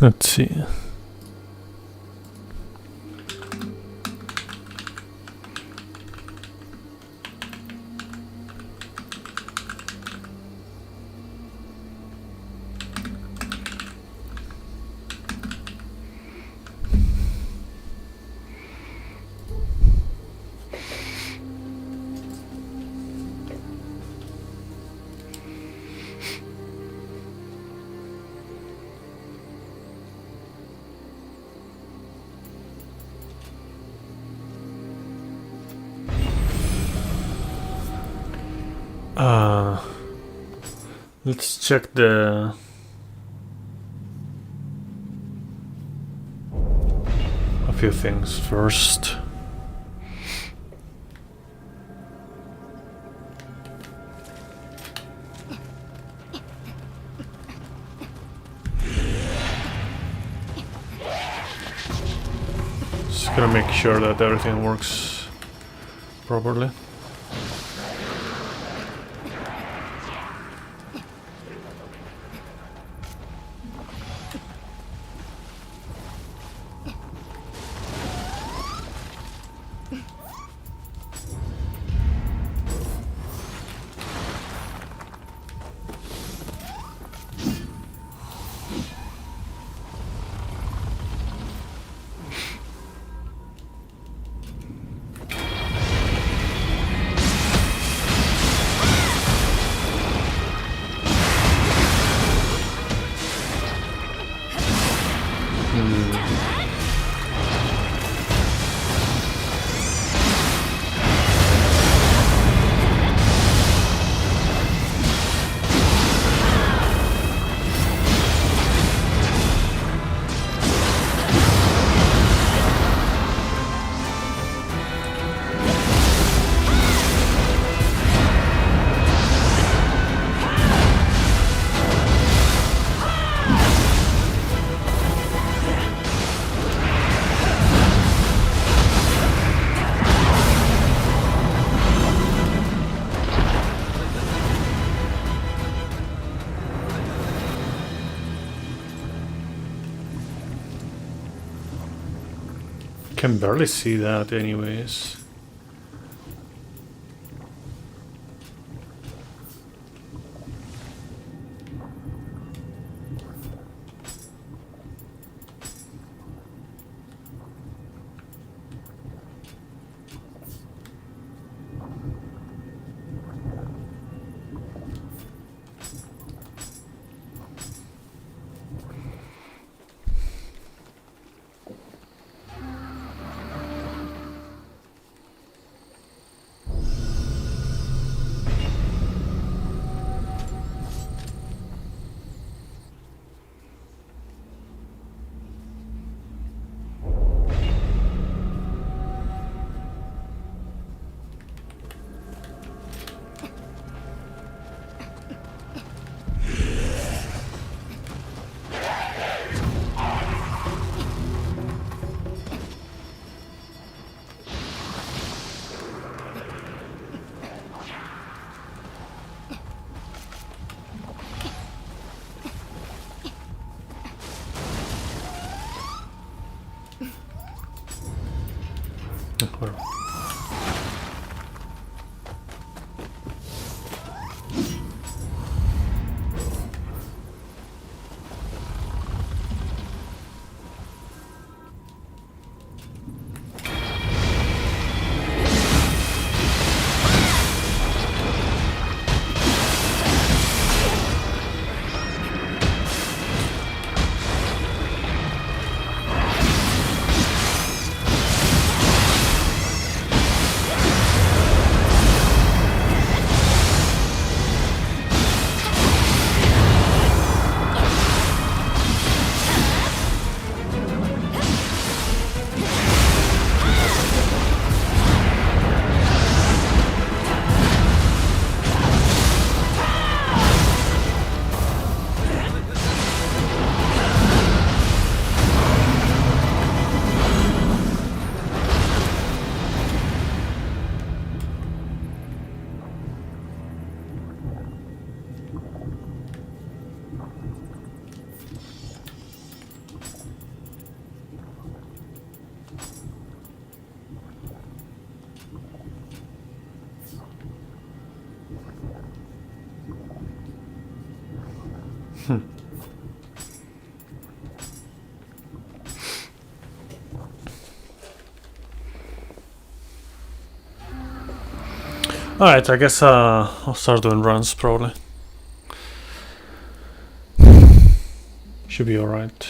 Let's see. Let's check a few things first. Just gonna make sure that everything works properly. Can barely see that anyways. Alright, I guess I'll start doing runs probably. Should be alright.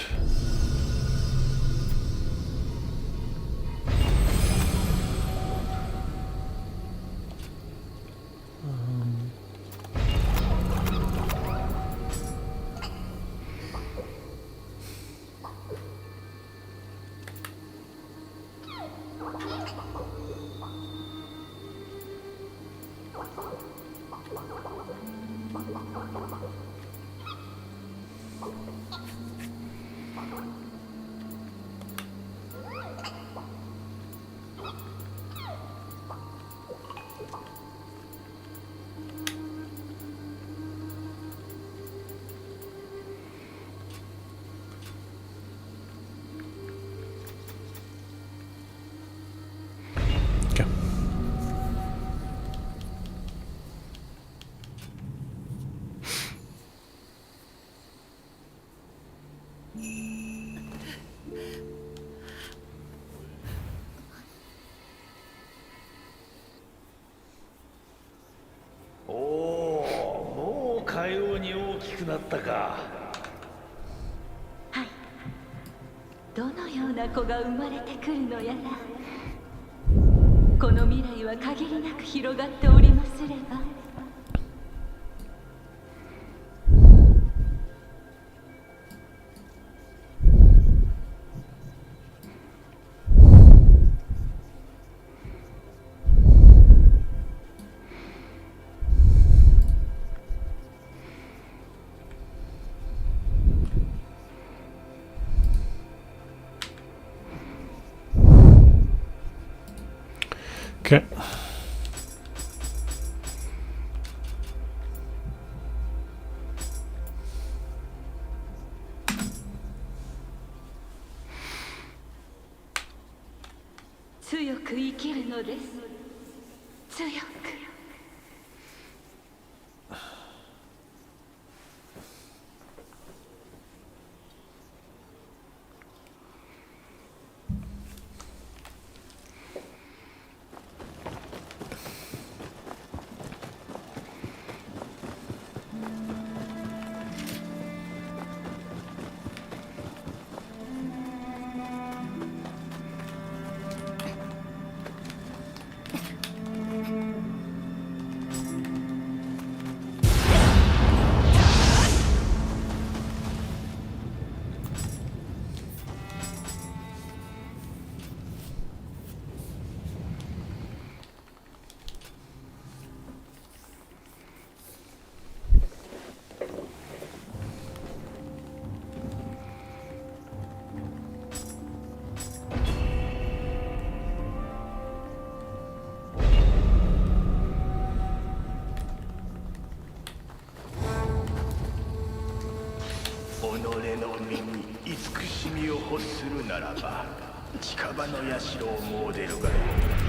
なったか。はい。どのような子が生まれてくるのやら。この未来は限りなく広がっておりますれば。Okay.「強く生きるのです。強く」。己の身に慈しみを欲するならば近場の社を詣でるがよい。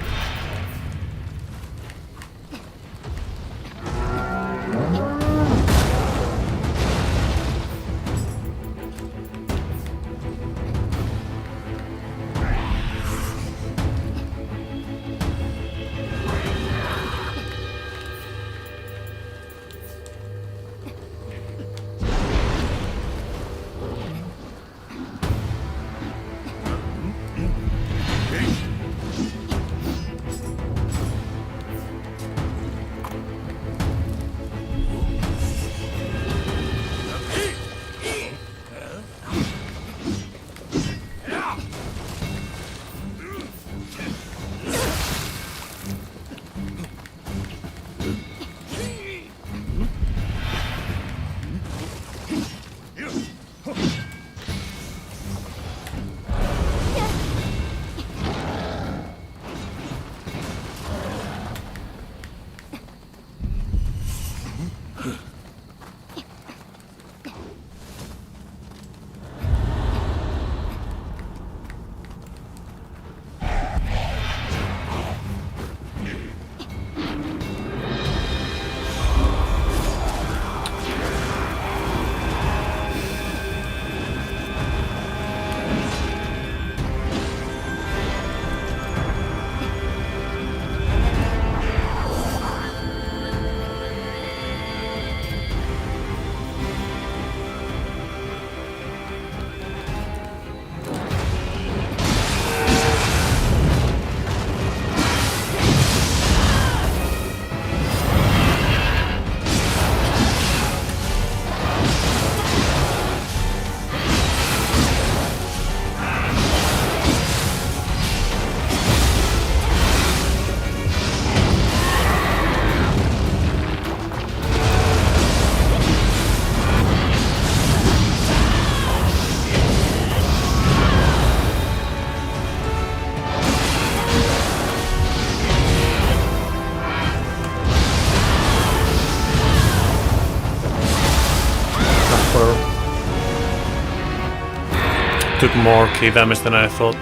took more key damage than I thought.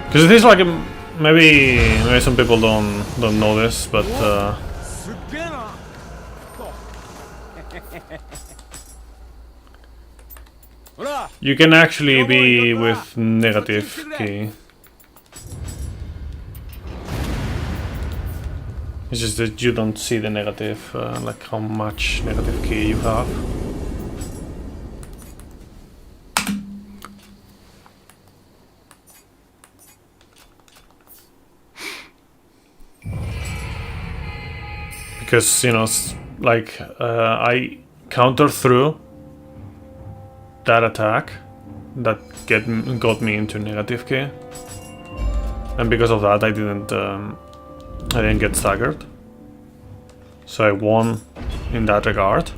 Because it is like maybe some people don't know this, but you can actually be with negative key. It's just that you don't see the negative, like how much negative key you have. Because, you know, like I counter through that attack that got me into negative key, and because of that I didn't get staggered, so I won in that regard.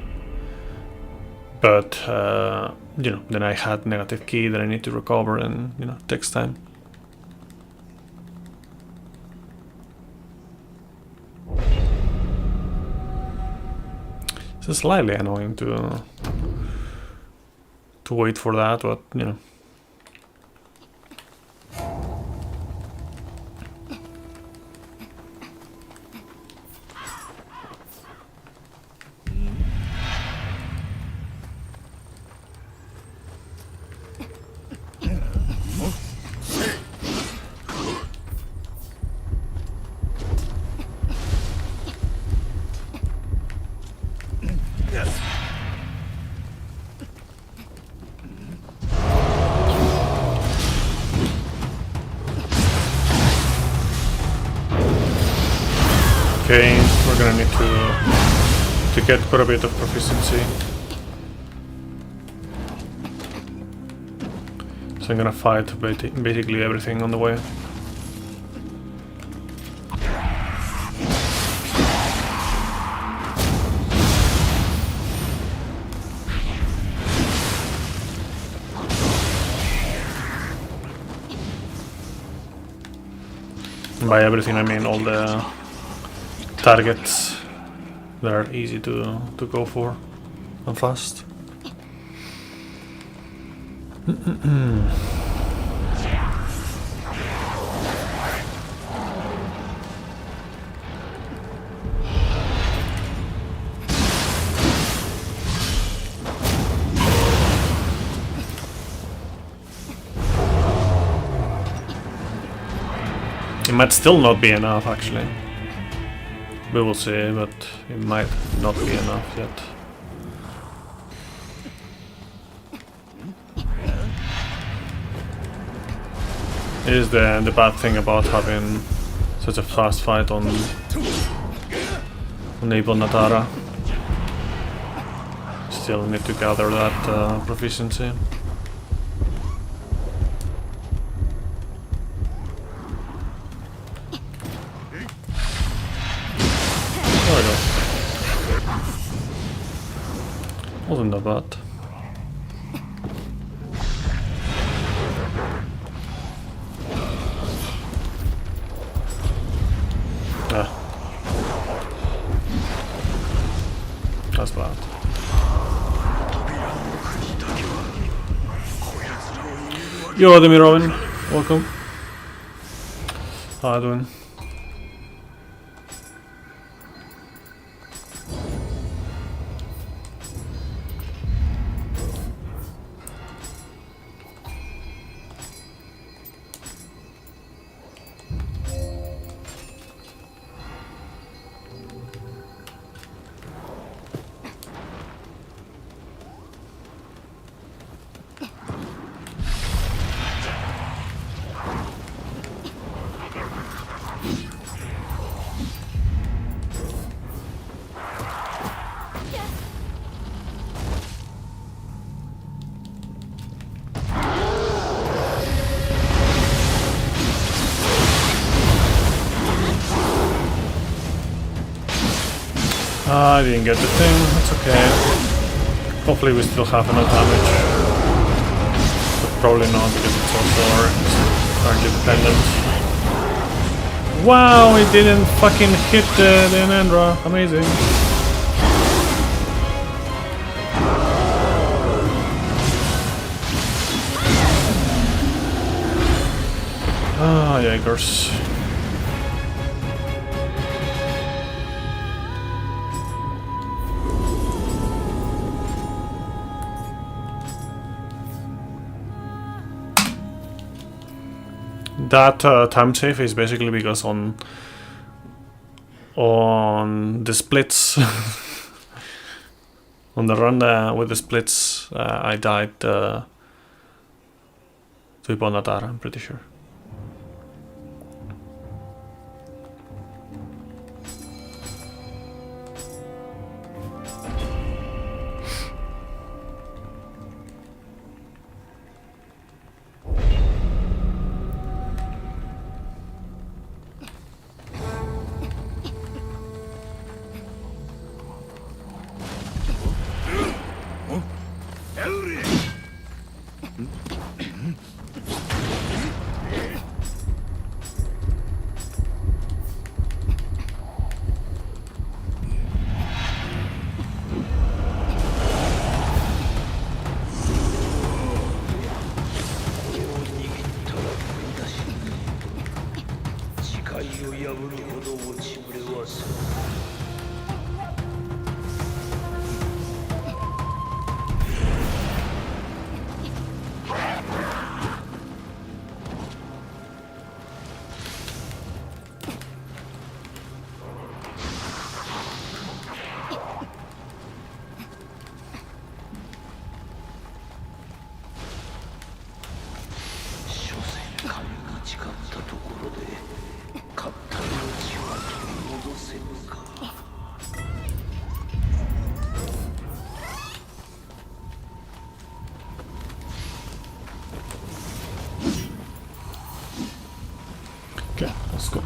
But you know, then I had negative key that I need to recover, and you know, it takes time. It's slightly annoying to wait for that, but you know. Okay, we're gonna need to get quite a bit of proficiency. So I'm gonna fight basically everything on the way. And by everything I mean all the targets that are easy to go for and fast. It might still not be enough actually. We will see, but it might not be enough yet. It is the bad thing about having such a fast fight on Evil Natara. Still need to gather that proficiency. Wasn't that bad. Ah. That's bad. Yo, Demi Robin, welcome. How are you doing? I didn't get the thing, that's okay. Hopefully we still have enough damage. But probably not because it's also currently dependent. Wow, it didn't fucking hit the Enandra. Amazing. Ah, yikers. That time save is basically because on the splits, on the run with the splits, I died to Ibonatar, I'm pretty sure. Okay, let's go.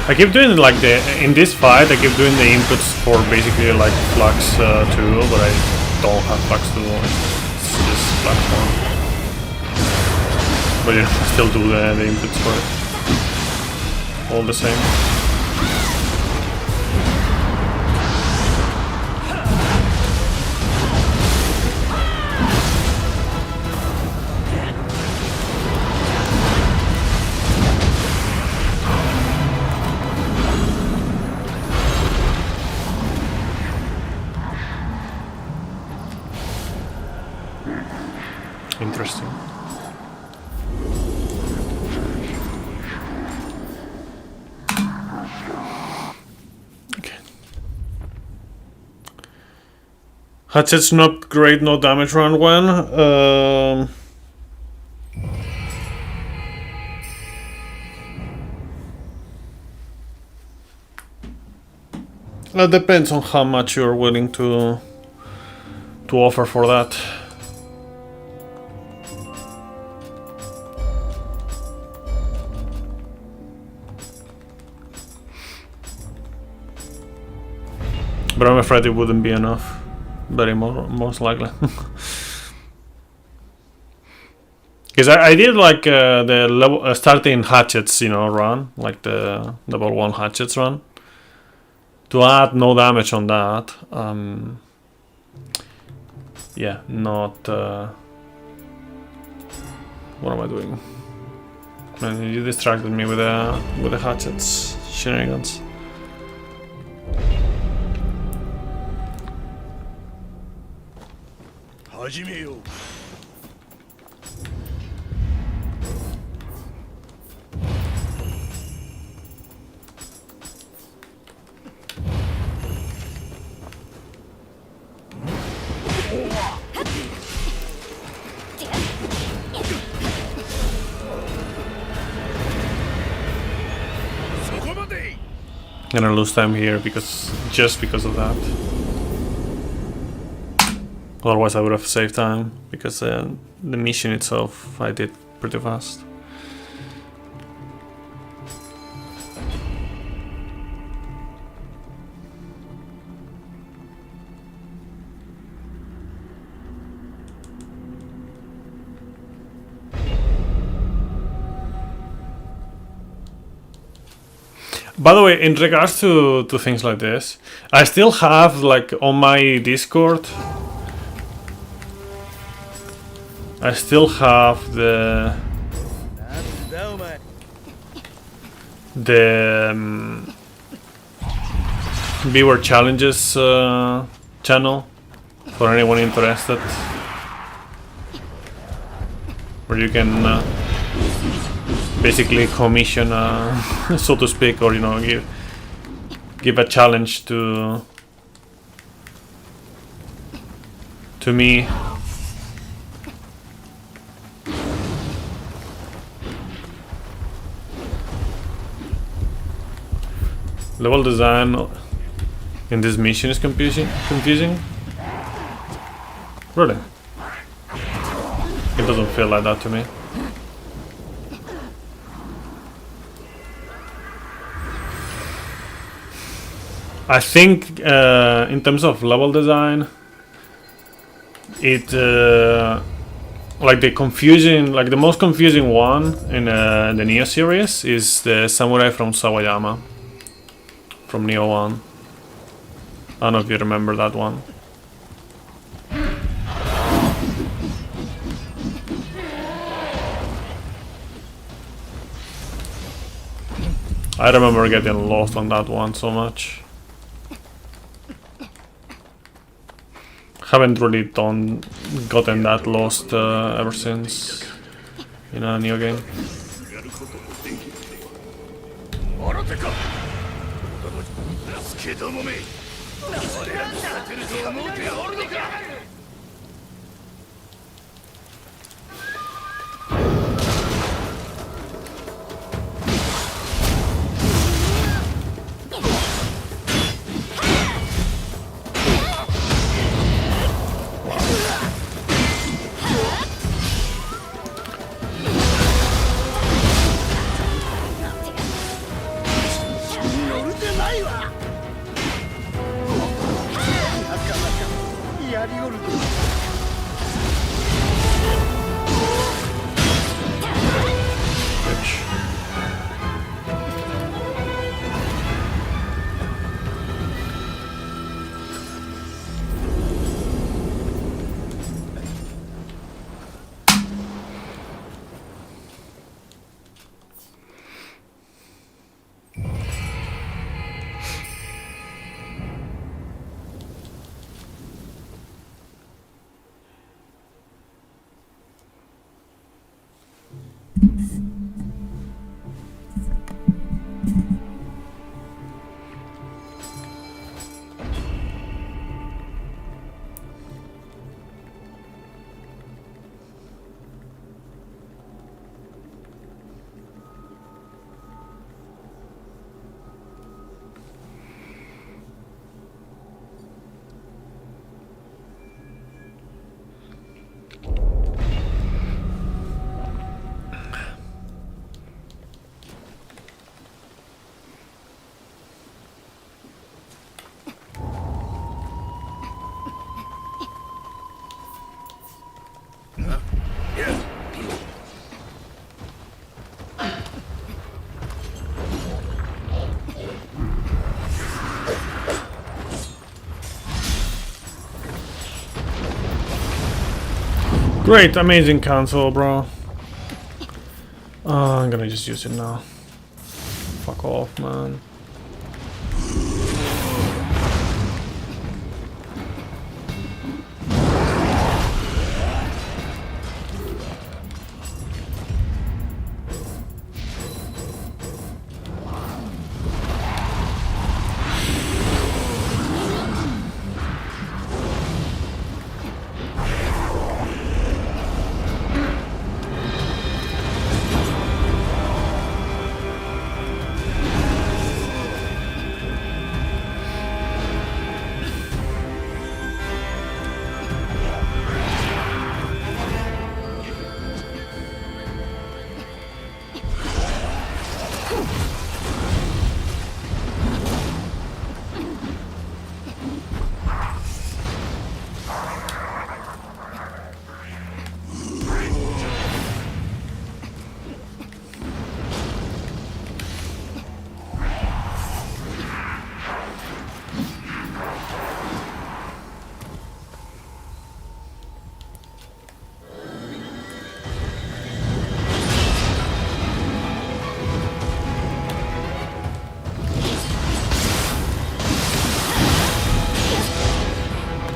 I keep doing like in this fight. I keep doing the inputs for basically like Flux 2, but I don't have Flux 2. It's just Flux 1. But you know, I still do the inputs for it. All the same. Interesting. Okay. Hatchet's not great, no damage run when. It depends on how much you're willing to offer for that. But I'm afraid it wouldn't be enough. Most likely. Because I did like the level starting hatchets, you know, run, like the level 1 hatchets run. To add no damage on that, yeah, not. What am I doing? Man, you distracted me with the hatchets, shenanigans. Gonna lose time here just because of that. Otherwise I would have saved time, because the mission itself I did pretty fast. By the way, in regards to things like this, I still have, like, on my Discord, I still have the viewer challenges channel for anyone interested, where you can basically commission, so to speak, or, you know, give a challenge to me. Level design in this mission is confusing. Really? It doesn't feel like that to me. I think in terms of level design, it like the most confusing one in the Nioh series is the samurai from Sawayama, from Nioh 1. I don't know if you remember that one. I remember getting lost on that one so much. Haven't really gotten that lost ever since in a Nioh game. Great, amazing console, bro. I'm gonna just use it now. Fuck off, man.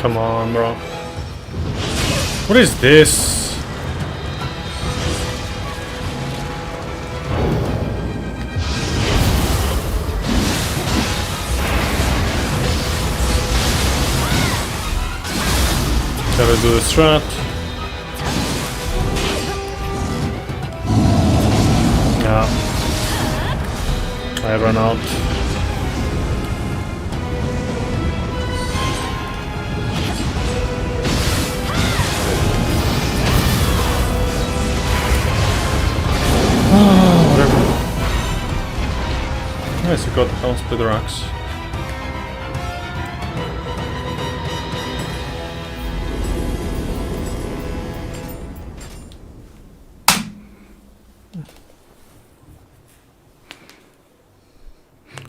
Come on, bro. What is this? Gotta do the strat. Yeah. I run out. Whatever. Nice, you got the house with the rocks.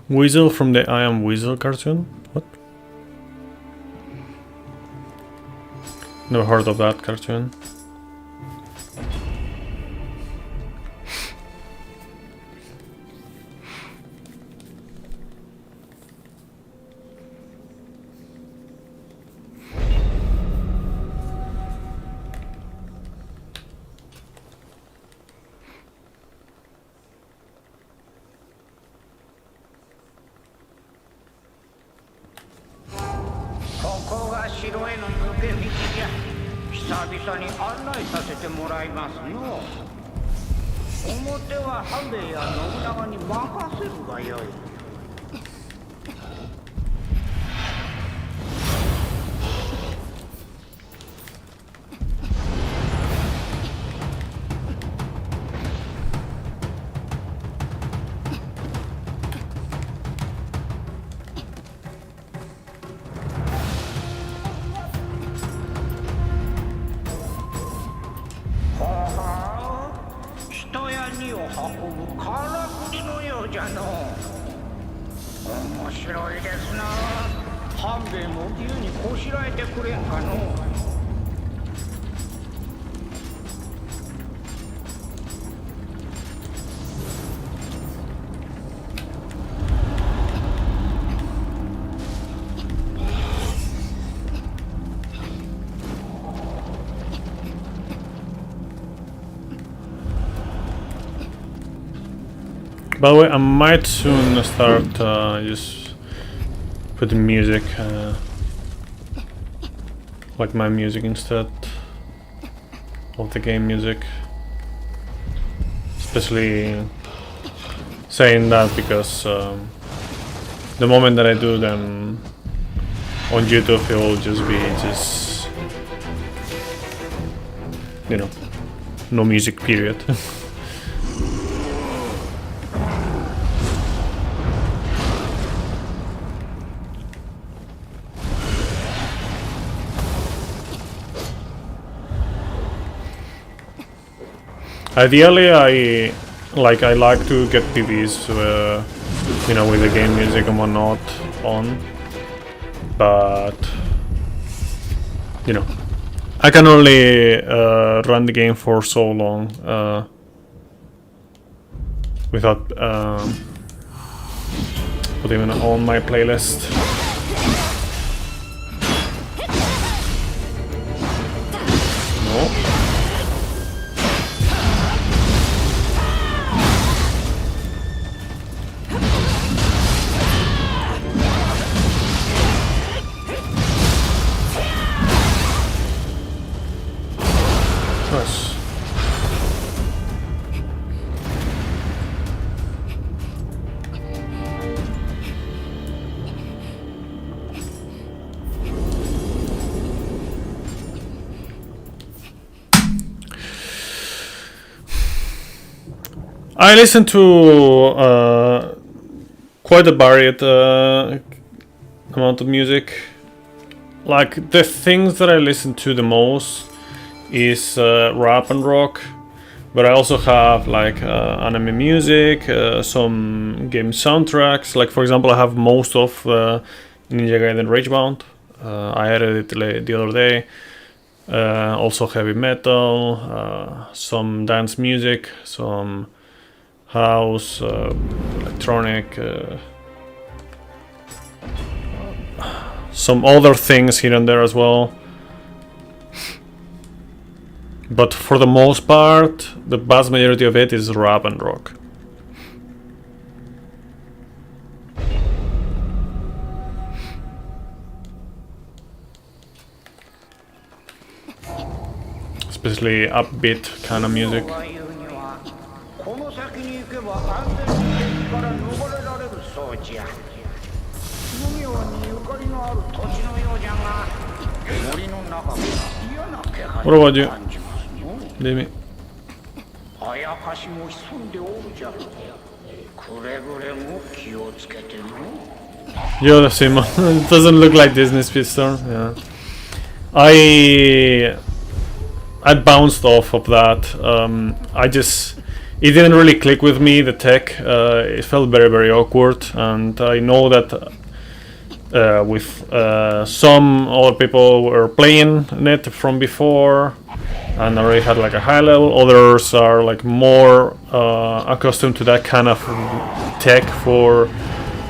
Weasel from the I Am Weasel cartoon? What? Never heard of that cartoon. By the way, I might soon start just putting music, like my music instead of the game music. Especially saying that because the moment that I do them on YouTube, it will just be you know, no music period. Ideally, I like to get TVs, you know, with the game music and whatnot on, but you know, I can only run the game for so long without putting it on my playlist. No. I listen to quite a varied amount of music. Like, the things that I listen to the most is rap and rock, but I also have like anime music, some game soundtracks. Like, for example, I have most of Ninja Gaiden Ragebound. I added it the other day. Also heavy metal, some dance music, some house, some other things here and there as well. But for the most part, the vast majority of it is rap and rock. Especially upbeat kind of music. What about you? Demi? You're the same. It doesn't look like Disney Speedstorm. Yeah. I bounced off of that. It didn't really click with me, the tech. It felt very, very awkward, and I know that with some other people were playing it from before and already had like a high level. Others are like more accustomed to that kind of tech for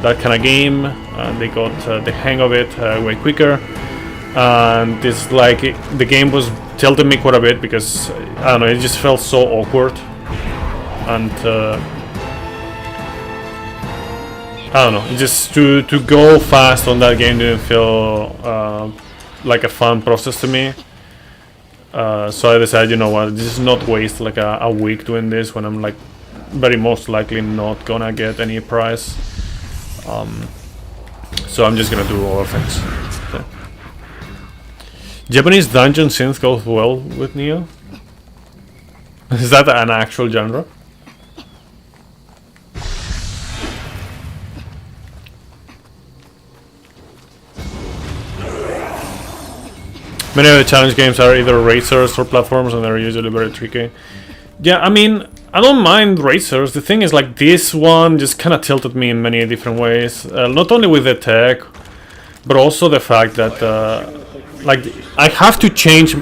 that kind of game, and they got the hang of it way quicker. And it's like the game was tilting me quite a bit because I don't know, it just felt so awkward, and I don't know, just to go fast on that game didn't feel like a fun process to me. So I decided, you know what, this is not waste like a week doing this when I'm like very most likely not gonna get any prize. So I'm just gonna do other things. So. Japanese dungeon synth goes well with Nioh. Is that an actual genre? Many of the challenge games are either racers or platforms, and they're usually very tricky. Yeah, I mean, I don't mind racers. The thing is, like, this one just kind of tilted me in many different ways. Not only with the tech, but also the fact that, like, I have to change,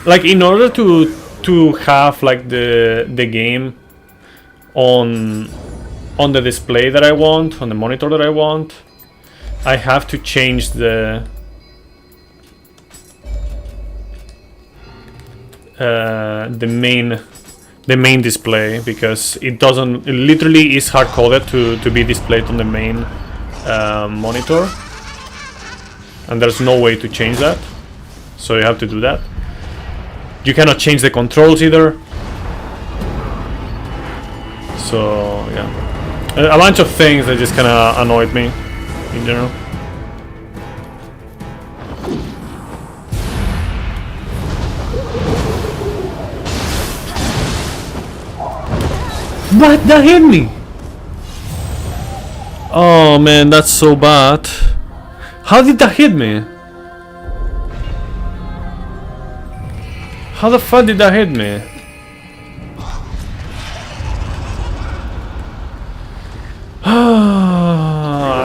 like, in order to have like the game on the display that I want, on the monitor that I want, I have to change the main display, because it literally is hard coded to be displayed on the main monitor, and there's no way to change that, so you have to do that. You cannot change the controls either, so yeah, a bunch of things that just kind of annoyed me in general. What? That hit me! Oh man, that's so bad. How did that hit me? How the fuck did that hit me?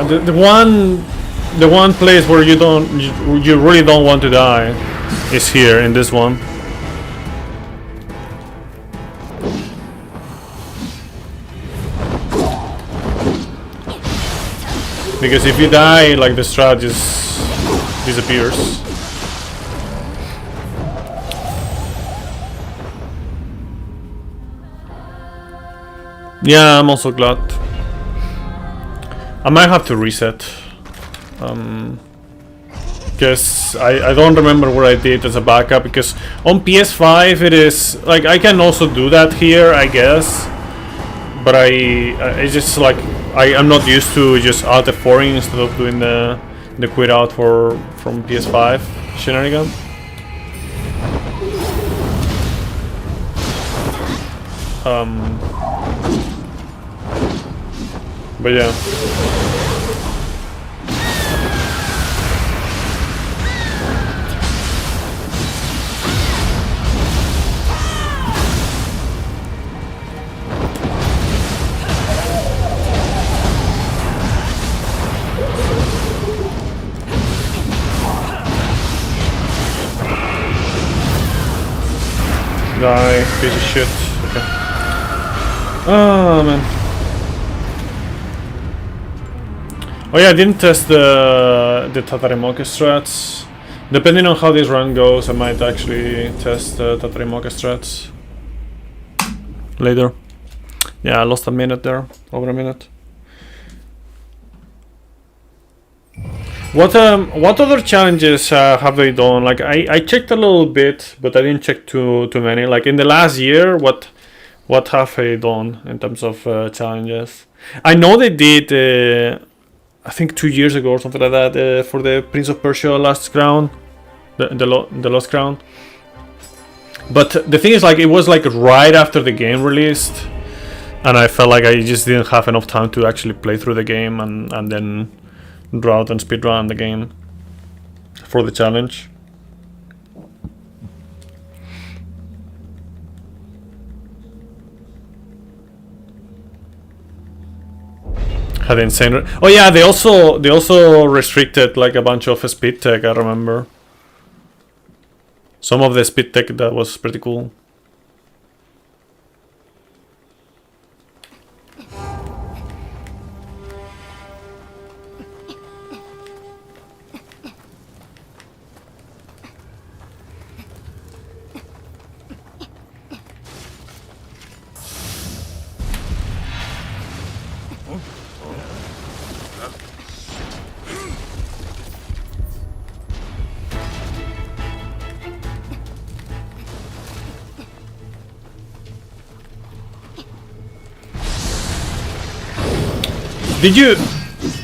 the one place where you really don't want to die is here in this one. Because if you die, like, the strat just disappears. Yeah, I'm also glad. I might have to reset. Because I don't remember what I did as a backup, because on PS5 it is, like, I can also do that here, I guess. But it's just like, I'm not used to just Alt F4ing instead of doing the quit out from PS5 shenanigan. But yeah. Die, piece of shit. Okay. Oh man. Oh yeah, I didn't test the Tatarimoke strats. Depending on how this run goes, I might actually test the Tatarimoke strats later. Yeah, I lost a minute there, over a minute. What other challenges have they done? Like I checked a little bit, but I didn't check too many. Like in the last year, what have they done in terms of challenges? I know they did. I think 2 years ago or something like that for the Prince of Persia Last Crown, the Lost Crown. But the thing is, like, it was like right after the game released, and I felt like I just didn't have enough time to actually play through the game and then draw out and speedrun the game for the challenge. Had insane. Oh yeah, they also restricted like a bunch of speed tech. I remember some of the speed tech that was pretty cool.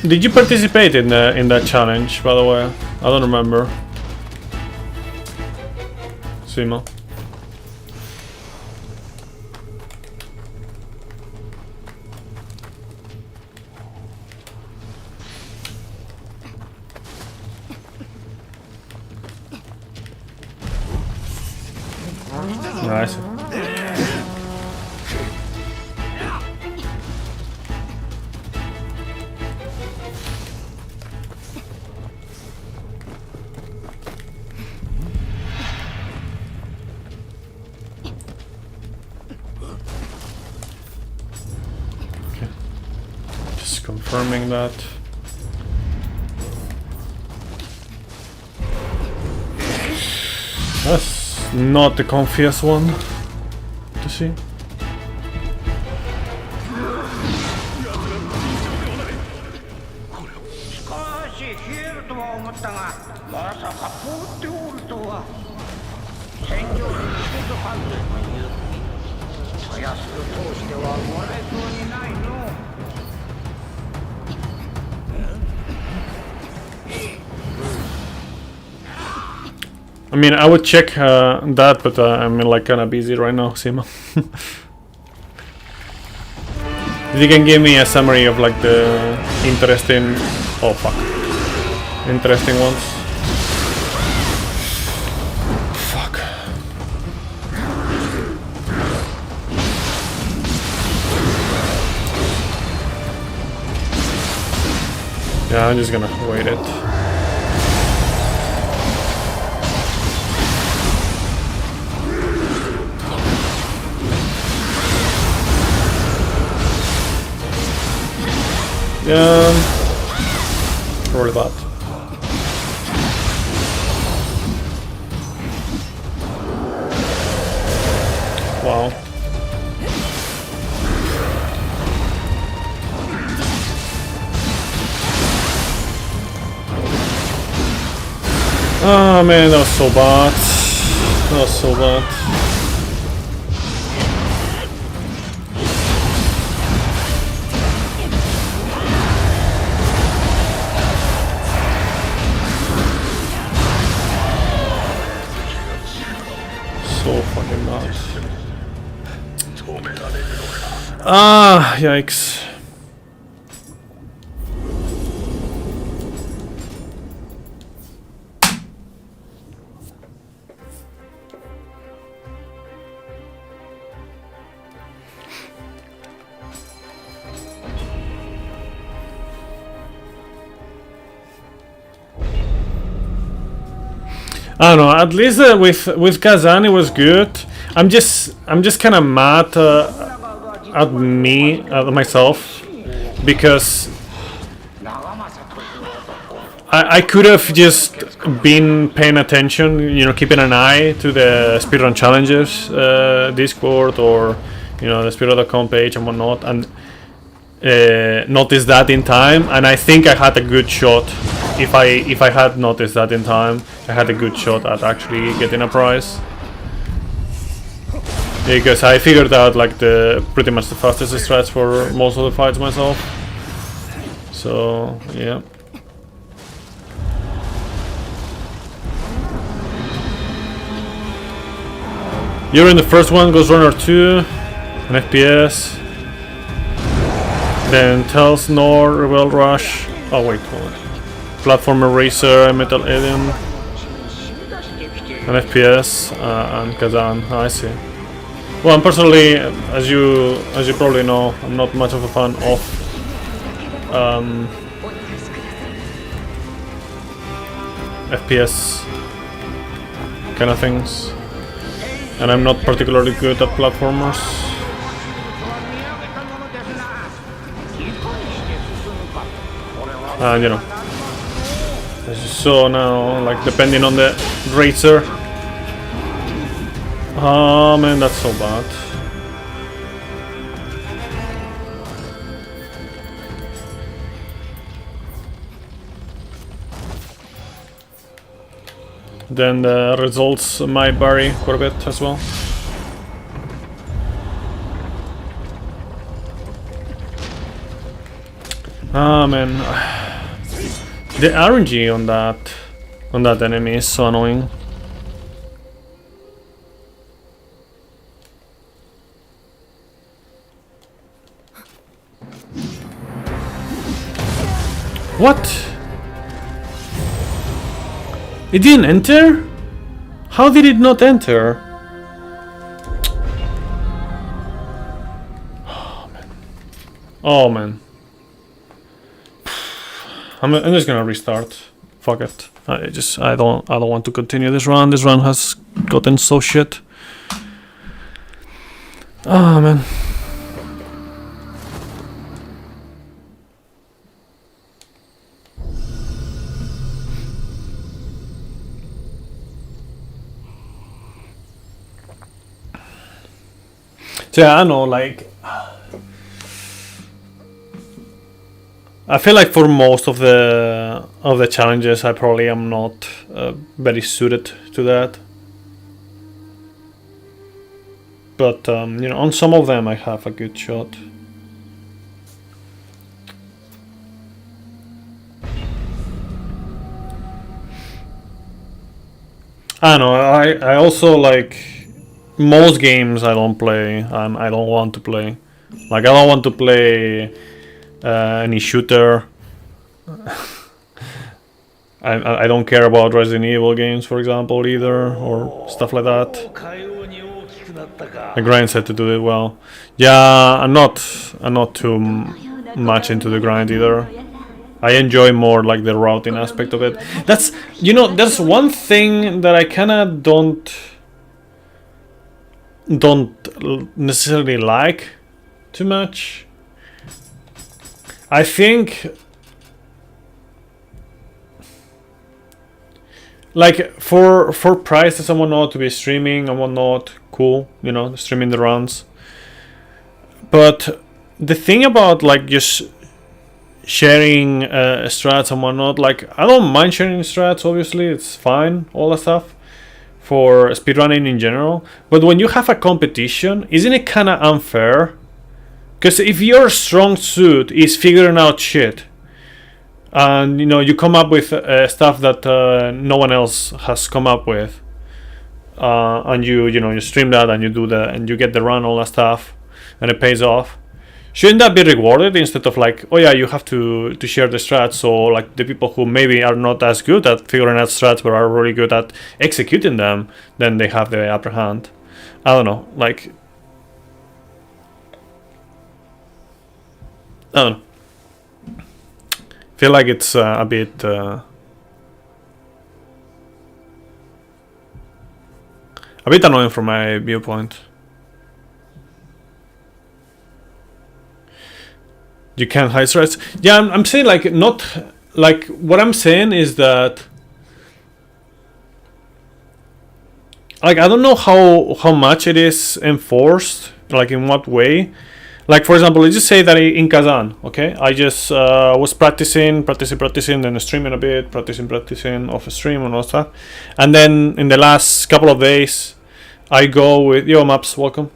Did you participate in that challenge, by the way? I don't remember. Simo. Nice. Confirming that. That's not the comfiest one to see. I mean, I would check that, but I'm like kinda busy right now, Sima. If you can give me a summary of like the interesting... Oh fuck. Interesting ones. Fuck. Yeah, I'm just gonna wait it. Roll that. Wow. Oh man, that was so bad. That was so bad. So fucking bad. Ah, yikes. I don't know. At least with Kazan it was good. I'm just kind of mad at myself because I could have just been paying attention, you know, keeping an eye to the speedrun challenges Discord, or you know, the speedrun.com page and whatnot, and noticed that in time, and I think I had a good shot. If I had noticed that in time, I had a good shot at actually getting a prize, because I figured out like pretty much the fastest strats for most of the fights myself. So yeah. You're in the first one, Ghost Runner 2, an FPS. Then Tells Nor, Rebel Rush. Oh wait, hold on. Platformer Racer, Metal Alien, an FPS, and Kazan. I see. Well, I'm personally, as you probably know, I'm not much of a fan of FPS kind of things, and I'm not particularly good at platformers. And you know, as you saw now, like depending on the racer. Oh man, that's so bad. Then the results might vary quite a bit as well. Ah man, the RNG on that enemy is so annoying. What? It didn't enter? How did it not enter? Oh man. Oh man. I'm just gonna restart. Fuck it. I don't want to continue this run. This run has gotten so shit. Oh man. So yeah, I know, like I feel like for most of the challenges, I probably am not very suited to that. But you know, on some of them, I have a good shot. I know. I also like most games I don't play, and I don't want to play. Like I don't want to play any shooter. I don't care about Resident Evil games, for example, either, or stuff like that. The grind said to do it well. Yeah, I'm not too much into the grind either. I enjoy more like the routing aspect of it. That's, you know, there's one thing that I kinda don't necessarily like too much. I think like for prices and whatnot, to be streaming and whatnot, cool, you know, streaming the runs. But the thing about like just sharing strats and whatnot, like I don't mind sharing strats, obviously, it's fine, all that stuff for speedrunning in general. But when you have a competition, isn't it kind of unfair? Because if your strong suit is figuring out shit, and you know you come up with stuff that no one else has come up with, and you stream that and you get the run, all that stuff, and it pays off, shouldn't that be rewarded instead of like, oh yeah, you have to share the strats, so like the people who maybe are not as good at figuring out strats but are really good at executing them, then they have the upper hand. I don't know, like I don't know. Feel like it's a bit annoying from my viewpoint. You can't hide strats. Yeah, I'm saying like not like what I'm saying is that, like, I don't know how much it is enforced, like in what way. Like, for example, let's just say that in Kazan, okay, I just was practicing, then streaming a bit, practicing off stream and all stuff, and then in the last couple of days, I go with Maps, welcome.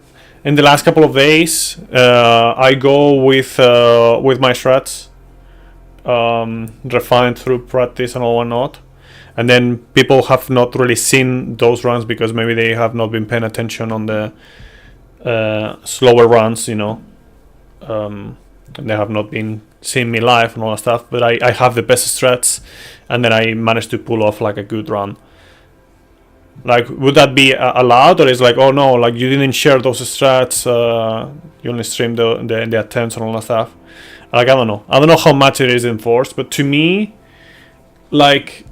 In the last couple of days, I go with my strats, refined through practice and all whatnot, and then people have not really seen those runs because maybe they have not been paying attention on the slower runs, and they have not been seeing me live and all that stuff. But I have the best strats, and then I managed to pull off like a good run. Like, would that be allowed, or is like, oh no, like you didn't share those strats, you only streamed the attempts and all that stuff? Like, I don't know how much it is enforced, but to me, like,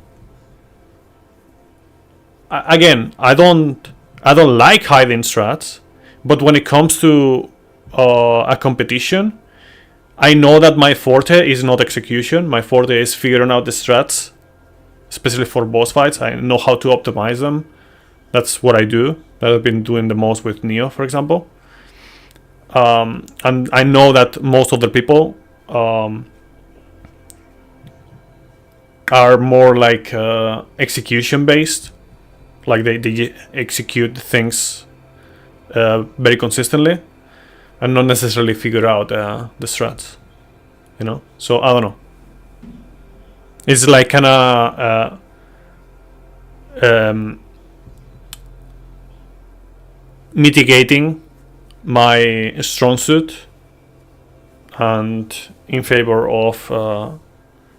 again, I don't like hiding strats, but when it comes to a competition, I know that my forte is not execution. My forte is figuring out the strats, especially for boss fights. I know how to optimize them. That's what I do. That I've been doing the most with Nioh, for example. And I know that most of the people are more like execution based. Like they execute things very consistently, and not necessarily figure out the strats, So I don't know. It's like kind of mitigating my strong suit, and in favor of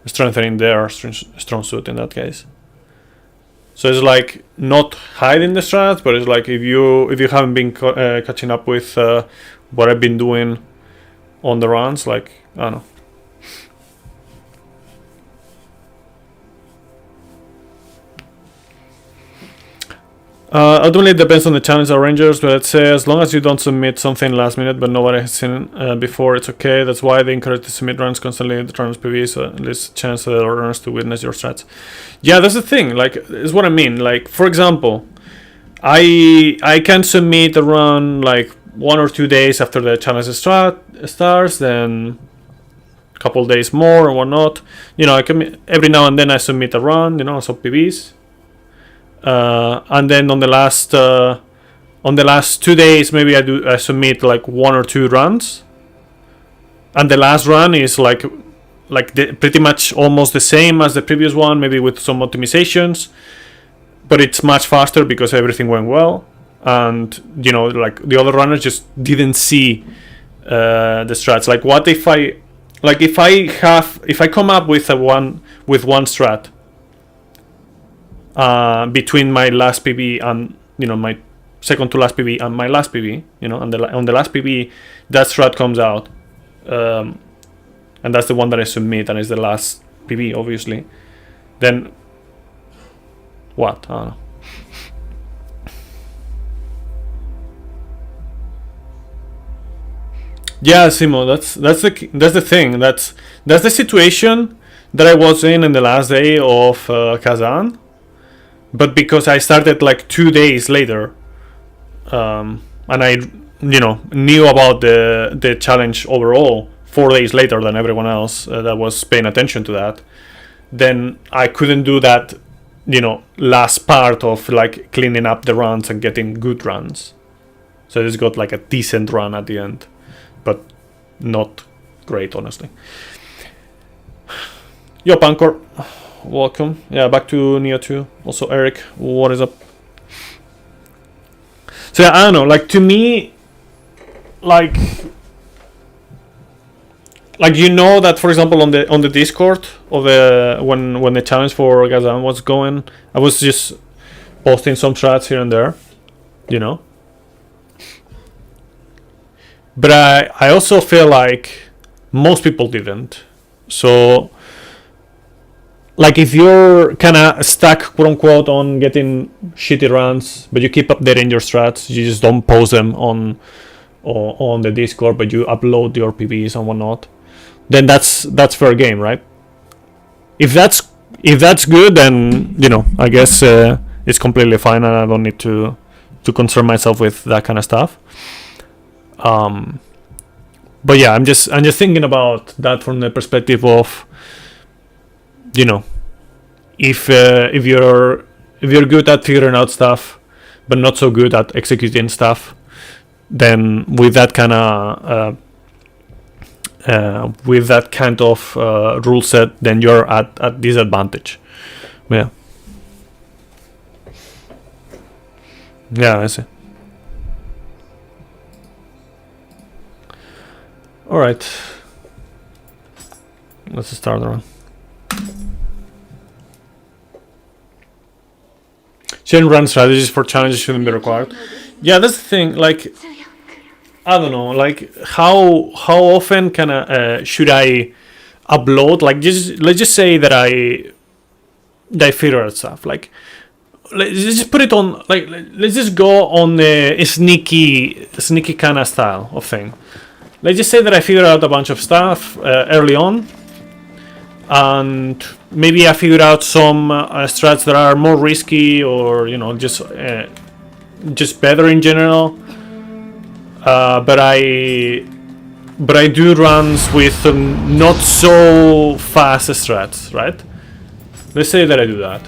strengthening their strong suit in that case. So it's like not hiding the strats, but it's like if you haven't been catching up with what I've been doing on the runs, like, I don't know. Ultimately, it depends on the challenge or rangers, but let's say as long as you don't submit something last minute but nobody has seen before, it's okay. That's why they encourage to submit runs constantly in the runs PV, so there's a chance for the runners to witness your strats. Yeah, that's the thing. Like, is what I mean. Like, for example, I can submit a run like 1 or 2 days after the challenge starts, then a couple days more or whatnot. I can, every now and then I submit a run, so PVs. And then on the last 2 days, maybe I submit like 1 or 2 runs, and the last run is like pretty much almost the same as the previous one, maybe with some optimizations, but it's much faster because everything went well, and like the other runners just didn't see the strats. Like, what if I come up with one strat between my last PB and my second to last PB and my last PB, and on the last PB that strat comes out, and that's the one that I submit, and it's the last PB, obviously. Then what? I don't know. Yeah, Simo, that's the thing. That's the situation that I was in the last day of Kazan. But because I started like 2 days later, and I, knew about the challenge overall 4 days later than everyone else that was paying attention to that, then I couldn't do that, last part of like cleaning up the runs and getting good runs. So I just got like a decent run at the end, but not great, honestly. Yo, Pancor. Welcome. Yeah, back to Nioh 2. Also, Eric, what is up? So yeah, I don't know. Like, to me, like that, for example, on the Discord of when the challenge for Kazan was going, I was just posting some strats here and there, But I also feel like most people didn't. So, like, if you're kind of stuck, quote unquote, on getting shitty runs, but you keep updating your strats, you just don't post them on the Discord, but you upload your PBs and whatnot, then that's fair game, right? if that's good, then you know, I guess it's completely fine, and I don't need to concern myself with that kind of stuff. But yeah, I'm just thinking about that from the perspective of, you know, if you're good at figuring out stuff, but not so good at executing stuff, then with that kind of rule set, then you're at disadvantage. Yeah. Yeah, I see. All right. Let's start the run. Sharing run strategies for challenges shouldn't be required. Yeah, that's the thing. Like, I don't know. Like, how often should I upload? Like, let's just say that I figure out stuff. Like, let's just put it on. Like, let's just go on a sneaky kind of style of thing. Let's just say that I figured out a bunch of stuff early on, and maybe I figured out some strats that are more risky, or you know, just better in general. But I do runs with not so fast strats, right? Let's say that I do that,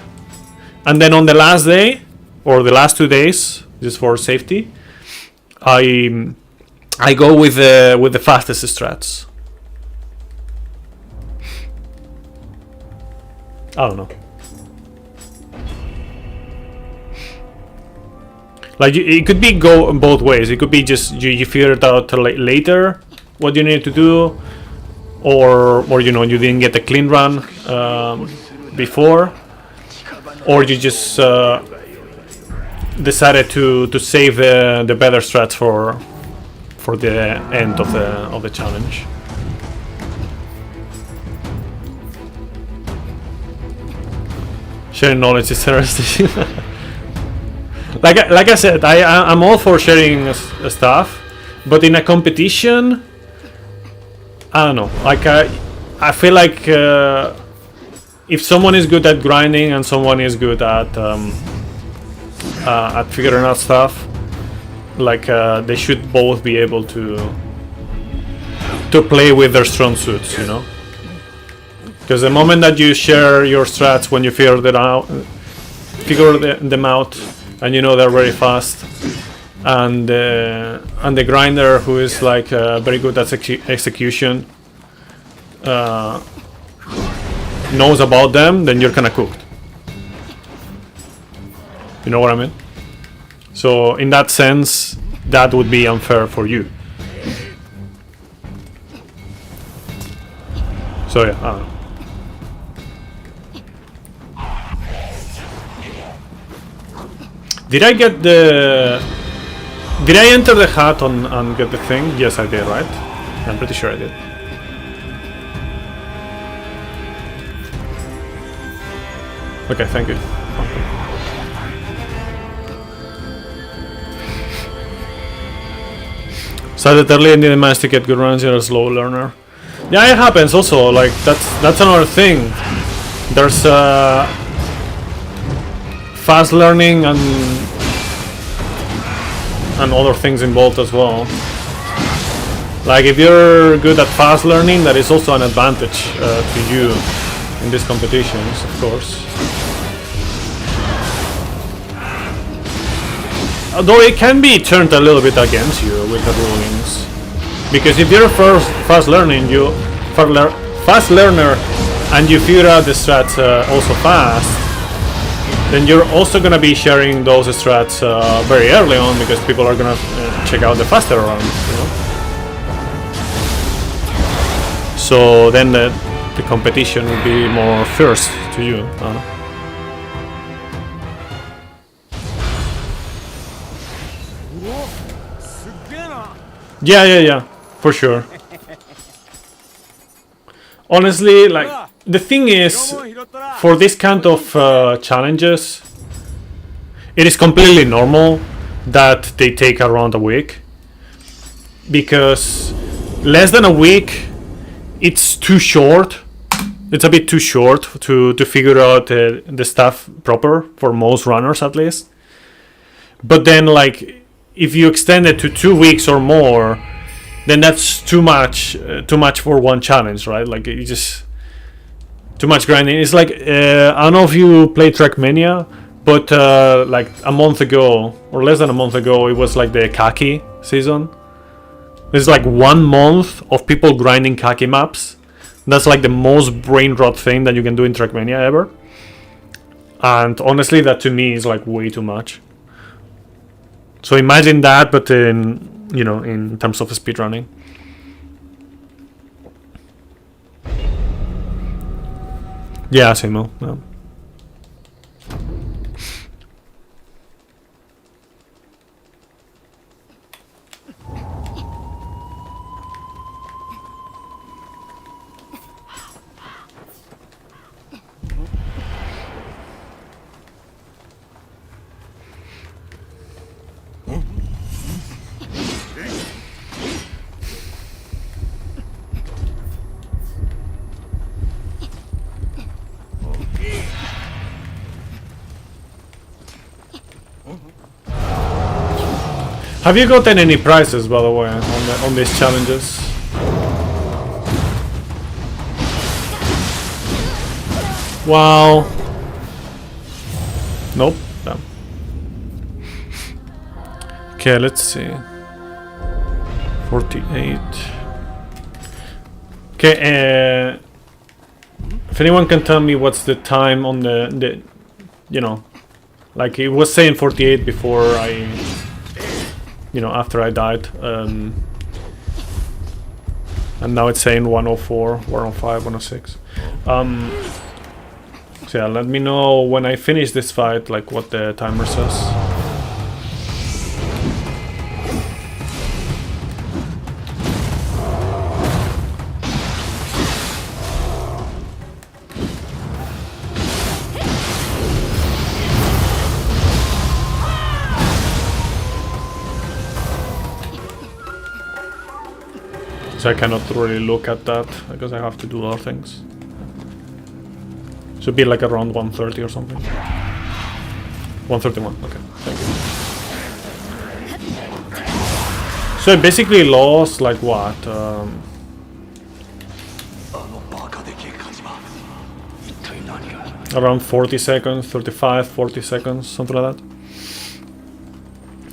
and then on the last day or the last 2 days, just for safety, I go with the fastest strats. I don't know. Like, it could be go both ways. It could be just you figure it out later what you need to do, or you know, you didn't get a clean run before, or you just decided to save the better strats for the end of the challenge. Sharing knowledge is interesting. like I said, I'm all for sharing stuff, but in a competition, I don't know. Like, I feel like if someone is good at grinding and someone is good at figuring out stuff, like they should both be able to play with their strong suits, you know. Because the moment that you share your strats, when you figure them out, and you know they're very fast, and the grinder who is like very good at execution knows about them, then you're kind of cooked. You know what I mean? So in that sense, that would be unfair for you. So yeah, I don't know. Did I enter the hat and get the thing? Yes, I did, right? I'm pretty sure I did. Okay, thank you. Started early and didn't manage to get good runs. You're a slow learner. Yeah, it happens also. Like, that's another thing. There's fast learning and other things involved as well. Like, if you're good at fast learning, that is also an advantage to you in these competitions, of course. Although it can be turned a little bit against you with the rulings, because if you're a fast learner and you figure out the strats also fast, then you're also gonna be sharing those strats very early on, because people are gonna check out the faster runs, you know? So then the competition will be more fierce to you. Yeah, for sure. Honestly, like, the thing is, for this kind of challenges, it is completely normal that they take around a week, because less than a week, it's too short it's a bit too short to figure out the stuff proper for most runners at least. But then like if you extend it to 2 weeks or more, then that's too much for one challenge, right? Like you just too much grinding. It's like I don't know if you played Trackmania, but like a month ago or less than a month ago, it was like the khaki season. It's like 1 month of people grinding khaki maps. That's like the most brain rot thing that you can do in Trackmania ever. And honestly, that to me is like way too much. So imagine that, but in, you know, in terms of speedrunning. Yeah, Simo. Yeah. Have you gotten any prizes, by the way, on these challenges? Wow. Nope. Damn. Okay, let's see. 48. Okay, if anyone can tell me what's the time on the you know, like it was saying 48 before I, you know, after I died, and now it's saying 104, 105, 106. So yeah, let me know when I finish this fight, like what the timer says. So I cannot really look at that because I have to do other things. Should be like around 130 or something. 131, okay, thank you. So I basically lost like what? Around 40 seconds, 35, 40 seconds, something like that.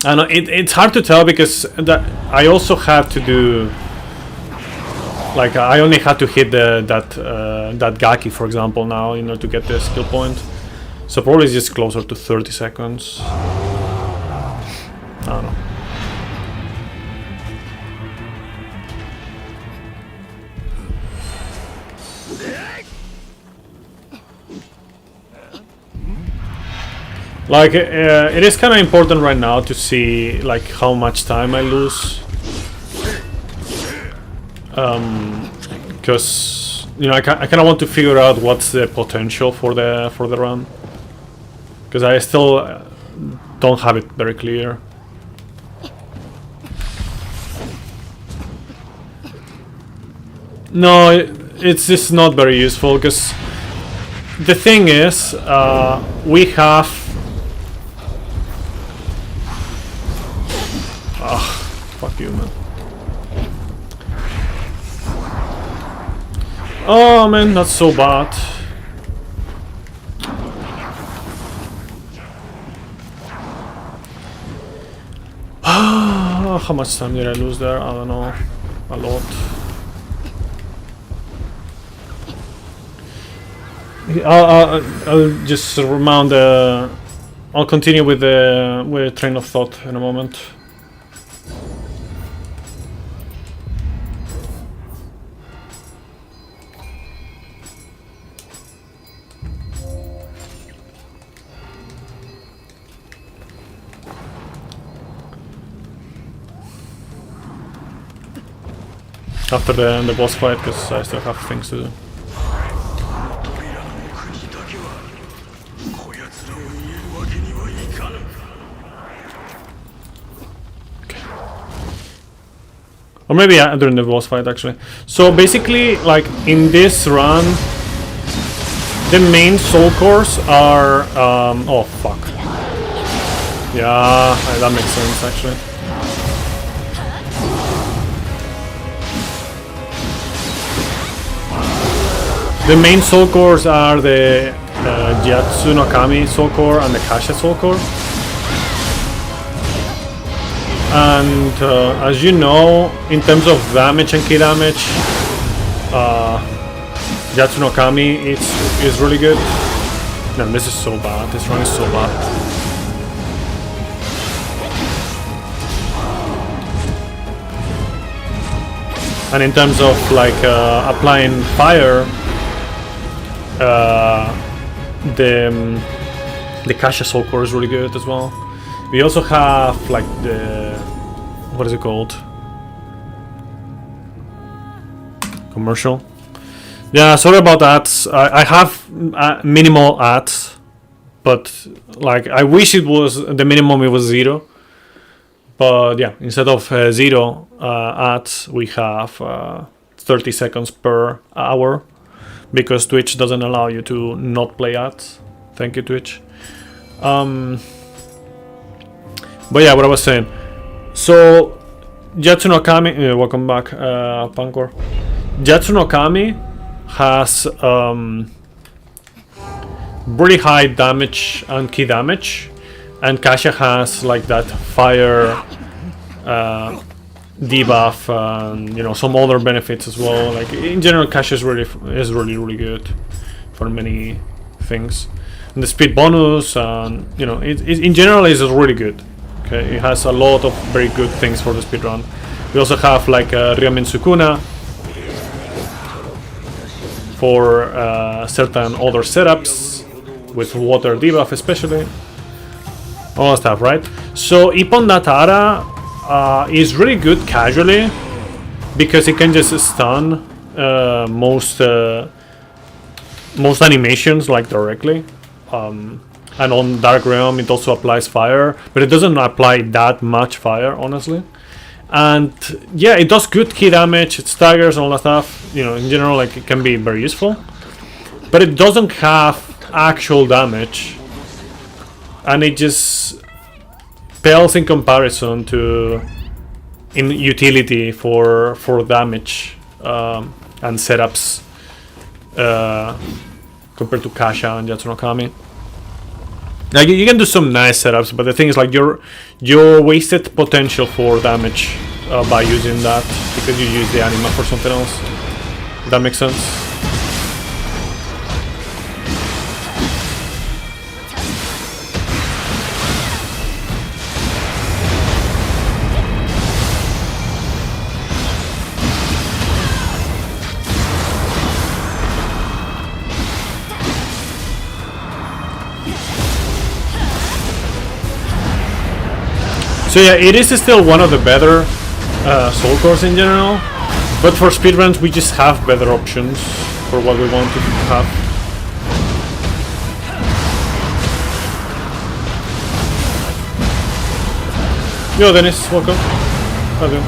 And it's hard to tell because I also had to do, like I only had to hit that Gaki, for example, now, you know, to get the skill point. So probably it's just closer to 30 seconds. I don't know. Like it is kind of important right now to see like how much time I lose. Because you know I kind of want to figure out what's the potential for the run, because I still don't have it very clear. No, it's just not very useful, because the thing is we have fuck you, man. Oh man, that's so bad. How much time did I lose there? I don't know. A lot. I'll just remount the... I'll continue with the train of thought in a moment. After the boss fight, because I still have things to do. Okay. Or maybe during the boss fight, actually. So basically, like in this run, The main soul cores are oh fuck. Yeah, that makes sense actually. The main soul cores are the Gyatso no Kami soul core and the Kasha soul core. And as you know, in terms of damage and key damage, Gyatso no Kami is really good. Man, this is so bad. This run is so bad. And in terms of like applying fire, the Kasha soul core is really good as well. We also have like the, what is it called? Commercial. Yeah, sorry about ads. I have minimal ads, but like I wish it was the minimum. It was 0. But yeah, instead of 0 ads, we have 30 seconds per hour, because Twitch doesn't allow you to not play ads. Thank you, Twitch. But yeah, what I was saying. So, Gyatso no Kami, welcome back, Pancor. Gyatso no Kami has really high damage and key damage, and Kasha has like that fire debuff and some other benefits as well. Like in general, Kasha is really good for many things. And the speed bonus, and it in general is really good. Okay, it has a lot of very good things for the speedrun. We also have like Ryomen Sukuna for certain other setups with water debuff, especially. All that stuff, right? So Ippon Natara is really good casually, because it can just stun most animations like directly. And on Dark Realm it also applies fire, but it doesn't apply that much fire, honestly. And yeah, it does good key damage, it staggers and all that stuff. In general, like it can be very useful, but it doesn't have actual damage, and it just pales in comparison to in utility for damage and setups compared to Kasha and Gyatso no Kami. Like you can do some nice setups, but the thing is like your wasted potential for damage by using that, because you use the anima for something else. Does that make sense? So yeah, it is still one of the better soul cores in general, but for speedruns we just have better options for what we want to have. Yo, Dennis, welcome. Okay.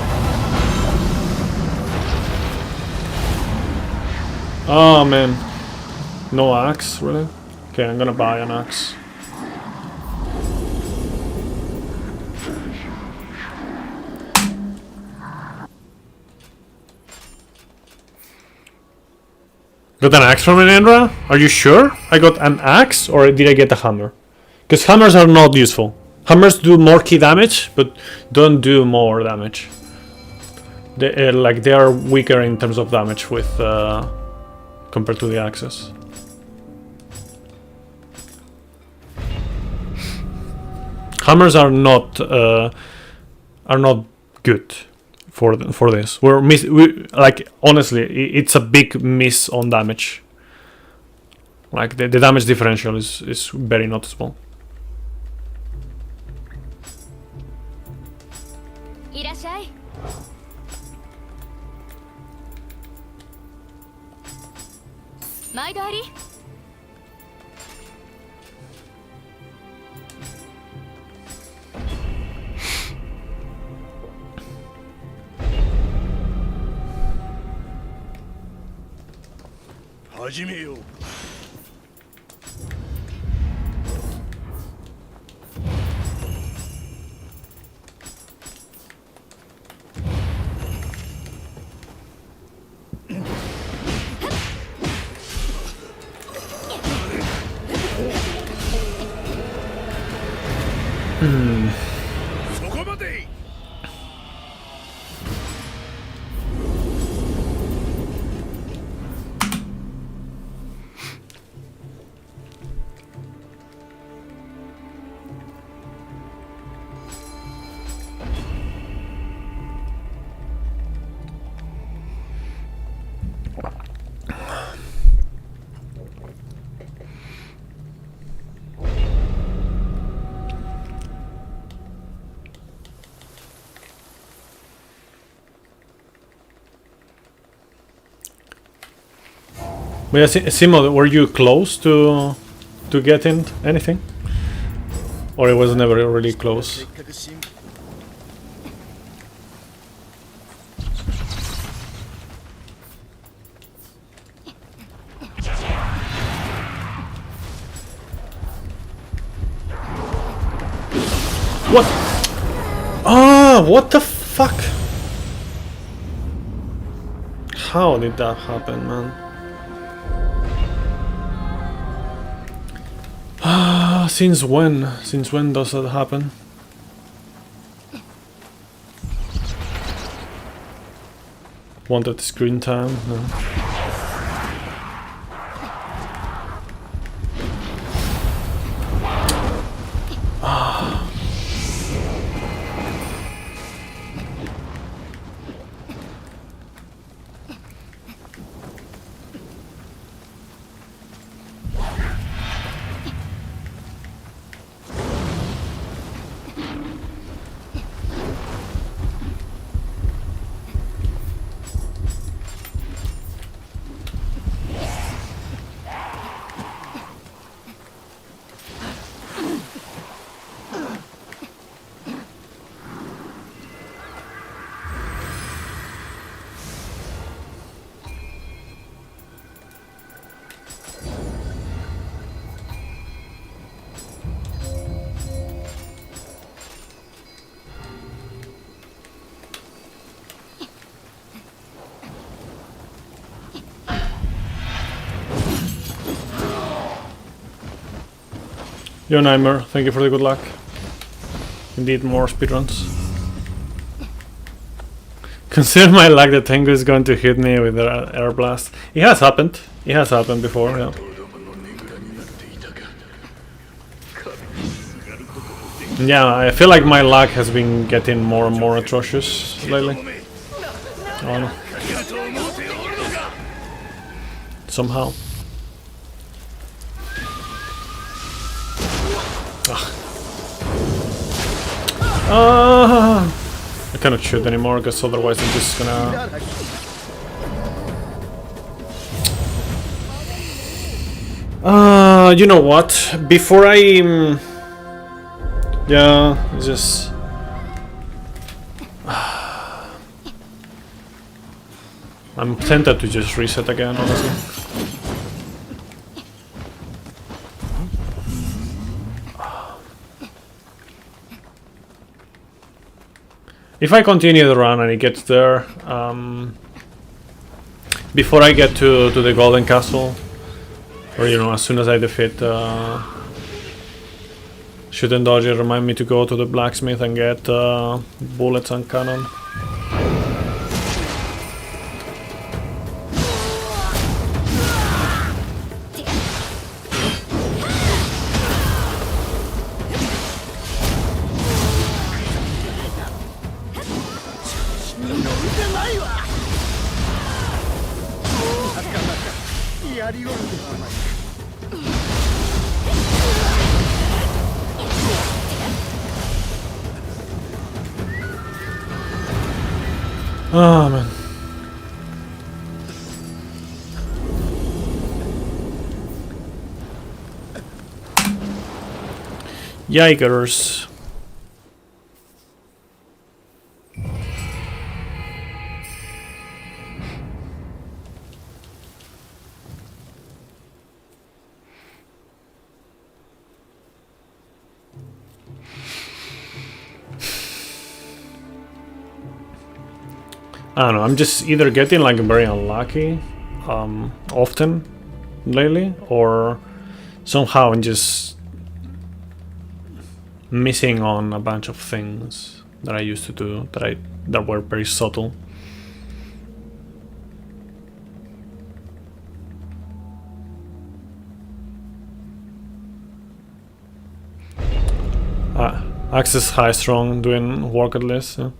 Oh man, no axe, really? Okay, I'm gonna buy an axe. Got an axe from Enandra? Are you sure? I got an axe, or did I get a hammer? Because hammers are not useful. Hammers do more key damage, but don't do more damage. They are weaker in terms of damage with compared to the axes. Hammers are not good for this. Like honestly, it's a big miss on damage. Like the damage differential is very noticeable. But yeah, Simo, were you close to getting anything? Or it was never really close? What? Ah, what the fuck? How did that happen, man? Ah, since when? Since when does that happen? Wanted screen time? No. Yo, Nightmare, thank you for the good luck. Indeed, more speedruns. Consider my luck that Tengu is going to hit me with the air blast. It has happened. It has happened before, yeah. Yeah, I feel like my luck has been getting more and more atrocious lately. I don't know. Somehow. I cannot shoot anymore because otherwise I'm just gonna... you know what? Before I... yeah, it's just... I'm tempted to just reset again, honestly. If I continue the run and it gets there, before I get to the Golden Castle, or you know, as soon as I defeat Shoot and Dodge, remind me to go to the blacksmith and get bullets and cannon. Oh man. Yikers. I don't know, I'm just either getting like very unlucky often lately, or somehow I'm just missing on a bunch of things that I used to do that were very subtle. Access high strong doing work at least. Yeah.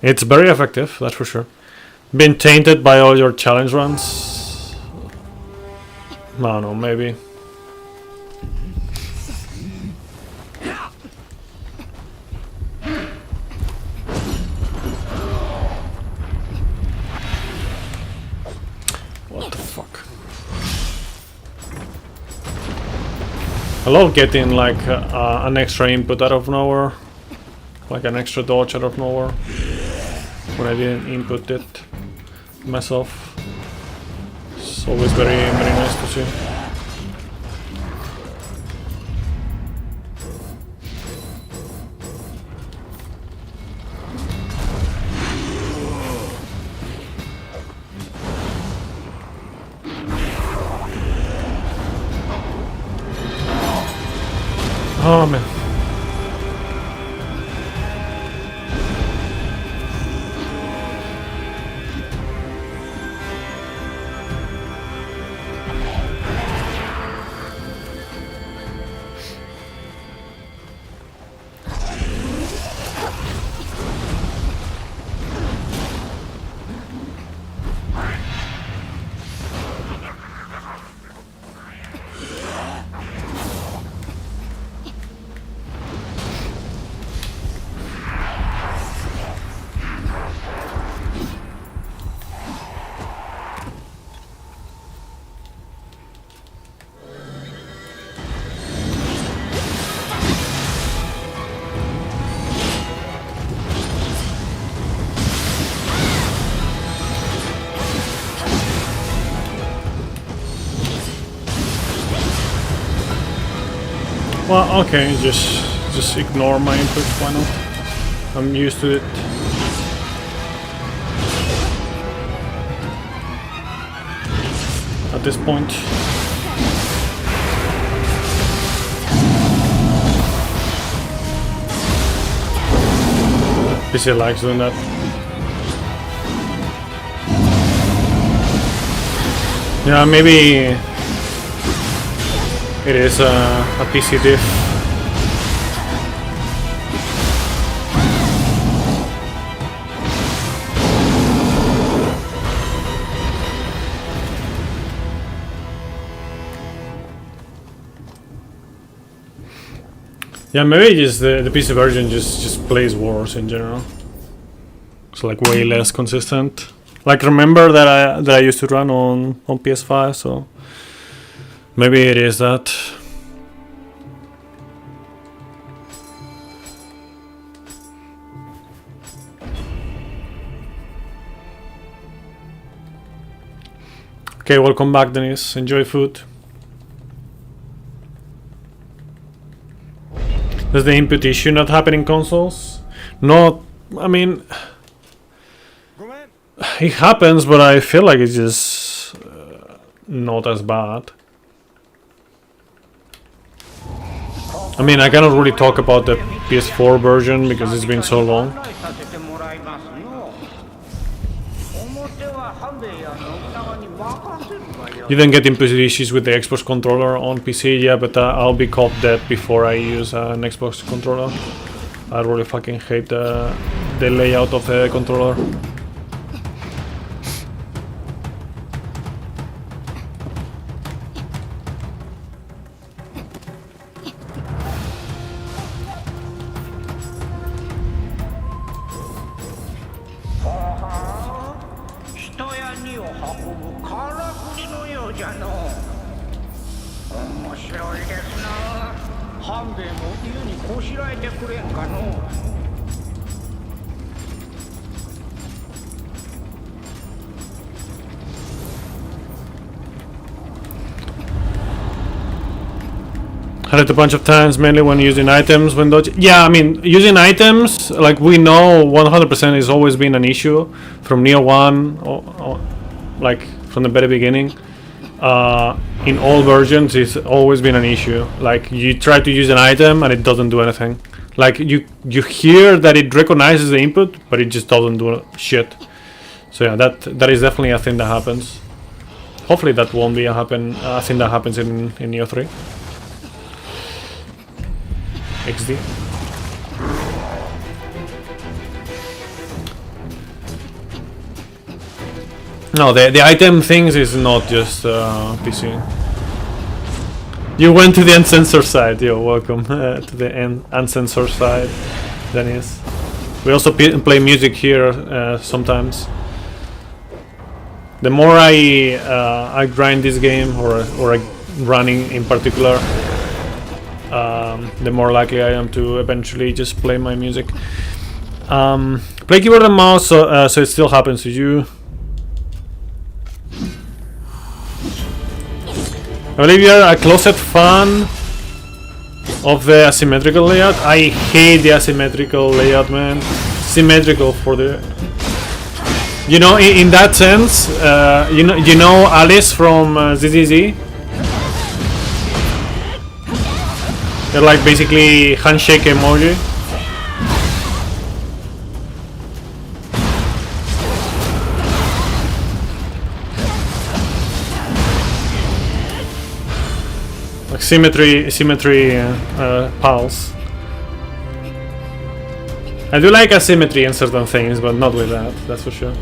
It's very effective, that's for sure. Been tainted by all your challenge runs? I don't know, maybe. What the fuck? I love getting like an extra input out of nowhere. Like an extra dodge out of nowhere. When I didn't input it myself. It's always very nice to see. Oh man. Well, okay, just ignore my input, why not? I'm used to it. At this point. PC likes doing that. Yeah, maybe it is a PC diff. Yeah, maybe just the PC version just plays worse in general. It's like way less consistent. Like remember that I used to run on PS5, so maybe it is that. Okay, welcome back, Denise. Enjoy food. Does the input issue not happen in consoles? No, I mean, it happens, but I feel like it's just not as bad. I mean, I cannot really talk about the PS4 version because it's been so long. You didn't get input issues with the Xbox controller on PC, yeah, but I'll be caught dead before I use an Xbox controller. I really fucking hate the layout of the controller. Had it a bunch of times, mainly when using items, when dodge. Yeah, I mean, using items, like we know 100% has always been an issue from Nioh 1, or like from the very beginning. in all versions it's always been an issue. Like you try to use an item and it doesn't do anything. Like you hear that it recognizes the input, but it just doesn't do shit. So yeah, that is definitely a thing that happens. Hopefully that won't be a thing that happens in Nioh 3. XD. No, the item things is not just PC. You went to the uncensored side. Yo, welcome to the uncensored side, Dennis. We also play music here sometimes. The more I grind this game, or running in particular, the more likely I am to eventually just play my music. Play keyboard and mouse, so it still happens to you. I believe you're a closet fan of the asymmetrical layout. I hate the asymmetrical layout, man. Symmetrical for the... You know, in that sense, you know Alice from ZZZ? They're like basically handshake emoji. Like symmetry pulse. I do like asymmetry in certain things, but not with that, that's for sure.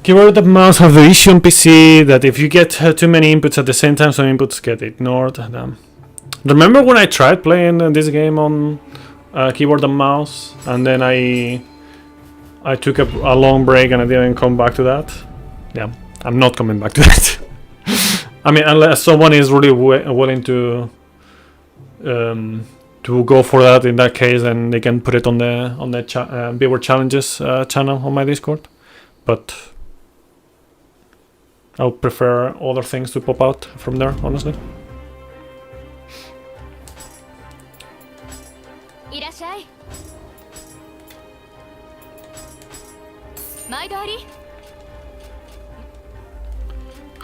Keyboard and mouse have the issue on PC that if you get too many inputs at the same time, some inputs get ignored. Remember when I tried playing this game on keyboard and mouse, and then I took a long break and I didn't come back to that? Yeah, I'm not coming back to that. I mean, unless someone is really willing to go for that, in that case, then they can put it on the Beware Challenges channel on my Discord. But I would prefer other things to pop out from there, honestly.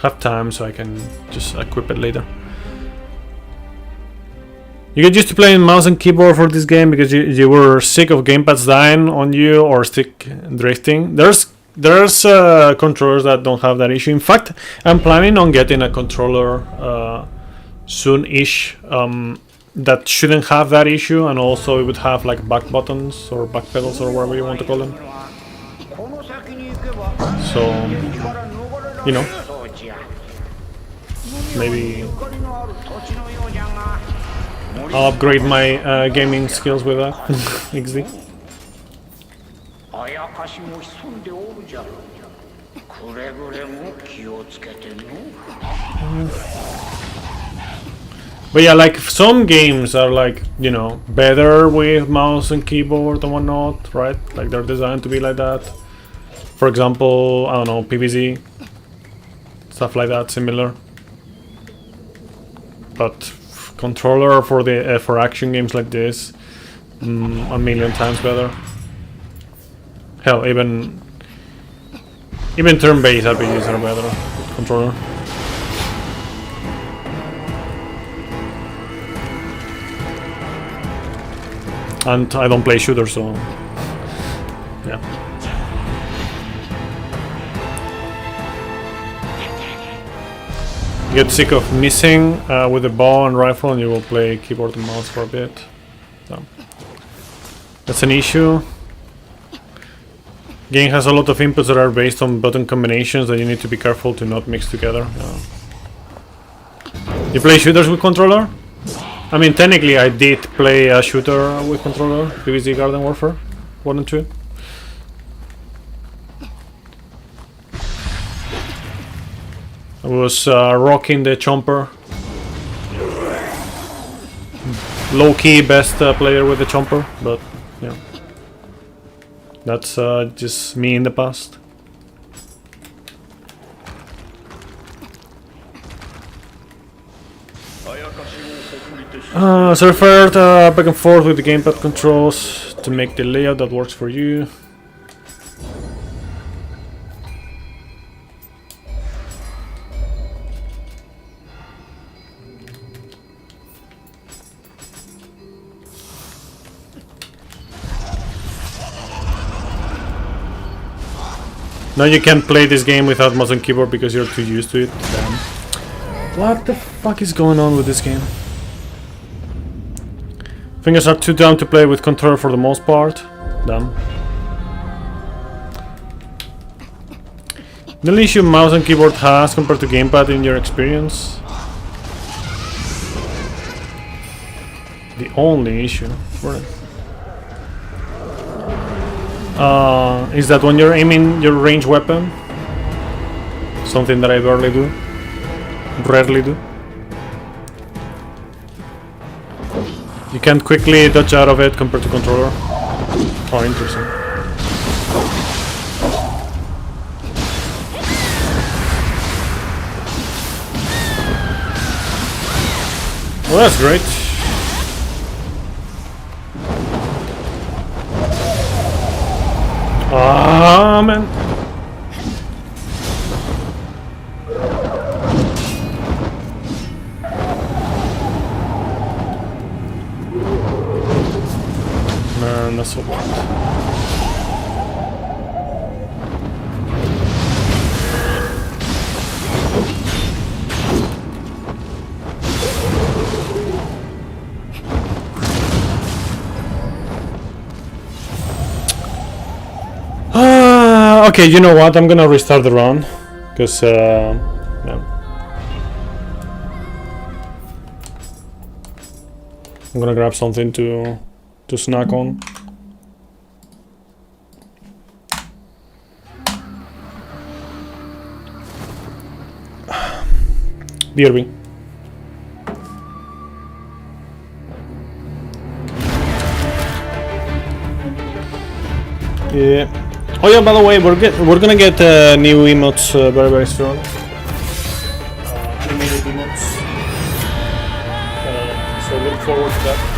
Have time so I can just equip it later. You get used to playing mouse and keyboard for this game because you were sick of gamepads dying on you or stick drifting. There's controllers that don't have that issue. In fact, I'm planning on getting a controller soon-ish that shouldn't have that issue, and also it would have like back buttons or back pedals or whatever you want to call them. So, you know, maybe I'll upgrade my gaming skills with that. XD. But yeah, like some games are like, you know, better with mouse and keyboard and whatnot, right? Like they're designed to be like that. For example, I don't know, PvZ, stuff like that, similar. But controller for the for action games like this, a million times better. Hell, even turn-based RPGs are better with controller. And I don't play shooters, so yeah. Get sick of missing with the bow and rifle, and you will play keyboard and mouse for a bit. So that's an issue. Game has a lot of inputs that are based on button combinations that you need to be careful to not mix together. You play shooters with controller? I mean, technically I did play a shooter with controller, PvZ Garden Warfare 1 and 2. I was rocking the chomper. Low-key best player with the chomper, but yeah. That's just me in the past. So referred back and forth with the gamepad controls to make the layout that works for you. Now you can't play this game without mouse and keyboard because you're too used to it. Damn. What the fuck is going on with this game? Fingers are too dumb to play with controller for the most part. Damn. The only issue mouse and keyboard has compared to gamepad in your experience? The only issue for it. Is that when you're aiming your ranged weapon, something that I rarely do, you can't quickly dodge out of it compared to controller. Oh, interesting. Well, that's great. Ah, man. Man, that's so bad. Okay, you know what? I'm gonna restart the run, because yeah. I'm gonna grab something to snack on. BRB. Yeah. Oh yeah, by the way, we're gonna get new emotes very soon. Animated emotes. So look forward to that.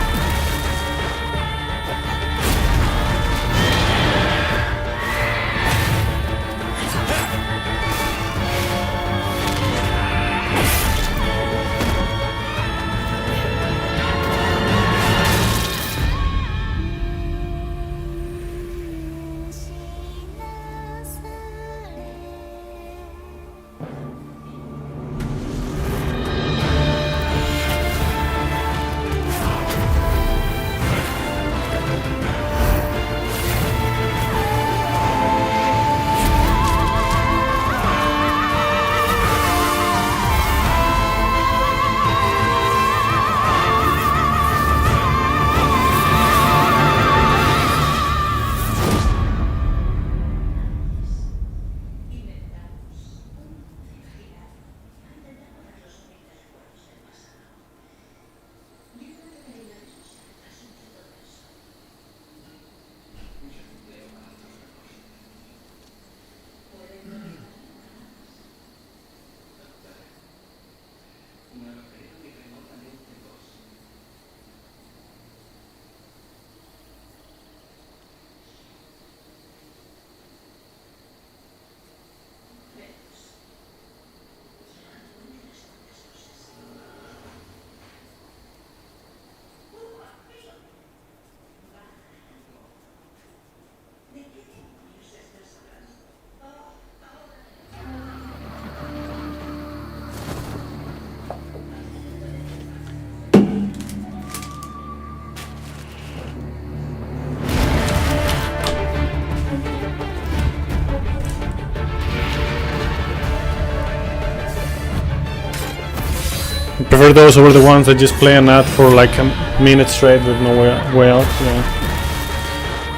Prefer those over the ones that just play an ad for like a minute straight with no way out.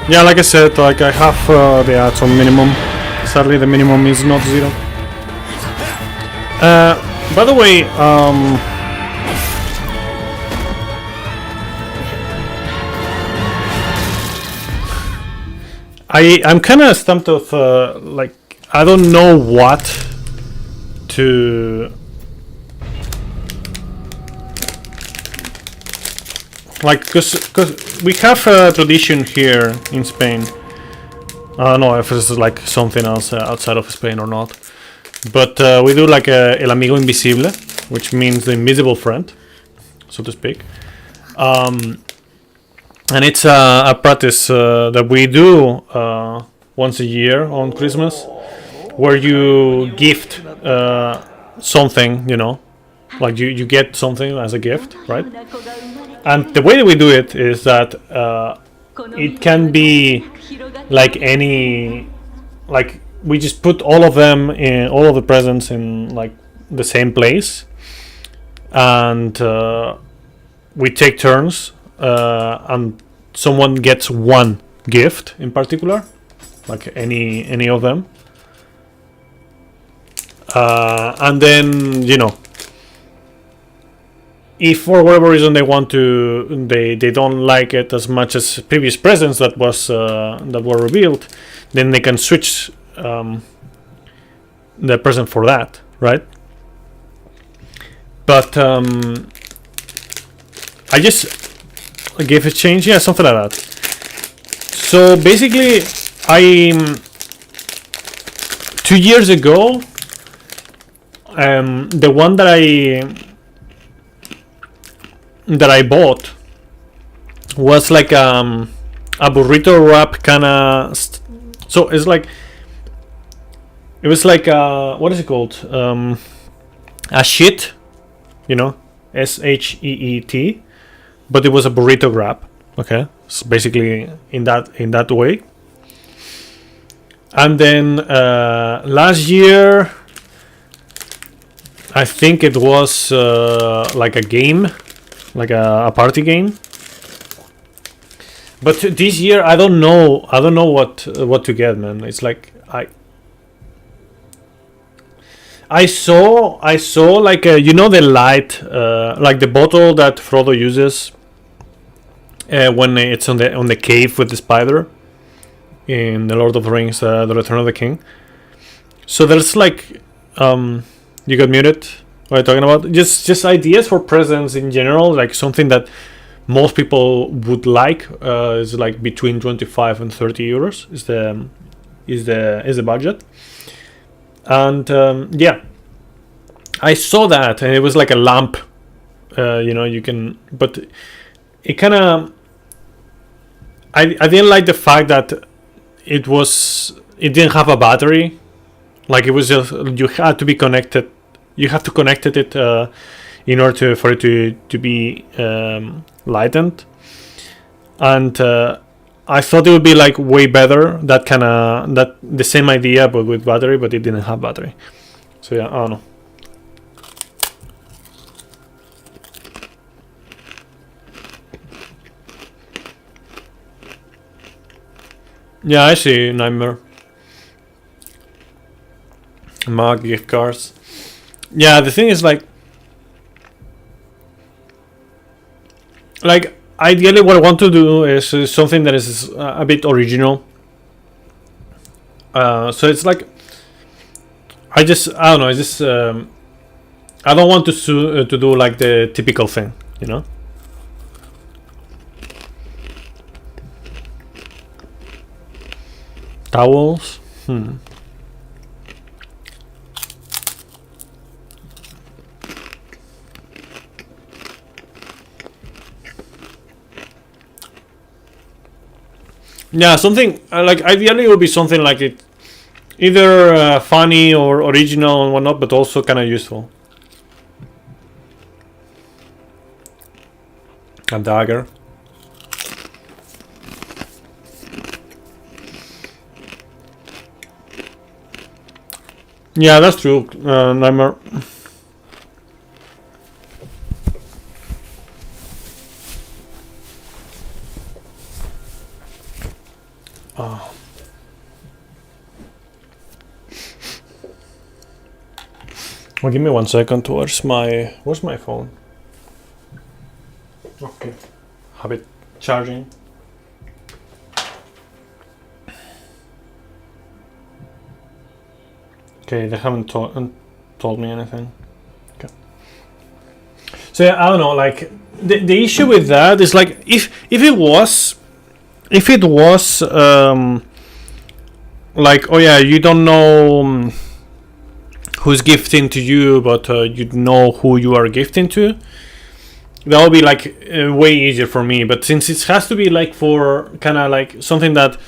Yeah, like I said, like I have the ads on minimum. Sadly, the minimum is not 0. By the way, I'm kind of stumped of like I don't know what to. Like, cause we have a tradition here in Spain. I don't know if this is like something else outside of Spain or not. But we do like el amigo invisible, which means the invisible friend, so to speak. And it's a practice that we do once a year on Christmas. where you gift something, you know, like you get something as a gift, right? And the way that we do it is that it can be like any, like we just put all of them in, all of the presents in like the same place, and we take turns, and someone gets one gift in particular, like any of them, and then, you know, if for whatever reason they want to, they don't like it as much as previous presents that were revealed, then they can switch the present for that, right? But I just gave a change, yeah, something like that. So basically, 2 years ago, the one that I bought was like a burrito wrap kind of. So it's like, it was like what is it called? A sheet, you know, SHEET, but it was a burrito wrap. Okay, so basically in that way. And then last year, I think it was like a game, like a party game. But this year, I don't know what to get, man. It's like I saw like you know, the light, like the bottle that Frodo uses when it's on the cave with the spider in the Lord of the Rings, the Return of the King. So there's like you got muted. What are you talking about? Just ideas for presents in general, like something that most people would like, is like between 25 and 30 euros is the budget. And yeah, I saw that, and it was like a lamp, you know, you can, but it kind of, I didn't like the fact that it didn't have a battery. Like, it was just, you had to be connected, you have to connect it in order for it to be lightened. And I thought it would be like way better, that the same idea but with battery, but it didn't have battery. So yeah, I don't know. Yeah, I see Nightmare. Mug gift cards. Yeah, the thing is, like ideally what I want to do is something that is a bit original. So it's like, I don't know, it's just I don't want to do like the typical thing, you know. Towels. Yeah, something like, ideally it would be something like it, either funny or original and whatnot, but also kind of useful. A dagger. Yeah, that's true, Nightmare. Oh. Well, give me 1 second. Where's my phone? Okay, have it charging. Okay, they haven't told me anything. Okay. So yeah, I don't know. Like, the issue with that is, like, if it was like, oh yeah, you don't know who's gifting to you, but you know who you are gifting to, that would be like way easier for me. But since it has to be like for kind of like something that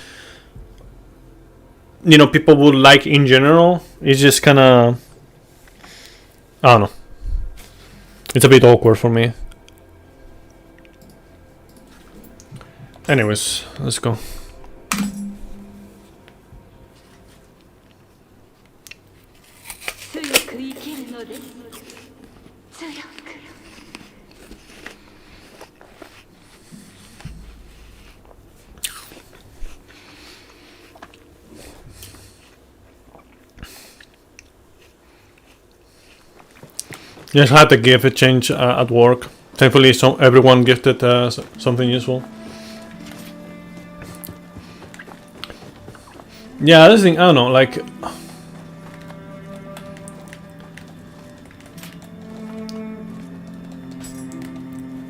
you know, people would like in general. It's just kind of, I don't know. It's a bit awkward for me. Anyways, let's go. Just had to give a change at work. Thankfully, everyone gifted something useful. Yeah, this thing, I don't know, like...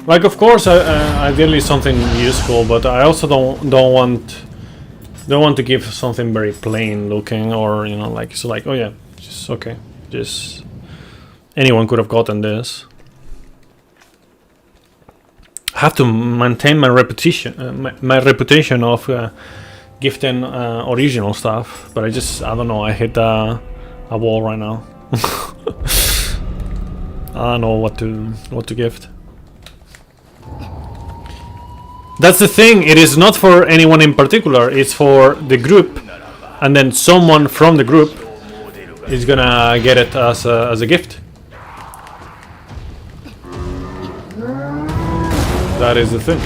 Like, of course, ideally something useful, but I also don't want to give something very plain looking, or, you know, like, so like, oh yeah, just okay, just... Anyone could have gotten this. I have to maintain my reputation, my reputation of gifting original stuff, but I don't know. I hit a wall right now. I don't know what to gift. That's the thing. It is not for anyone in particular. It's for the group, and then someone from the group is gonna get it as a gift. That is the thing.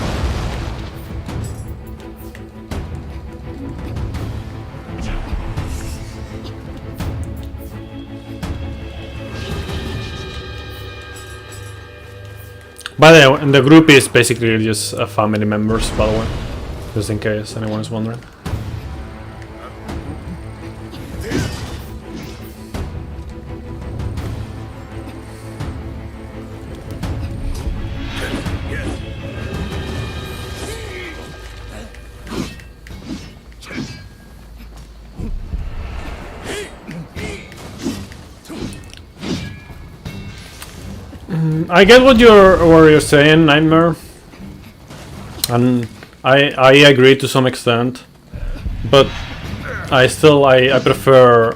By the way, the group is basically just family members, by the way, just in case anyone is wondering. I get what you're saying, Nightmare, and I agree to some extent, but I prefer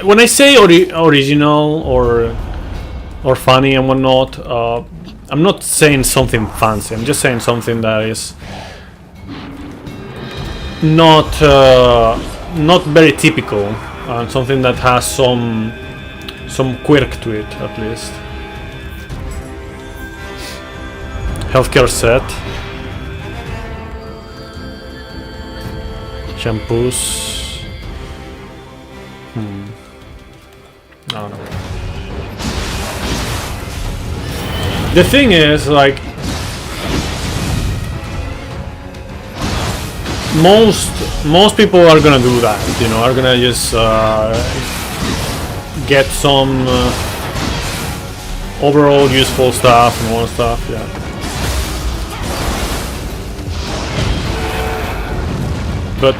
when I say original or funny and whatnot. I'm not saying something fancy. I'm just saying something that is not very typical, and something that has some quirk to it at least. Healthcare set. Shampoos. I don't know. The thing is, like, most people are gonna do that, you know, are gonna just get some overall useful stuff and more stuff, yeah. But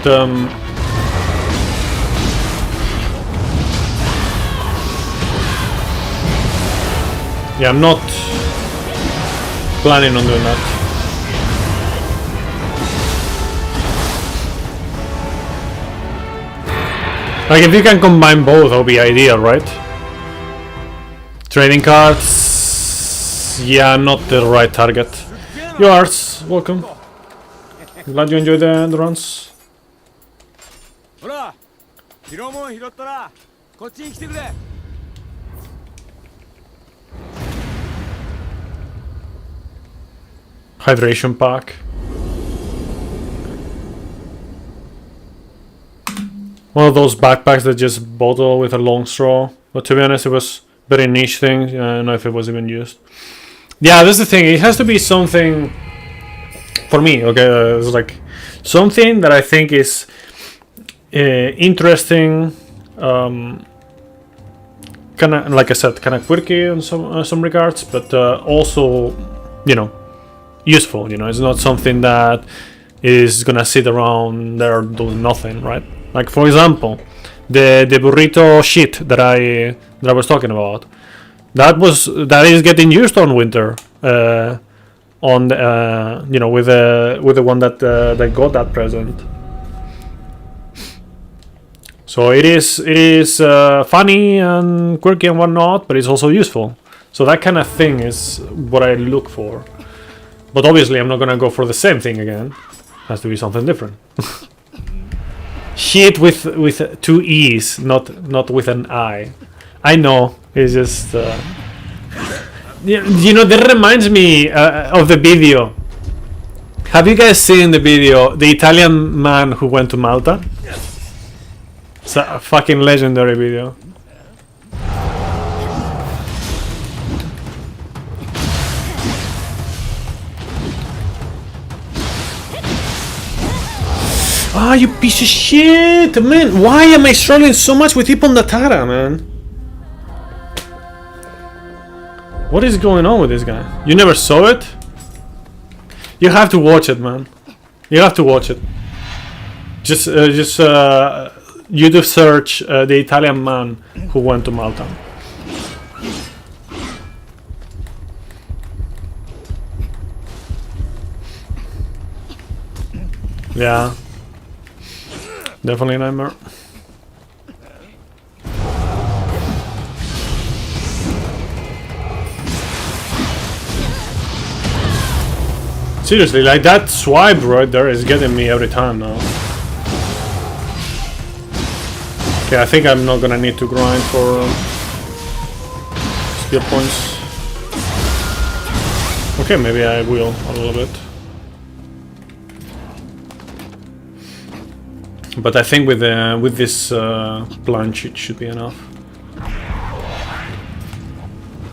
yeah, I'm not planning on doing that. Like, if you can combine both, that would be ideal, right? Trading cards, yeah, not the right target. Yours, welcome. Glad you enjoyed the runs. Hydration pack. One of those backpacks that just bottle with a long straw. But to be honest, it was a very niche thing. I don't know if it was even used. Yeah, that's the thing. It has to be something for me. Okay, it's like something that I think is interesting. Kind of, like I said, kind of quirky in some regards, but also, you know, useful. You know, it's not something that is gonna sit around there doing nothing, right? Like, for example, the burrito sheet that I was talking about, that is getting used on winter, on you know, with the one that got that present. So it is funny and quirky and whatnot, but it's also useful. So that kind of thing is what I look for. But obviously I'm not gonna go for the same thing again. Has to be something different. Shit with two E's, not with an I. I know, it's just... you know, that reminds me of the video. Have you guys seen the video, the Italian man who went to Malta? It's a fucking legendary video. Ah, you piece of shit, man! Why am I struggling so much with Ippon Natara, man? What is going on with this guy? You never saw it? You have to watch it, man. You have to watch it. Just YouTube search the Italian man who went to Malta. Yeah. Definitely a nightmare. Seriously, like that swipe right there is getting me every time now. Okay, I think I'm not gonna need to grind for skill points. Okay, maybe I will a little bit. But I think with this plunge it should be enough.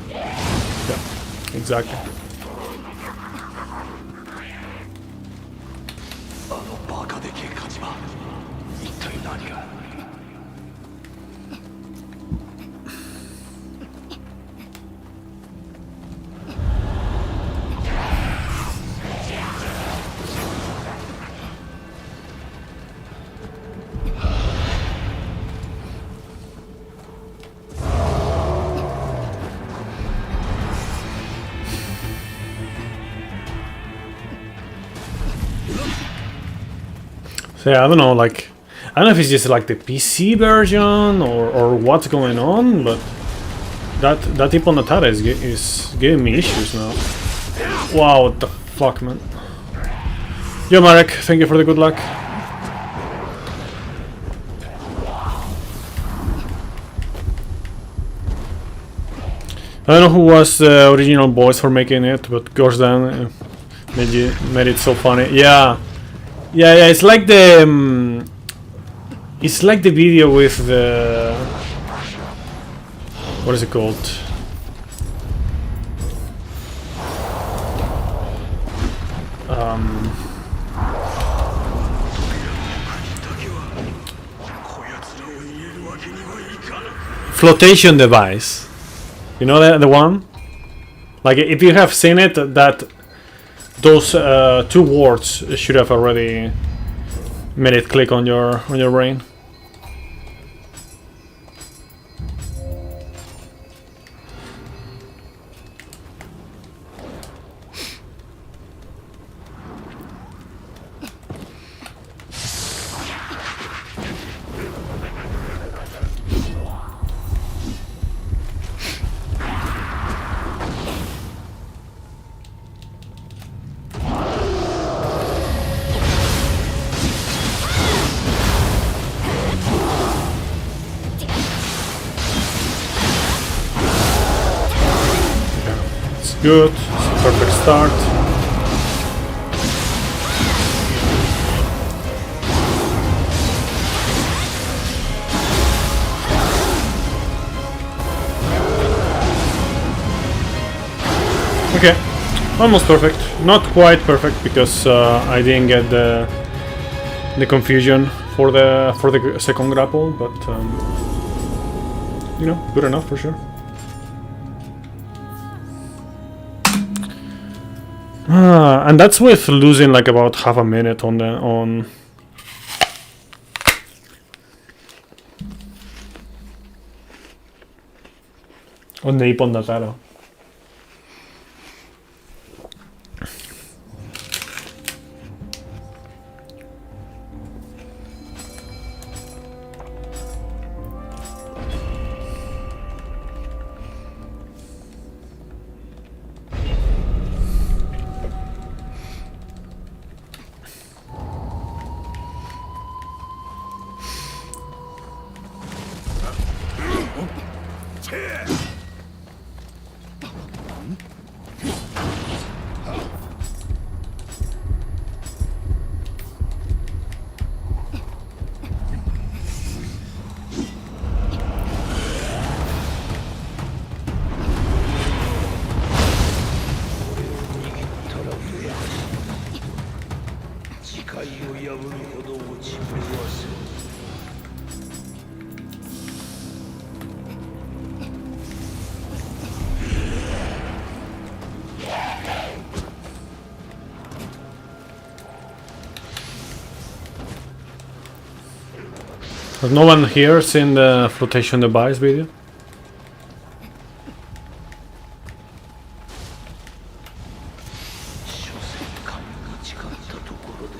Yeah, exactly. So yeah, I don't know, like, I don't know if it's just like the PC version or what's going on, but that Ippon Natara is giving me issues now. Wow, what the fuck, man. Yo, Marek, thank you for the good luck. I don't know who was the original voice for making it, but gosh damn, made it so funny. Yeah. Yeah, it's like the video with the, what is it called? Flotation device. You know the one? Like if you have seen it, that those two words should have already made it click on your brain. Good, it's a perfect start. Okay, almost perfect. Not quite perfect because I didn't get the confusion for the second grapple, but you know, good enough for sure. And that's with losing like about half a minute on the Ippon Natara. Has no one here seen the flotation device video? 所詮神が誓ったところで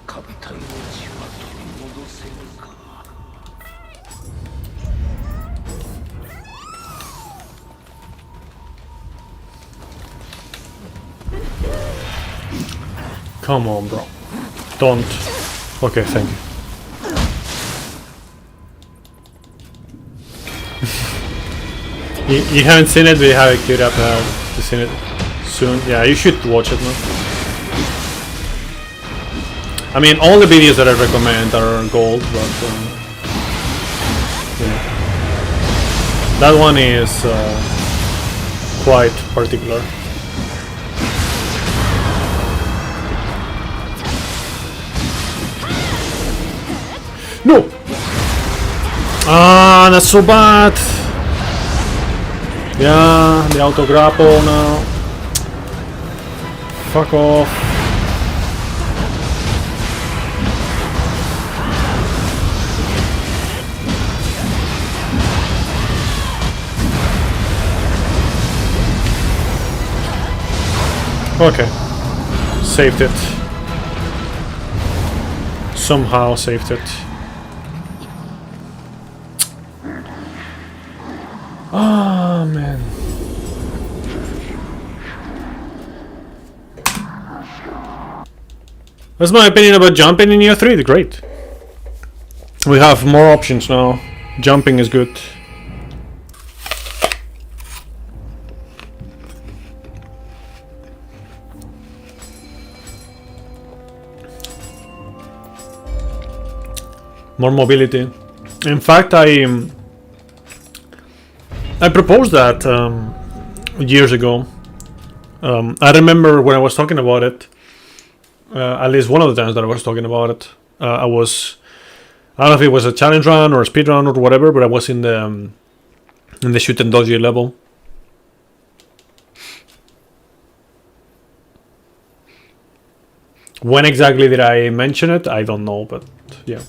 艦隊の血は取り戻せるか。 Come on, bro. Don't. Okay, thank you. You haven't seen it, but you have it queued up to see it soon. Yeah, you should watch it now. I mean, all the videos that I recommend are gold, but yeah. That one is quite particular. No! Ah, that's so bad! Yeah, the auto grapple now. Fuck off. Okay. Saved it. Somehow saved it. Ah, man. That's my opinion about jumping in Nioh 3. Great. We have more options now. Jumping is good. More mobility. In fact, I proposed that years ago. I remember when I was talking about it, at least one of the times that I was talking about it, I don't know if it was a challenge run or a speed run or whatever, but I was in the shoot and dodgy level. When exactly did I mention it? I don't know, but yeah,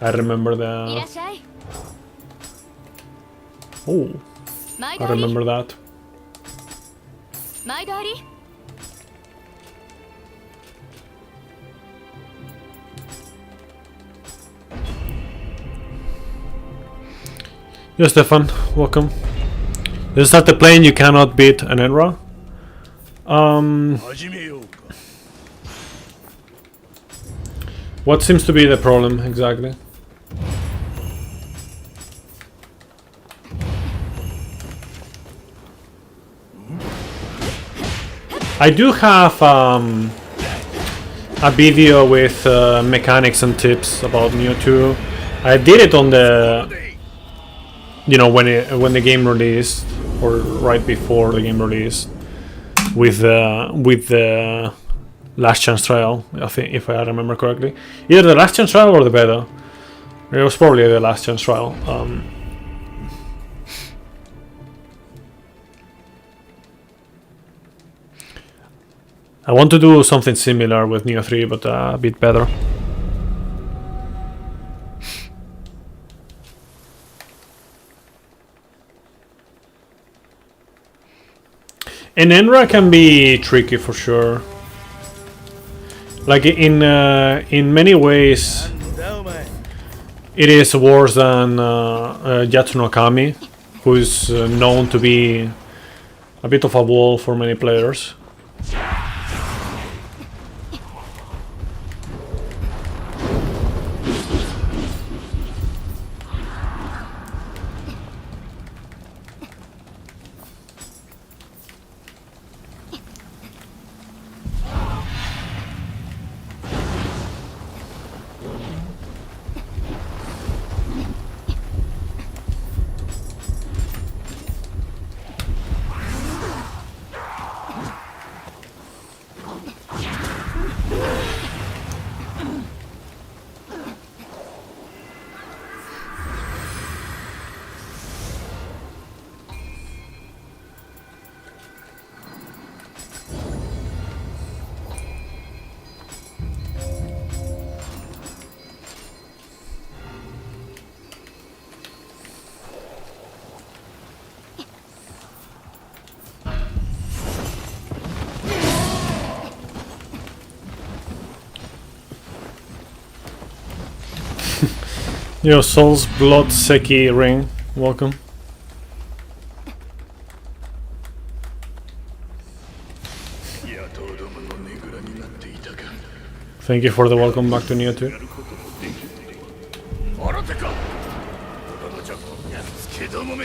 I remember the. Oh, I remember that. Yeah, Stefan, welcome. This is at the plane you cannot beat an Enra. What seems to be the problem exactly? I do have a video with mechanics and tips about Nioh 2. I did it on the, you know, when the game released, or right before the game released, with the Last Chance trial. I think, if I remember correctly, either the Last Chance trial or the beta. It was probably the Last Chance trial. I want to do something similar with Nioh 3, but a bit better. And Enra can be tricky for sure. Like in many ways, it is worse than Yatsuno Kami, who is known to be a bit of a wall for many players. Yo, Soul's Blood Seki Ring, welcome. Thank you for the welcome back to Nioh 2. 新手か他のジャックつけどもめ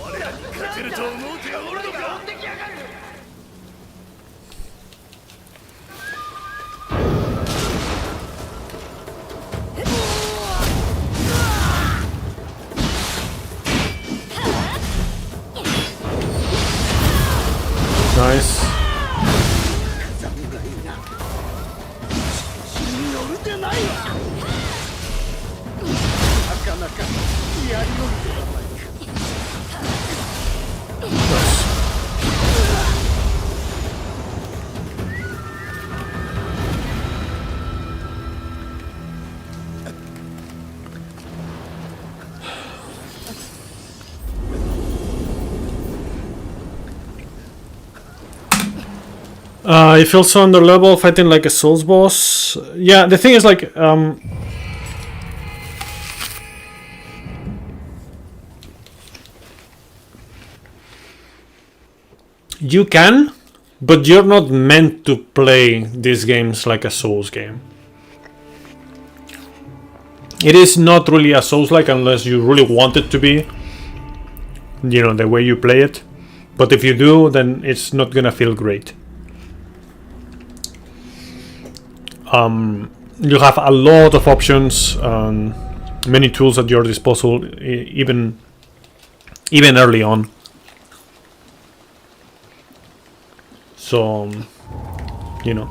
我らに勝てると思うておるのか Nice. You feel so under level fighting like a Souls boss. Yeah, the thing is like you can, but you're not meant to play these games like a Souls game. It is not really a Souls-like unless you really want it to be, you know, the way you play it. But if you do, then it's not gonna feel great. You have a lot of options, many tools at your disposal, even early on. So, you know.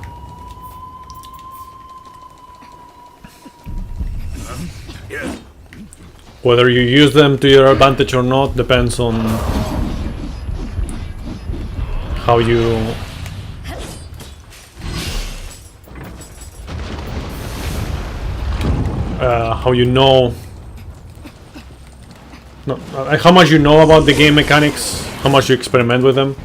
Whether you use them to your advantage or not depends on how you know how much you know about the game mechanics, how much you experiment with them.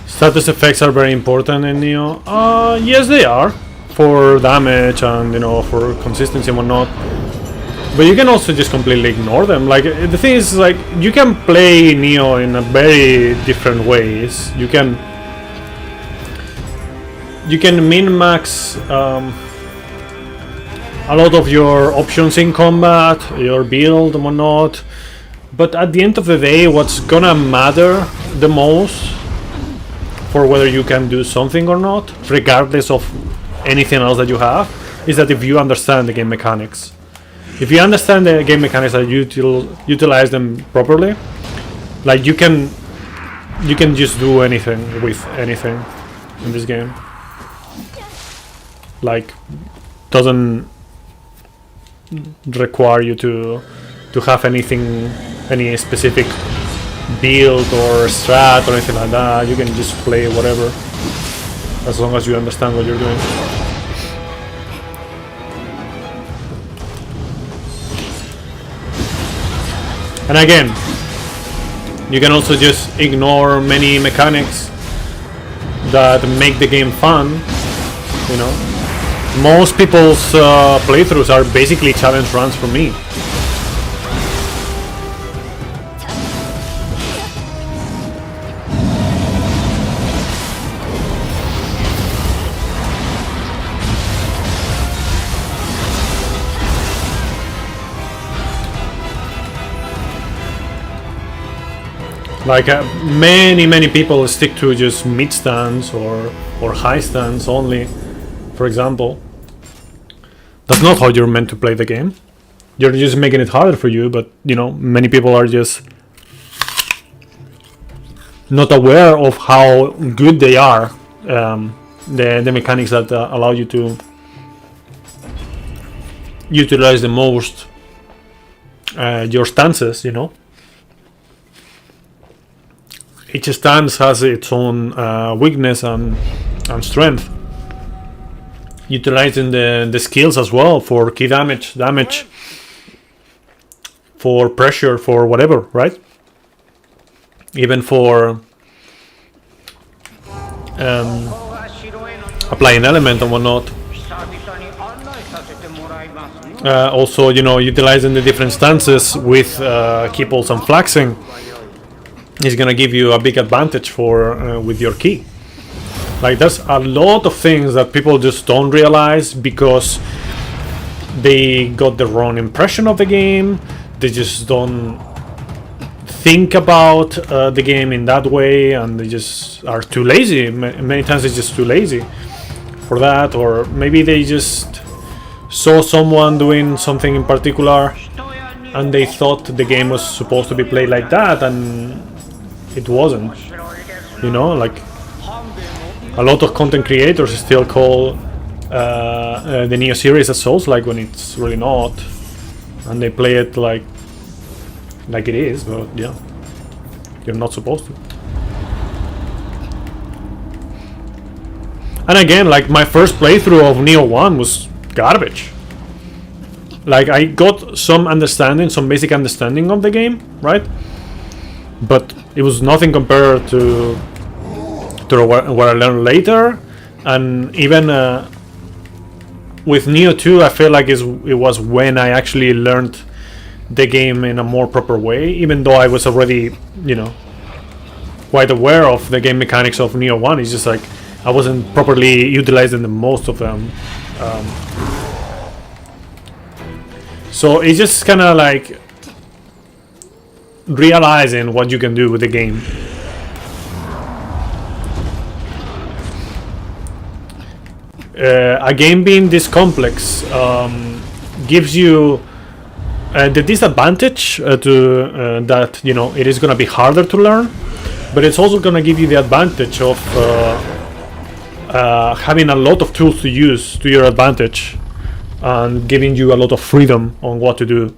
Status effects are very important in Nioh. Yes, they are, for damage and, you know, for consistency and whatnot. But you can also just completely ignore them. Like, the thing is, like, you can play Nioh in a very different ways. You can min-max a lot of your options in combat, your build and whatnot. But at the end of the day, what's gonna matter the most for whether you can do something or not, regardless of anything else that you have, is that if you understand the game mechanics. If you understand the game mechanics and utilize them properly, like you can just do anything with anything in this game. Like, doesn't require you to have anything, any specific build or strat or anything like that. You can just play whatever, as long as you understand what you're doing. And again, you can also just ignore many mechanics that make the game fun. You know, most people's playthroughs are basically challenge runs for me. Like many people stick to just mid stance or high stance only, for example. That's not how you're meant to play the game. You're just making it harder for you, but you know, many people are just not aware of how good they are. The mechanics that allow you to utilize the most your stances, you know. Each stance has its own weakness and strength. Utilizing the skills as well for key damage, for pressure, for whatever, right? Even for applying element and whatnot. Also, you know, utilizing the different stances with key pulls and flaxing is gonna give you a big advantage for with your key. Like, there's a lot of things that people just don't realize because they got the wrong impression of the game. They just don't think about the game in that way, and they just are too lazy. Many times they're just too lazy for that, or maybe they just saw someone doing something in particular and they thought the game was supposed to be played like that, and it wasn't. You know, like, a lot of content creators still call the Nioh series a Souls-like when it's really not, and they play it like it is, but yeah, you're not supposed to. And again, like, my first playthrough of Nioh 1 was garbage. Like, I got some understanding, some basic understanding of the game, right? But it was nothing compared to what I learned later. And even with Nioh 2, I feel like it was when I actually learned the game in a more proper way, even though I was already, you know, quite aware of the game mechanics of Nioh 1. It's just like I wasn't properly utilizing the most of them. So it's just kind of like realizing what you can do with the game. A game being this complex gives you the disadvantage to that, you know, it is going to be harder to learn, but it's also going to give you the advantage of having a lot of tools to use to your advantage and giving you a lot of freedom on what to do.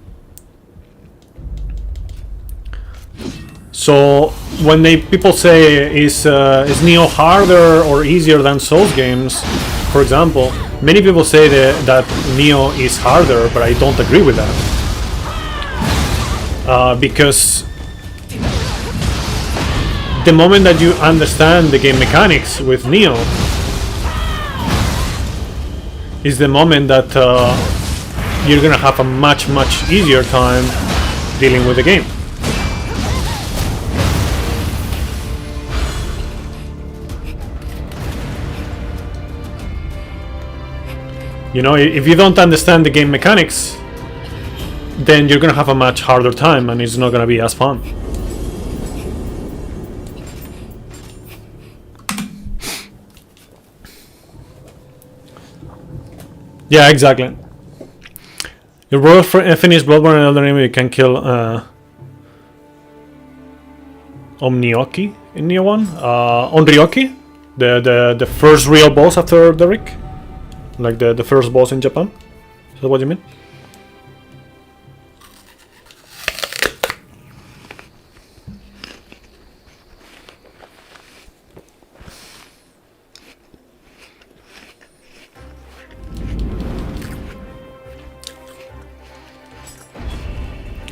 So when people say is Nioh harder or easier than Souls games, for example, many people say that Nioh is harder, but I don't agree with that. Because the moment that you understand the game mechanics with Nioh is the moment that you're gonna have a much easier time dealing with the game. You know, if you don't understand the game mechanics, then you're gonna have a much harder time and it's not gonna be as fun. Yeah, exactly. Your brother finished Bloodborne and Elden Ring, you can kill Omnioki in Nioh 1. Onryoki, the first real boss after Derek. Like the first boss in Japan. Is that what you mean?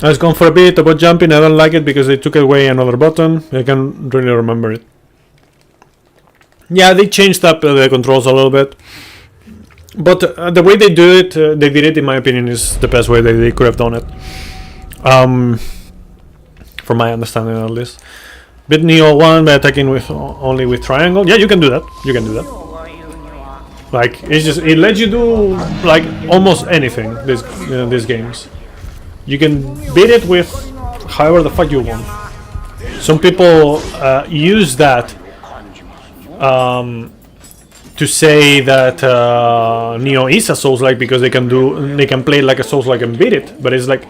I was gone for a bit about jumping. I don't like it because they took away another button. I can really remember it. Yeah, they changed up the controls a little bit. But the way they do it, they did it, in my opinion, is the best way that they could have done it. From my understanding, at least. Beat Nioh 1 by attacking only with triangle. Yeah, you can do that. You can do that. Like, it lets you do like almost anything. These games, you can beat it with however the fuck you want. Some people use that to say that Nioh is a Souls-like because they can play like a Souls-like and beat it, but it's like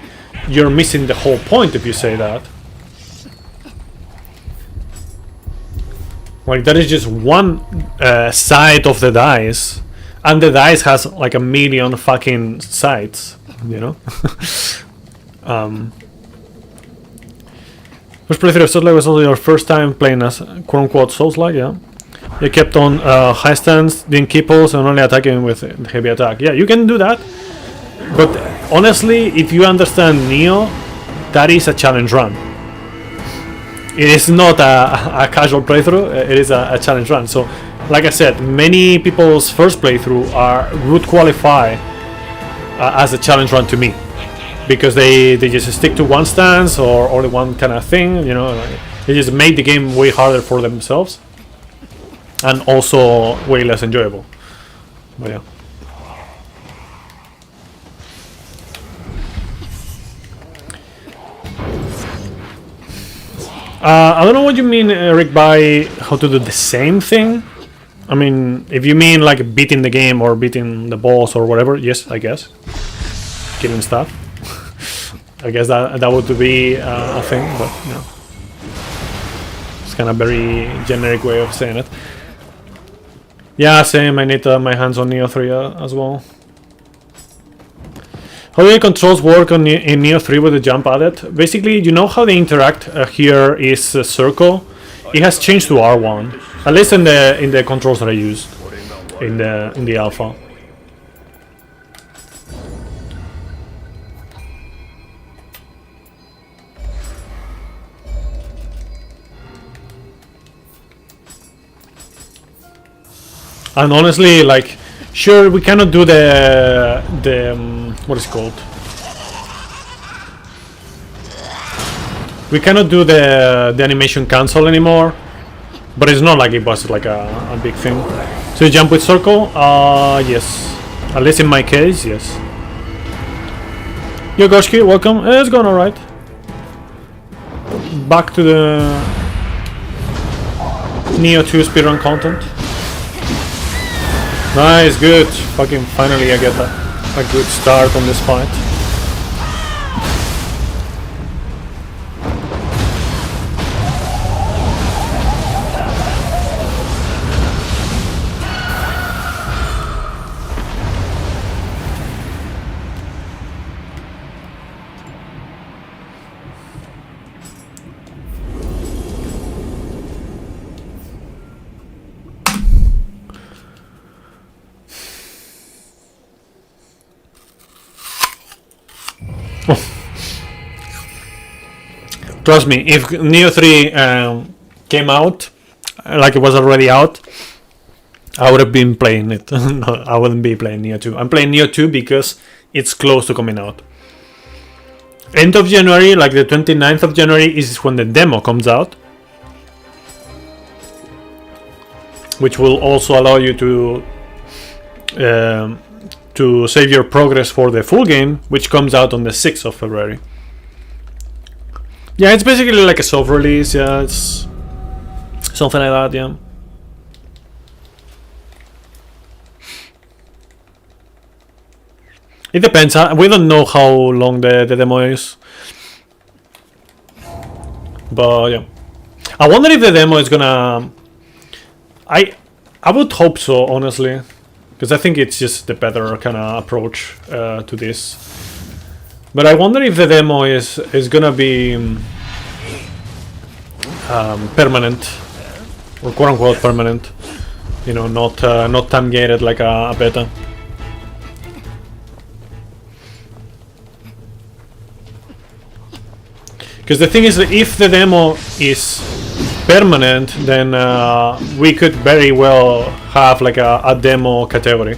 you're missing the whole point if you say that. Like, that is just one side of the dice, and the dice has like a million fucking sides, you know. First playthrough of Souls-like was also your first time playing as quote-unquote Souls-like, yeah. You kept on high stance, didn't keep pulls, and only attacking with heavy attack. Yeah, you can do that. But honestly, if you understand Nioh, that is a challenge run. It is not a casual playthrough. It is a challenge run. So, like I said, many people's first playthrough would qualify as a challenge run to me, because they just stick to one stance or only one kind of thing. You know, they just make the game way harder for themselves, and also way less enjoyable. But yeah. I don't know what you mean, Eric, by how to do the same thing. I mean, if you mean like beating the game or beating the boss or whatever, yes, I guess. Killing stuff. I guess that would be a thing, but you know. It's kind of very generic way of saying it. Yeah, same. I need my hands on Nioh 3 as well. How do the controls work in Nioh 3 with the jump added? Basically, you know how they interact here is circle. It has changed to R1, at least in the controls that I used in the alpha. And honestly, like, sure, we cannot do the what is it called? We cannot do the animation cancel anymore, but it's not like it was like a big thing. So you jump with circle? Yes. At least in my case, yes. Yo, Goshki, welcome. It's going alright. Back to the Nioh 2 speedrun content. Nice, good. Fucking finally I get a good start on this fight. Trust me, if Nioh 3 came out, like it was already out, I would have been playing it. No, I wouldn't be playing Nioh 2. I'm playing Nioh 2 because it's close to coming out. End of January, like the 29th of January, is when the demo comes out. Which will also allow you to save your progress for the full game, which comes out on the 6th of February. Yeah, it's basically like a soft release, yeah, it's something like that, yeah. It depends, we don't know how long the demo is. But yeah. I wonder if the demo is gonna... I would hope so, honestly. Because I think it's just the better kind of approach to this. But I wonder if the demo is gonna be permanent, or quote unquote permanent. You know, not time gated like a beta. Because the thing is that if the demo is permanent, then we could very well have like a demo category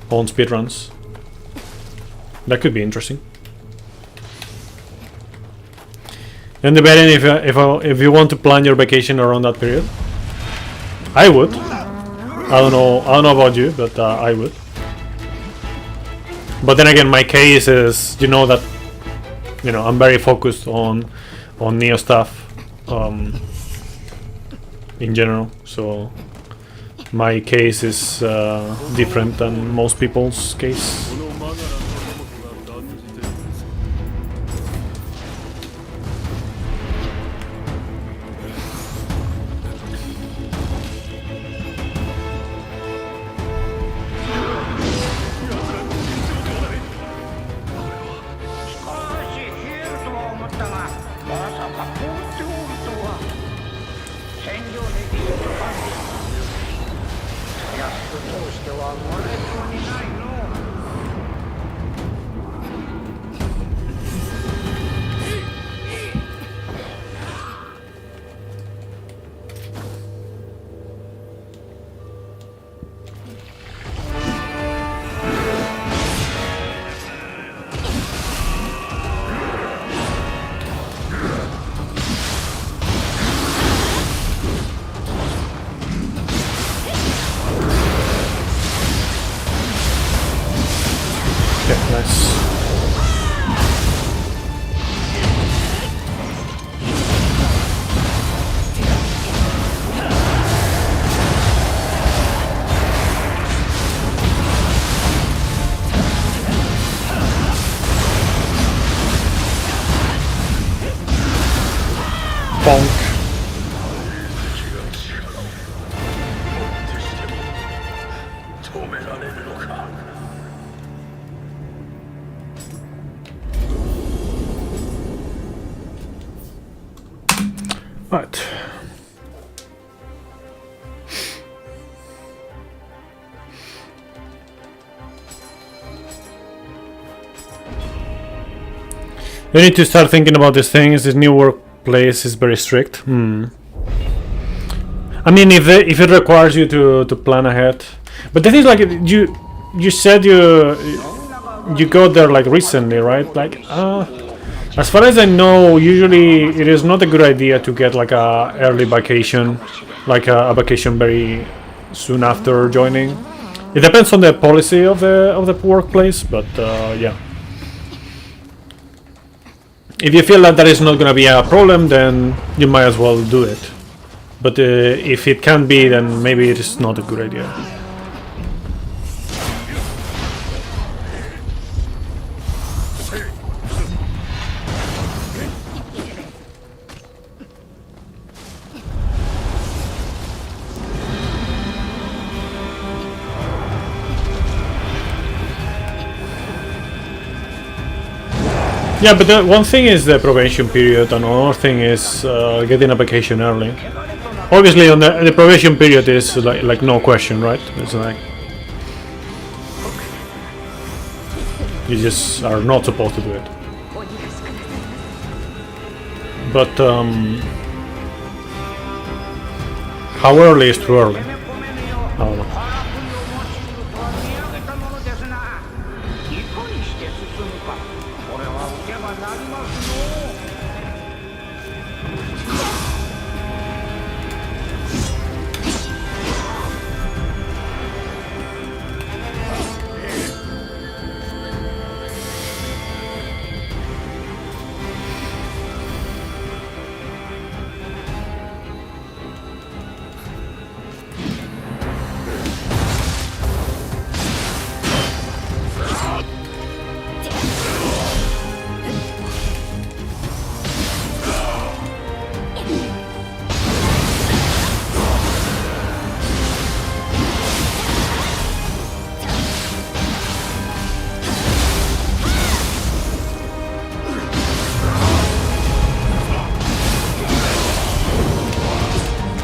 on speedruns. That could be interesting. And depending if you want to plan your vacation around that period, I would. I don't know about you, but I would. But then again, my case is, you know, that, you know, I'm very focused on Nioh stuff in general, so my case is different than most people's case. bonk. Right. You need to start thinking about these things. This new workplace is very strict. I mean, if it requires you to plan ahead, but the thing is, like, you said you got there like recently, right? Like, as far as I know, usually it is not a good idea to get like a early vacation, like a vacation very soon after joining. It depends on the policy of the workplace, but yeah. If you feel that is not gonna be a problem, then you might as well do it. But if it can be, then maybe it is not a good idea. Yeah, but the one thing is the probation period, and another thing is getting a vacation early. Obviously, on the probation period is like no question, right? It's like you just are not supposed to do it. But how early is too early? I don't know.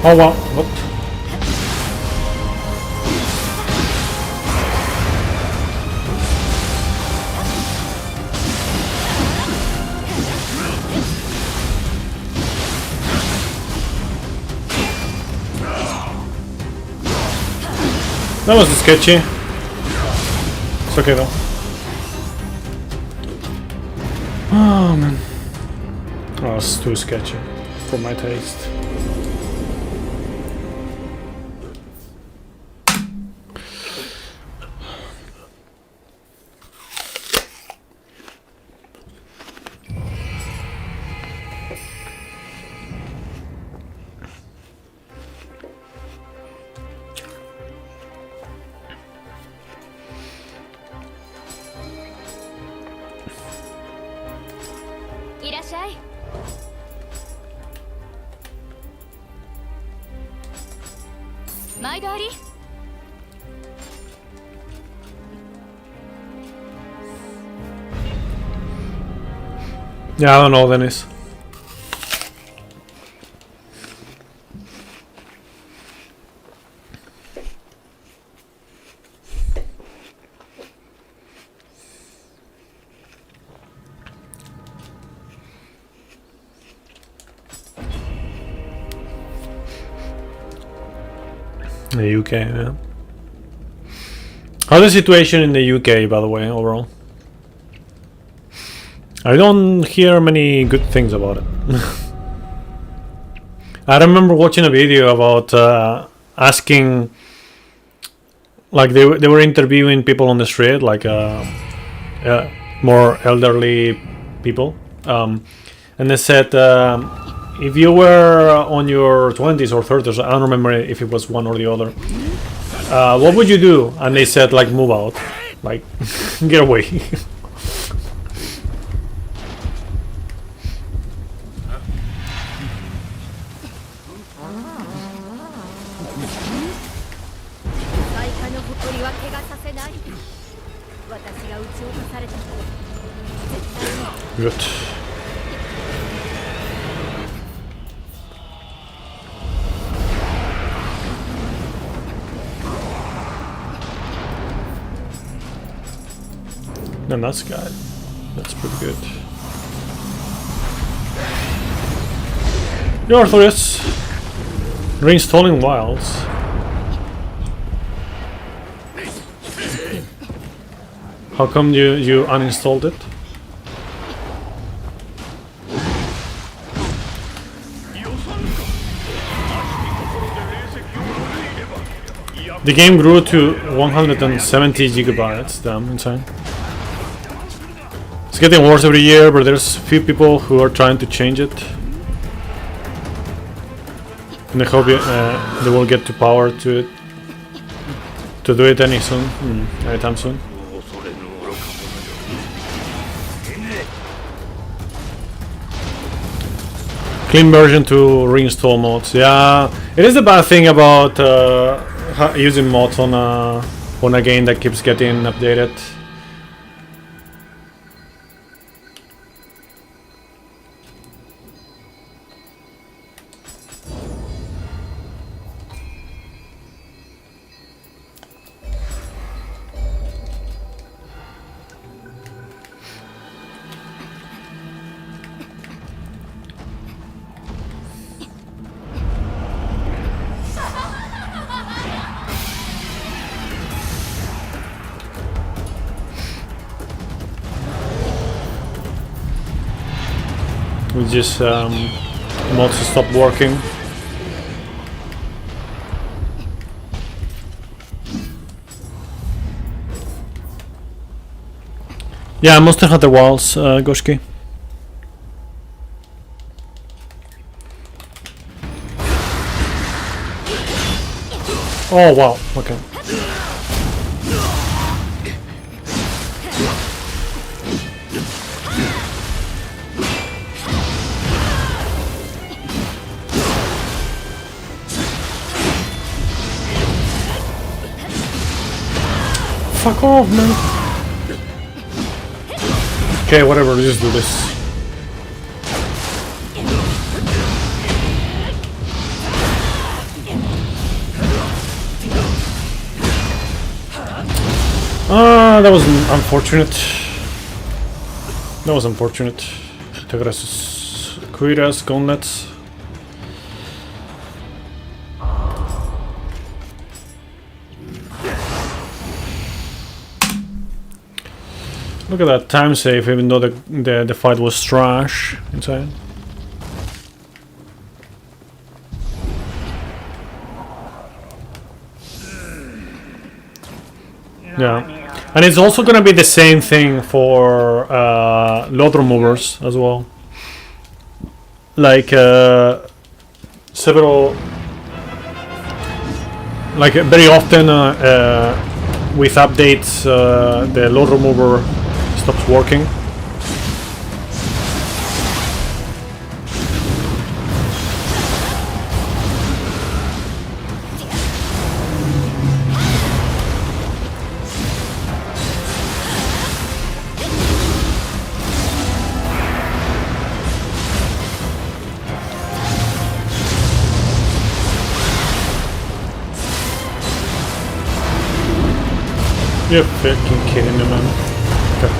Oh wow, what? That was sketchy. It's okay though. Oh man. Oh, it's too sketchy for my taste. Yeah, I don't know, Dennis. The UK, yeah. How's the situation in the UK, by the way, overall? I don't hear many good things about it. I remember watching a video about asking, like they were interviewing people on the street, like more elderly people, and they said if you were on your 20s or 30s, I don't remember if it was one or the other, what would you do? And they said like move out, like get away. Good. And that's good. That's pretty good. The Arthurus reinstalling wilds. How come you uninstalled it? The game grew to 170 gigabytes. Damn, insane. It's getting worse every year, but there's few people who are trying to change it. And I hope they will get to power to it, to do it anytime soon. Clean version to reinstall mods. Yeah, it is the bad thing about using mods on a game that keeps getting updated. We just mods stop working. Yeah, Monster Hunter Wilds, Goshki. Oh wow, okay. Fuck off, man. Okay, whatever, let's just do this. That was unfortunate. That was unfortunate. Tegrasus Cuiras Gauntlets. Look at that time save, even though the fight was trash inside. Yeah. And it's also gonna be the same thing for load removers as well. Like several, like very often with updates, the load remover stops working. You're fucking kidding me, man. Okay.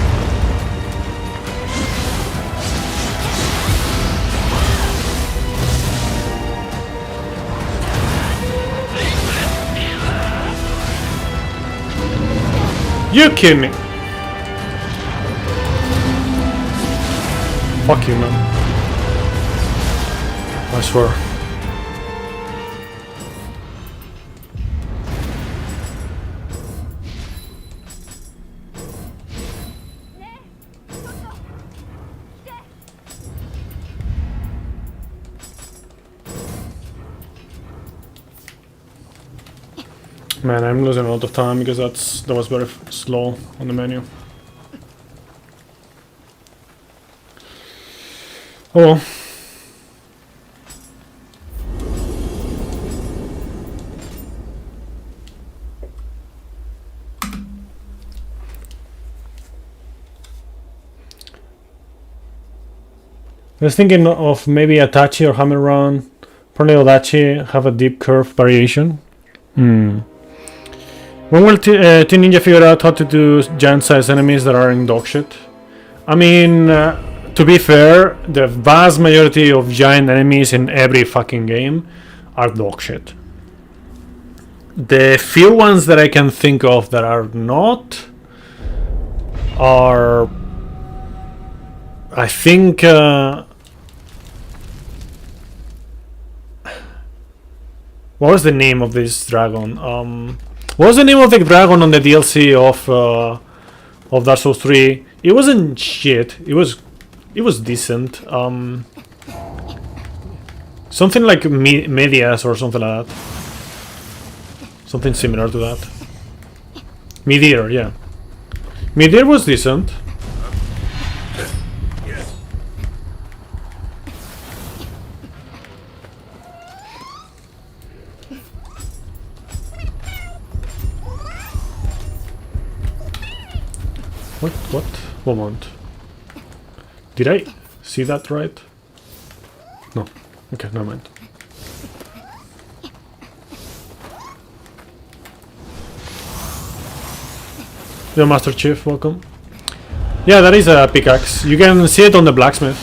You kidding me? Fuck you, man. I swear. Man, I'm losing a lot of time because that was very slow on the menu. Oh well. I was thinking of maybe Itachi or Hammer Run. Probably Odachi have a deep curve variation. When will Team Ninja figure out how to do giant-sized enemies that are in dogshit? I mean, to be fair, the vast majority of giant enemies in every fucking game are dogshit. The few ones that I can think of that are not are, I think, what was the name of this dragon? What was the name of the dragon on the DLC of Dark Souls 3? It wasn't shit. It was decent. Something like Medias or something like that. Something similar to that. Midir, yeah. Midir was decent. What? Moment. Did I see that right? No. Okay, never mind. Yo, Master Chief, welcome. Yeah, that is a pickaxe. You can see it on the blacksmith.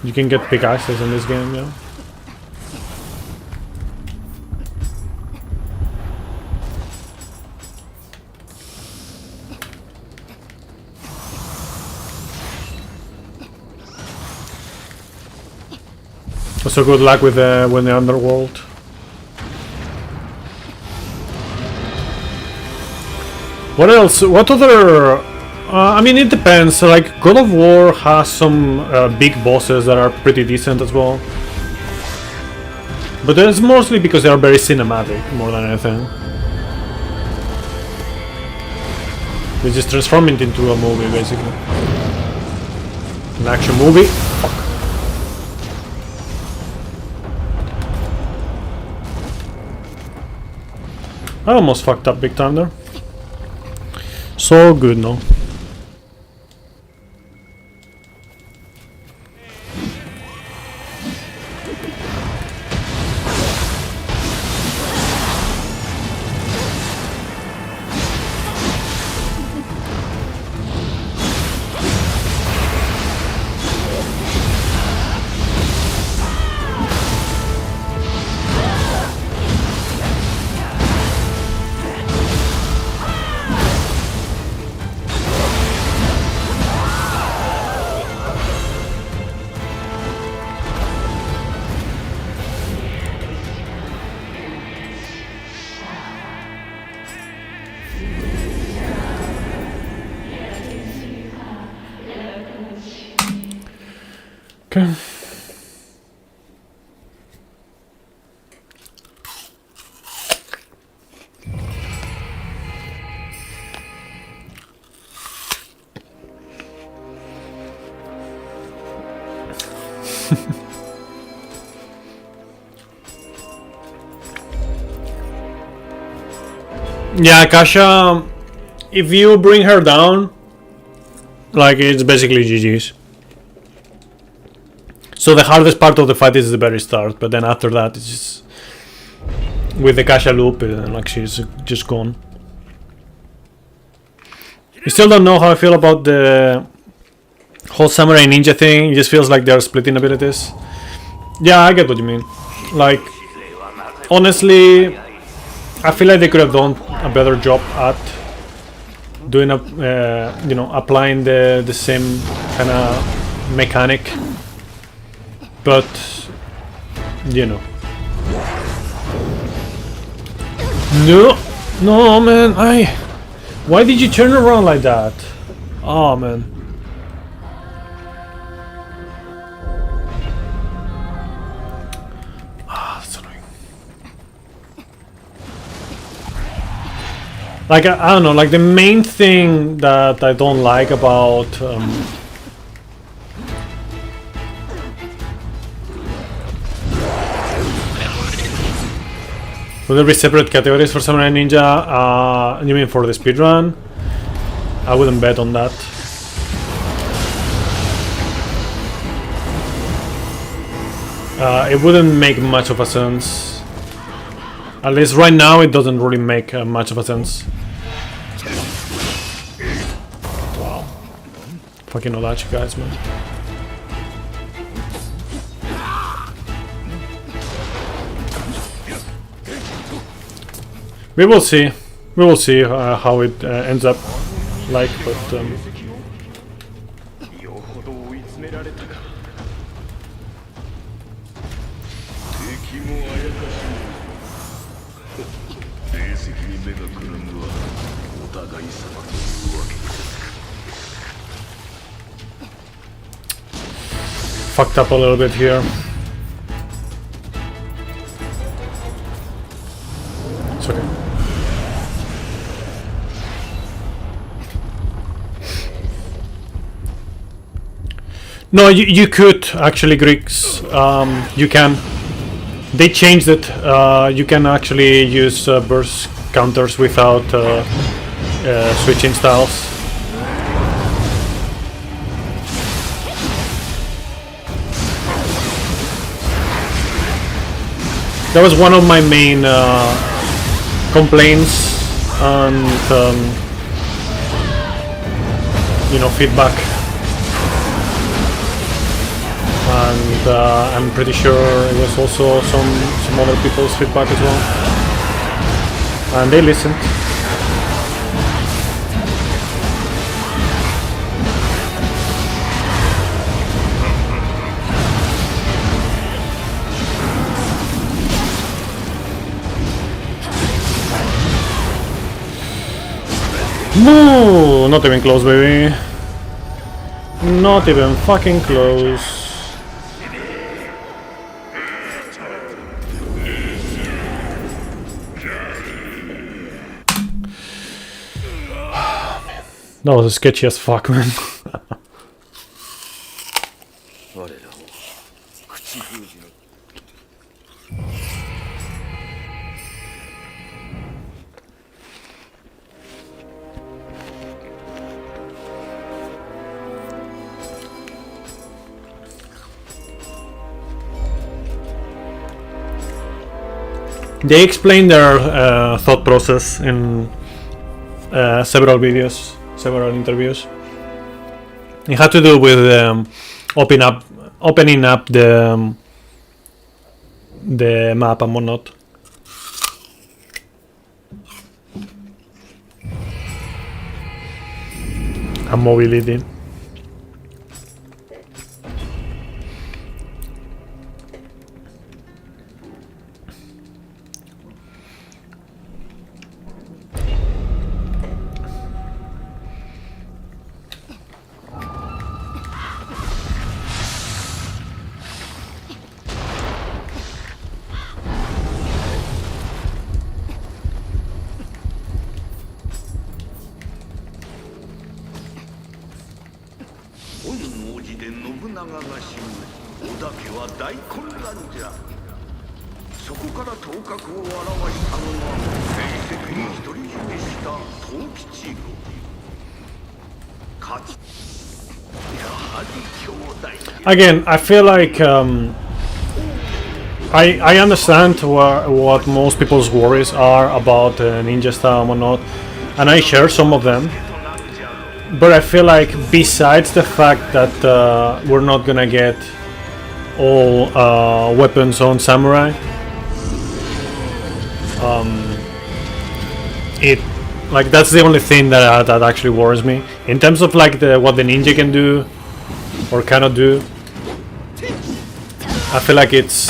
You can get pickaxes in this game, yeah. Also, good luck with the underworld. What else? What other? I mean, it depends. Like God of War has some big bosses that are pretty decent as well, but that's mostly because they are very cinematic more than anything. They just transform it into a movie, basically, an action movie. Fuck. I almost fucked up big time there. So good, no? Okay. Yeah, Kasha, if you bring her down, like, it's basically GG's. So the hardest part of the fight is the very start, but then after that it's just with the Kasha loop, like, she's just gone. I still don't know how I feel about the whole Samurai Ninja thing. It just feels like they're splitting abilities. Yeah, I get what you mean. Like, honestly, I feel like they could have done a better job at doing a, you know, applying the same kind of mechanic. But, you know. No, man, why did you turn around like that? Oh, man. Ah, that's annoying. Like, I don't know, like, the main thing that I don't like about will there be separate categories for Samurai Ninja? You mean for the speedrun? I wouldn't bet on that. it wouldn't make much of a sense. At least right now it doesn't really make much of a sense. Wow. Fucking Odachi guys, man. We will see. We will see how it ends up like, but よほど追い詰められたか。敵もあやかしい。霊石に目がくらむはお互い様というわけだ。fucked up a little bit here. It's okay. No, you could actually, Greeks. You can. They changed it. You can actually use burst counters without switching styles. That was one of my main complaints and you know, feedback. And I'm pretty sure it was also some other people's feedback as well, and they listened. No, not even close, baby. Not even fucking close. That was sketchy as fuck, man. They explain their thought process in several videos, several interviews. It had to do with opening up the map and whatnot. And mobility. Again, I feel like I understand what most people's worries are about ninja style and whatnot, and I share some of them. But I feel like besides the fact that we're not gonna get all weapons on samurai, it like that's the only thing that actually worries me in terms of like what the ninja can do or cannot do. I feel like it's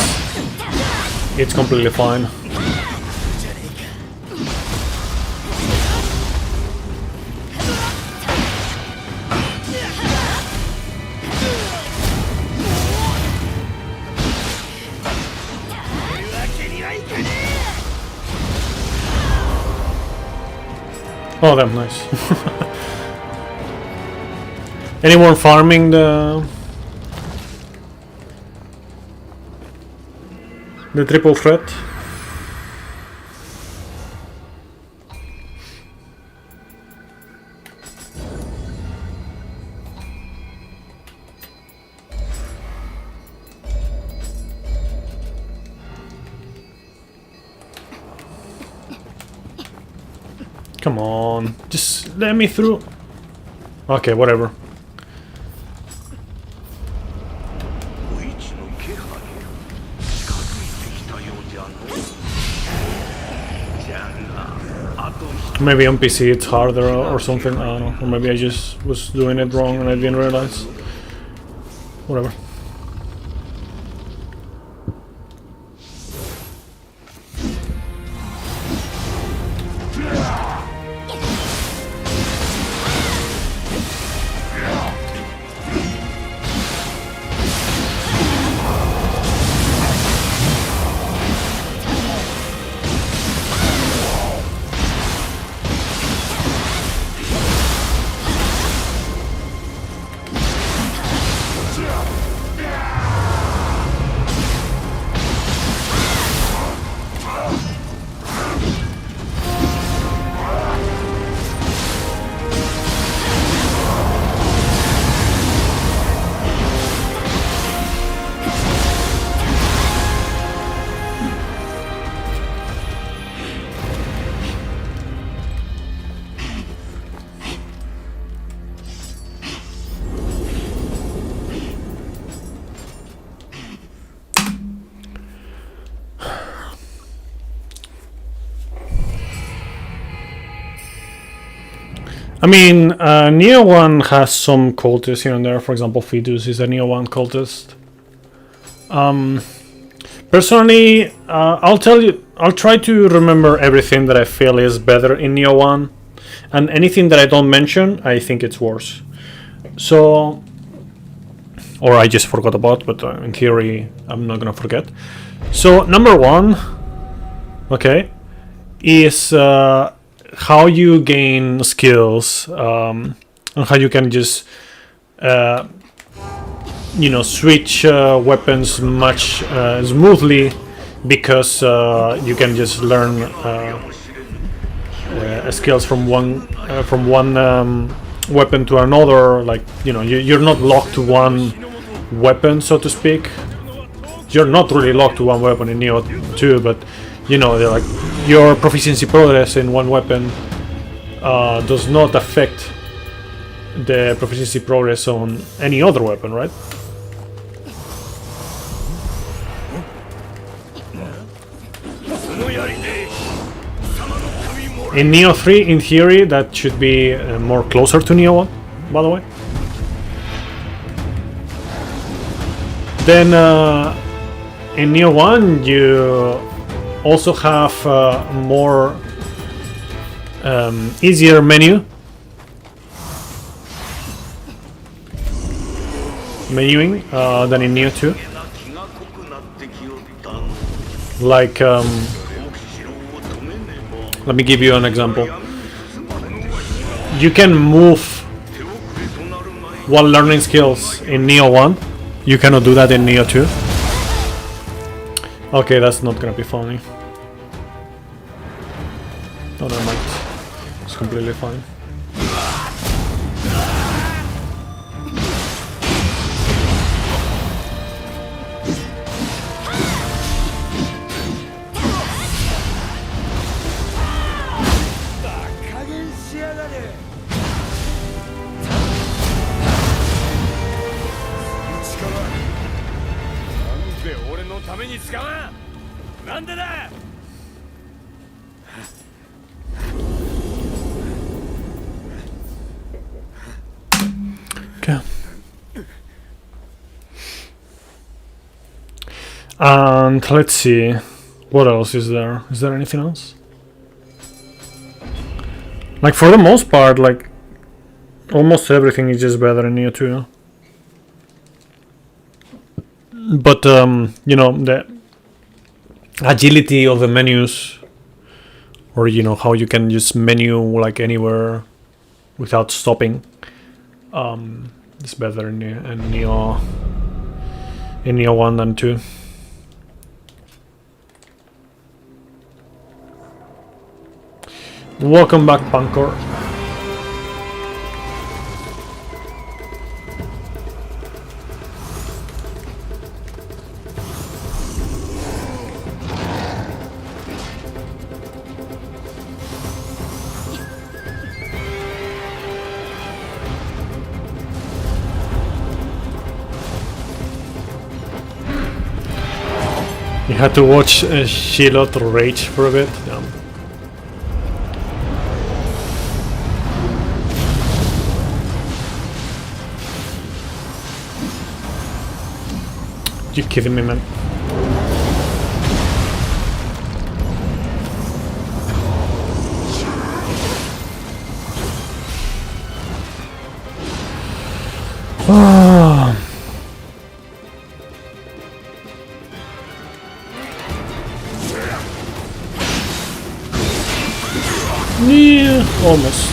completely fine. Oh, damn, nice. Anyone farming the triple threat? Come on, just let me through. Okay, whatever. Maybe on PC it's harder or something, I don't know. Or maybe I just was doing it wrong and I didn't realize. Whatever. I mean, Nioh 1 has some cultists here and there. For example, Fetus is a Nioh 1 cultist. Personally, I'll try to remember everything that I feel is better in Nioh 1. And anything that I don't mention, I think it's worse. So, or I just forgot about, but in theory, I'm not gonna forget. So, number 1, okay, is how you gain skills, and how you can just switch weapons much smoothly, because you can just learn skills from one weapon to another. Like, you're not locked to one weapon, so to speak. You're not really locked to one weapon in Nioh 2, but they're like, your proficiency progress in one weapon does not affect the proficiency progress on any other weapon, right? In Nioh 3, in theory, that should be more closer to Nioh 1, by the way. Then in Nioh 1, you also have more easier menuing than in Nioh 2. Like, let me give you an example. You can move while learning skills in Nioh 1. You cannot do that in Nioh 2. Okay, that's not gonna be funny. Oh, never mind. It's completely fine. Okay. And let's see, what else is there? Is there anything else? Like, for the most part, like, almost everything is just better in Nioh 2. But, the agility of the menus, or, how you can just menu, like, anywhere without stopping, it's better in Nioh 1 than 2. Welcome back, Pancor. You had to watch Shilot rage for a bit. Damn. You kidding me, man? Ah. Yeah, almost.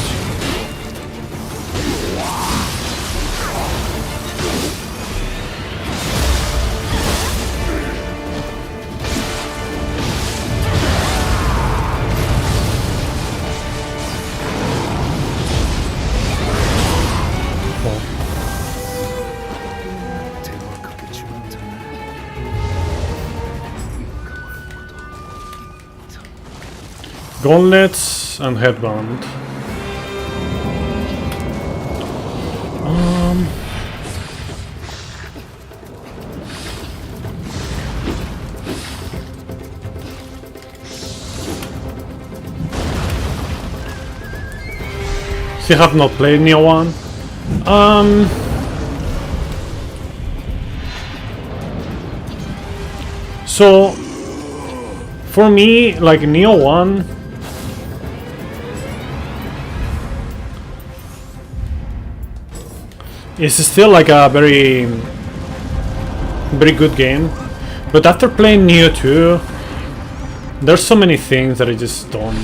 Gauntlets and headband. Still have not played Nioh 1. So for me, like Nioh 1, it's still like a very good game, but after playing Nioh 2, there's so many things that I just don't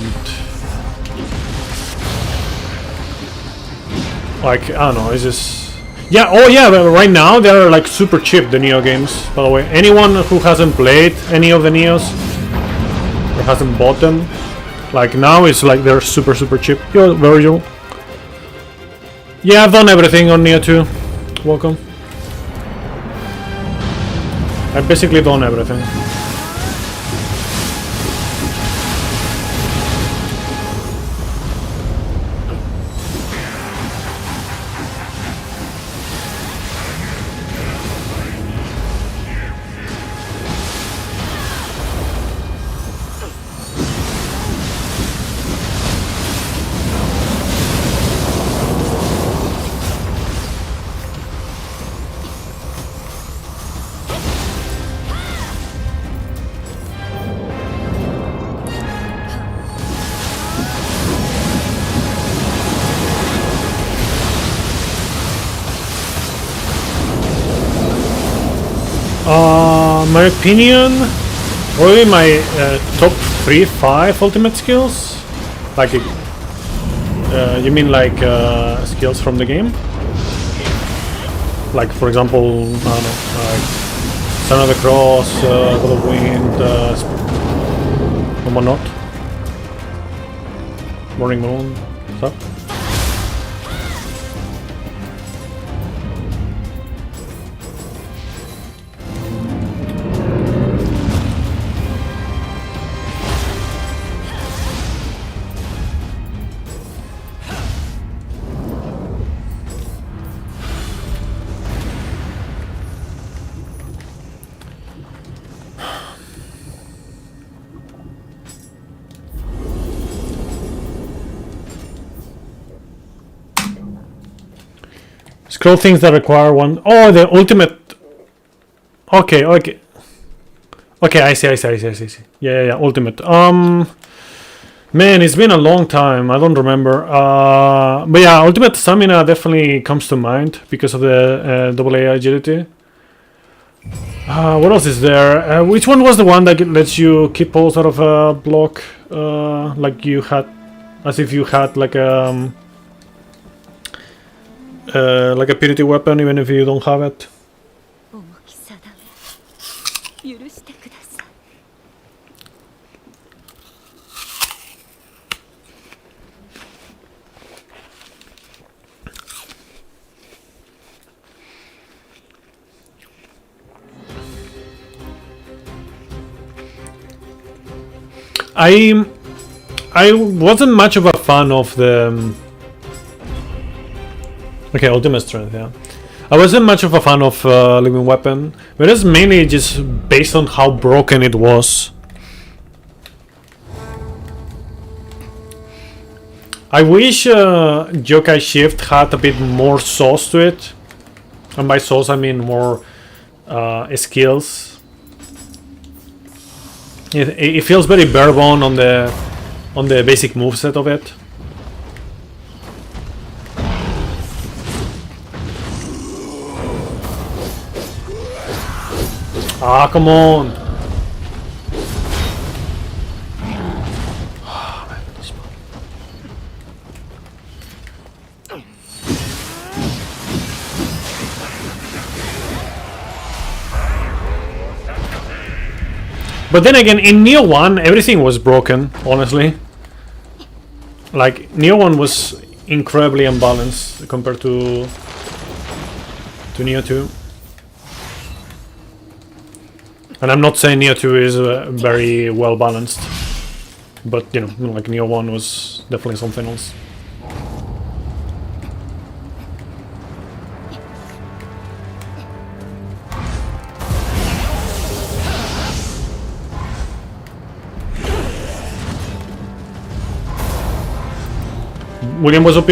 like. I don't know, it's just, yeah. Oh yeah, but right now they're like super cheap, the Nioh games, by the way. Anyone who hasn't played any of the Niohs or hasn't bought them, like now it's like they're super cheap. Yo, Virgil. Yeah, I've done everything on Nioh 2. Welcome. I've basically done everything. My opinion, probably my top 3-5 ultimate skills. Like, you mean like skills from the game? Like, for example, I don't know, like Son of the Cross, God of Wind, and whatnot. Morning Moon, stuff. Scroll things that require one. Oh, the ultimate. Okay. Okay, I see. Yeah. Ultimate. Man, it's been a long time. I don't remember. But yeah, ultimate stamina definitely comes to mind because of the AA agility. What else is there? Which one was the one that lets you keep pulls out of a block? Like you had, as if you had like a purity weapon, even if you don't have it. I wasn't much of a fan of the okay, ultimate strength, yeah. I wasn't much of a fan of Living Weapon, but it's mainly just based on how broken it was. I wish Yokai Shift had a bit more sauce to it, and by sauce I mean more skills. It feels very bare bone on the basic moveset of it. Ah, come on! But then again, in Nioh 1, everything was broken, honestly. Like, Nioh 1 was incredibly unbalanced compared to Nioh 2. And I'm not saying Nioh 2 is very well balanced, but you know, like Nioh 1 was definitely something else. William was OP.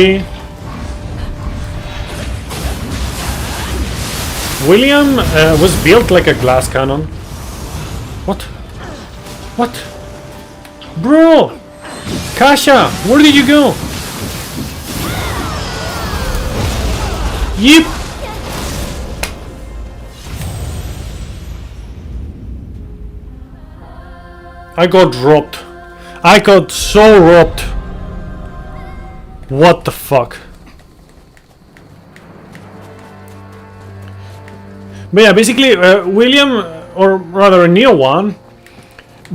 William was built like a glass cannon. What? What? Bro! Kasha! Where did you go? Yep! I got dropped. I got so robbed. What the fuck? But yeah, basically, William, or rather Nioh 1,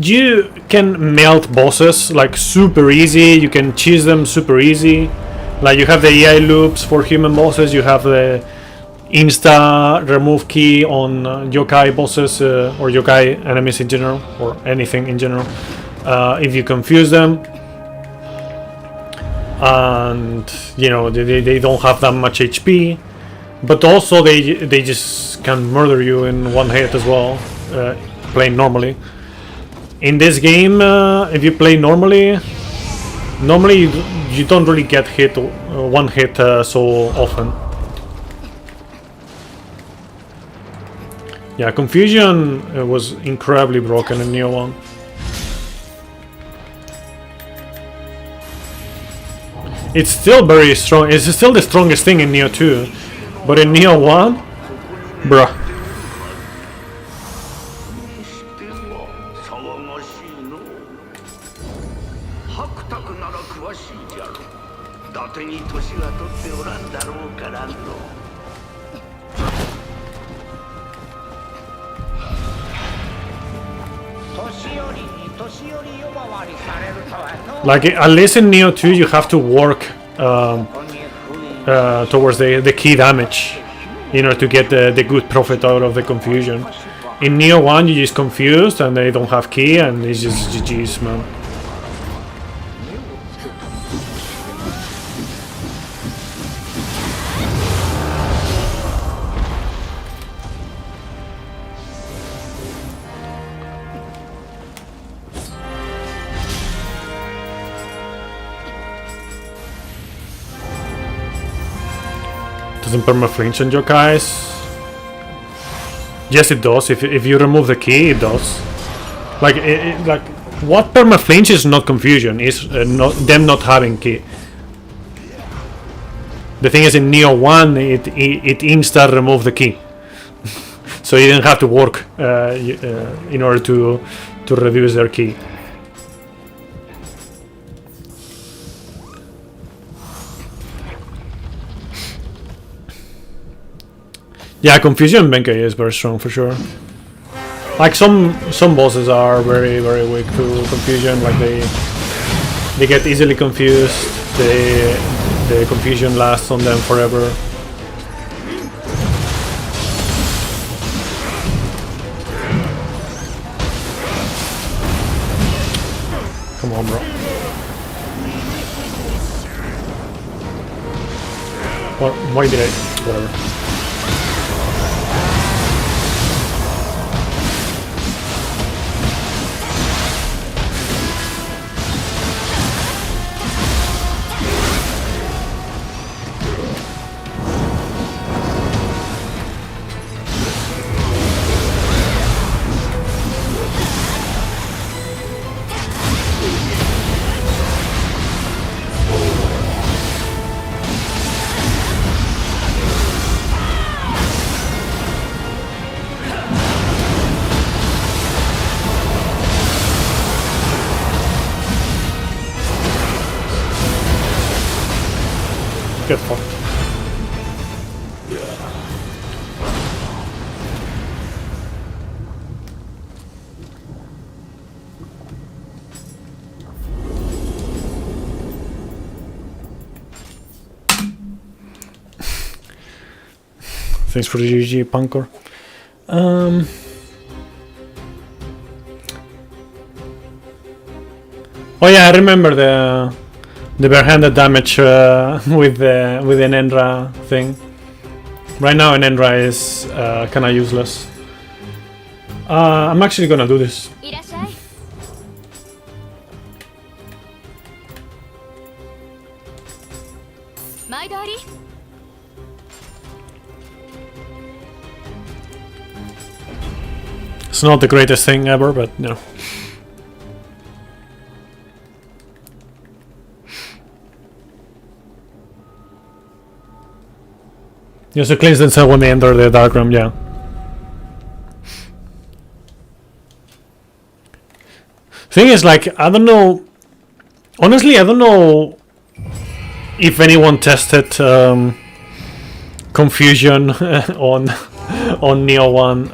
you can melt bosses like super easy, you can cheese them super easy. Like you have the AI loops for human bosses, you have the insta remove key on yokai bosses or yokai enemies in general, or anything in general, if you confuse them. And you know, they don't have that much HP, but also they just can murder you in one hit as well, playing normally. In this game, if you play normally you don't really get hit one hit so often. Yeah, confusion was incredibly broken in Nioh 1. It's still very strong. It's still the strongest thing in Nioh 2, but in Nioh 1, bruh. Like, at least in Nioh 2 you have to work towards the key damage in order to get the good profit out of the confusion. In Nioh 1 you just confused and they don't have key and it's just GG's, man. Doesn't perma-flinch on yokais? Yes, it does. If you remove the key, it does. Like, like what perma-flinch is not confusion, is them not having key. The thing is, in Nioh 1, it insta remove the key, so you didn't have to work in order to reduce their key. Yeah, confusion Benkei is very strong for sure. Like some bosses are very weak to confusion. Like they get easily confused. The confusion lasts on them forever. Come on, bro. Why did I? Whatever. Thanks for the GG, Pankor. Oh yeah, I remember the barehanded damage with an Enra thing. Right now an Enra is kind of useless. I'm actually gonna do this. It's not the greatest thing ever, but no. Yeah, so cleanse themselves when they enter the dark room, yeah. Thing is, like, I don't know. Honestly, I don't know if anyone tested confusion on Nioh 1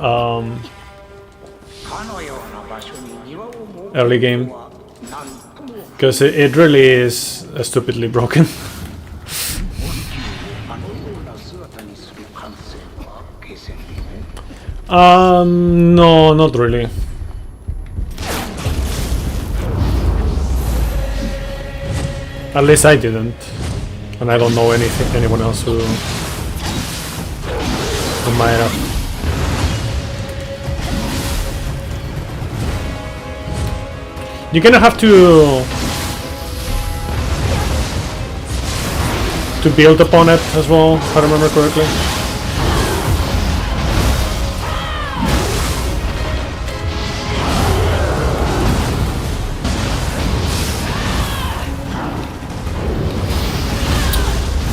early game, because it really is stupidly broken. No, not really. At least I didn't, and I don't know anyone else who might have. You're gonna have to build upon it as well, if I remember correctly.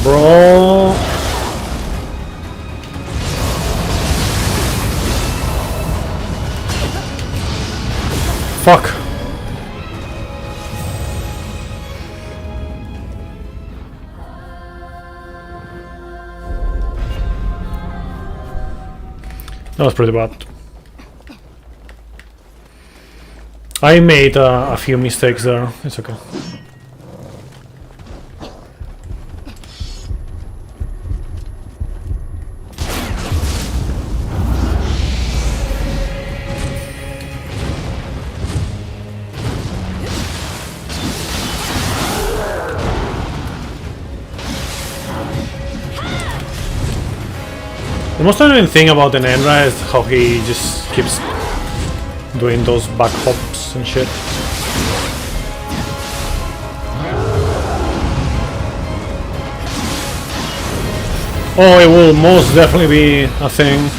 Bro. Fuck. That was pretty bad. I made a few mistakes there. It's okay. The most annoying thing about an Enra is how he just keeps doing those back hops and shit. Oh, it will most definitely be a thing.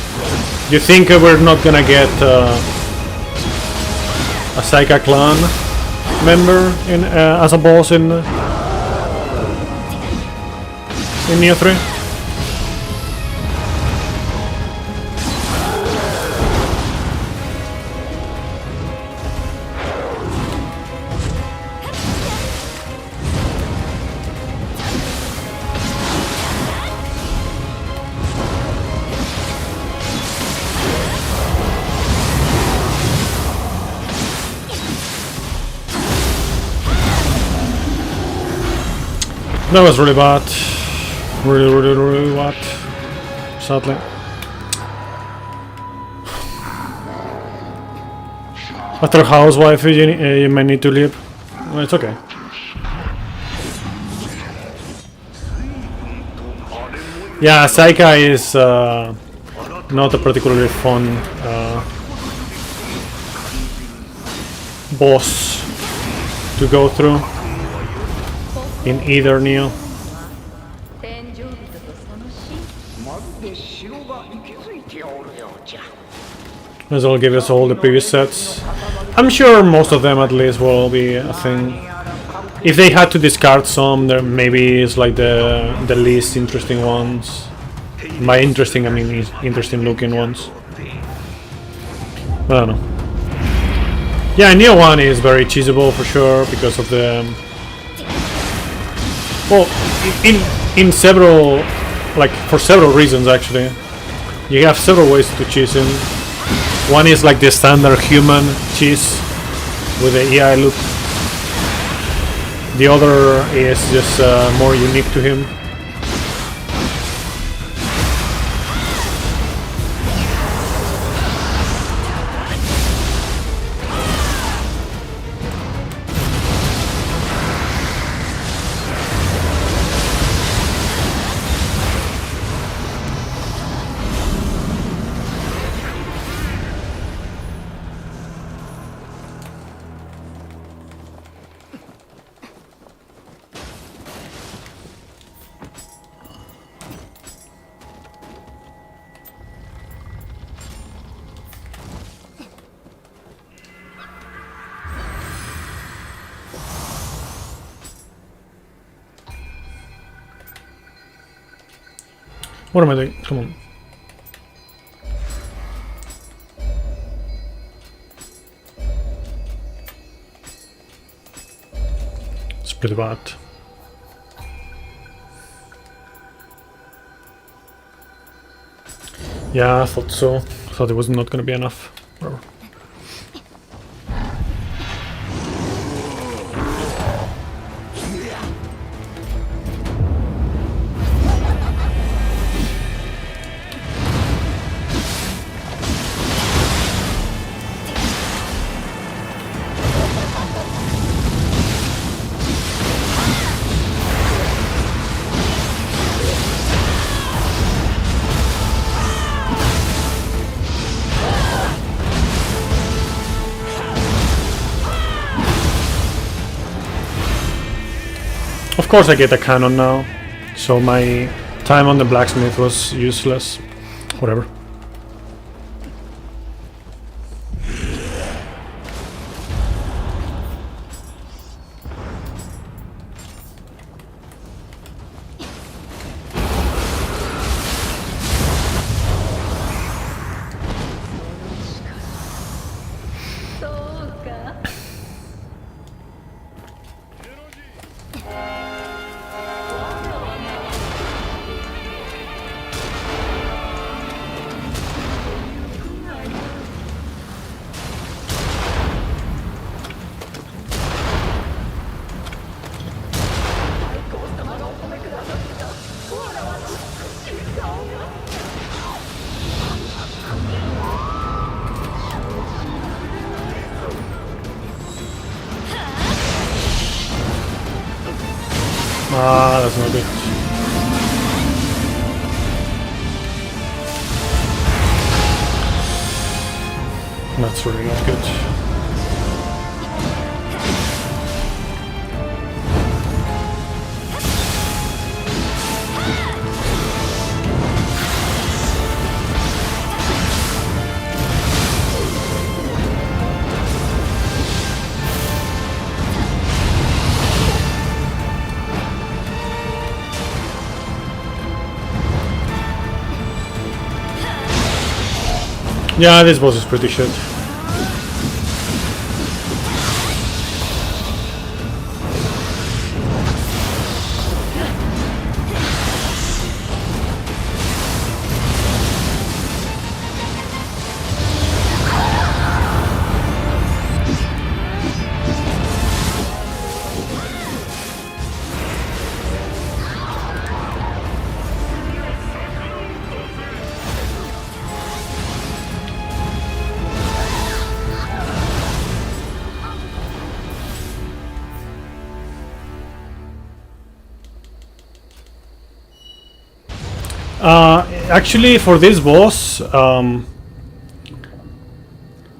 You think we're not gonna get a Saika clan member in as a boss in Nioh 3? That was really bad. Really bad. Sadly. After housewife, you may need to leave. Well, it's okay. Yeah, Saika is not a particularly fun boss to go through in either Nioh. As I'll give us all the previous sets. I'm sure most of them at least will be a thing. If they had to discard some, there maybe it's like the least interesting ones. By interesting, I mean interesting looking ones. I don't know. Yeah, Nioh 1 is very cheesable for sure because of the... Well, in several, like for several reasons actually. You have several ways to cheese him. One is like the standard human cheese with the AI loop. The other is just more unique to him. What am I doing? Come on. It's pretty bad. Yeah, I thought so. Thought it was not gonna be enough. Whatever. Of course I get a cannon now, so my time on the blacksmith was useless. Whatever. Ah, that's not good. That's really not good. Yeah, this boss is pretty shit. Actually, for this boss,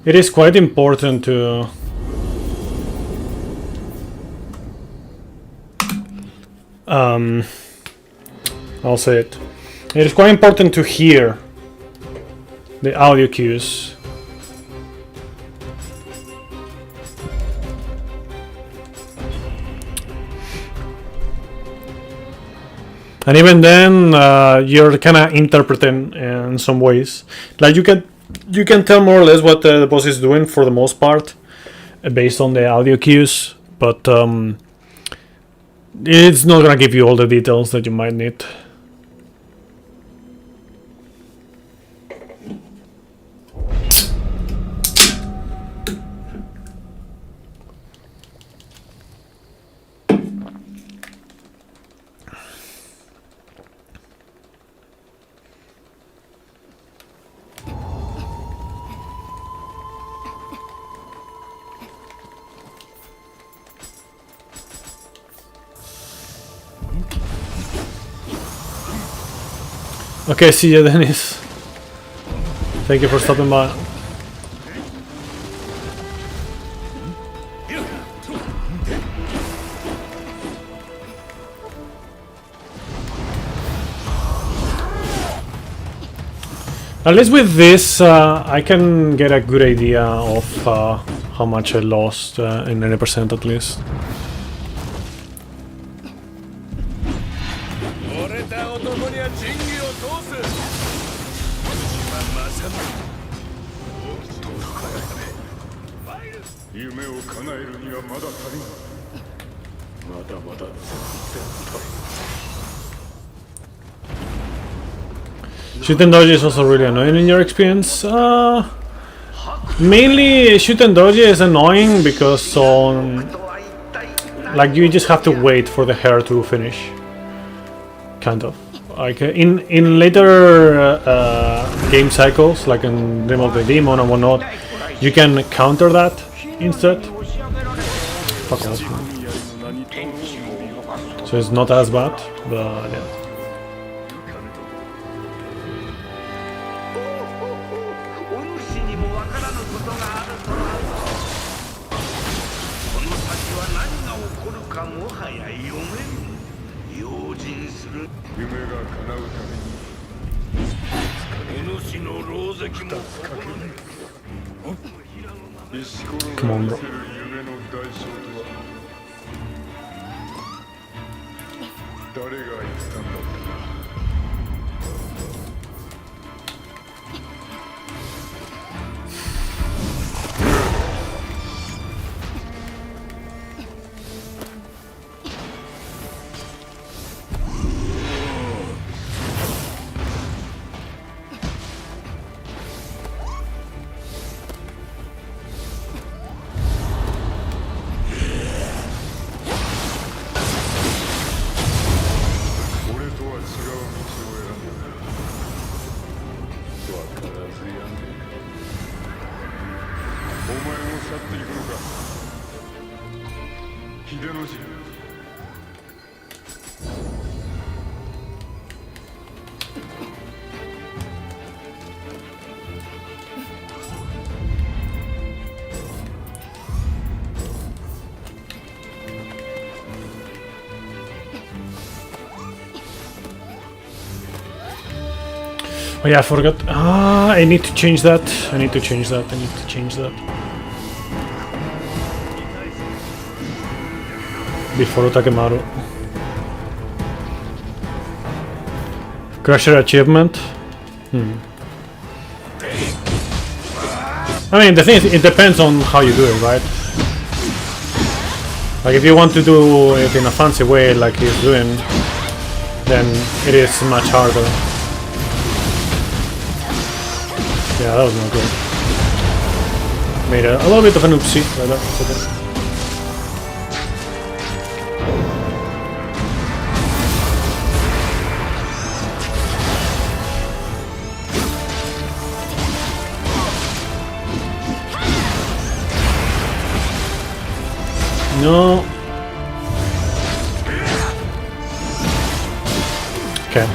it is quite important to I'll say it. It is quite important to hear the audio cues. And even then, you're kind of interpreting in some ways. Like you can tell more or less what the boss is doing for the most part, based on the audio cues. But it's not gonna give you all the details that you might need. Okay, see you, Dennis. Thank you for stopping by. At least with this, I can get a good idea of how much I lost in 90% at least. 夢を叶えるにはまだ足りん。まだまだ全然足りん。 Shoot and dodge is also really annoying in your experience. Mainly shoot and dodge is annoying because like you just have to wait for the hair to finish. Kind of. Like in later game cycles, like in Dream of the Demon and whatnot, you can counter that instead. Fuck off. So it's not as bad, but yeah. お主にもわからぬことがあるとは。この先は何が起こるかもはや読めん。用心する。夢が叶うためにお主の狼藉も石ころ Come on, が bro. 見せる夢の代償とは誰が言ったんだったか。 俺とは違う道を選んだ。わからずやんで。お前も去っていくのか。秀の字。 Oh yeah, I forgot. I need to change that. I need to change that. I need to change that. Before Takemaru. Crusher achievement. I mean, the thing is, it depends on how you do it, right? Like, if you want to do it in a fancy way, like he's doing, then it is much harder. Yeah, that was not good. Made a little bit of an oopsie, but that's okay. No. Okay.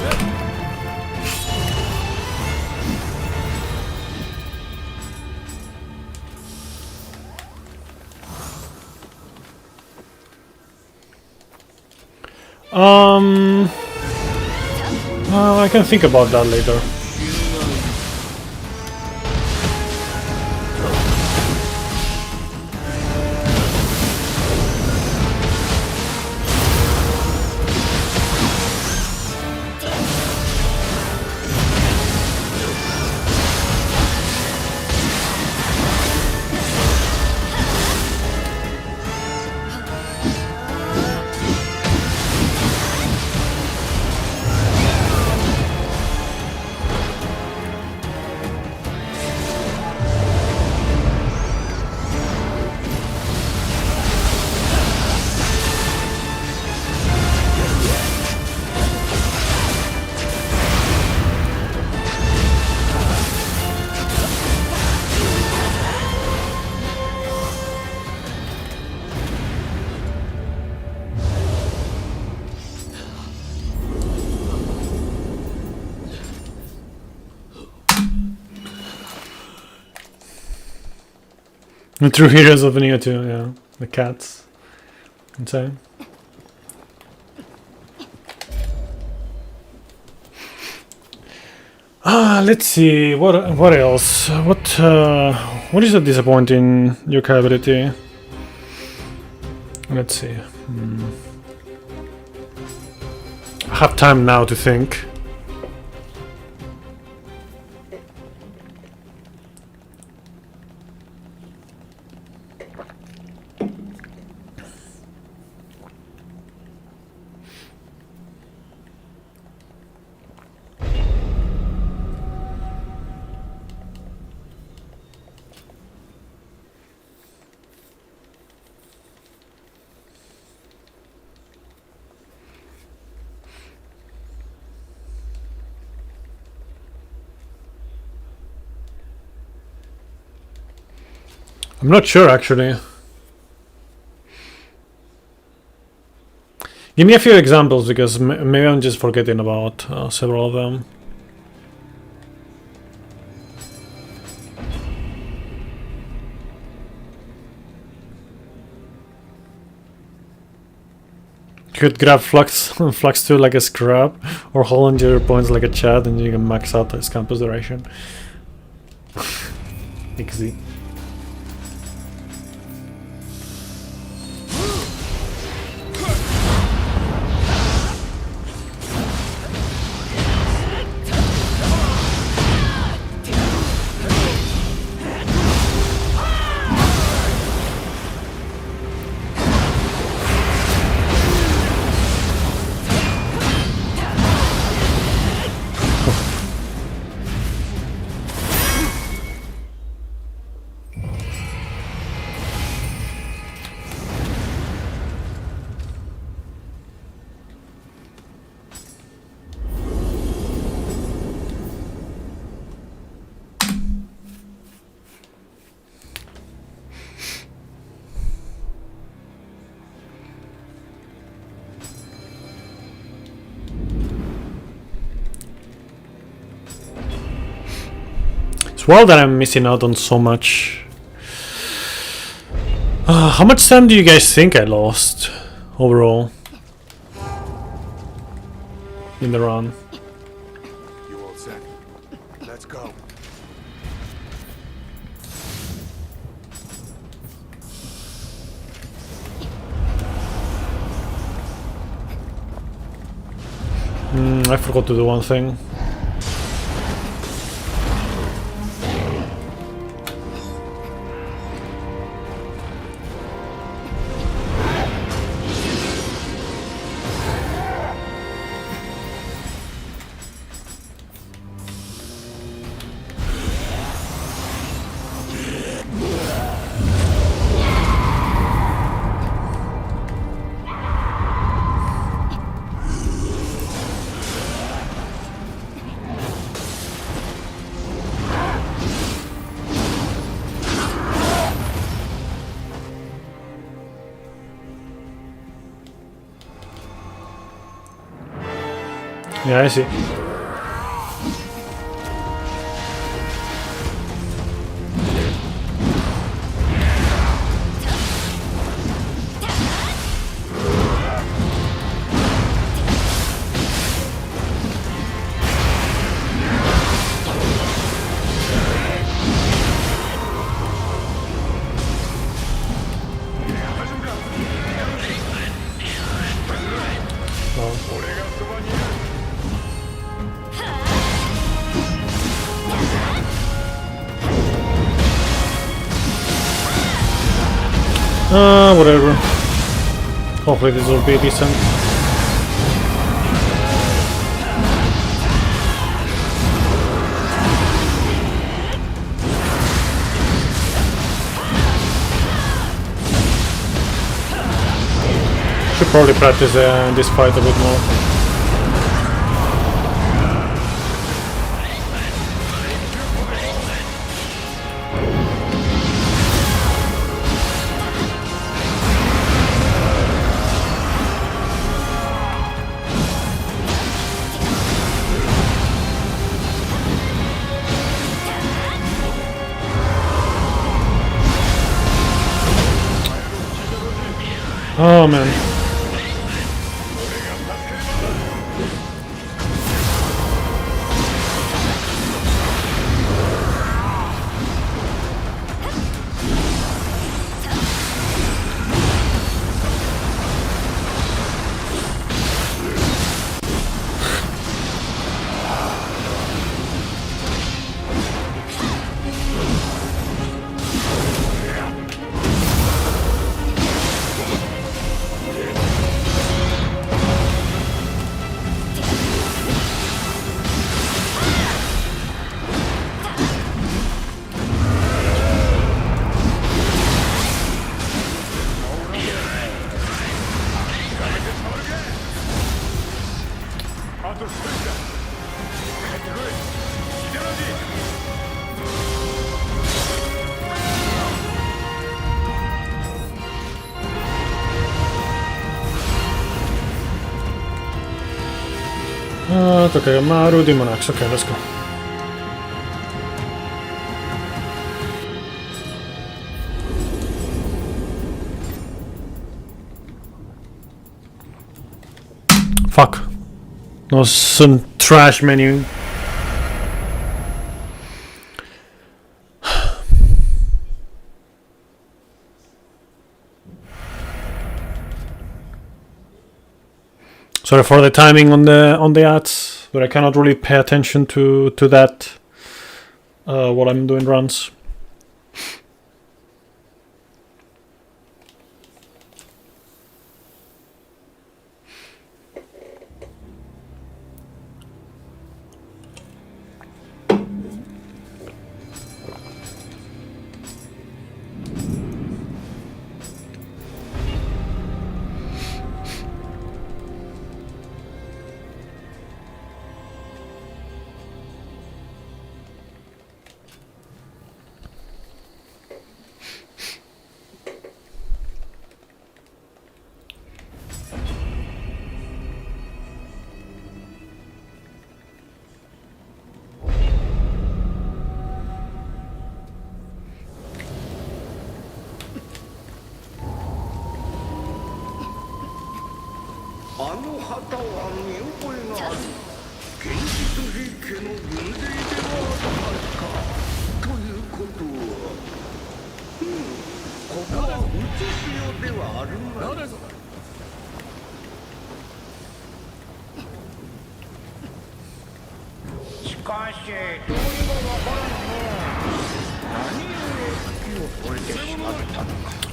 I can think about that later. The true heroes of Nioh 2, yeah. The cats. Insane. Let's see, what else? What is a disappointing yokai ability? Let's see. I have time now to think. I'm not sure actually. Give me a few examples because maybe I'm just forgetting about several of them. Could grab flux to like a scrap, or hold onto your points like a chat, and you can max out this campus duration. Easy. It's wild that I'm missing out on so much. How much time do you guys think I lost overall in the run? You all set? Let's go. I forgot to do one thing. Yeah, I see. Whatever. Hopefully this will be decent. Should probably practice this fight a bit more. Oh man. Takayamaru, Demon Axe. Okay, let's go. Fuck. That was some trash menu. Sorry for the timing on the ads, but I cannot really pay attention to that while I'm doing runs.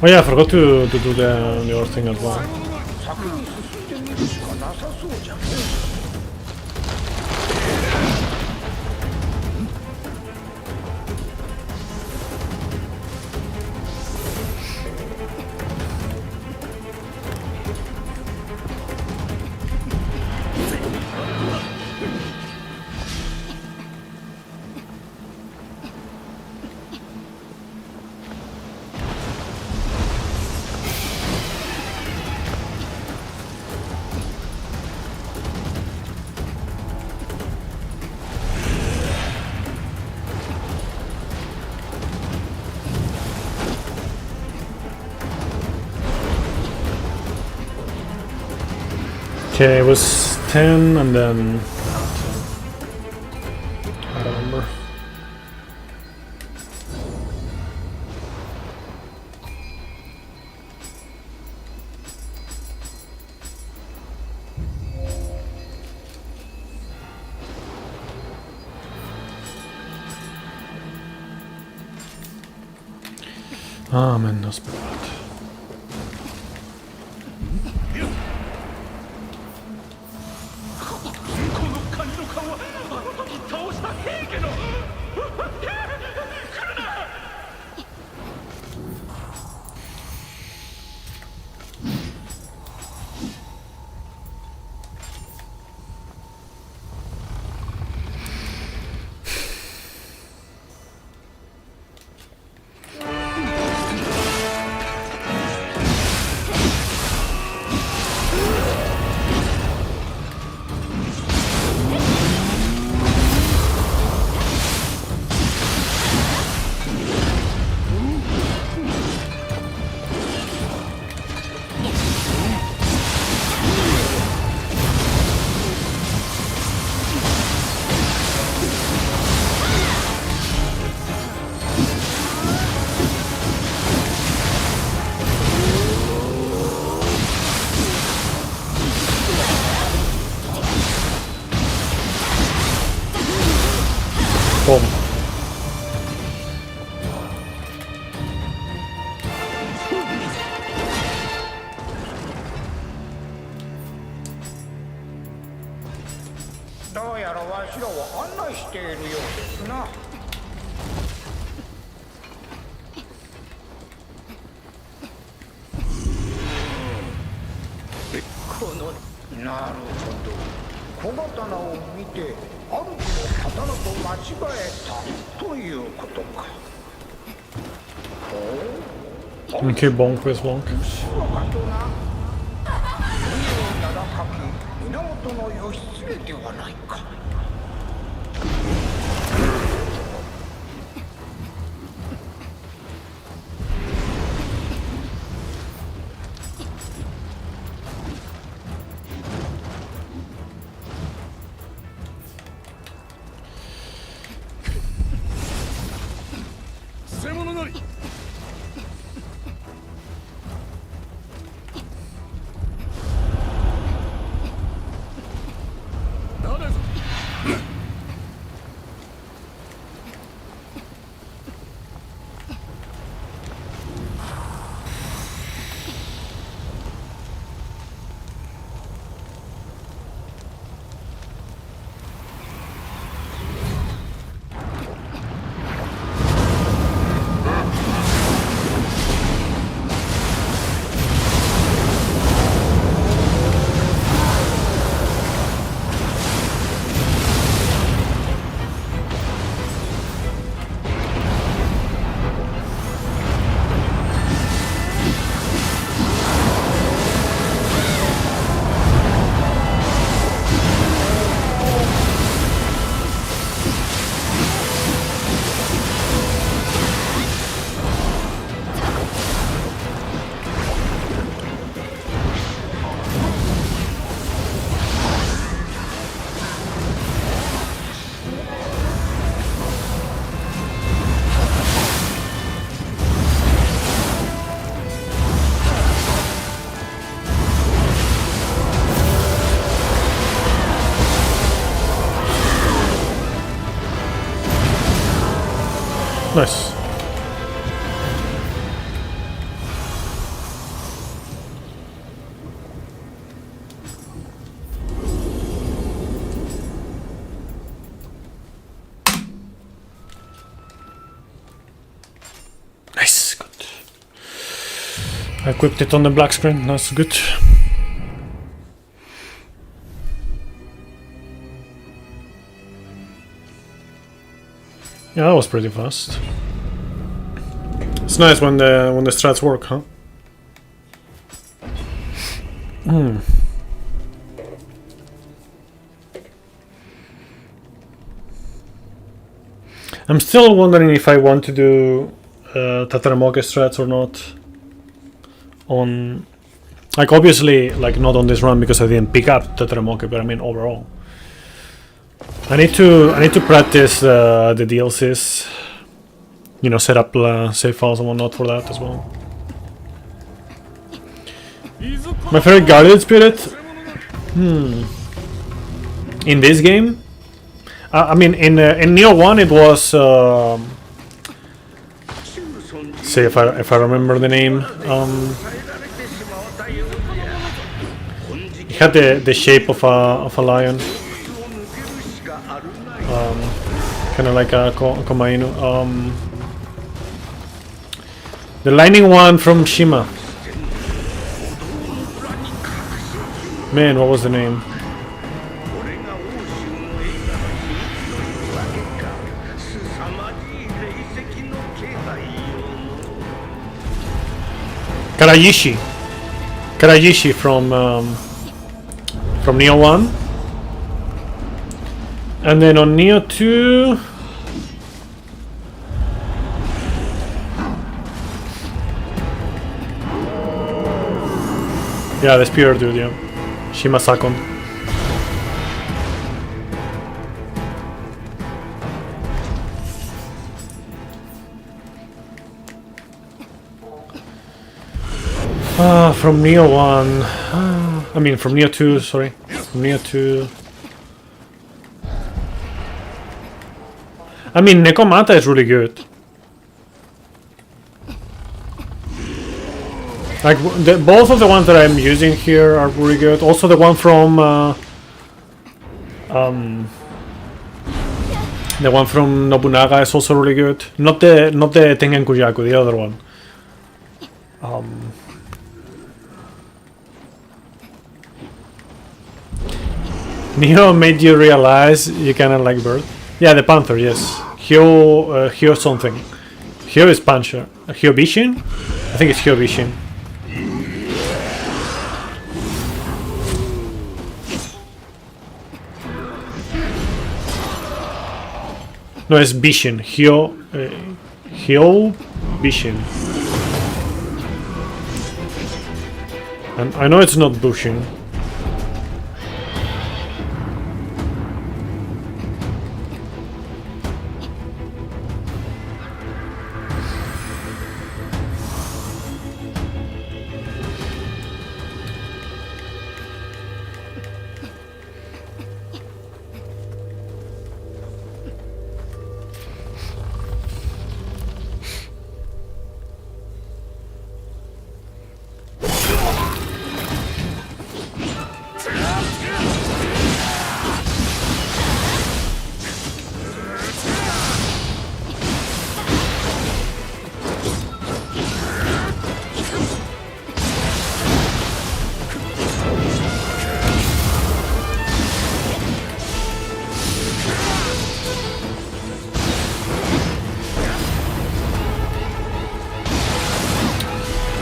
Oh yeah, I forgot to do the other thing as well. Okay, it was 10 and then... I don't remember. Ah, men das bad. Boom. Okay, bonk is bonk. 源の義経ではないか。捨て物なり。誰ぞ。Nice. Nice, good. I equipped it on the black screen, that's good. Yeah, that was pretty fast. It's nice when the strats work, huh? I'm still wondering if I want to do Tataramoke strats or not. On, like, obviously, like, not on this run because I didn't pick up Tataramoke, but I mean overall. I need to practice the DLCs. You know, set up save files and whatnot for that as well. My favorite guardian spirit? In this game? I mean, in Nioh 1 it was... say if I remember the name. It had the shape of a lion. Kind of like a Komainu. The lightning one from Shima. Man, what was the name? Karayishi from Nioh 1. And then on Nioh 2... yeah, the spear dude, yeah. Shima Sakon. From Nioh 1... I mean, from Nioh 2, sorry. From Nioh 2... I mean, Nekomata is really good. Like, both of the ones that I'm using here are really good. Also the one from... the one from Nobunaga is also really good. Not the Tengen Kujaku, the other one. Nioh made you realize you kinda like Bird. Yeah, the Panther, yes. Hyo something. Hyo is Puncher. Hyo Bishin? I think it's Hyo Bishin. No, it's Bishin. Hyo Bishin. And I know it's not Bushin.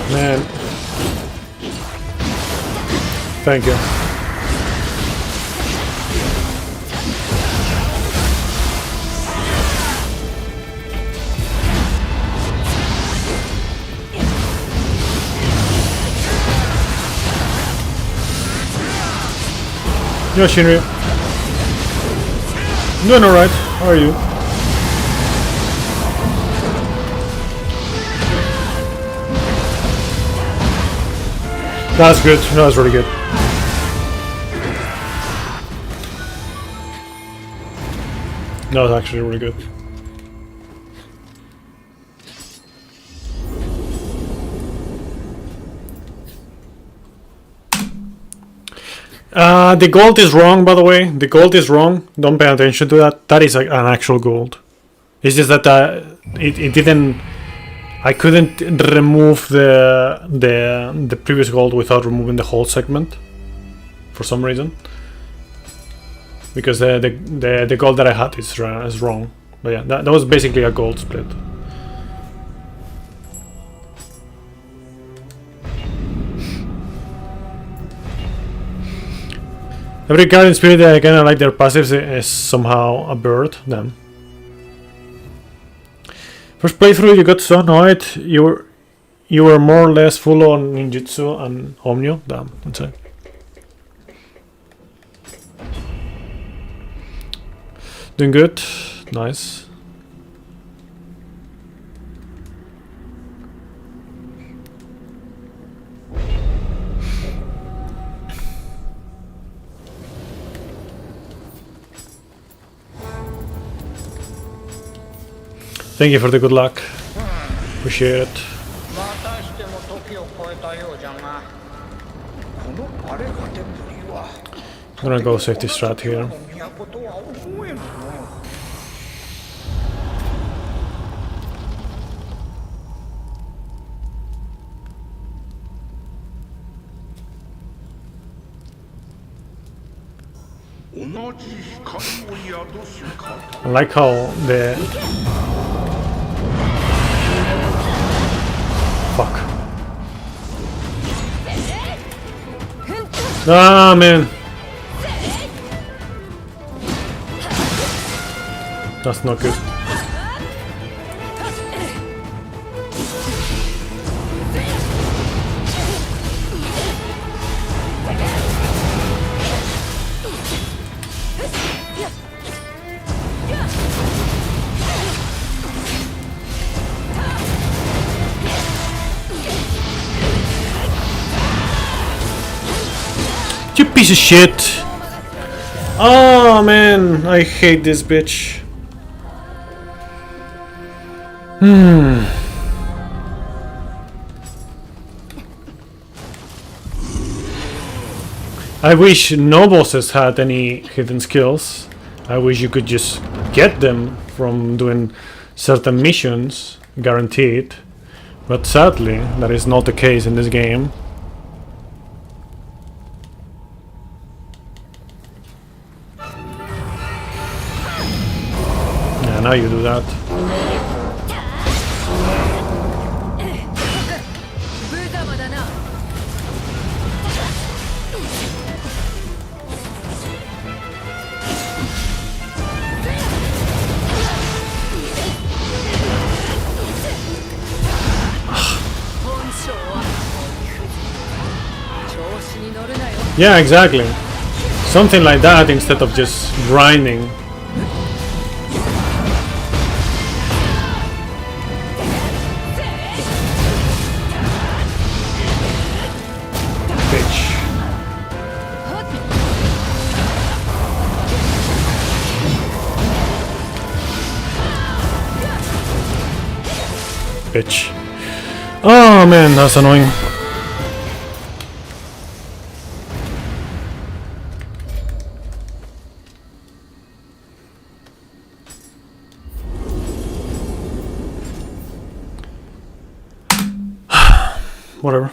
Man. Thank you. Yo, Shinryu. Doing alright. How are you? That's good. That was really good. That was actually really good. The gold is wrong, by the way. The gold is wrong. Don't pay attention to that. That is an actual gold. It's just that it didn't. I couldn't remove the previous gold without removing the whole segment for some reason. Because the gold that I had is wrong. But yeah, that was basically a gold split. Every card in Spirit that I kinda like their passives is somehow a bird. Damn. First playthrough you got so annoyed you were more or less full on ninjutsu and Omnio. Damn, that's it. Doing good. Nice. Thank you for the good luck. Appreciate it. I'm gonna go safety strat here. I like how the fuck. Ah, man. That's not good. You piece of shit! Oh man, I hate this bitch. I wish no bosses had any hidden skills. I wish you could just get them from doing certain missions, guaranteed. But sadly, that is not the case in this game. Yeah, now you do that. Yeah, exactly. Something like that instead of just grinding. Bitch. Bitch. Oh man, that's annoying. Whatever.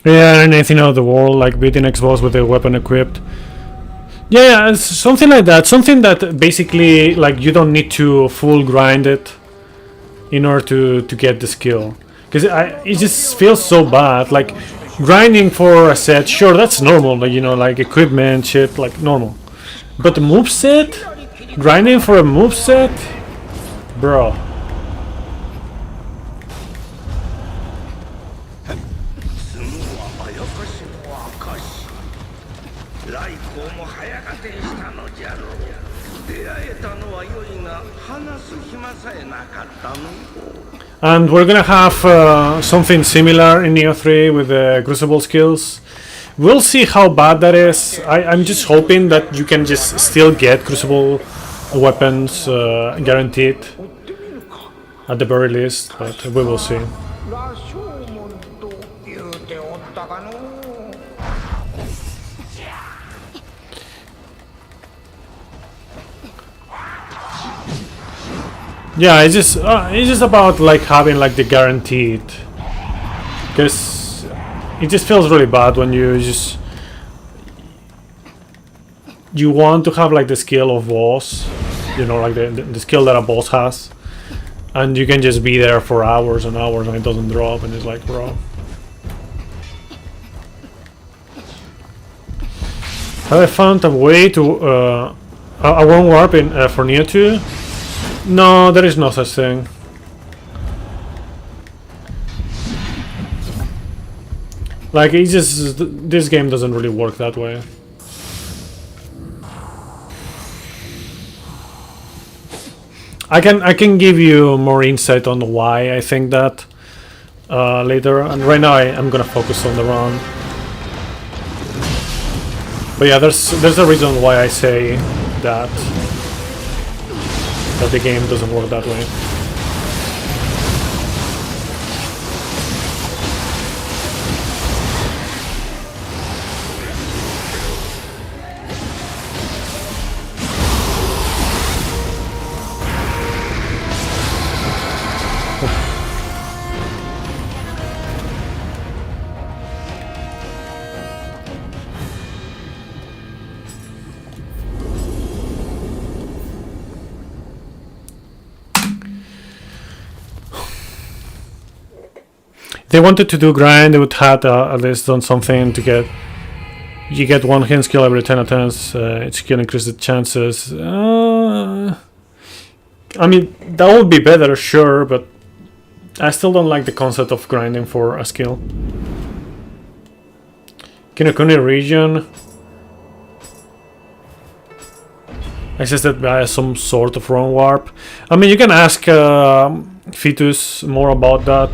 Yeah, anything out of the world, like beating X-Boss with a weapon equipped. Yeah, it's something like that. Something that basically, like, you don't need to full grind it in order to get the skill. Because it just feels so bad. Like, grinding for a set, sure, that's normal. Like, you know, like equipment, shit, like, normal. But the moveset? Grinding for a moveset? Bro. And we're gonna have something similar in Nioh 3 with the Crucible skills. We'll see how bad that is. I'm just hoping that you can just still get Crucible weapons guaranteed at the very least, but we will see. Yeah, it's just about like having like the guaranteed, because it just feels really bad when you want to have like the skill of boss, you know, like the skill that a boss has, and you can just be there for hours and hours and it doesn't drop, and it's like, bro. Have I found a way to a one warp in for Nioh 2? No, there is no such thing. Like, it's just, this game doesn't really work that way. I can give you more insight on why I think that later, and right now I'm gonna focus on the run. But yeah, there's a reason why I say that the game doesn't work that way. They wanted to do grind, they would have at least done something to get... You get one hit skill every 10 attempts, each skill increases the chances. I mean, that would be better, sure, but I still don't like the concept of grinding for a skill. Kinokuni region. Accessed by some sort of wrong warp. I mean, you can ask Fetus more about that.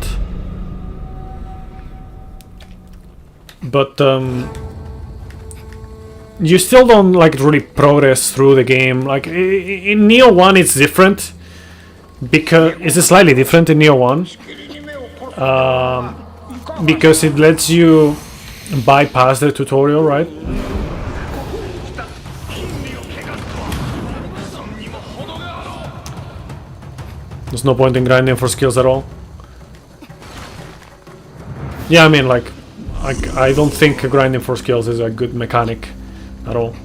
But you still don't like really progress through the game. Like in Nioh 1 it's different, because it's slightly different in Nioh 1 because it lets you bypass the tutorial, right? There's no point in grinding for skills at all. Yeah, I mean, like I don't think grinding for skills is a good mechanic at all.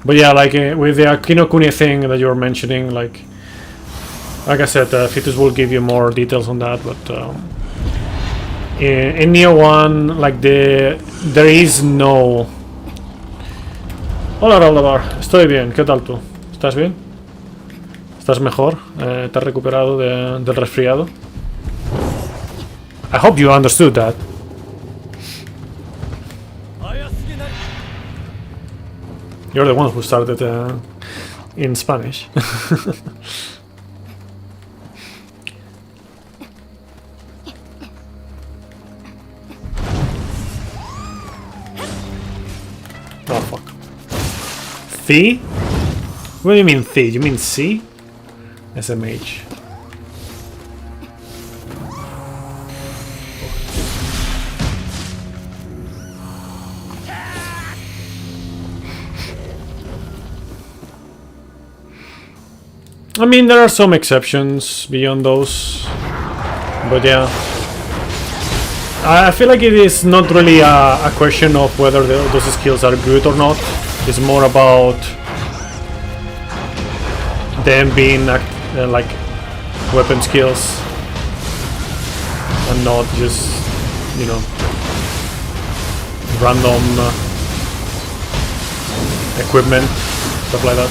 But yeah, like with the Kinokuni thing that you were mentioning, like I said, Fitus will give you more details on that, but in Nioh 1, like there is no... Hola Raldabar, estoy bien, ¿qué tal tú? ¿Estás bien? ¿Estás mejor? ¿Te has recuperado del resfriado? I hope you understood that. You're the one who started in Spanish. Oh fuck. Thea? What do you mean Thea? You mean C? SMH. I mean, there are some exceptions beyond those, but yeah. I feel like it is not really a question of whether those skills are good or not. It's more about them being like weapon skills and not just, you know, random equipment, stuff like that.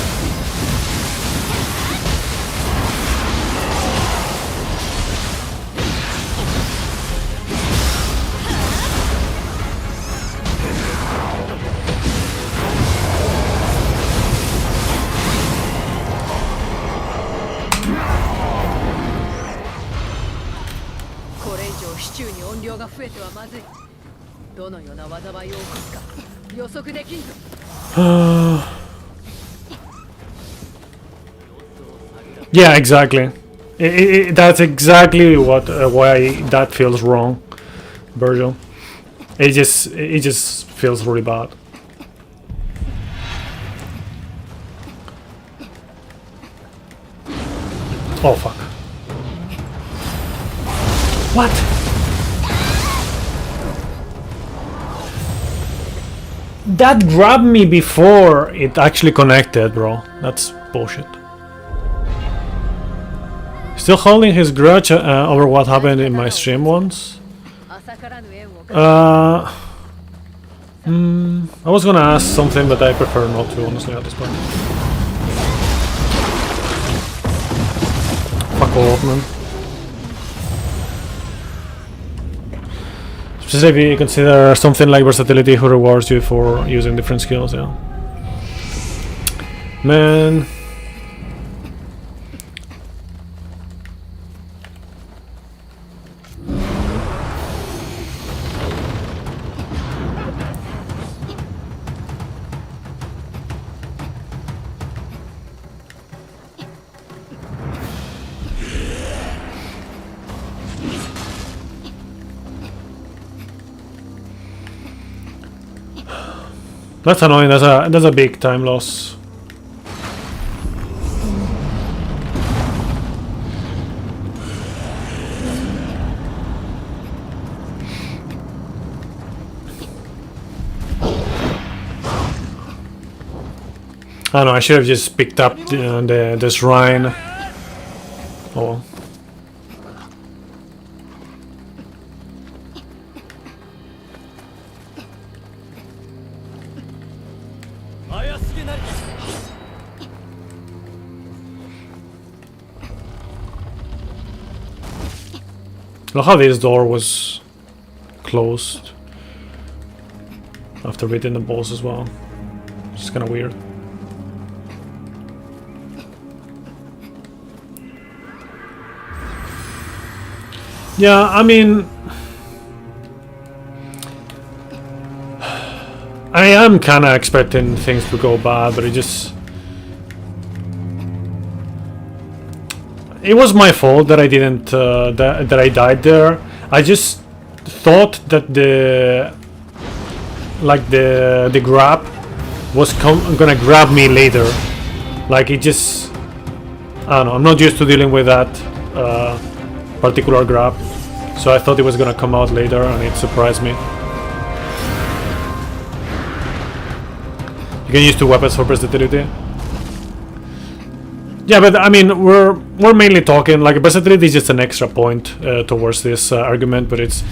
Yeah, exactly. That's exactly what why that feels wrong, Virgil. It just feels really bad. Oh fuck. What? That grabbed me before it actually connected, bro. That's bullshit. Still holding his grudge over what happened in my stream once? I was gonna ask something, but I prefer not to, honestly, at this point. Fuck off, man. Especially if you consider something like versatility who rewards you for using different skills, yeah. Man. That's annoying. That's a big time loss. I don't know. I should have just picked up the shrine. Oh well. Look how this door was closed after beating the boss as well. It's kind of weird. Yeah, I mean, I am kind of expecting things to go bad, but it was my fault that I didn't that I died there. I just thought that the grab was gonna grab me later. Like it just, I don't know. I'm not used to dealing with that particular grab, so I thought it was gonna come out later, and it surprised me. You can use two weapons for versatility. Yeah, but I mean, we're mainly talking like versatility is just an extra point towards this argument, but it's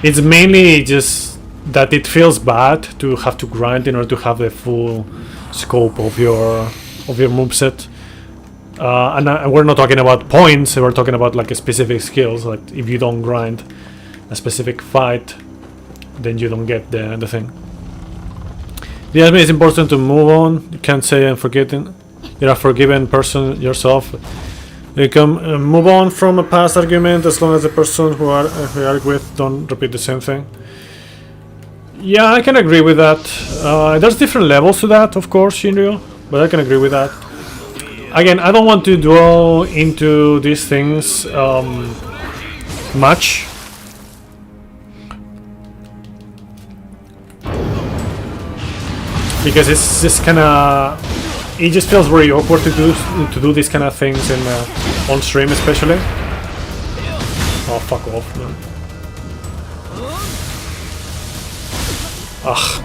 It's mainly just that it feels bad to have to grind in order to have the full scope of your moveset. And we're not talking about points, we're talking about like a specific skills. Like if you don't grind a specific fight, then you don't get the thing. The enemy is important to move on. You can't say I'm forgetting. You're a forgiven person yourself. You can move on from a past argument as long as the person who you argue with don't repeat the same thing. Yeah, I can agree with that. There's different levels to that, of course, Shinryu, but I can agree with that. Again, I don't want to dwell into these things much. Because it's just kind of... It just feels very awkward to do these kind of things in on stream, especially. Oh, fuck off, man. Ugh.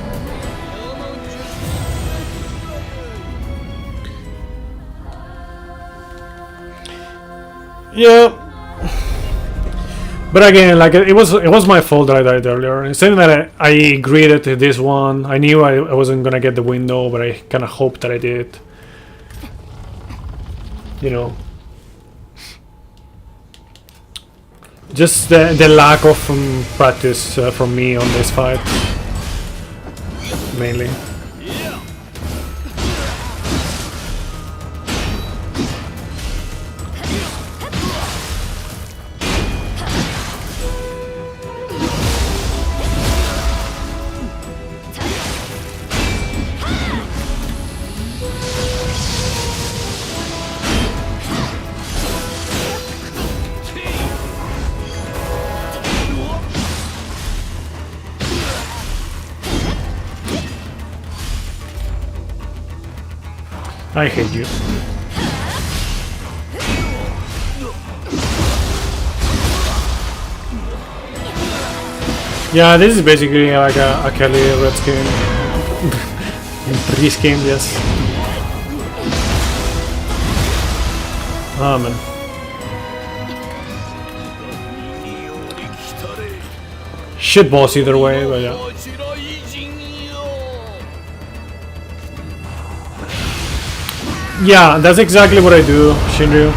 Yeah. But again, like it was my fault that I died earlier. Saying that I agreed to this one, I knew I wasn't gonna get the window, but I kind of hoped that I did. You know, just the lack of practice from me on this fight, mainly. I hate you. Yeah, this is basically like a Kelly red skin. Reskin, yes. Ah, man. Shit boss either way, but yeah. Yeah, that's exactly what I do, Shinryu.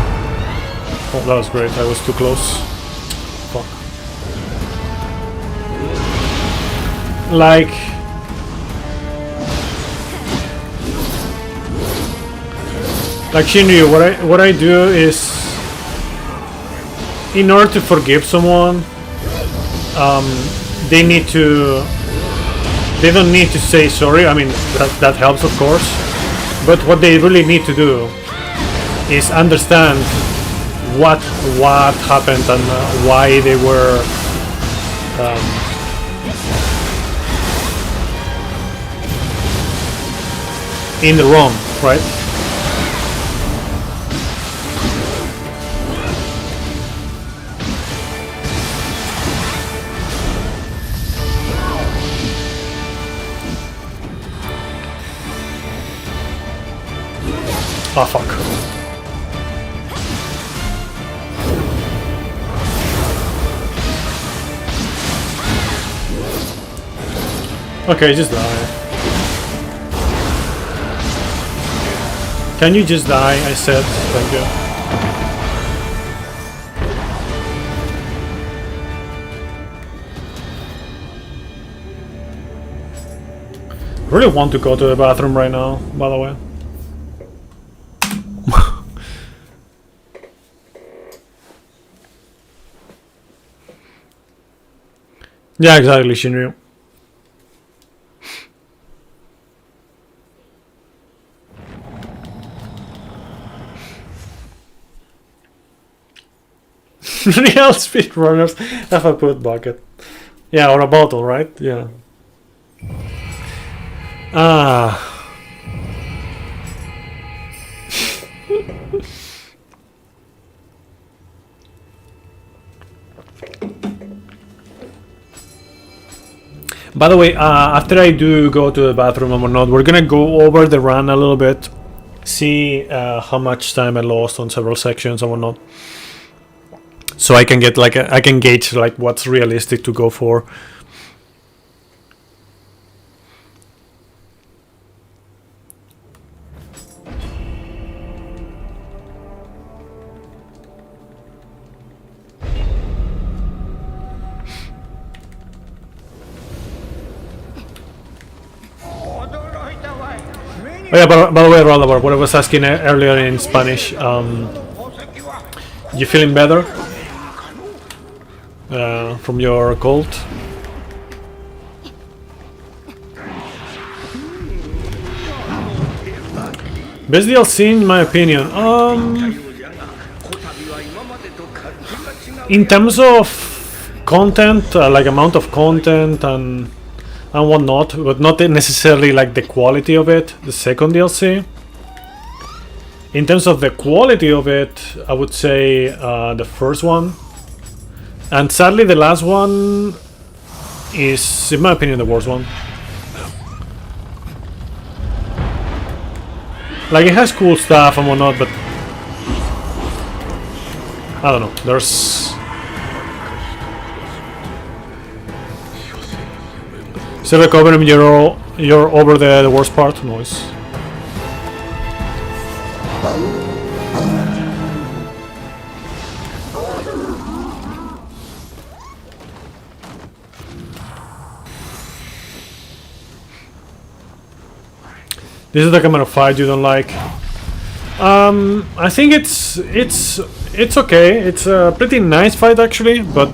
Oh, that was great. I was too close. Fuck. Like... Shinryu, what I do is... In order to forgive someone, they need to... They don't need to say sorry. I mean, that helps, of course. But what they really need to do is understand what happened and why they were in the wrong, right? Oh, fuck. Okay, just die. Can you just die? I said. Thank you. I really want to go to the bathroom right now, by the way. Yeah, exactly, Shinryu. Real speedrunners have a put bucket. Yeah, or a bottle, right? Yeah. Ah. By the way, after I do go to the bathroom or not, we're gonna go over the run a little bit, see how much time I lost on several sections and whatnot. so I can get like I can gauge like what's realistic to go for. Oh yeah, by the way, Rollover, what I was asking earlier in Spanish, you feeling better from your cold? Best DLC in my opinion. In terms of content, like amount of content and whatnot, but not necessarily like the quality of it, the second DLC. In terms of the quality of it, I would say the first one. And sadly the last one is, in my opinion, the worst one. Like, it has cool stuff and whatnot, but I don't know, there's... Still recovering, you're over the worst part? Noise. This is the kind of fight you don't like. I think it's okay. It's a pretty nice fight actually, but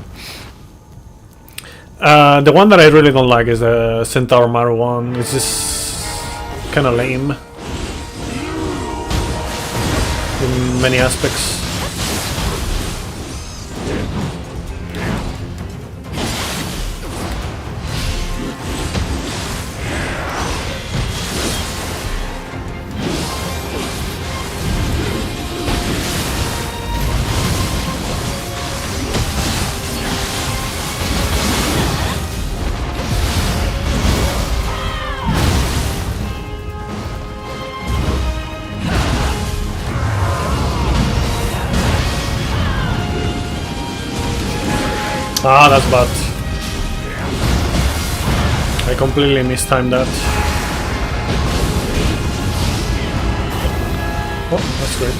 the one that I really don't like is the Centaur Maru one. It's just kind of lame in many aspects. Ah, that's bad. I completely mistimed that. Oh, that's great.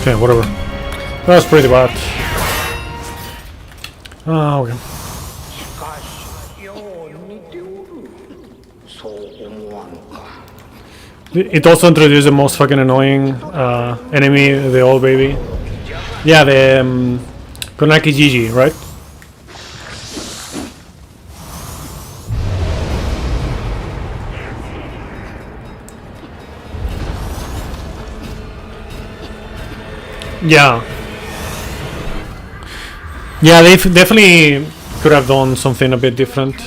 Okay, whatever. That's pretty bad. Ah, okay. It also introduced the most fucking annoying enemy, the old baby. Yeah, the Konaki Gigi, right? Yeah. Yeah, they definitely could have done something a bit different.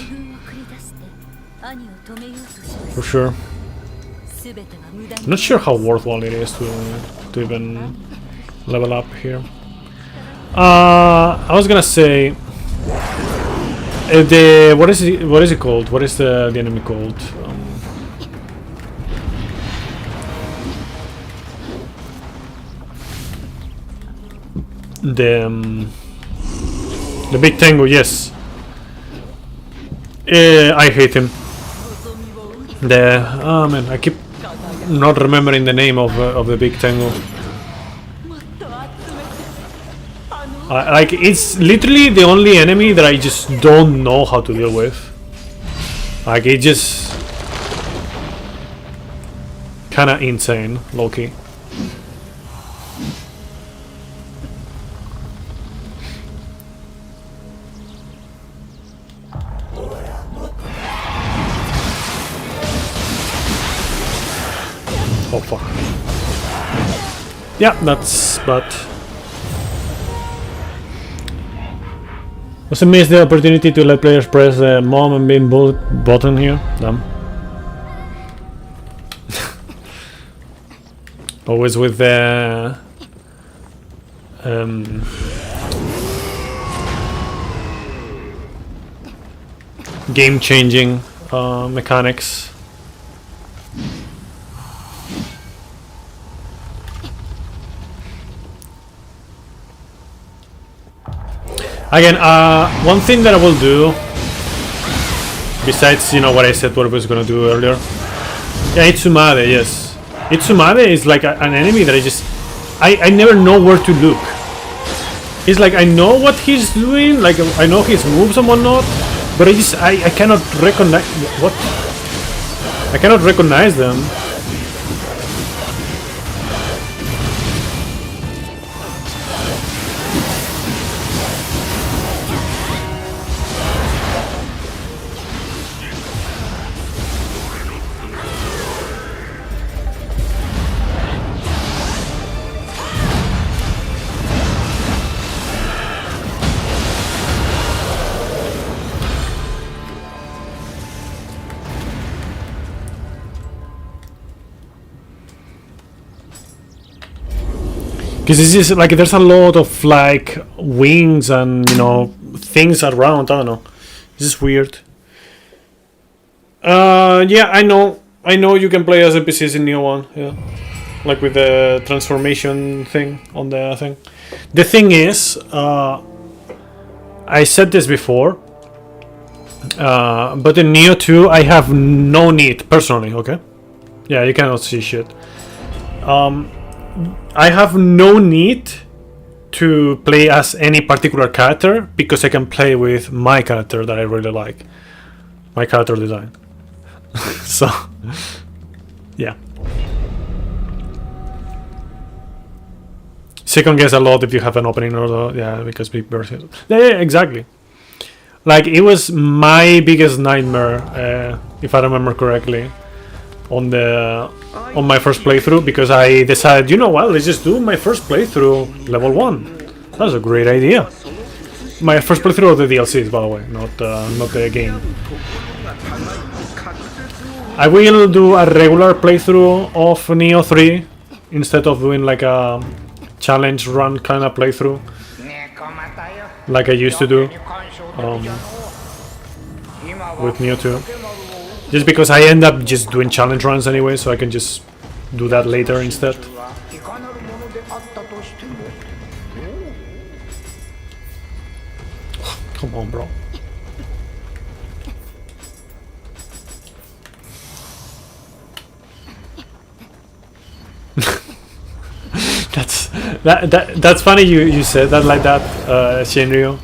For sure. I'm not sure how worthwhile it is to even level up here. I was gonna say the what is it called? What is the enemy called? The big tango, yes. I hate him. Oh man, I keep not remembering the name of the big tango. Like, it's literally the only enemy that I just don't know how to deal with. Like, it just kinda insane, low-key. Oh fuck. Yeah, that's bad. Also missed the opportunity to let players press the mom and bin button here. Damn. Always with the game-changing mechanics. Again, one thing that I will do, besides, you know, what I said what I was gonna do earlier. Yeah, Itsumade, yes. Itsumade is like an enemy that I never know where to look. It's like I know what he's doing, like I know his moves and whatnot, but I cannot recognize what. I cannot recognize them. Because this is like there's a lot of like wings and, you know, things around. I don't know. This is weird. Yeah, I know you can play as NPCs in Nioh 1. Yeah, like with the transformation thing on the thing. The thing is, I said this before, but in Nioh 2 I have no need personally. Okay, yeah, you cannot see shit. I have no need to play as any particular character because I can play with my character that I really like, my character design. So, yeah. Second guess a lot if you have an opening order, yeah, because big version. Yeah, exactly. Like it was my biggest nightmare, if I remember correctly, on my first playthrough, because I decided, you know what, let's just do my first playthrough level 1. That was a great idea. My first playthrough of the DLCs, by the way, not the game. I will do a regular playthrough of Nioh 3 instead of doing like a challenge run kind of playthrough like I used to do with Nioh 2. Just because I end up just doing challenge runs anyway, so I can just do that later instead. Come on, bro. That's funny you said that like that, Shinryu.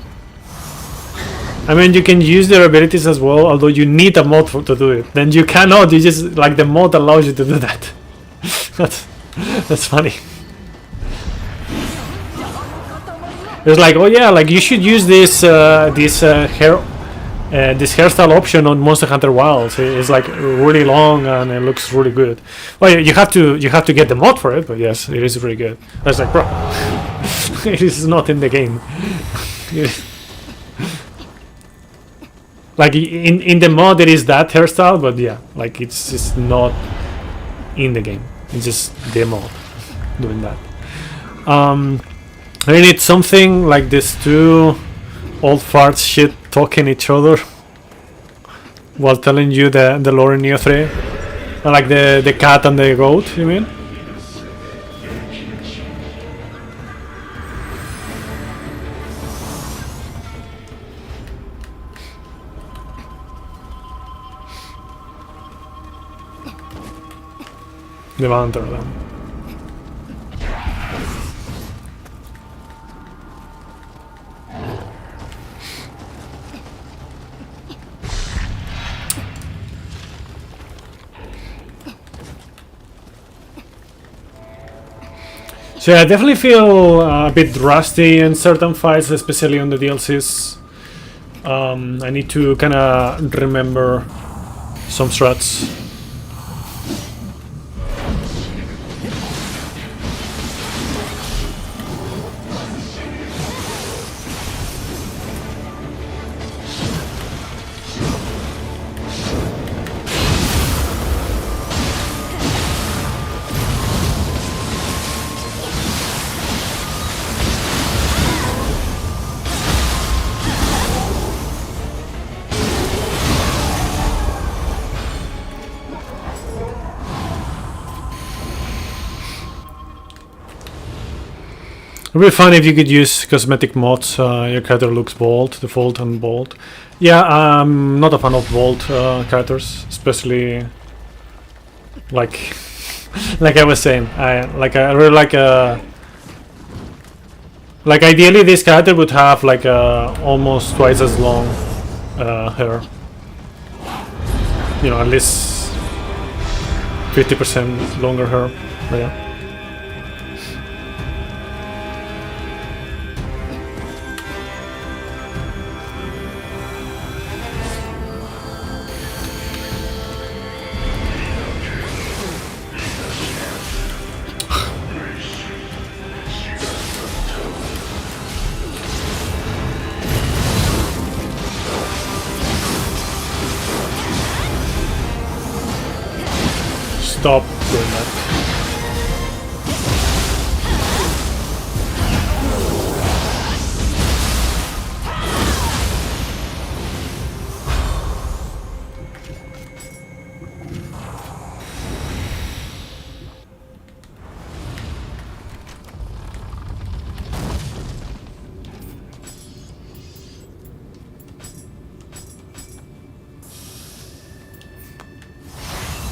I mean, you can use their abilities as well, although you need a mod to do it. Then you cannot. You just like the mod allows you to do that. that's funny. It's like, oh yeah, like you should use this hairstyle option on Monster Hunter Wilds. It's like really long and it looks really good. Well, you have to get the mod for it, but yes, it is really good. I was like, bro, it is not in the game. Like in the mod, it is that hairstyle, but yeah, like it's just not in the game. It's just the mod doing that. I need something like this two old farts shit talking each other while telling you the lore in Nioh 3. Like the cat and the goat, you mean? Levántalo. So yeah, I definitely feel a bit rusty in certain fights, especially on the DLCs. I need to kind of remember some strats. It would be fun if you could use cosmetic mods. Your character looks bold, default and bold. Yeah, I'm not a fan of bold characters, especially like like I was saying. I really like ideally this character would have like almost twice as long hair. You know, at least 50% longer hair. But yeah. Stop doing that.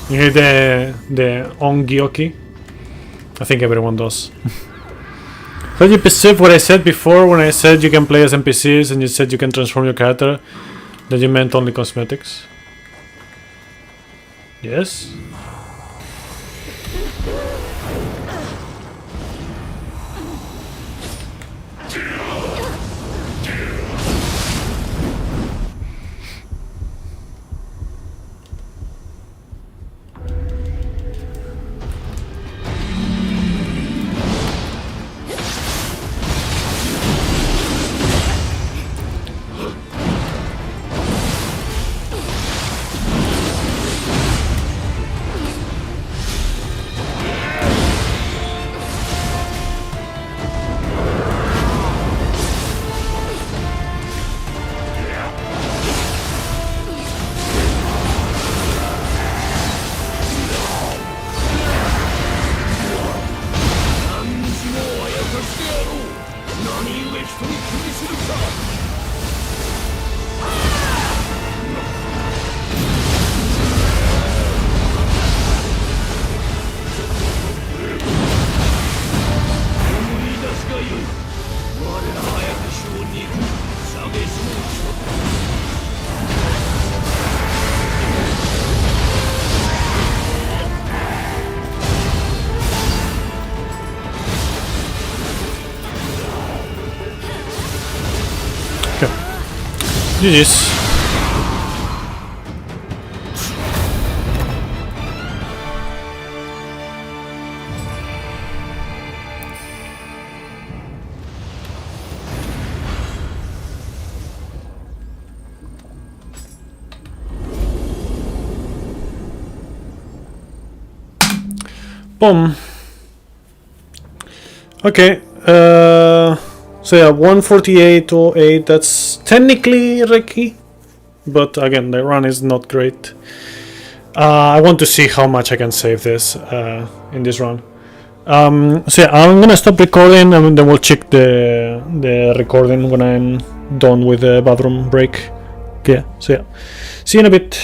You hear the Ongyoki? I think everyone does. Did you perceive what I said before when I said you can play as NPCs and you said you can transform your character? That you meant only cosmetics? Yes? GG's. Boom. Okay. So yeah, 148.08. That's technically Reiki, but again, the run is not great. I want to see how much I can save this in this run. So yeah, I'm gonna stop recording and then we'll check the recording when I'm done with the bathroom break. Okay, so yeah, see you in a bit.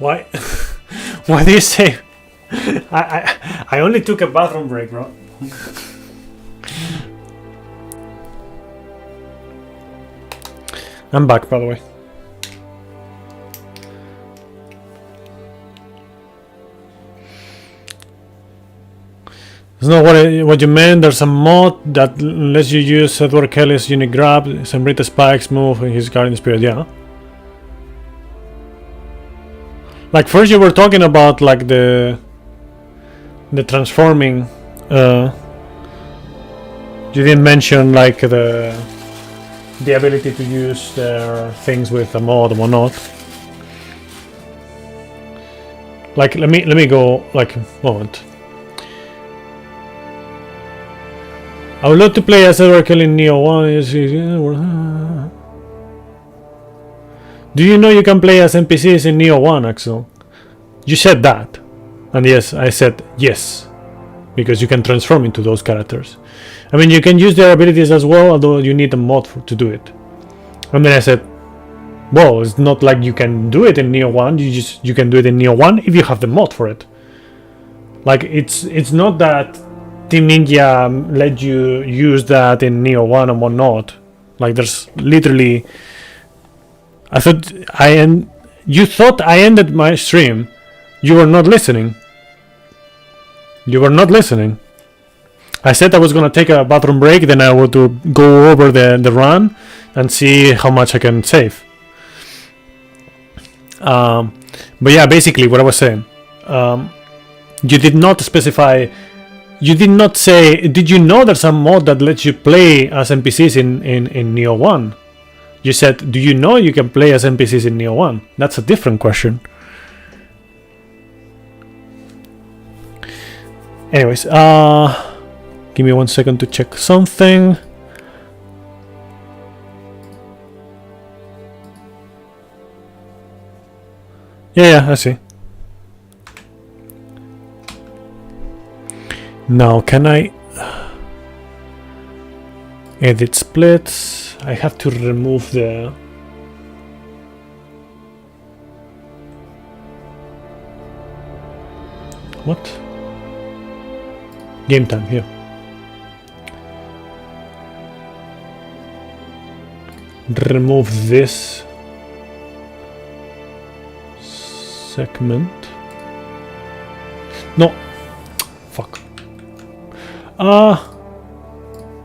Why? Why do you say? I only took a bathroom break, bro. I'm back, by the way. That's not what you meant. There's a mod that lets you use Edward Kelly's unique grab, some Rita Spike's move, and his guardian spirit. Yeah. Like first you were talking about like the transforming. You didn't mention like the ability to use their things with a mod or whatnot. Like let me go like a moment. I would love to play as Edward Kelly in Nioh 1. Do you know you can play as NPCs in Nioh 1, Axel? You said that. And yes, I said yes. Because you can transform into those characters. I mean, you can use their abilities as well, although you need a mod to do it. And then I said, well, it's not like you can do it in Nioh 1. You can do it in Nioh 1 if you have the mod for it. Like, it's not that Team Ninja let you use that in Nioh 1 and whatnot. Like there's literally you thought I ended my stream. You were not listening. You were not listening. I said I was gonna take a bathroom break, then I would go over the run and see how much I can save. But yeah, basically what I was saying. You did not specify. You did not say, did you know there's a mod that lets you play as NPCs in Nioh 1? You said, do you know you can play as NPCs in Nioh 1? That's a different question. Anyways, give me 1 second to check something. Yeah, I see. Now, can I edit splits? I have to remove the what? Game time here. Remove this segment. No. Fuck.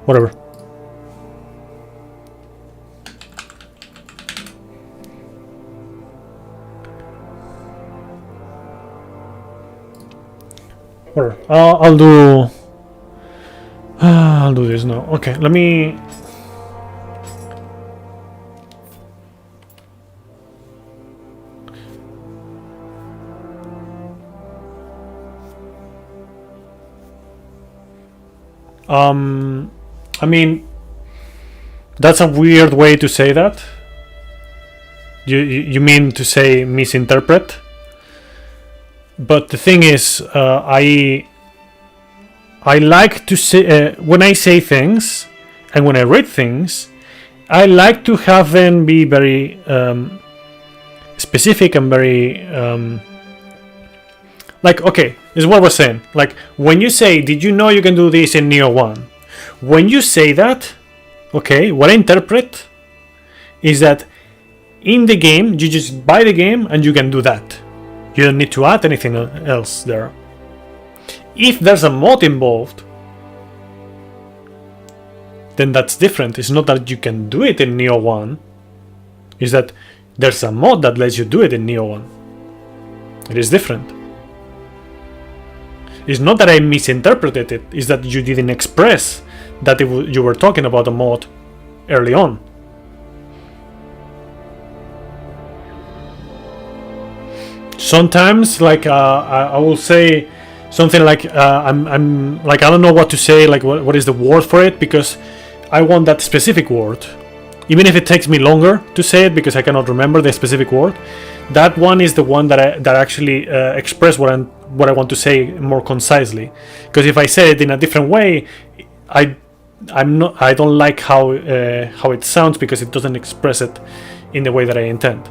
Whatever. Whatever. I'll do this now. Okay, let me. I mean, that's a weird way to say that. You mean to say misinterpret? But the thing is, I like to say when I say things and when I read things, I like to have them be very specific and very like, okay, this is what we're saying. Like when you say, did you know you can do this in Nioh 1? When you say that, okay, what I interpret is that in the game you just buy the game and you can do that. You don't need to add anything else there. If there's a mod involved, then that's different. It's not that you can do it in Nioh 1. It's that there's a mod that lets you do it in Nioh 1. It is different. It's not that I misinterpreted it. It's that you didn't express that you were talking about a mod early on. Sometimes, like I will say something like I'm like I don't know what to say. Like what is the word for it? Because I want that specific word, even if it takes me longer to say it because I cannot remember the specific word. That one is the one that actually express what I want to say more concisely. Because if I say it in a different way, I don't like how it sounds because it doesn't express it in the way that I intend.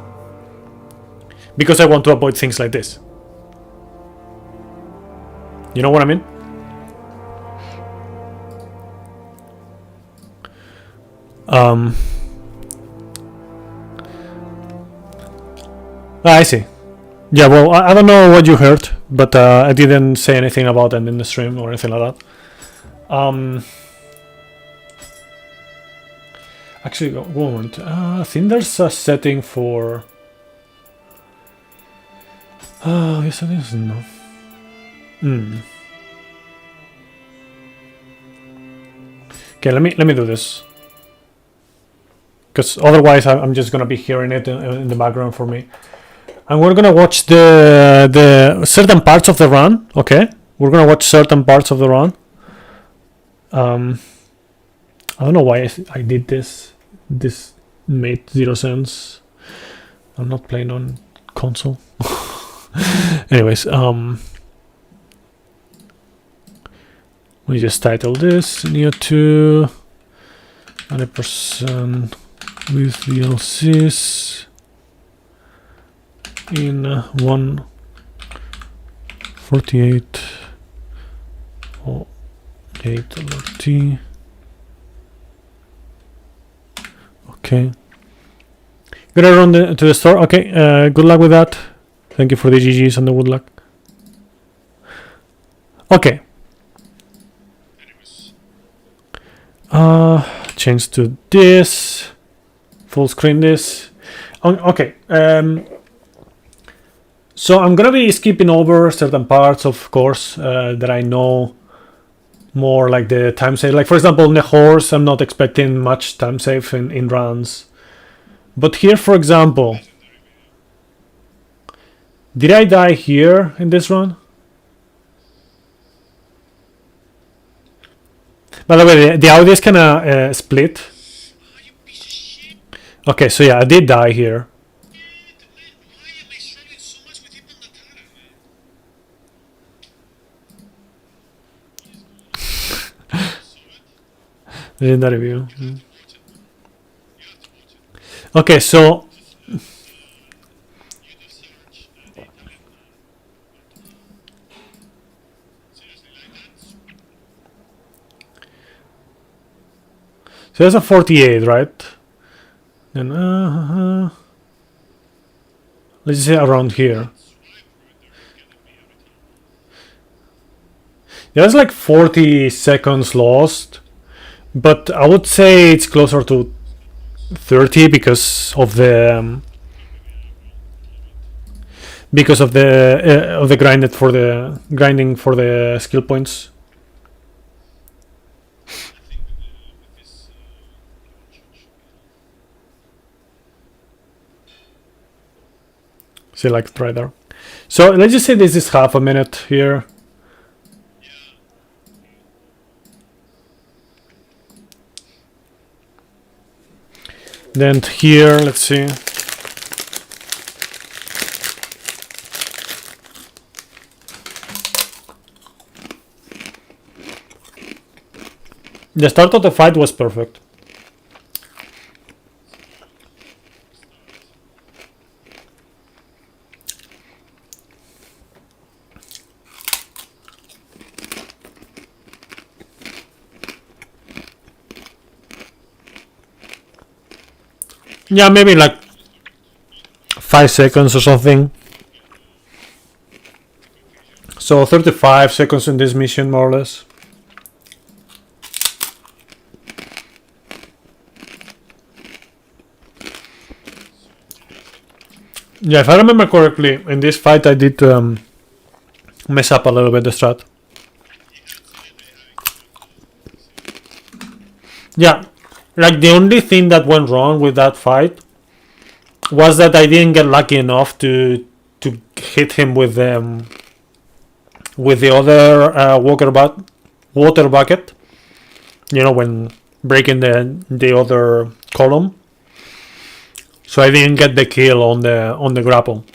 because I want to avoid things like this. You know what I mean? I see. Yeah, well, I don't know what you heard, but I didn't say anything about it in the stream or anything like that. Actually, one moment. I think there's a setting for... yes, it is. No. Okay, let me do this. Because otherwise I'm just gonna be hearing it in the background for me. And we're gonna watch the certain parts of the run. Okay, we're gonna watch certain parts of the run. I don't know why I did this. This made zero sense. I'm not playing on console. Anyways, we just title this Nioh 2 100% with DLCs in 148 or 8T. Okay, gonna run to the store. Okay, good luck with that. Thank you for the GGs and the good luck. Okay, change to this, full screen this. Okay, so I'm gonna be skipping over certain parts, of course, that I know more, like the time save. Like for example, in the horse, I'm not expecting much time save in runs. But here, for example, did I die here in this run? By the way, the audio is kinda split. Okay, so yeah, I did die here. Legendary view. Okay, so there's a 48, right? And let's say around here. There's like 40 seconds lost, but I would say it's closer to 30 because of the grinding for the skill points. Select right there. So let's just say this is half a minute here. Then here, let's see. The start of the fight was perfect. Yeah, maybe like 5 seconds or something. So 35 seconds in this mission, more or less. Yeah, if I remember correctly, in this fight I did mess up a little bit the strat. Yeah, like the only thing that went wrong with that fight was that I didn't get lucky enough to hit him with the other water bucket. You know, when breaking the other column. So I didn't get the kill on the grapple.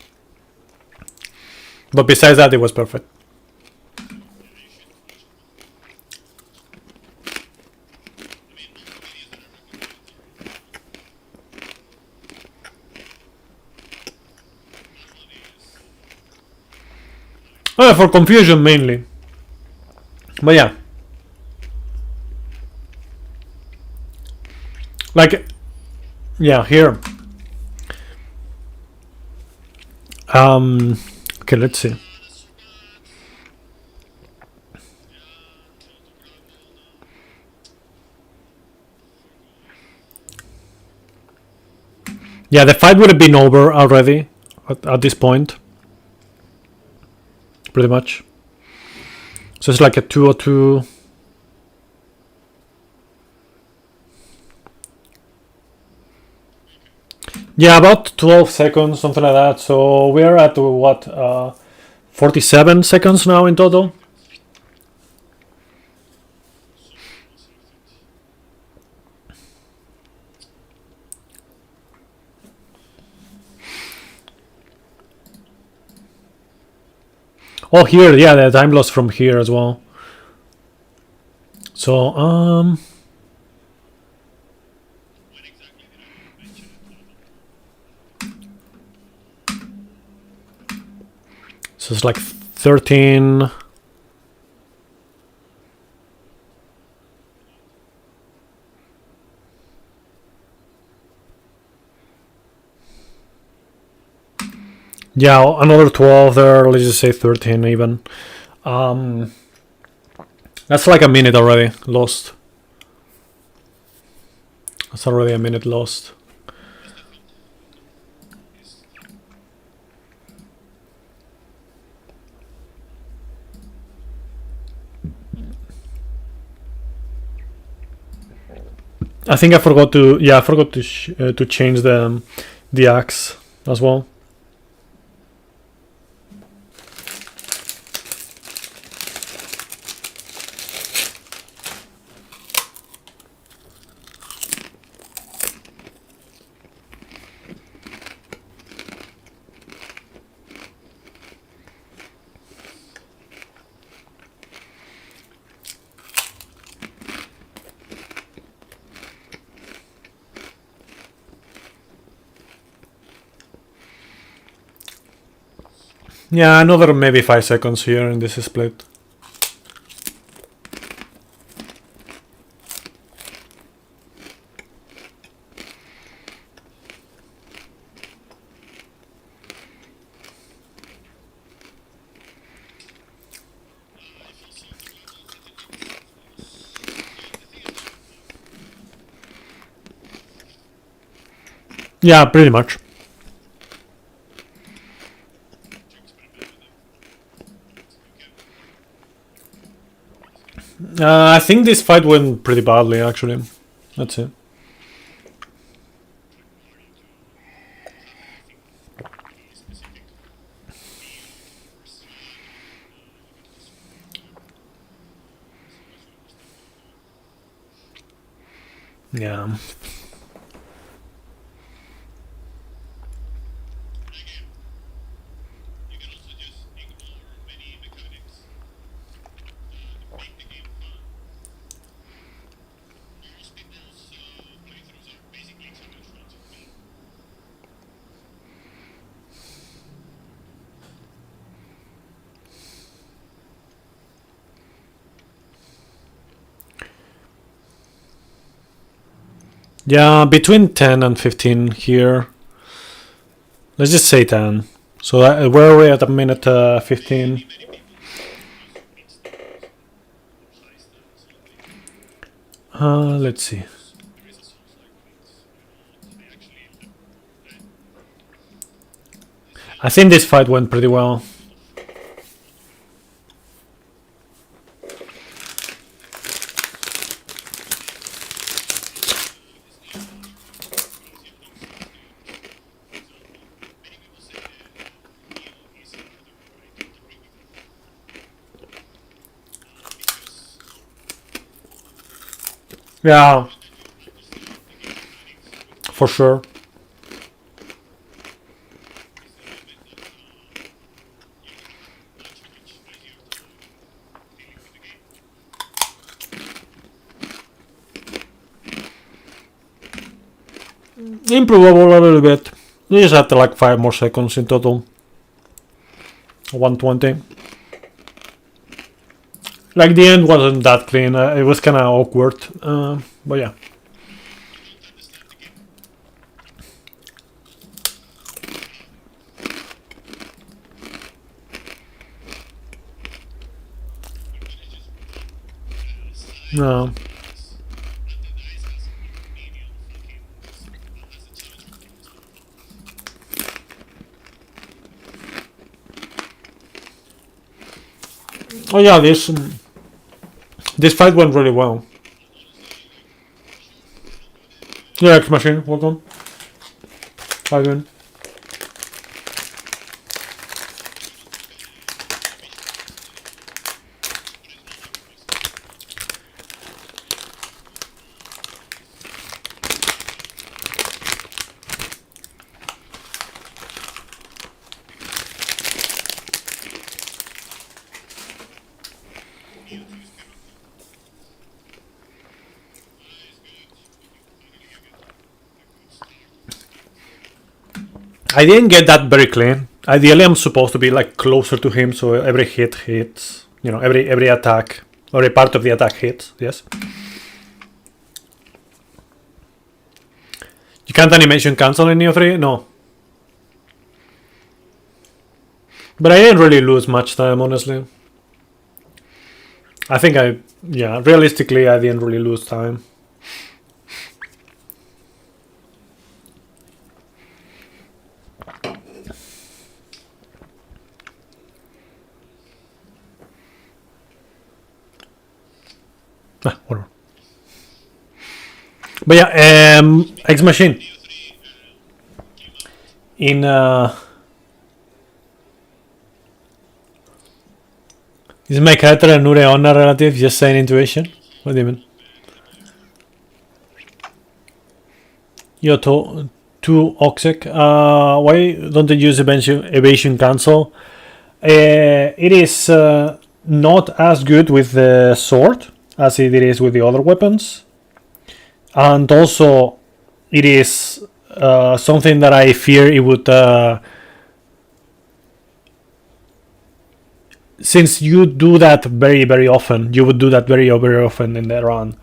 But besides that, it was perfect. For confusion mainly. But yeah. Like, yeah, here. Okay, let's see. Yeah, the fight would have been over already at this point. Pretty much. So it's like a 202. Yeah, about 12 seconds, something like that. So we're at what, 47 seconds now in total. Oh, here, yeah, the time loss from here as well. So, so it's like 13. Yeah, another 12 there, let's just say 13 even. That's like a minute already lost. That's already a minute lost. I think I forgot to, yeah, I forgot to change the axe as well. Yeah, another maybe 5 seconds here in this split. Yeah, pretty much. I think this fight went pretty badly, actually. That's it. Yeah. Yeah, between 10 and 15 here. Let's just say 10. So where are we at a minute 15? Let's see. I think this fight went pretty well. Yeah, for sure. Improvable a little bit. We just had like 5 more seconds in total. 120. Like the end wasn't that clean. It was kind of awkward. But yeah. No. Oh yeah, this fight went really well. Yeah, X Machine, welcome. How you doing? I didn't get that very clean. Ideally, I'm supposed to be like closer to him, so every hit hits. You know, every attack, or a part of the attack hits. Yes. You can't animation cancel in Nioh 3? No. But I didn't really lose much time, honestly. I think realistically, I didn't really lose time. Whatever. But yeah, X Machine. In is my character a Nureona relative? Just saying intuition. What do you mean? Yoto to Oxec. Why don't they use evasion cancel? It is not as good with the sword as it is with the other weapons, and also it is something that I fear it would. Since you do that very often, you would do that very often in the run.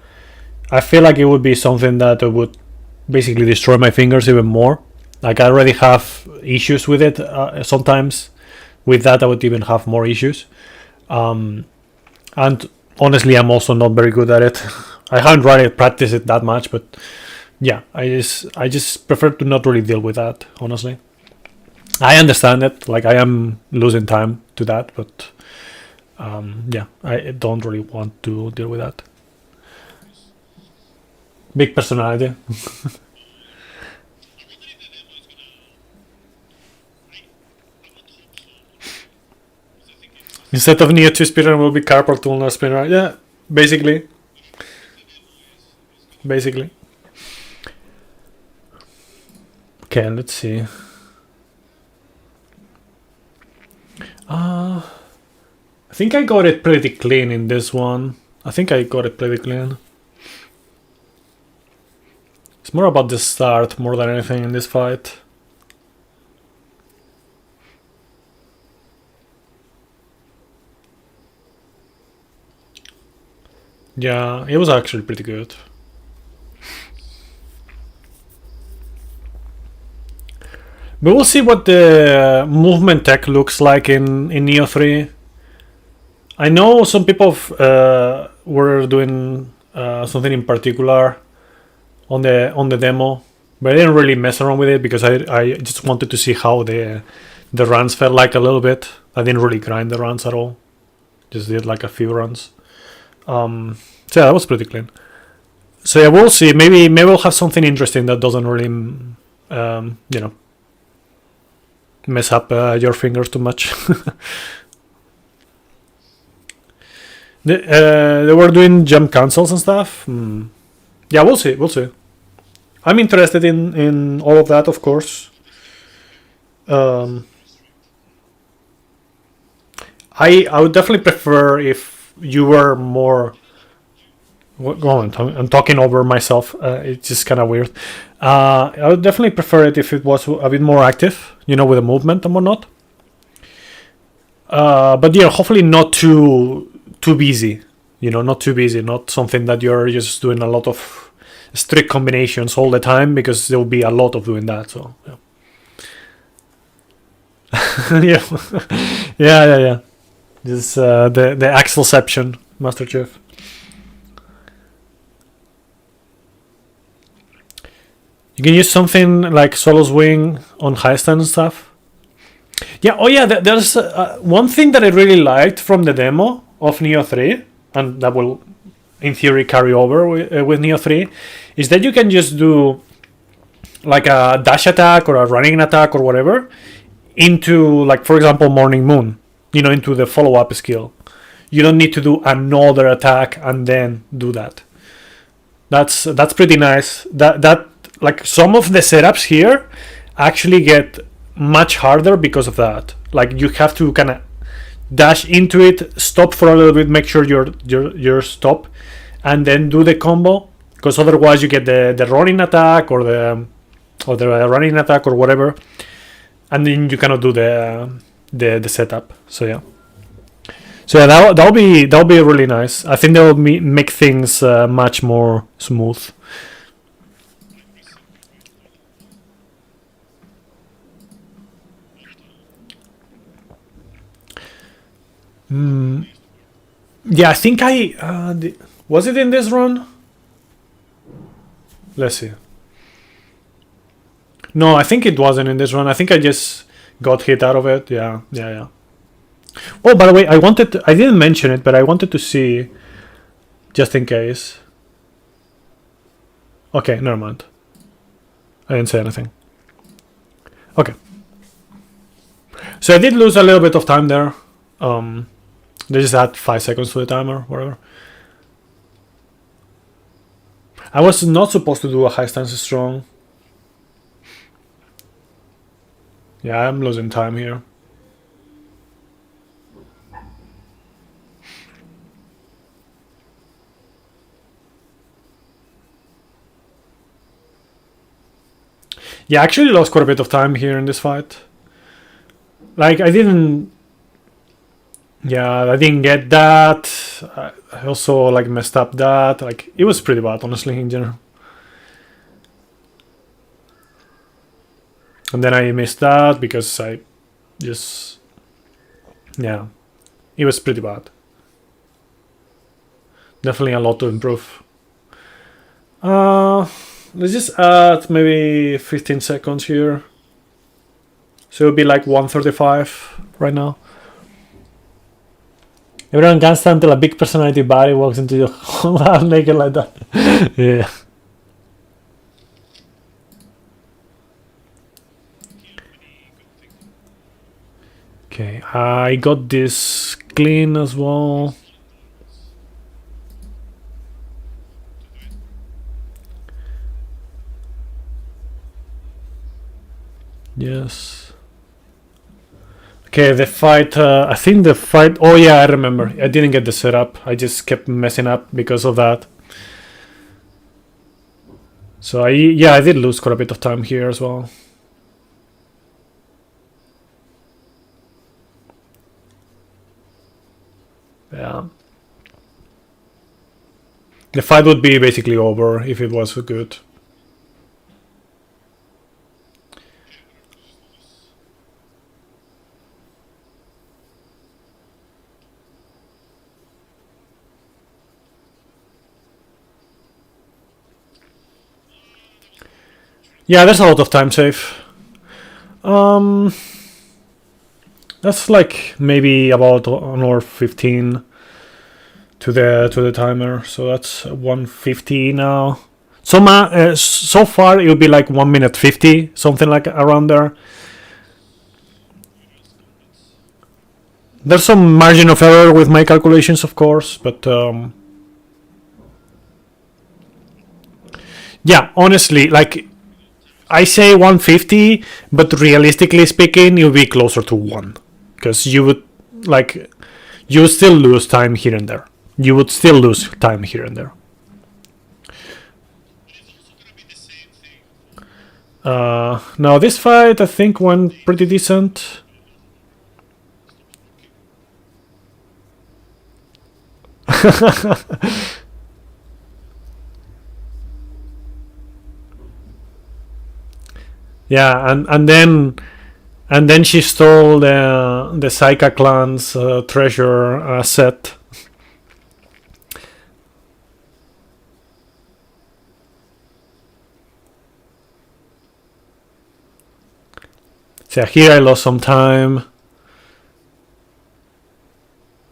I feel like it would be something that would basically destroy my fingers even more. Like I already have issues with it. Sometimes with that I would even have more issues. And honestly, I'm also not very good at it. I haven't really practiced it that much, but yeah, I just prefer to not really deal with that. Honestly, I understand it. Like I am losing time to that, but yeah, I don't really want to deal with that. Big personality. Instead of Nioh 2 speedrun will be carpal tunnel speedrun. Yeah, basically. Okay, let's see. I think I got it pretty clean in this one. It's more about the start more than anything in this fight. Yeah, it was actually pretty good. But we'll see what the movement tech looks like in Nioh 3. I know some people were doing something in particular on the demo, but I didn't really mess around with it because I just wanted to see how the runs felt like a little bit. I didn't really grind the runs at all. Just did like a few runs. So yeah, that was pretty clean. So yeah, we'll see. Maybe we'll have something interesting that doesn't really, mess up your fingers too much. They were doing jump cancels and stuff. Yeah, we'll see. I'm interested in all of that, of course. I would definitely prefer if you were more. Go on, I'm talking over myself. It's just kind of weird. I would definitely prefer it if it was a bit more active, with the movement and whatnot. But yeah, hopefully not too too busy. You know, not too busy, not something that you're just doing a lot of strict combinations all the time, because there will be a lot of doing that. So yeah. Yeah. Yeah. This the Axelception, Master Chief. You can use something like Solo's Wing on high stand and stuff. Yeah. Oh yeah. There's one thing that I really liked from the demo of Nioh 3, and that will, in theory, carry over with Nioh 3, is that you can just do like a dash attack or a running attack or whatever into, like, for example, Morning Moon, you know, into the follow-up skill. You don't need to do another attack and then do that. That's pretty nice. That like, some of the setups here actually get much harder because of that. Like, you have to kind of dash into it, stop for a little bit, make sure you're stop, and then do the combo, because otherwise you get the running attack or the running attack or whatever, and then you cannot do the setup. So yeah. So yeah, that'll be really nice. I think that will make things much more smooth. Yeah, I think was it in this run? Let's see. No, I think it wasn't in this run. I think I just got hit out of it. Yeah. Oh, by the way, I didn't mention it, but I wanted to see, just in case. Okay, never mind. I didn't say anything. Okay. So I did lose a little bit of time there. They just add 5 seconds to the timer, whatever. I was not supposed to do a high stance strong. Yeah, I'm losing time here. Yeah, I actually lost quite a bit of time here in this fight. Like, I didn't get that. I also, like, messed up that. Like, it was pretty bad, honestly, in general. And then I missed that because I just... Yeah, it was pretty bad. Definitely a lot to improve. Let's just add maybe 15 seconds here. So it'll be like 1:35 right now. Everyone can stand until a big personality body walks into your home naked like that. Yeah. Okay, I got this clean as well. Yes. Okay, the fight, I think the fight... Oh yeah, I remember. I didn't get the setup. I just kept messing up because of that. So I did lose quite a bit of time here as well. Yeah. The fight would be basically over if it was good. Yeah, there's a lot of time save. That's like maybe about an hour 15 to the timer, so that's 1:50 now. So far it'll be like 1:50, something like around there. There's some margin of error with my calculations, of course, but yeah, honestly, like, I say 1:50, but realistically speaking, you'll be closer to 1, because you would still lose time here and there. You would still lose time here and there. Now this fight I think went pretty decent. Yeah, and then she stole the Saika clan's treasure set. So here I lost some time.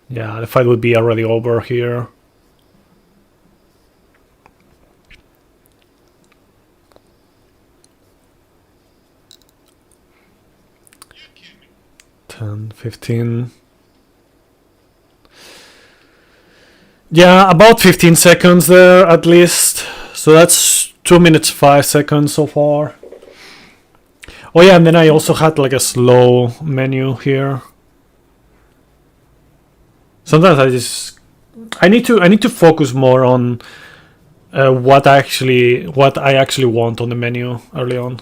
Yeah, the fight would be already over here. Ten, 15. Yeah, about 15 seconds there at least. So that's 2 minutes 5 seconds so far. Oh yeah, and then I also had like a slow menu here. Sometimes I need to focus more on what I actually want on the menu early on.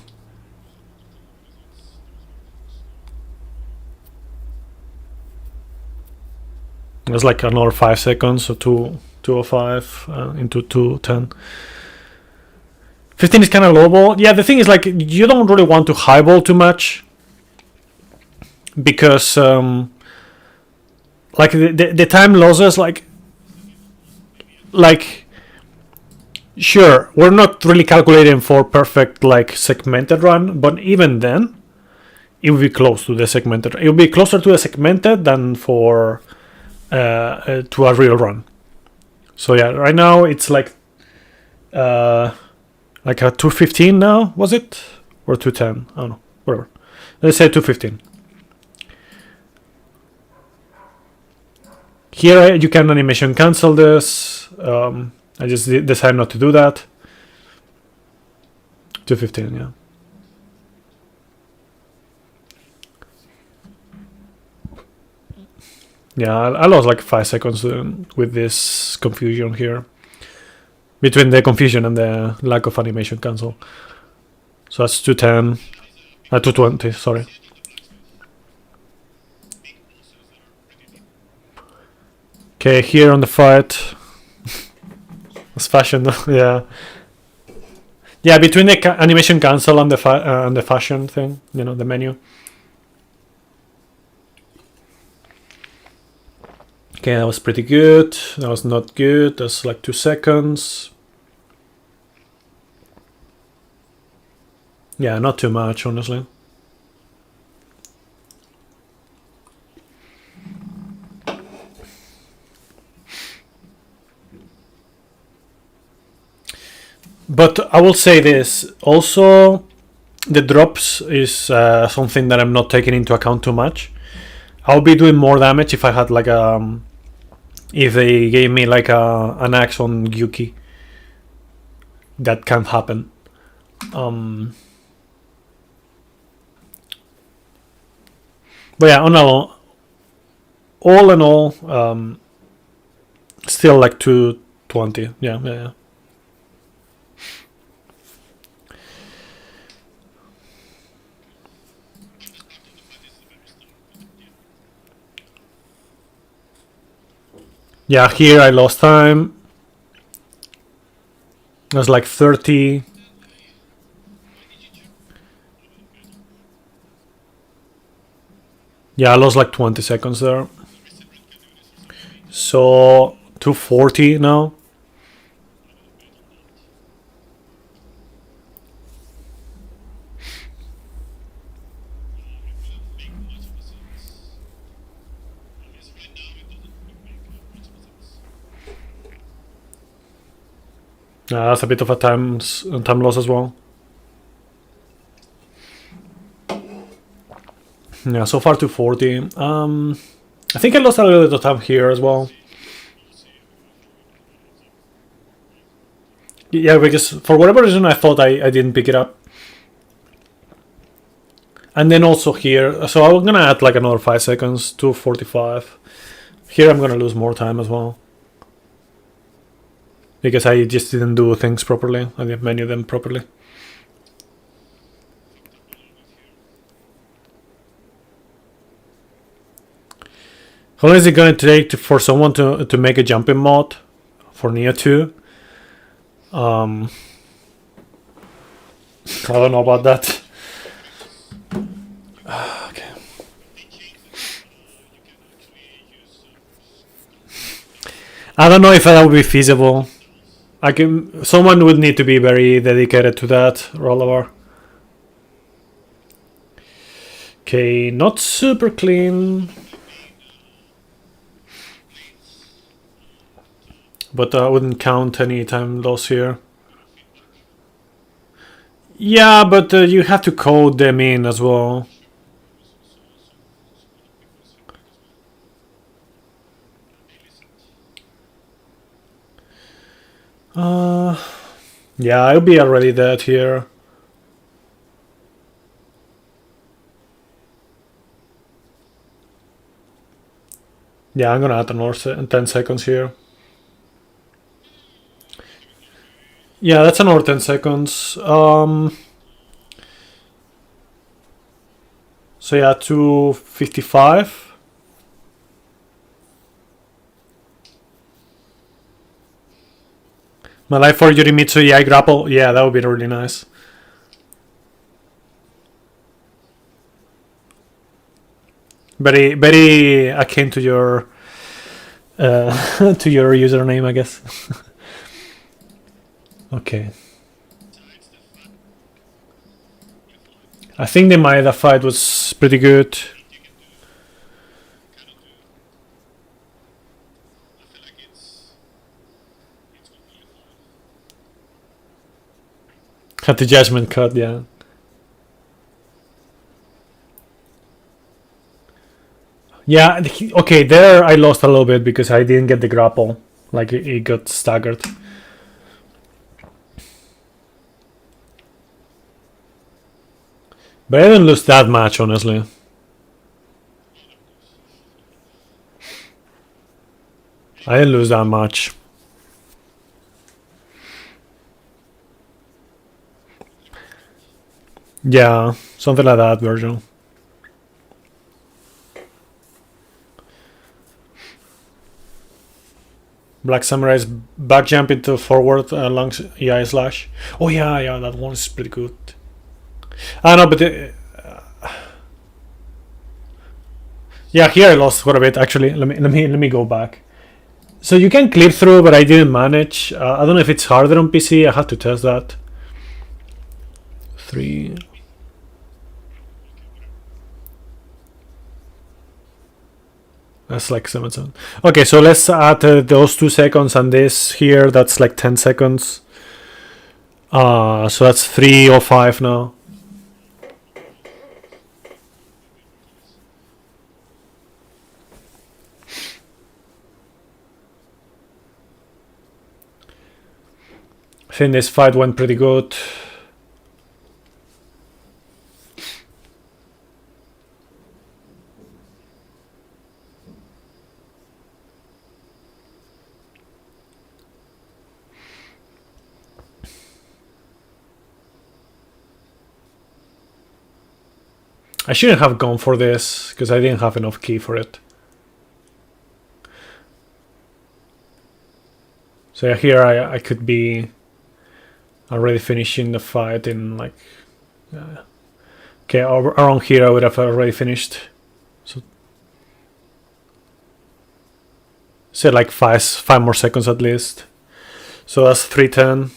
It's like another 5 seconds, so 205 into 210. 15 is kind of low ball. Yeah, the thing is, like, you don't really want to highball too much because like the time losses, like sure, we're not really calculating for perfect like segmented run, but even then it would be close to the segmented. It would be closer to a segmented than for to a real run. So yeah, right now it's like a 215 now, was it? Or 210? I don't know, whatever. Let's say 215. Here you can animation cancel this. I just decided not to do that. 215, yeah. Yeah, I lost like 5 seconds with this confusion here. Between the confusion and the lack of animation cancel. So that's 210. 220, sorry. Okay, here on the fight. It's fashion, yeah. Yeah, between the animation cancel and the fashion thing, you know, the menu. Okay, that was pretty good. That was not good. That's like 2 seconds. Yeah, not too much, honestly. But I will say this also, the drops is something that I'm not taking into account too much. I'll be doing more damage if I had like if they gave me like an axe on Yuki. That can happen. But yeah, all in all, still like 220. Yeah. Yeah, here I lost time. It was like 30. Yeah, I lost like 20 seconds there. So 240 now. That's a bit of a time loss as well. Yeah, so far 240. I think I lost a little bit of time here as well. Yeah, because for whatever reason I thought I didn't pick it up. And then also here, so I'm gonna add like another 5 seconds, 245. Here I'm gonna lose more time as well. Because I just didn't do things properly. I didn't menu them properly. How long is it gonna take for someone to make a jumping mod for Nioh 2? I don't know about that. Okay. I don't know if that would be feasible. Someone would need to be very dedicated to that rollover. Okay, not super clean. But I wouldn't count any time loss here. Yeah, but you have to code them in as well. Yeah, I'll be already dead here. Yeah, I'm gonna add another 10 seconds here. Yeah, that's another 10 seconds. So yeah, 255. My life for Yurimitsu, yeah, I grapple. Yeah, that would be really nice. Very, very akin to your to your username, I guess. Okay. I think the Maeda fight was pretty good. Had the judgment cut, yeah. Yeah, okay, there I lost a little bit because I didn't get the grapple. Like, it got staggered. But I didn't lose that much, honestly. I didn't lose that much. Yeah, something like that, Virgil. Black Samurai's back jump into forward long EI slash. Oh yeah, that one is pretty good. I know, but yeah, here I lost quite a bit actually. Let me go back. So you can clip through, but I didn't manage. I don't know if it's harder on PC. I have to test that. 3. That's like 7. Okay, so let's add those 2 seconds and this here. That's like 10 seconds. So that's 3:05 now. I think this fight went pretty good. I shouldn't have gone for this because I didn't have enough ki for it. So yeah, here I could be already finishing the fight in like... okay, around here I would have already finished. So say like 5 more seconds at least. So that's 3:10.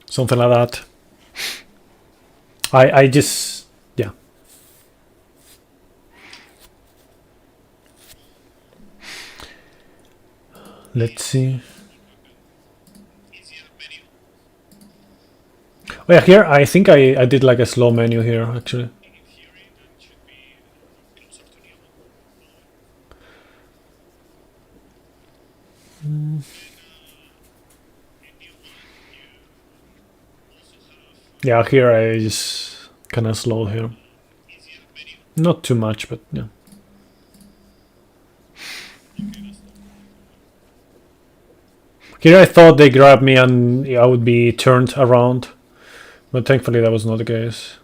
Something like that. I just, yeah. Let's see. Oh yeah, here I think I did like a slow menu here actually. Yeah, here I just kind of slow here. Not too much, but yeah. Here I thought they grabbed me and I would be turned around, but thankfully that was not the case.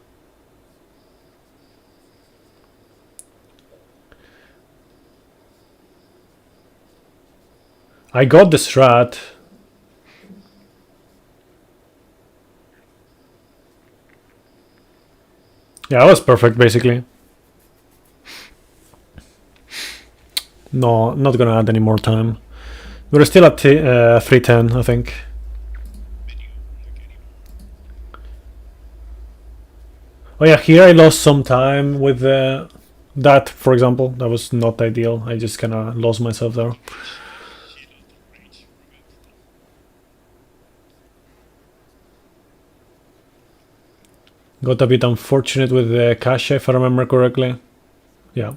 I got the strat. Yeah, it was perfect, basically. No, not gonna add any more time. We're still at 310, I think. Oh yeah, here I lost some time with that, for example. That was not ideal. I just kind of lost myself there. Got a bit unfortunate with the cache, if I remember correctly. Yeah.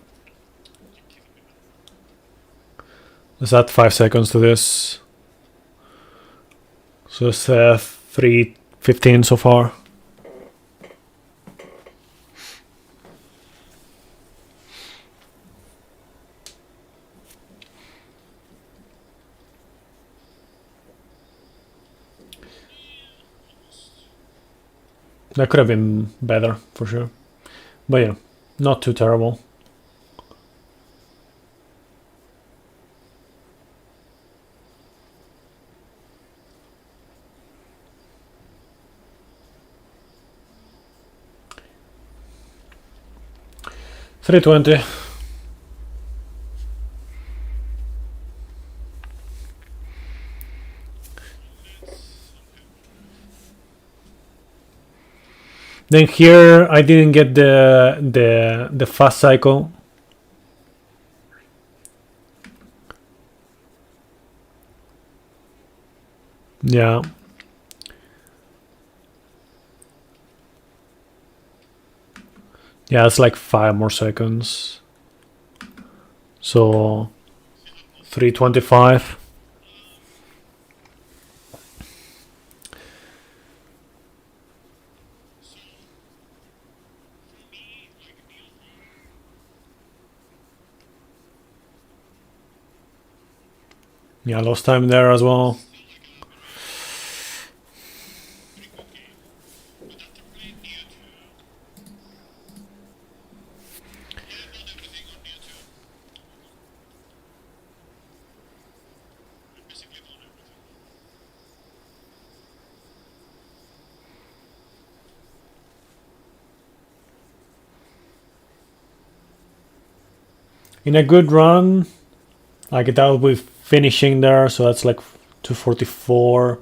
Let's add 5 seconds to this. So it's 3:15 so far. That could have been better, for sure. But yeah, not too terrible. $320. Then here I didn't get the fast cycle. Yeah. Yeah, it's like 5 more seconds. So 325. Yeah, lost time there as well. In a good run, like that will be finishing there, so that's like 244.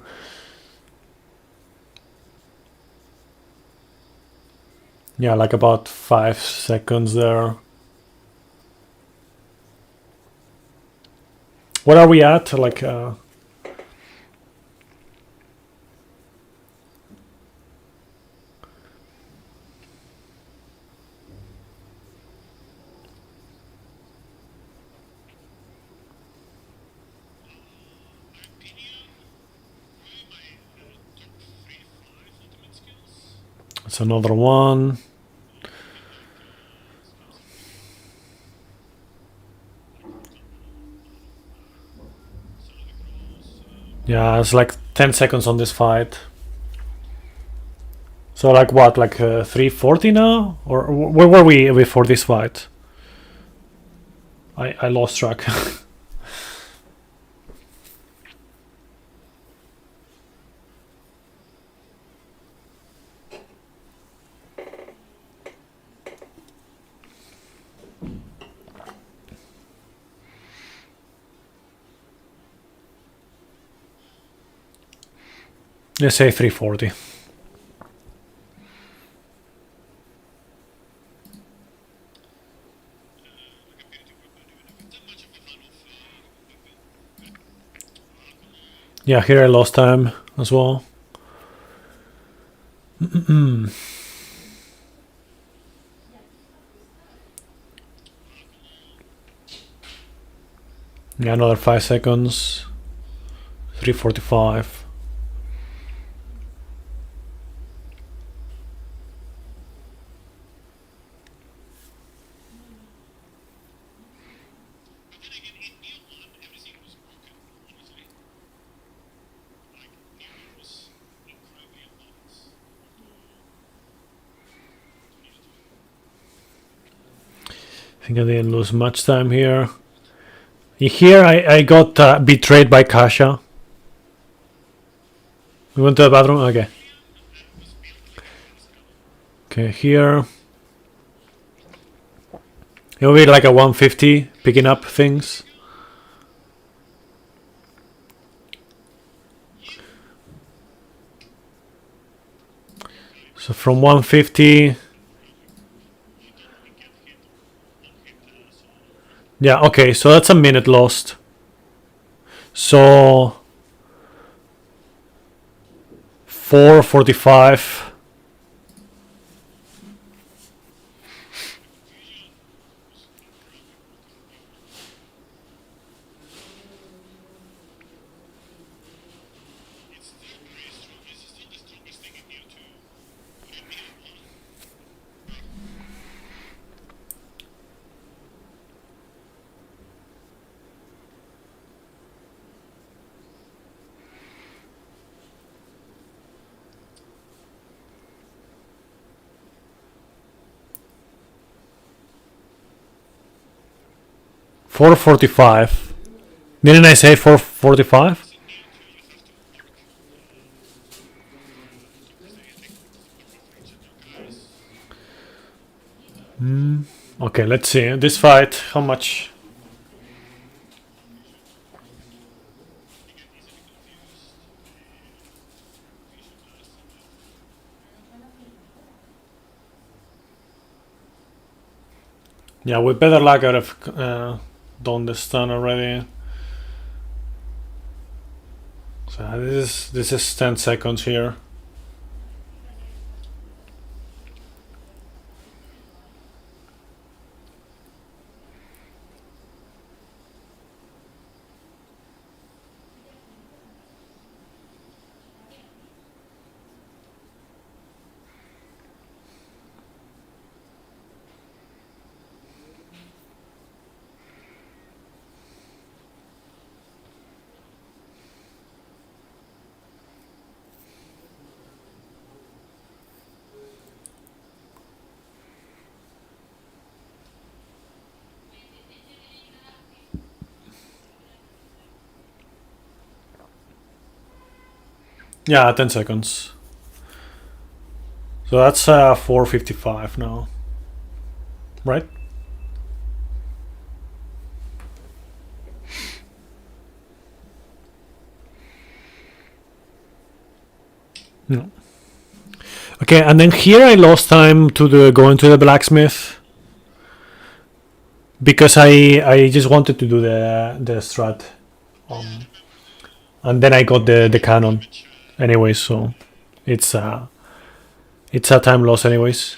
Yeah, like about 5 seconds there. What are we at? Like it's another one. Yeah, it's like 10 seconds on this fight. So like what, like 340 now? Or where were we before this fight? I lost track. Let's say 340. Yeah, here I lost time as well. Yeah, another 5 seconds. 345. I think I didn't lose much time here. Here I got betrayed by Kasha. We went to the bathroom? Okay. Okay, here. It'll be like a 150 picking up things. So from 150. Yeah, okay, so that's a minute lost. So 4:45. $4.45. Didn't I say 4:45? Okay, let's see. This fight, how much? Yeah, we better luck out of done the stun already. So this is 10 seconds here. Yeah, 10 seconds. So that's 4:55 now, right? No. Okay, and then here I lost time to going to the blacksmith because I just wanted to do the strat, and then I got the cannon anyway. So it's a time loss anyways.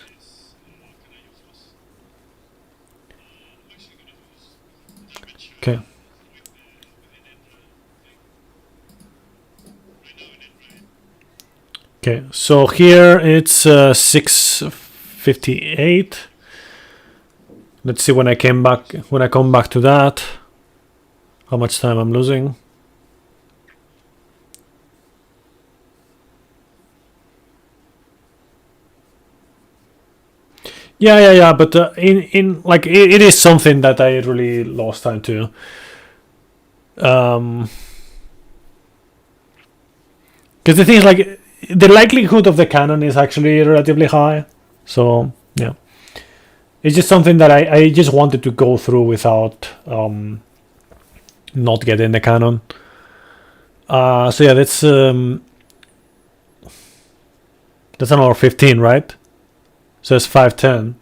Okay. Okay, so here it's 6:58. Let's see when I come back to that, how much time I'm losing. Yeah, but in like it is something that I really lost time to. Because the thing is, like, the likelihood of the cannon is actually relatively high. So yeah, it's just something that I just wanted to go through without not getting the cannon. So yeah, that's another 15, right? So it's 5:10.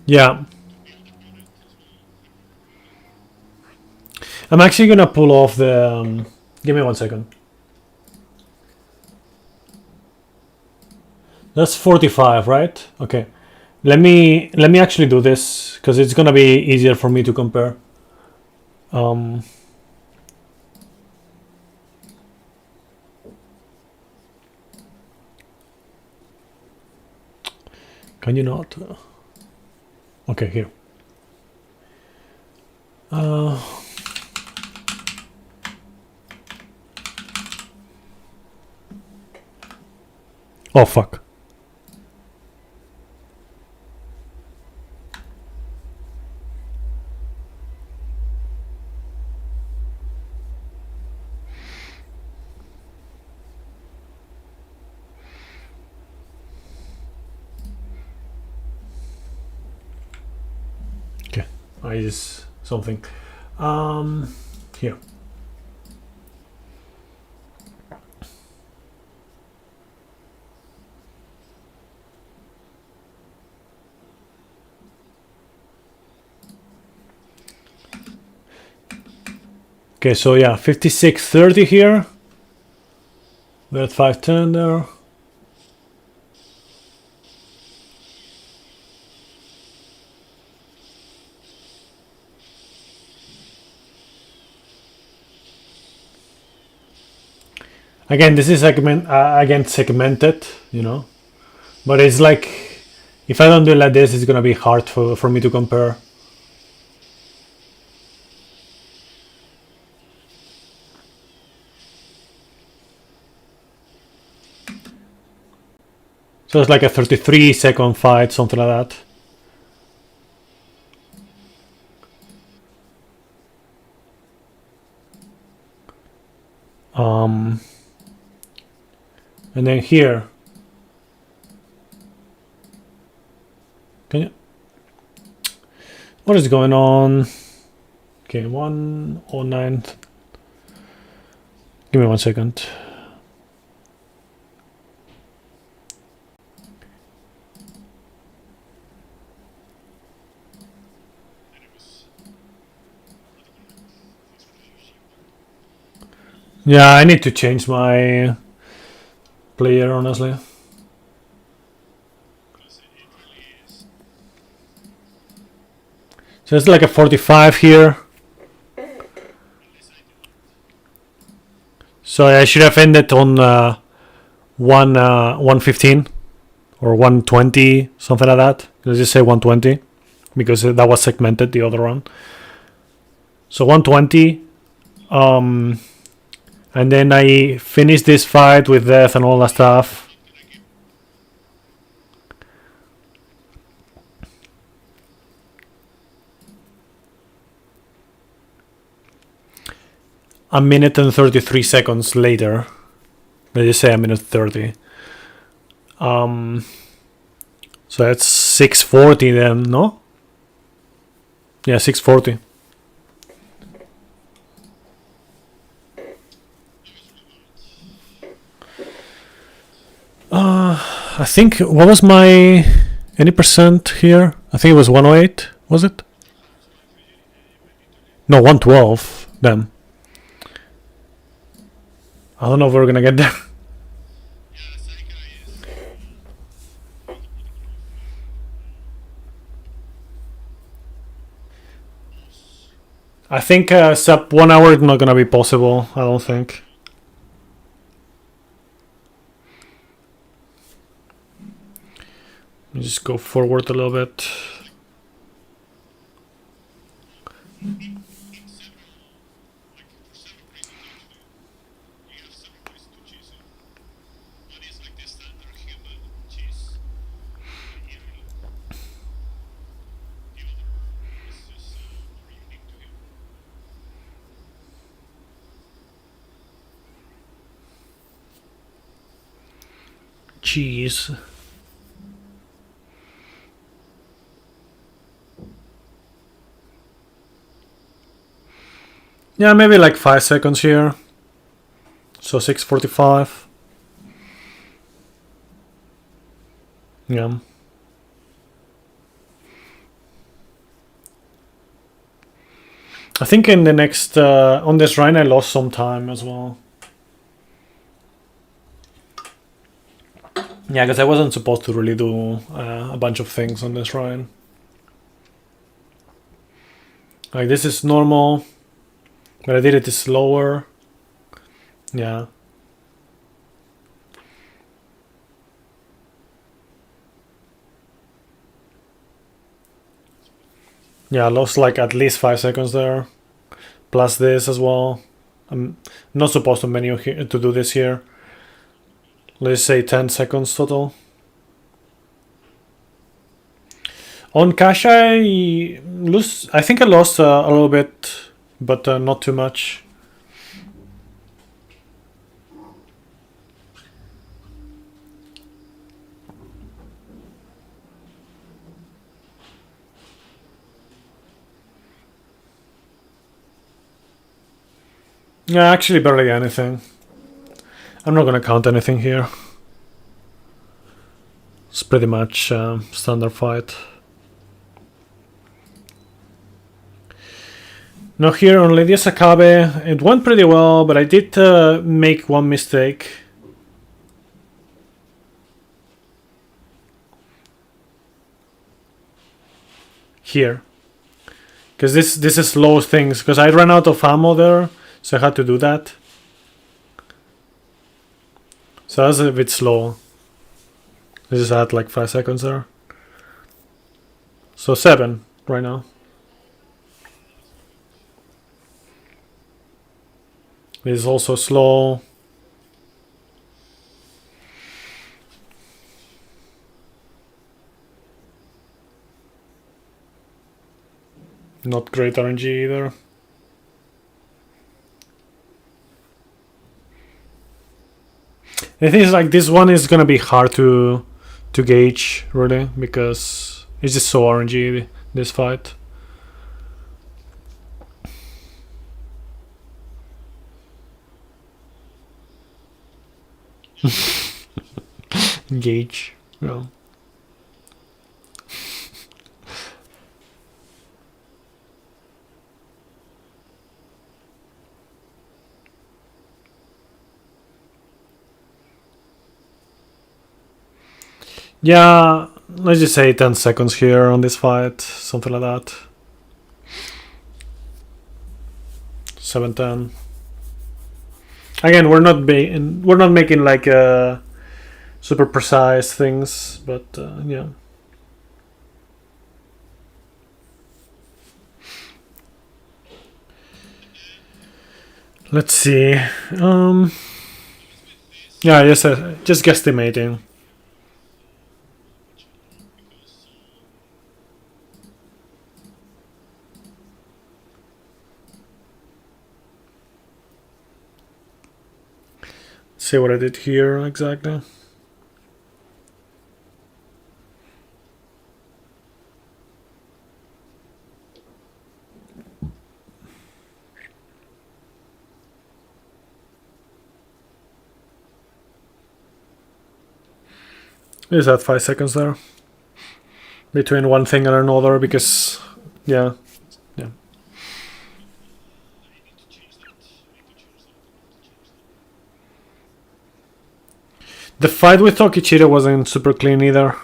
Yeah. I'm actually gonna pull off the. Give me 1 second. That's 45, right? Okay. Let me actually do this because it's gonna be easier for me to compare. Can you not? Okay, here. Oh fuck. Okay, I use something. Here. Okay, so yeah, 5630 here. We're at 510 there. Again, this is segmented, you know, but it's like if I don't do it like this, it's gonna be hard for me to compare. So it's like a 33-second fight, something like that. And then here, can you? What is going on? Okay, 109. Give me 1 second. Yeah, I need to change my player, honestly. So it's like a 45 here. So I should have ended on 115 or 120, something like that. Let's just say 120 because that was segmented, the other one. So 120. And then I finished this fight with death and all that stuff. A minute and 33 seconds later. Let's just say a minute 30. So that's 640 then, no? Yeah, 640. I think, what was my any percent here? I think it was 108, was it? No, 112. Damn. I don't know if we're gonna get there. I think sub 1 hour is not gonna be possible, I don't think. Let me just go forward a little bit. Cheese. Yeah, maybe like 5 seconds here. So 6:45. Yeah. I think in the next on this run I lost some time as well. Yeah, because I wasn't supposed to really do a bunch of things on this shrine. Like, this is normal, but I did it slower. Yeah. Yeah, I lost like at least 5 seconds there. Plus this as well. I'm not supposed to menu here, to do this here. Let's say 10 seconds total. On cash, I think I lost a little bit, but not too much. Yeah, actually barely anything. I'm not gonna count anything here. It's pretty much standard fight. Now here on Lydia Sakabe, it went pretty well, but I did make one mistake. Here. Because this slows things, because I ran out of ammo there, so I had to do that. So that's a bit slow. I just had like 5 seconds there. So 7 right now. It is also slow. Not great RNG either. The thing is, like, this one is gonna be hard to gauge, really, because it's just so RNG, this fight. Gauge, yeah. Yeah, let's just say 10 seconds here on this fight, something like that. 7-10. Again, we're not making like super precise things, but yeah. Let's see. Yeah, just guesstimating. See what I did here exactly. Is that 5 seconds there between one thing and another? Because yeah. The fight with Tokichiro wasn't super clean either.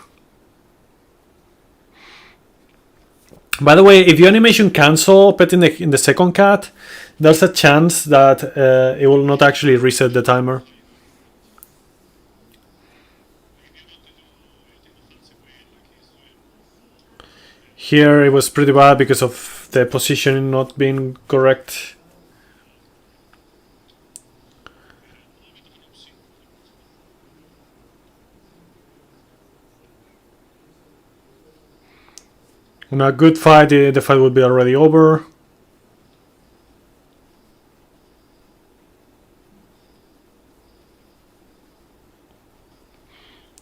By the way, if you animation cancel pet in the second cat, there's a chance that it will not actually reset the timer. Here it was pretty bad because of the positioning not being correct. In a good fight, the fight would be already over.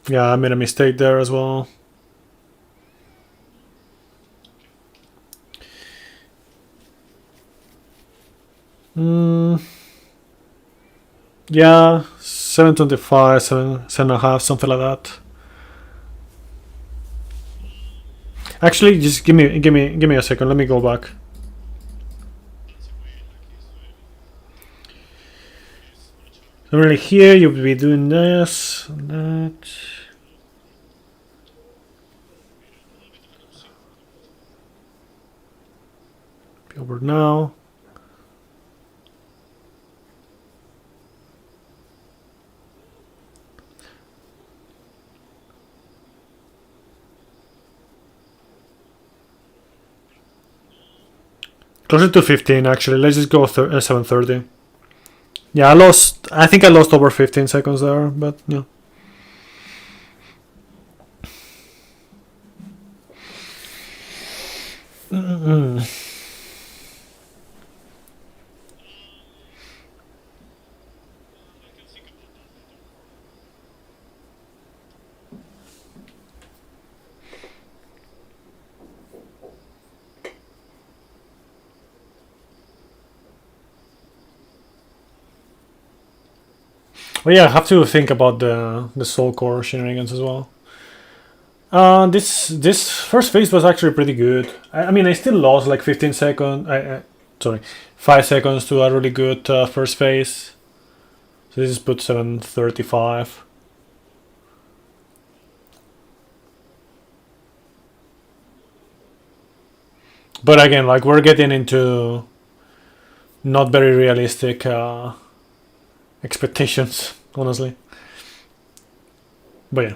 Yeah, I made a mistake there as well. Yeah, 7.25, 7.5, something like that. Actually, just give me a second. Let me go back. So really, here you'll be doing this and that. Be over now. Closer to 15 actually. Let's just go 7:30. Yeah, I think I lost over 15 seconds there, but yeah. Well, yeah, I have to think about the soul core shenanigans as well. This first phase was actually pretty good. I mean, I still lost like 15 seconds. Sorry, 5 seconds to a really good first phase. So this is put 7:35. But again, like we're getting into not very realistic expectations, honestly. But yeah.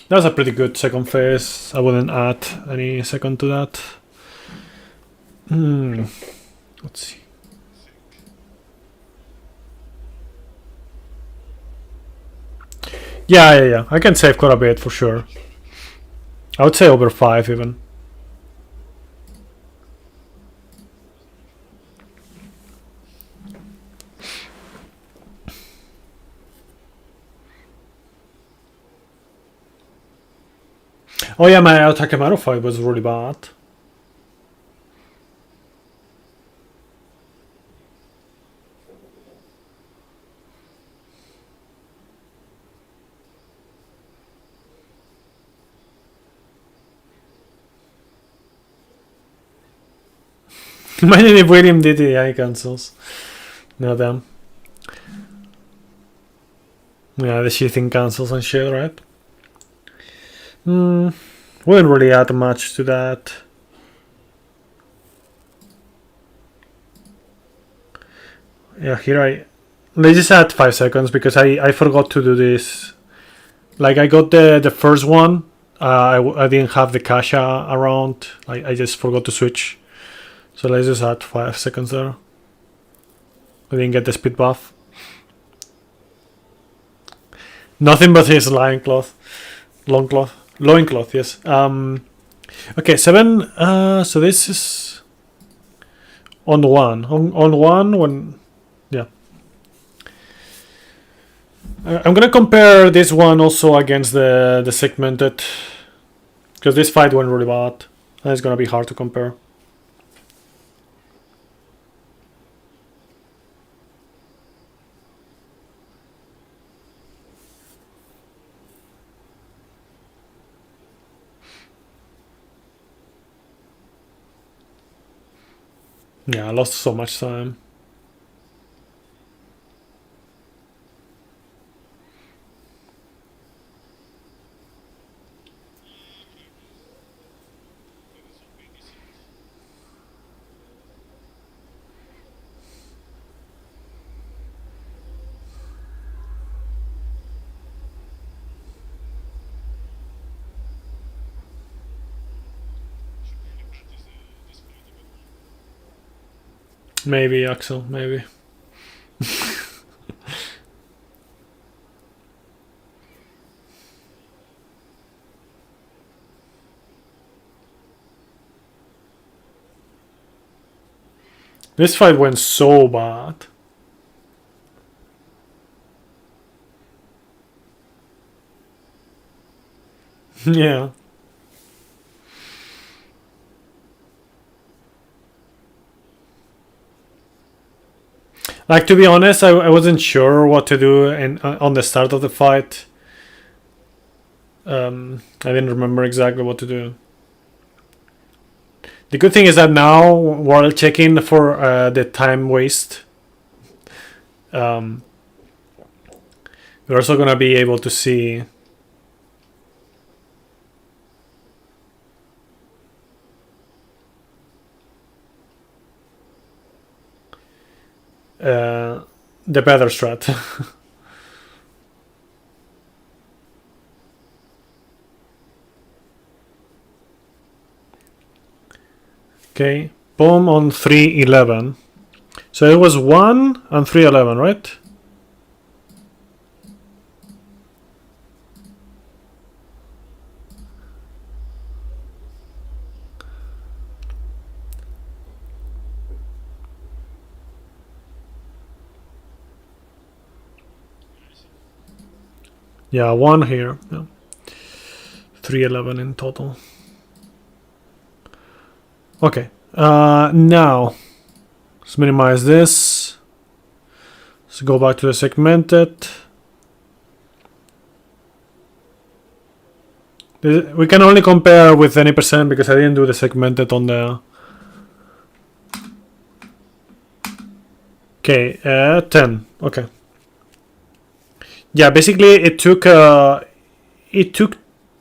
That's a pretty good second phase. I wouldn't add any second to that. Let's see. Yeah. I can save quite a bit for sure. I would say over 5 even. Oh yeah, my Takemaru fight was really bad. Imagine if William did the AI cancels. No, damn. Yeah, the shitting cancels and shit, right? Wouldn't really add much to that. Yeah, here let's just add 5 seconds because I forgot to do this. Like I got the first one. I didn't have the Kasha around. I just forgot to switch. So let's just add 5 seconds there. I didn't get the speed buff. Nothing but his loincloth. Loincloth, yes. Okay, 7. So this is on 1. On 1 when... Yeah. I'm gonna compare this one also against the segmented. Because this fight went really bad. And it's gonna be hard to compare. Yeah, I lost so much time. Maybe, Axel, maybe. This fight went so bad. Yeah. Like, to be honest, I wasn't sure what to do on the start of the fight. I didn't remember exactly what to do. The good thing is that now, while checking for the time waste, we're also going to be able to see the better strat. Okay, boom on 311. So it was 1 and 311, right? Yeah, 1 here. Yeah. 311 in total. Okay, now let's minimize this. Let's go back to the segmented. We can only compare with any percent because I didn't do the segmented on the. Okay, 10. Okay. Yeah, basically it took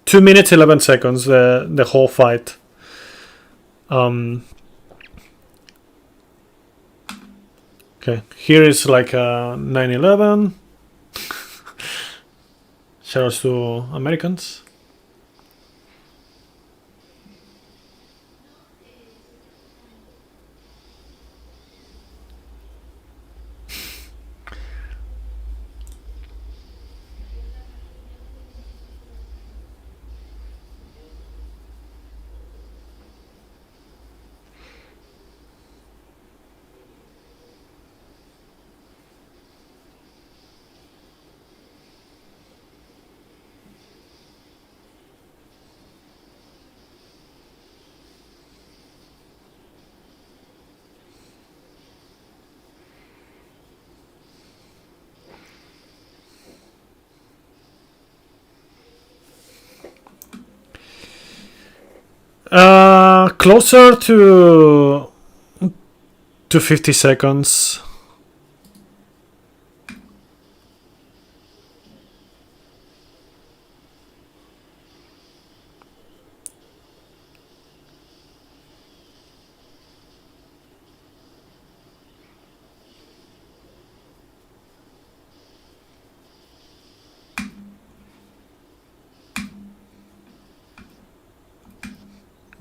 2 minutes 11 seconds the whole fight. Okay, here is like 9/11. Shoutouts to Americans. Closer to 50 seconds.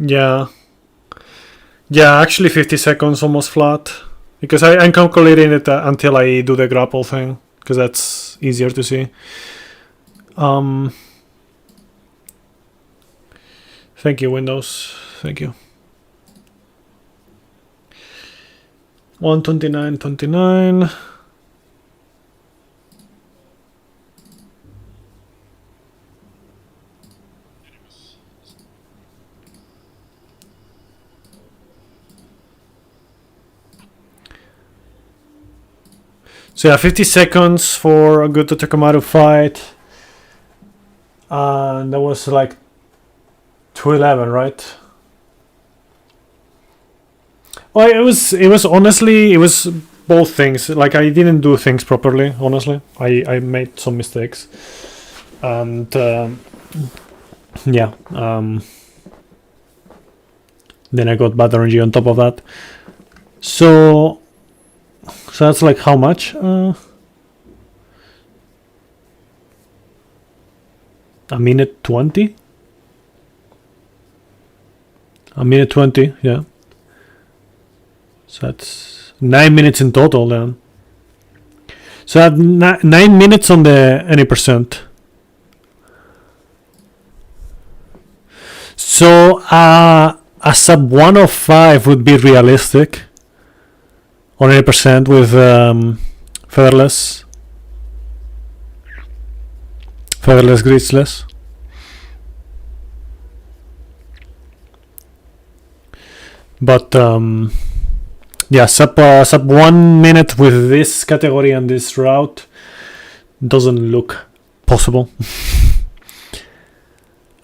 Yeah. Yeah, actually 50 seconds almost flat. Because I'm calculating it until I do the grapple thing. Because that's easier to see. Thank you, Windows. Thank you. 129.29. So yeah, 50 seconds for a good Totokamaru fight. And that was like 211, right? Well, it was honestly, it was both things. Like I didn't do things properly, honestly. I made some mistakes. And yeah, then I got bad RNG on top of that. So that's like how much? A minute 20? A minute 20, yeah. So that's 9 minutes in total then. So at 9 minutes on the any percent. So a sub 105 would be realistic on any percent with featherless grizzless. But yeah, sub 1 minute with this category and this route doesn't look possible.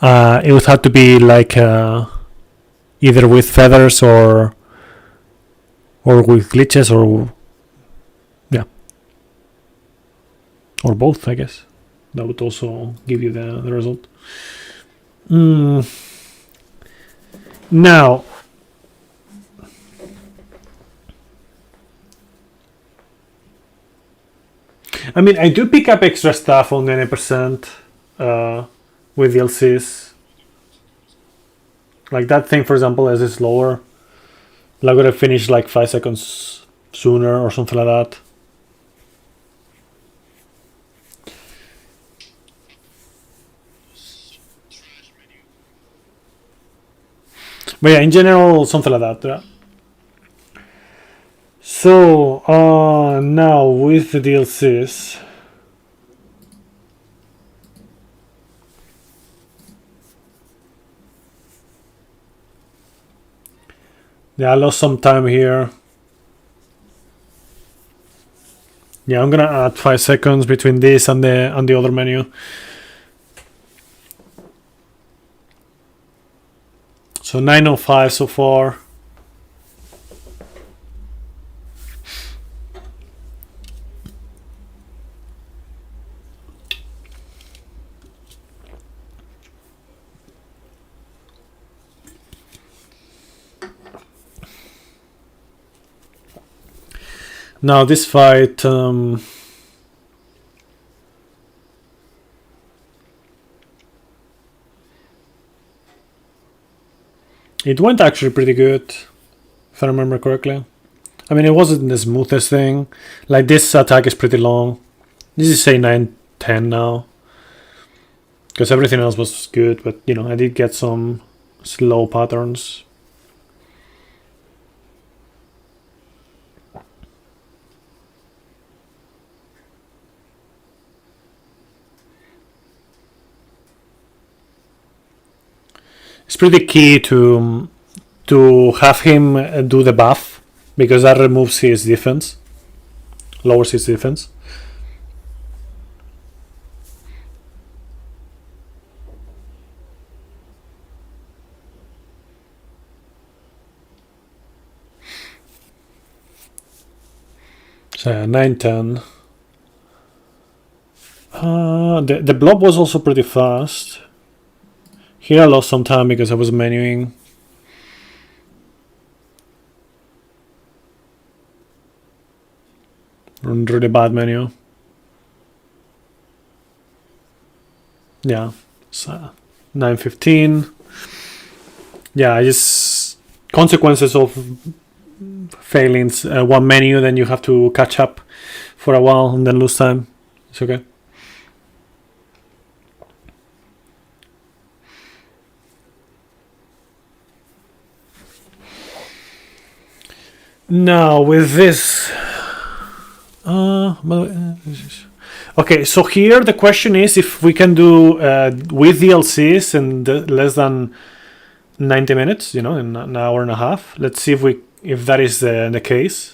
It would have to be like either with feathers or with glitches or yeah, or both, I guess. That would also give you the result. Now, I mean, I do pick up extra stuff on 90% with DLCs. Like that thing, for example, as it's lower. Like would have finished like 5 seconds sooner or something like that. But yeah, in general, something like that. Yeah. So now with the DLCs, yeah, I lost some time here. Yeah, I'm gonna add 5 seconds between this and the other menu. So 9:05 so far. Now this fight, it went actually pretty good, if I remember correctly. I mean, it wasn't the smoothest thing. Like this attack is pretty long. This is say 9:10 now, because everything else was good. But you know, I did get some slow patterns. It's pretty key to have him do the buff, because that removes his defense, lowers his defense. So 9:10. The blob was also pretty fast. Here I lost some time because I was menuing. Really bad menu. Yeah, so 9:15. Yeah, I just consequences of failing one menu, then you have to catch up for a while and then lose time. It's okay. Now with this, okay. So here the question is if we can do with DLCs in less than 90 minutes. You know, in an hour and a half. Let's see if that is the case.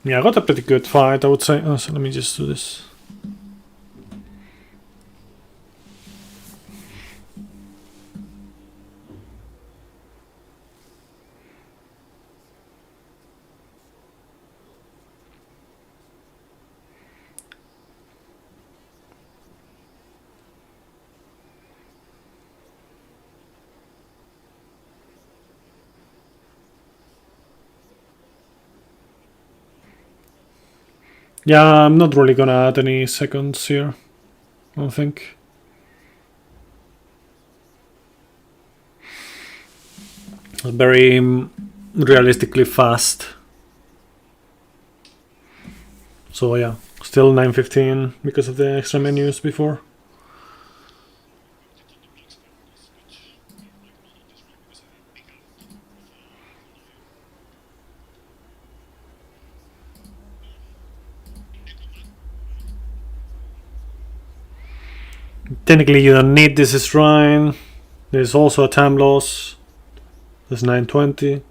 Yeah, I got a pretty good fight, I would say. Oh, so let me just do this. Yeah, I'm not really gonna add any seconds here, I don't think. Very realistically fast. So yeah, still 9:15 because of the extra menus before. Technically you don't need this shrine. There's also a time loss. There's 9:20.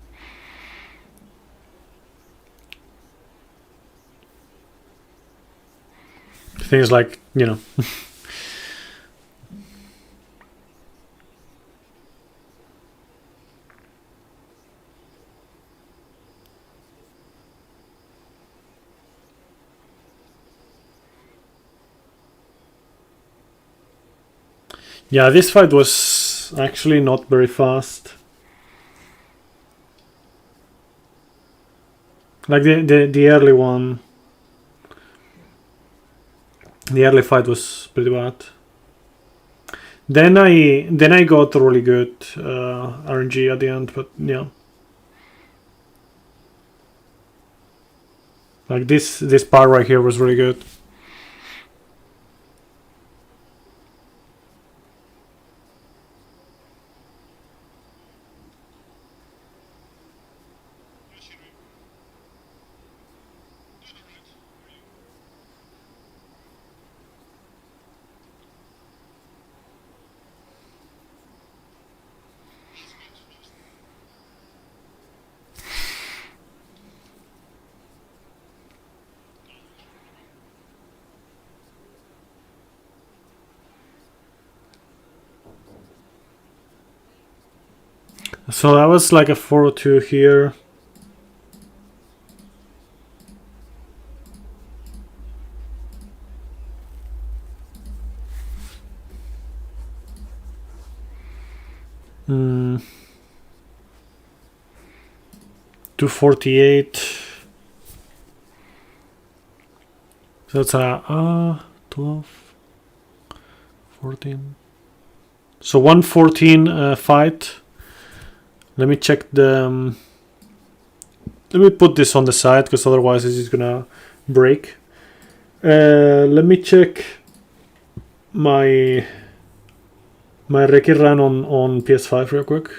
Things like, you know. Yeah, this fight was actually not very fast. Like the early one. The early fight was pretty bad. Then I got really good RNG at the end, but yeah. Like this part right here was really good. So that was like a 402 here. Hmm. 248. So that's a 12, 14. So 114 fight. Let me check the. Let me put this on the side because otherwise this is gonna break. Let me check my Reiki run on PS5 real quick.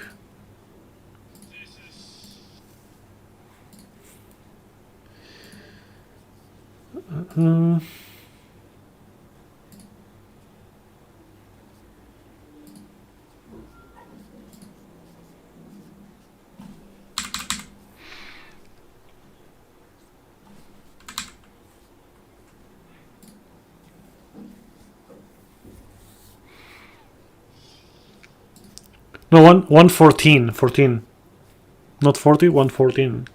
No, 114. 14. Not 40, 114.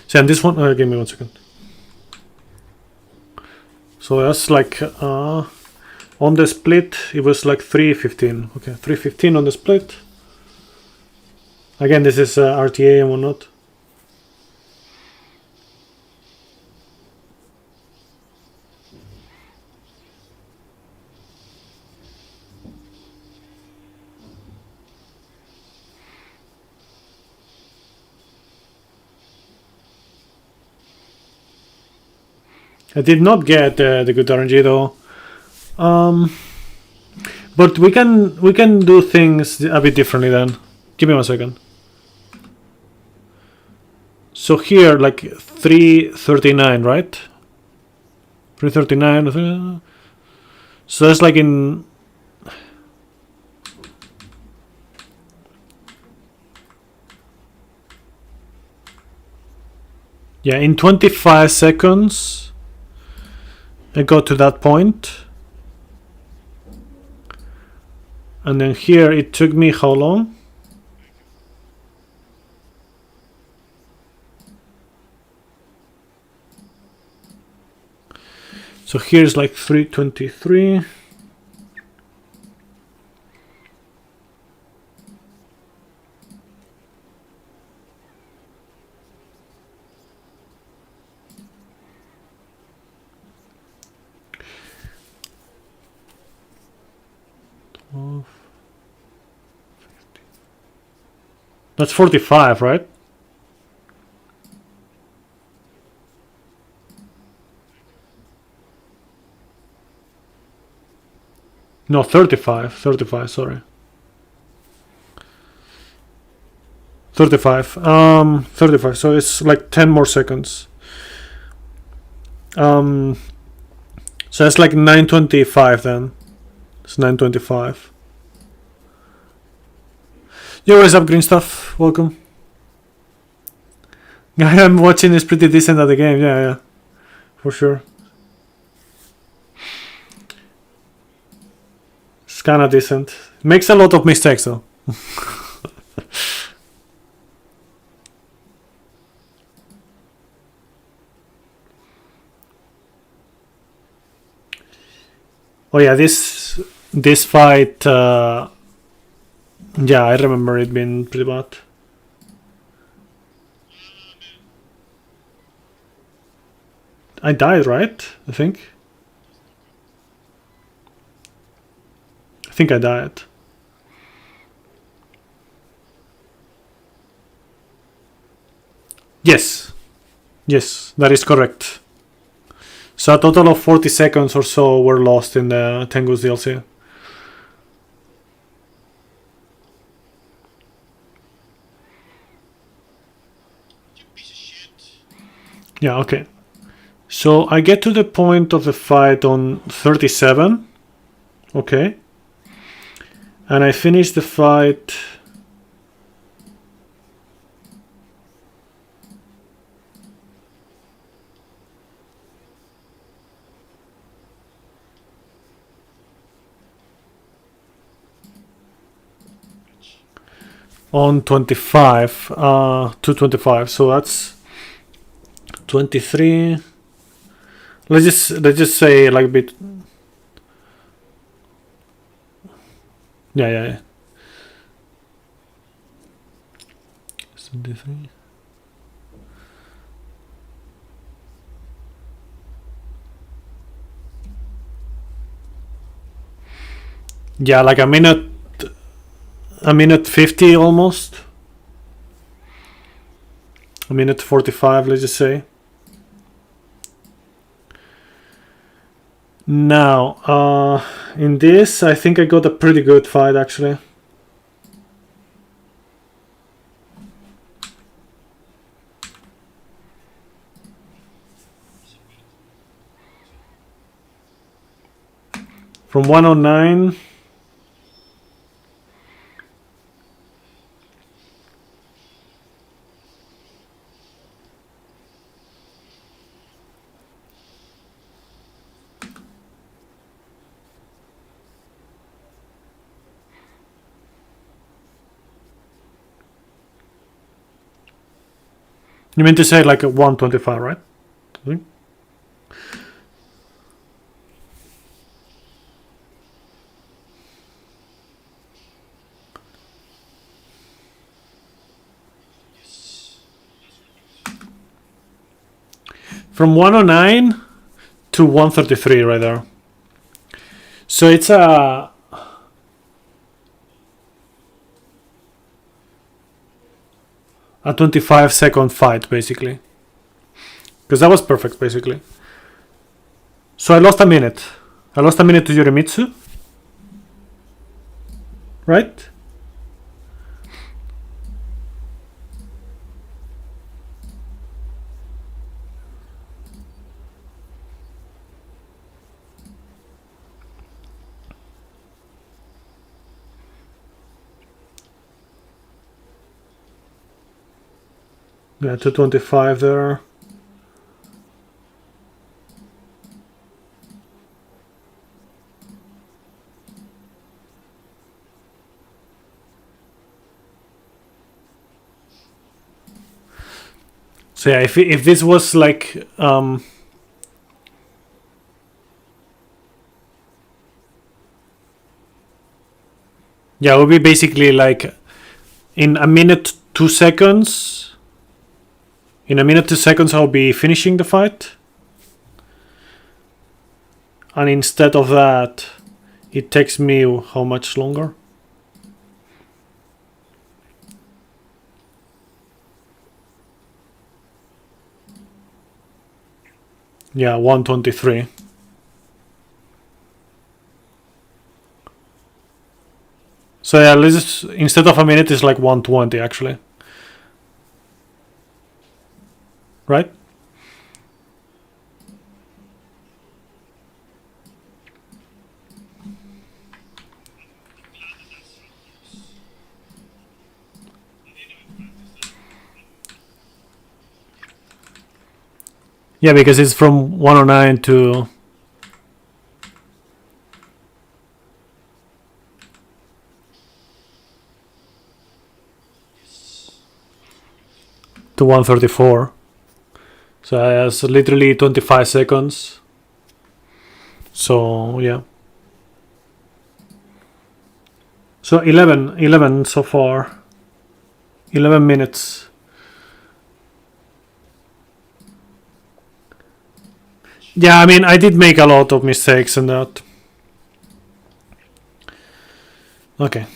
So, and this one, give me 1 second. So that's like, on the split, it was like 315. Okay, 315 on the split. Again, this is RTA and whatnot. I did not get the good RNG though. But we can do things a bit differently then. Give me 1 second. So here, like 339, right? 339. So that's like in. Yeah, in 25 seconds. I got to that point. And then here it took me how long? So here's like 323. That's 45, right? No, 35. 35, sorry. 35. 35. So it's like 10 more seconds. So it's like 925 then. It's 925. Yo, what's up, Green Stuff? Welcome. Guy I'm watching is pretty decent at the game. Yeah. For sure. It's kinda decent. Makes a lot of mistakes though. Oh yeah, this fight. Yeah, I remember it being pretty bad. I died, right? I think I died. Yes. Yes, that is correct. So a total of 40 seconds or so were lost in the Tengu's DLC. Yeah, okay. So I get to the point of the fight on 37. Okay. And I finish the fight. On 25, 225, so that's 23. Let's just say like a bit. Yeah. 73. Yeah, like a minute 50 almost. A minute 45, let's just say. Now, in this, I think I got a pretty good fight actually. From 109. You mean to say like a 125, right? I think. From 109 to 133 right there. So it's a 25-second fight basically. Because that was perfect basically. So I lost a minute. I lost a minute to Yorimitsu. Right? Yeah, 225 there. So yeah, if this was like yeah, it would be basically like in a minute 2 seconds. In a minute 2 seconds, I'll be finishing the fight. And instead of that, it takes me how much longer? Yeah, 123. So yeah, let's just, instead of a minute, it's like 120 actually. Right? Yeah, because it's from 109 to 134. So that's literally 25 seconds. So yeah. So 11 so far. 11 minutes. Yeah, I mean, I did make a lot of mistakes in that. Okay.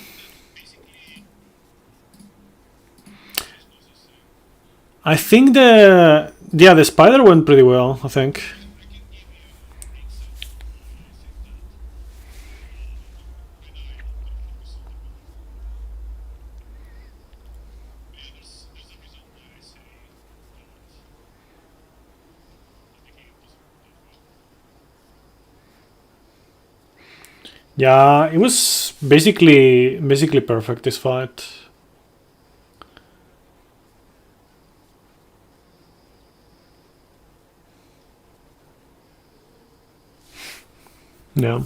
I think the spider went pretty well, I think. Yeah, it was basically perfect, this fight. Yeah.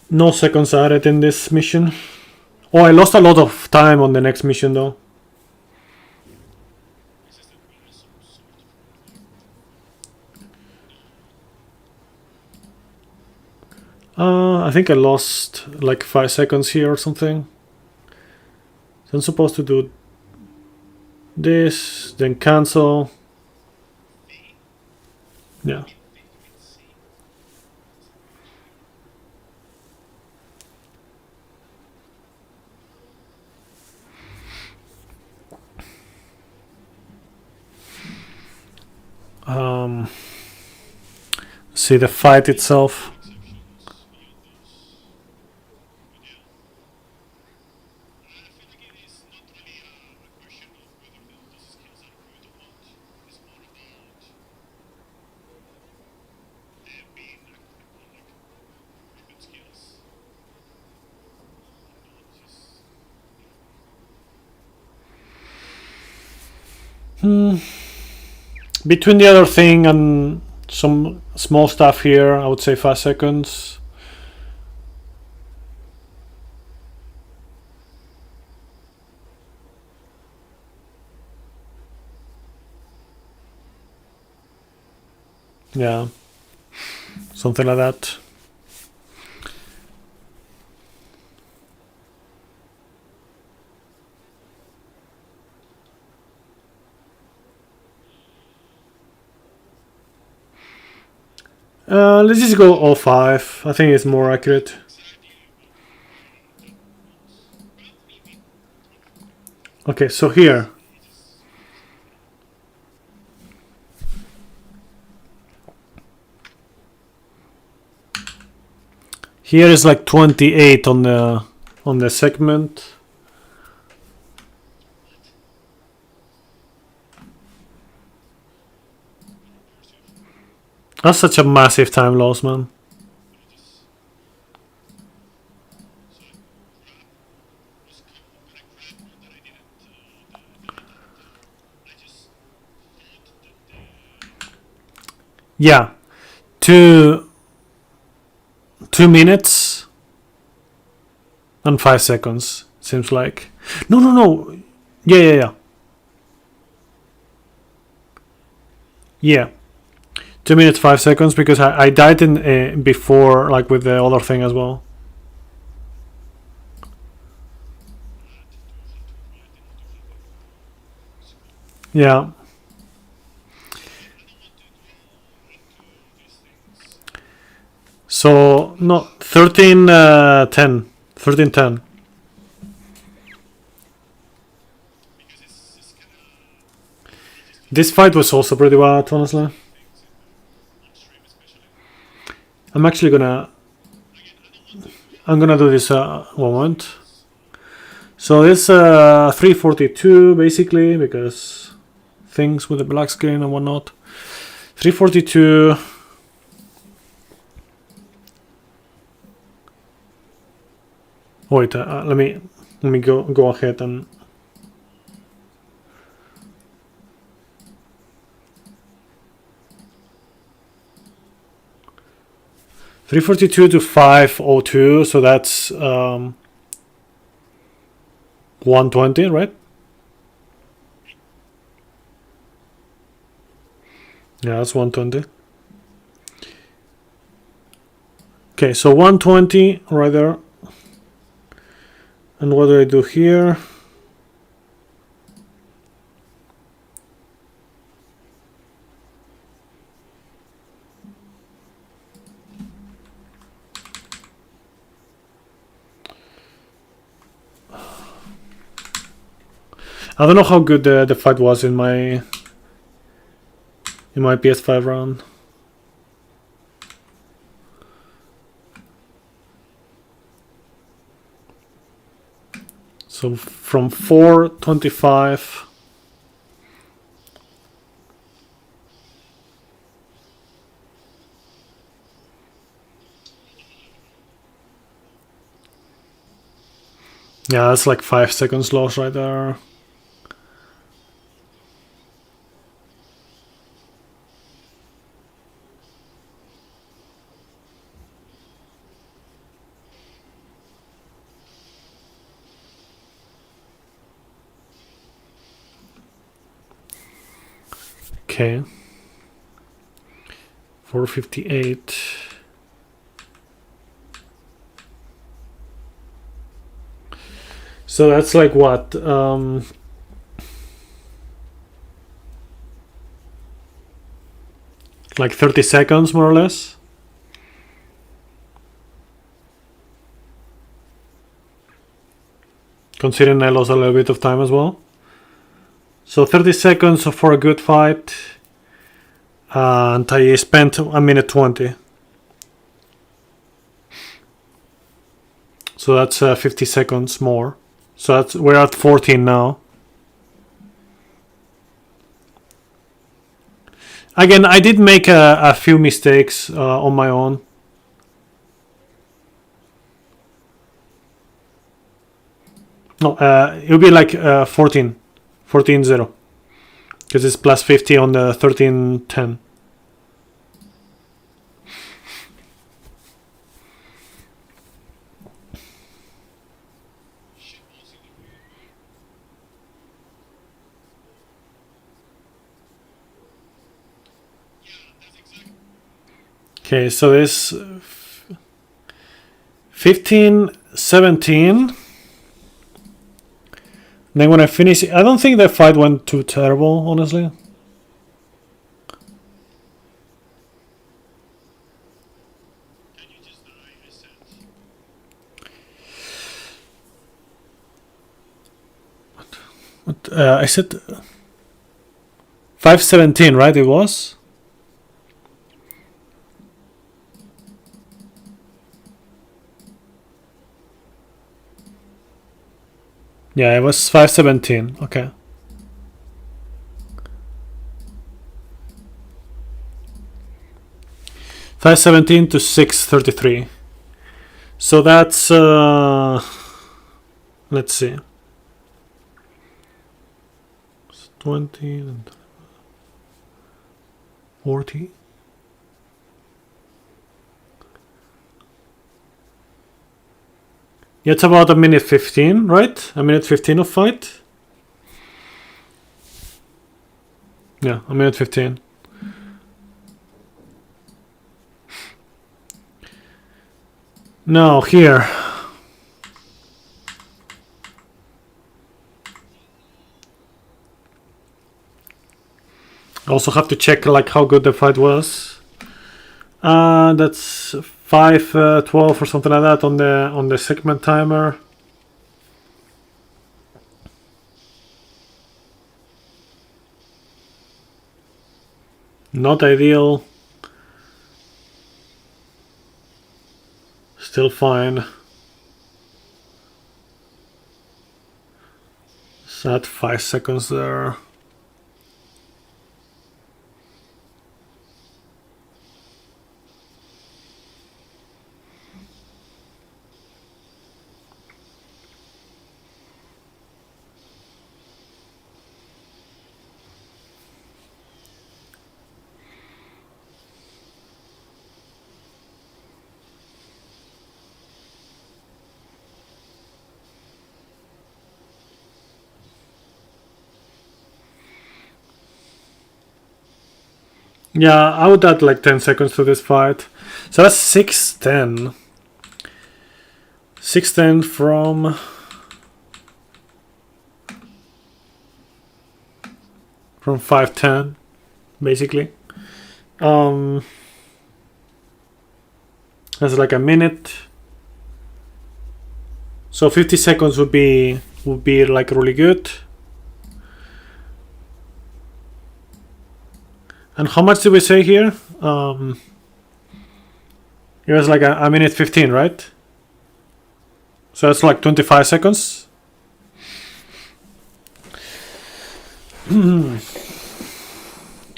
No seconds added in this mission. Oh, I lost a lot of time on the next mission though. I think I lost like 5 seconds here or something. So I'm supposed to do this, then cancel. Yeah. See the fight itself. Between the other thing and some small stuff here, I would say 5 seconds. Yeah, something like that. Let's just go all 5. I think it's more accurate. Okay, so here. Here is like 28 on the segment. That's such a massive time loss, man. Yeah, 2 minutes and 5 seconds seems like. No. Yeah. 2 minutes 5 seconds because I died in before, like with the other thing as well. Yeah. So no, 13:10. 13:10. This fight was also pretty bad, honestly. I'm gonna do this moment. So it's 3:42 basically, because things with the black screen and whatnot. 3:42. Wait, let me go ahead and. $342 to $502, so that's 120, right? Yeah, that's 120. Okay, so 120 right there. And what do I do here? I don't know how good the fight was in my PS5 run. So from 425 yeah, that's like 5 seconds loss right there. Okay. 458. So that's like what? Like 30 seconds more or less. Considering I lost a little bit of time as well. So 30 seconds for a good fight. And I spent a minute 20. So that's 50 seconds more. So that's, we're at 14 now. Again, I did make a few mistakes on my own. No, it'll be like 14-0. Because it's plus 50 on the 13-10. Okay, so this 15-17. Then when I finish, I don't think the fight went too terrible, honestly. What I said 5-17, right? It was. Yeah, it was 5-17. Okay. $5-17 to $6-33. So that's let's see. 20 and 40. Yeah, it's about a minute 15, right? A minute 15 of fight. Yeah, a minute 15. Now here. I also have to check like how good the fight was. That's 5:12 or something like that on the segment timer. Not ideal. Still fine. Sad 5 seconds there. Yeah, I would add like 10 seconds to this fight. So that's 6:10. 6:10 from from 5:10, basically. That's like a minute. So 50 seconds would be like really good. And how much did we say here? It was like a minute 15, right? So it's like 25 seconds.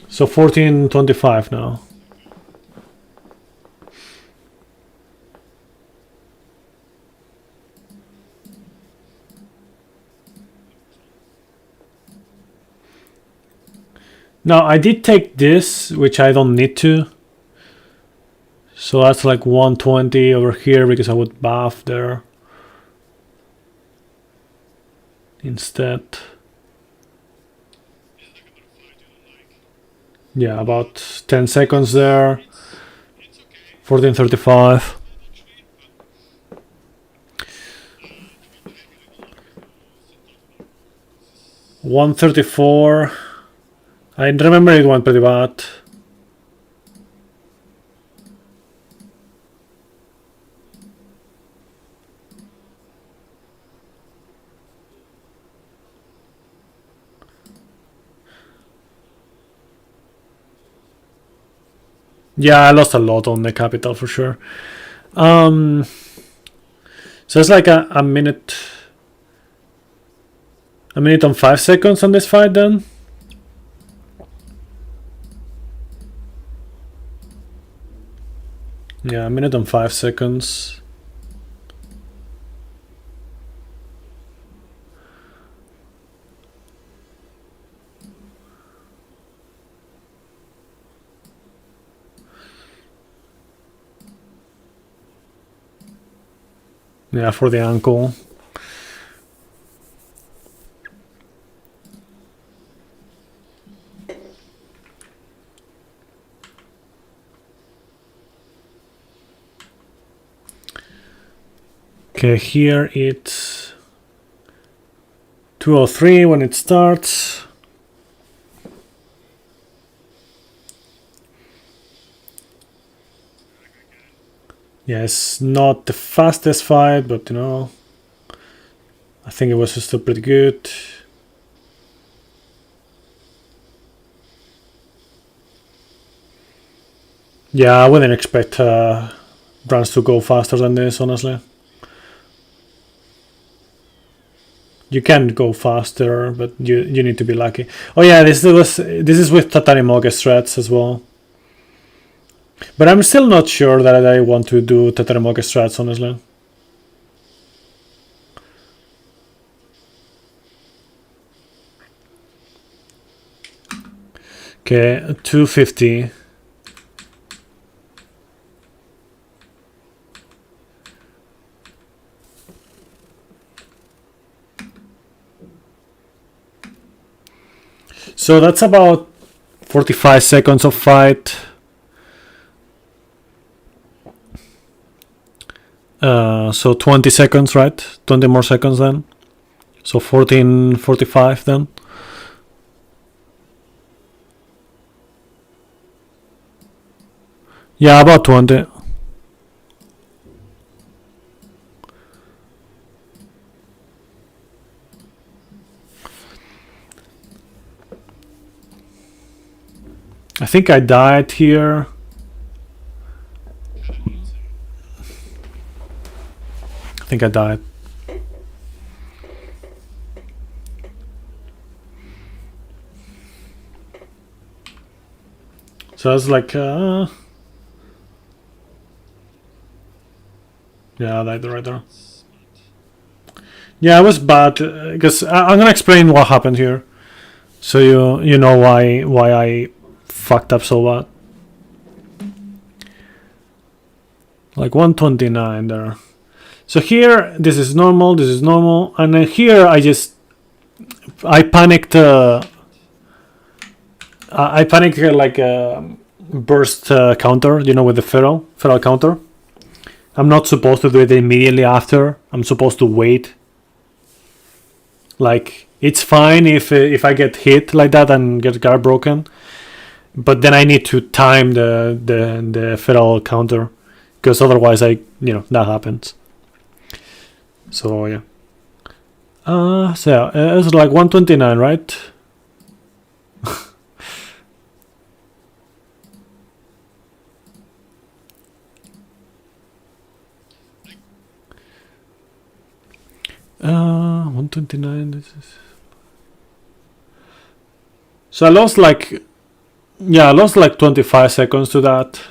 So 14:25 now. Now I did take this, which I don't need to. So that's like 120 over here because I would buff there instead. Yeah, about 10 seconds there. 14:35. $134. I remember it went pretty bad. Yeah, I lost a lot on the capital for sure. So it's like a minute and 5 seconds on this fight then. Yeah, a minute and 5 seconds. Yeah, for the ankle. Okay, here it's 2:03 when it starts. Yeah, it's not the fastest fight, but you know, I think it was still pretty good. Yeah, I wouldn't expect runs to go faster than this, honestly. You can go faster, but you need to be lucky. Oh yeah, this is with Tatanimoke strats as well. But I'm still not sure that I want to do Tatanimoke strats, honestly. Okay, 250. So that's about 45 seconds of fight. So 20 seconds, right? 20 more seconds then. So 14:45 then. Yeah, about 20. I think I died here. I think I died. So I was like, yeah, I died right there. Yeah, it was bad because I'm gonna explain what happened here, so you know why I fucked up so bad. Like 129 there. So here, this is normal, and then here I panicked. I panicked like a burst counter, you know, with the feral counter. I'm not supposed to do it immediately after. I'm supposed to wait Like, it's fine if I get hit like that and get guard broken, but then I need to time the feral counter, because otherwise that happens. So yeah. So yeah, it's like 129, right? Uh, 129. This is. So I lost like 25 seconds to that.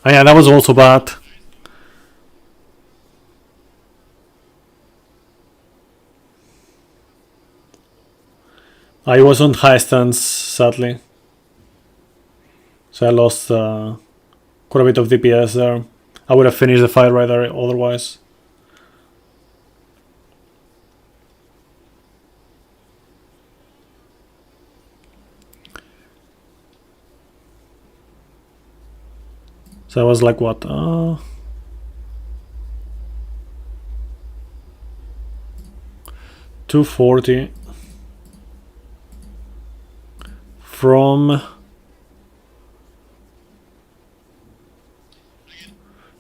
Oh yeah, that was also bad. I was on high stance, sadly. So I lost quite a bit of DPS there. I would have finished the fight right there otherwise. So I was like, what? 240 from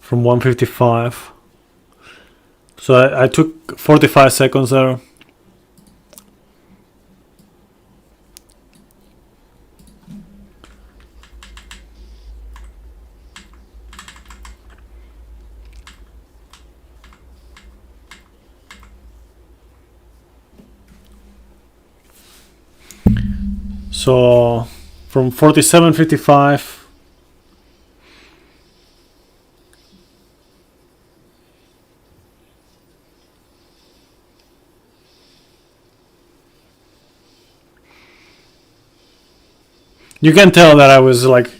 155. So I took 45 seconds there. So from 47.55 you can tell that I was like,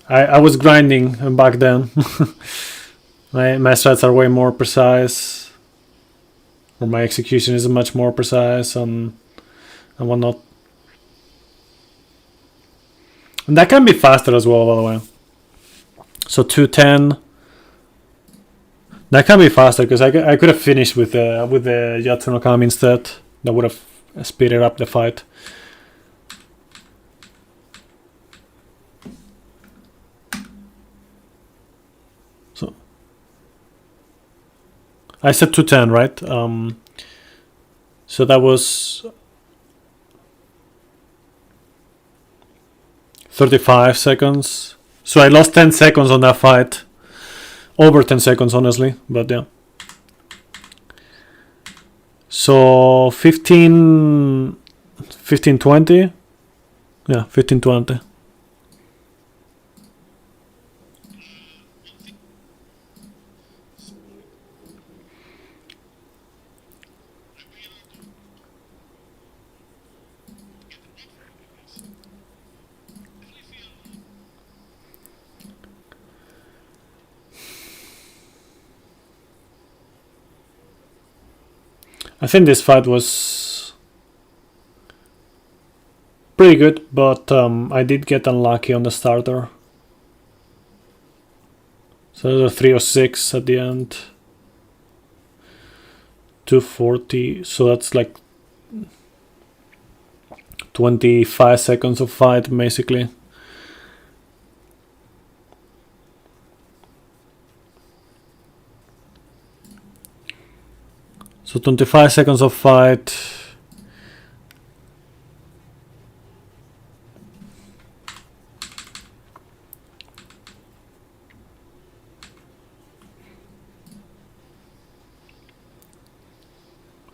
I was grinding back then. my strats are way more precise, or my execution is much more precise and whatnot. And that can be faster as well, by the way. So 210. That can be faster because I could have finished with the Yatsu no Kami instead. That would have speeded up the fight. So I said 210, right? So that was 35 seconds. So I lost 10 seconds on that fight. Over 10 seconds, honestly, but yeah. So 1520. Yeah, 1520. I think this fight was pretty good, but I did get unlucky on the starter. So there's a 306 at the end. 240, so that's like 25 seconds of fight, basically. So 25 seconds of fight.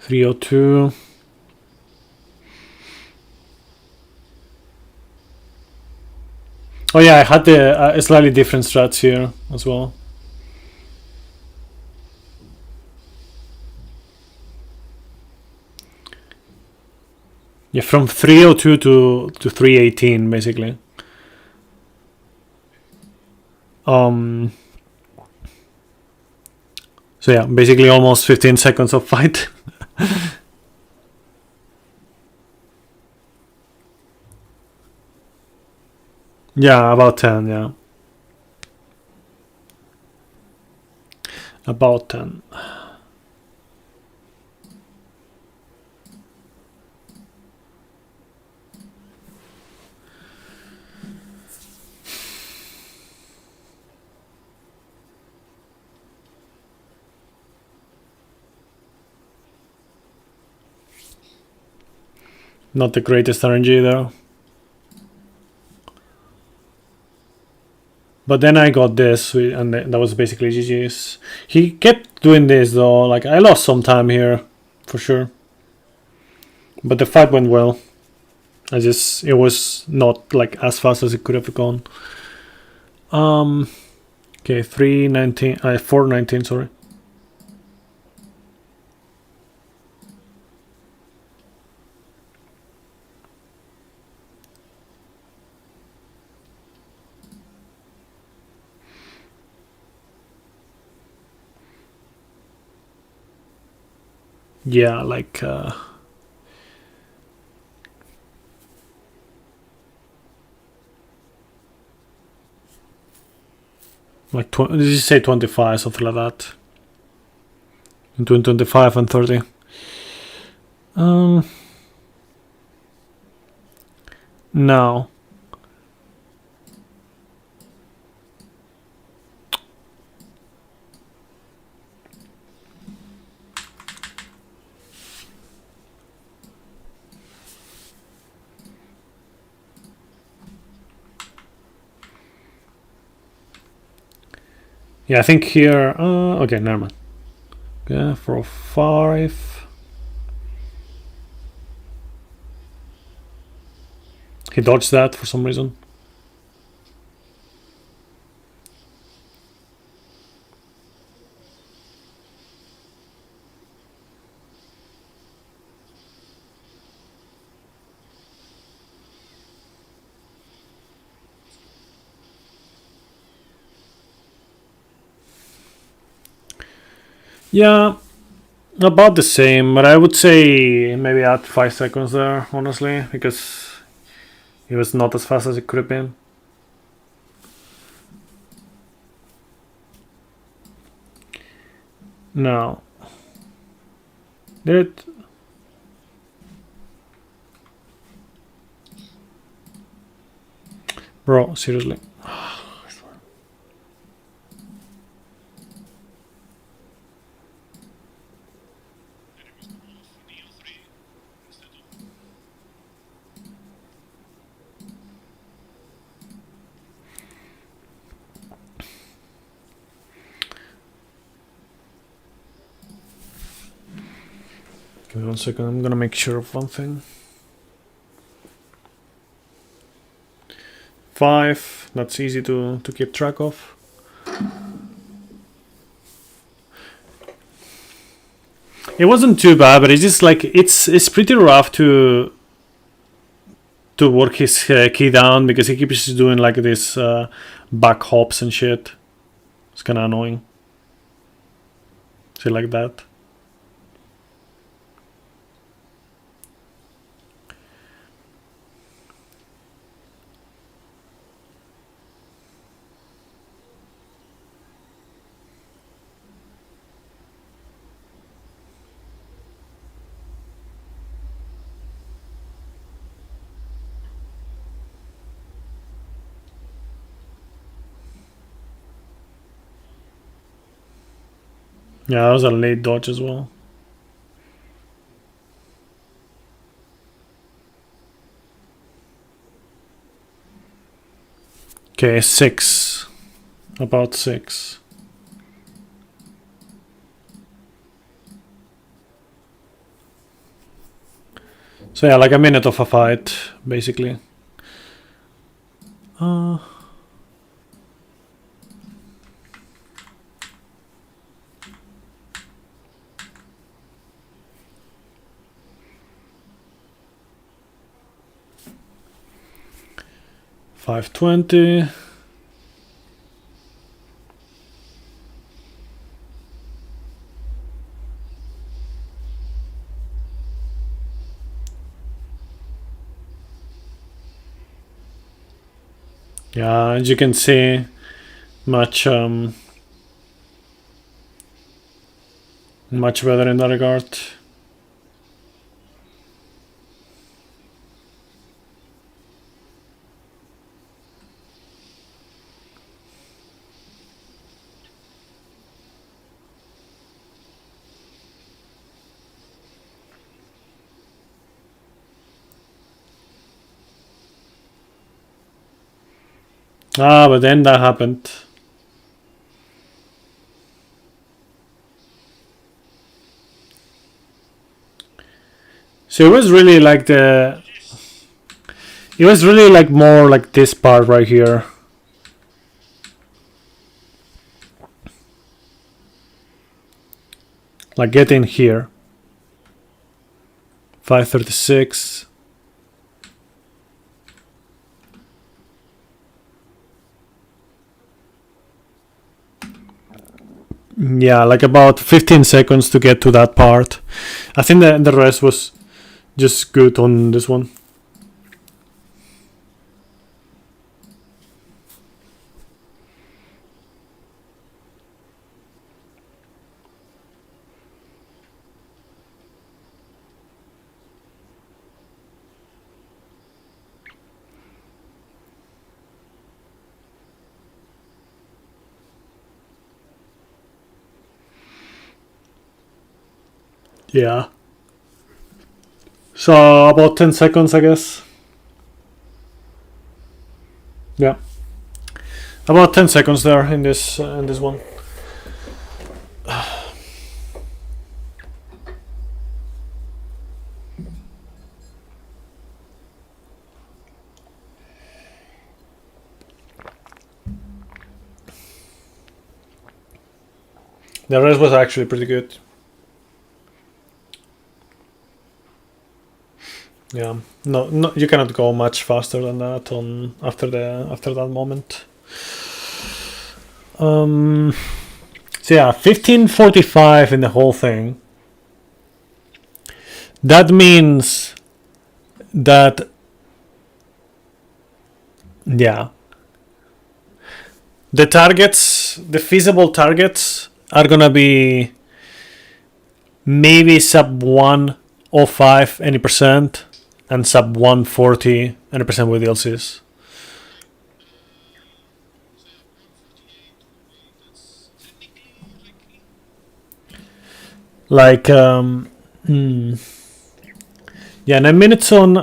$302. Oh yeah, I had the slightly different strats here as well. Yeah, from 302 to 318 basically. So yeah, basically almost 15 seconds of fight. Yeah, about 10, yeah. About 10. Not the greatest RNG though. But then I got this, and that was basically GG's. He kept doing this though, like I lost some time here, for sure. But the fight went well. It was not like as fast as it could have gone. Okay, 319, 419, sorry. Yeah, like did you say 25, something like that? Between 25 and 30. No. Yeah, I think here. Okay, never mind. Yeah, 405. He dodged that for some reason. Yeah, about the same, but I would say maybe add 5 seconds there, honestly, because it was not as fast as it could have been. No. Did it? Bro, seriously. Give me 1 second, I'm gonna make sure of one thing. 5, that's easy to keep track of. It wasn't too bad, but it's just like it's pretty rough to work his key down because he keeps doing like this back hops and shit. It's kind of annoying. Shit like that. Yeah, that was a late dodge as well. Okay, 6. About 6. So yeah, like a minute of a fight, basically. 520. Yeah, as you can see, much much better in that regard. Ah, but then that happened. So it was really like the... It was really like more like this part right here. Like getting here. 536. Yeah, like about 15 seconds to get to that part. I think the rest was just good on this one. Yeah. So about 10 seconds, I guess. Yeah. About 10 seconds there in this one. The rest was actually pretty good. Yeah, no, you cannot go much faster than that on after that moment. So yeah, 15:45 in the whole thing. That means that, yeah, the targets, the feasible targets are gonna be maybe sub 105 any percent and sub 140 any percent with DLCs. Like yeah, 9 minutes on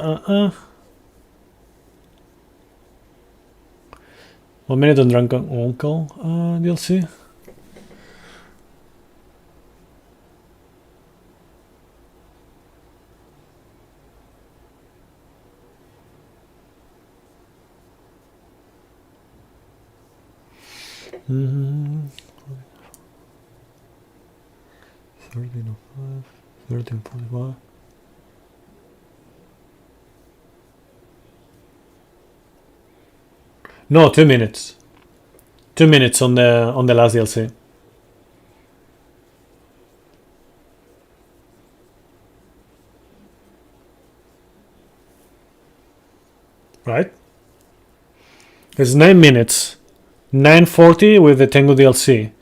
1 minute on Drunken Uncle DLC. Mm-hmm. 13:05, 13:45. No, 2 minutes. 2 minutes on the last DLC. Right? It's 9 minutes. 9:40 with the Tengu DLC.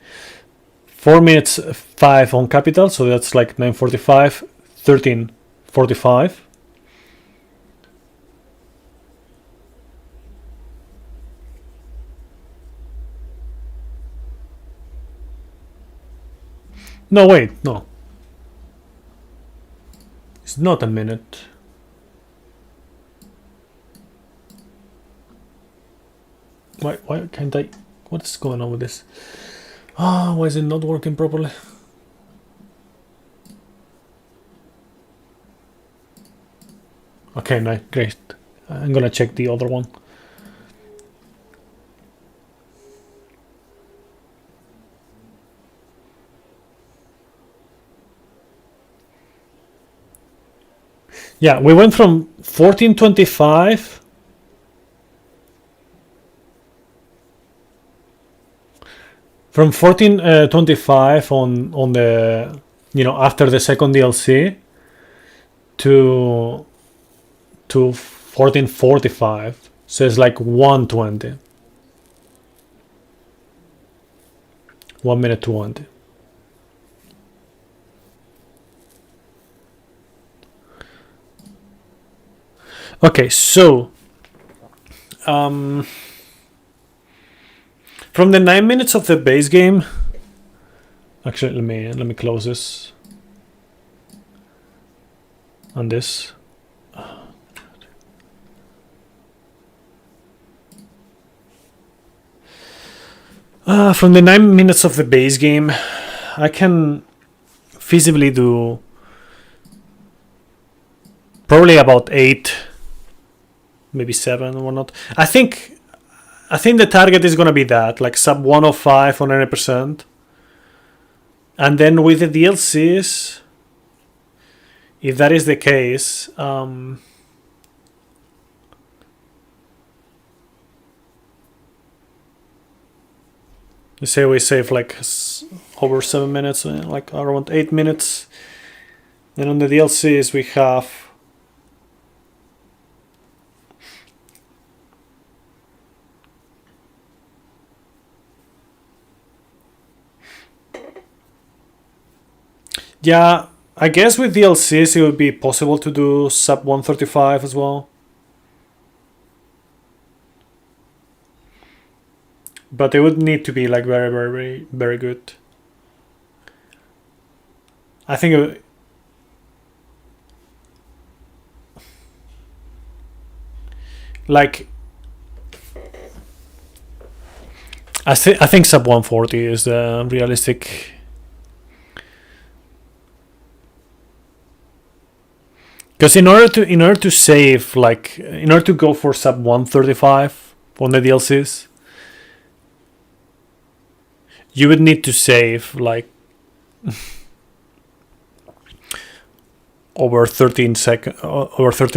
4 minutes 5 on Capital, so that's like 9:45, 13:45. No, wait, no. It's not a minute. Why can't I? What is going on with this? Ah, why is it not working properly? Okay, nice, great. I'm gonna check the other one. Yeah, we went from 14:25 from 14:25 on the, you know, after the second DLC to 14:45. So it's like 1:20. 1 minute 20. Okay, so from the 9 minutes of the base game, actually let me close this on this. From the 9 minutes of the base game, I can feasibly do probably about 8, maybe 7 or whatnot. I think the target is gonna be that, like sub 105 on 90%. And then with the DLCs, if that is the case, let's say we save like over 7 minutes, like around 8 minutes. Then on the DLCs we have yeah, I guess with DLCs it would be possible to do sub 135 as well. But it would need to be like very, very, very, very good. I think like I think sub 140 is the realistic. Because in order to save, like in order to go for sub 135 on the DLCs, you would need to save like over 13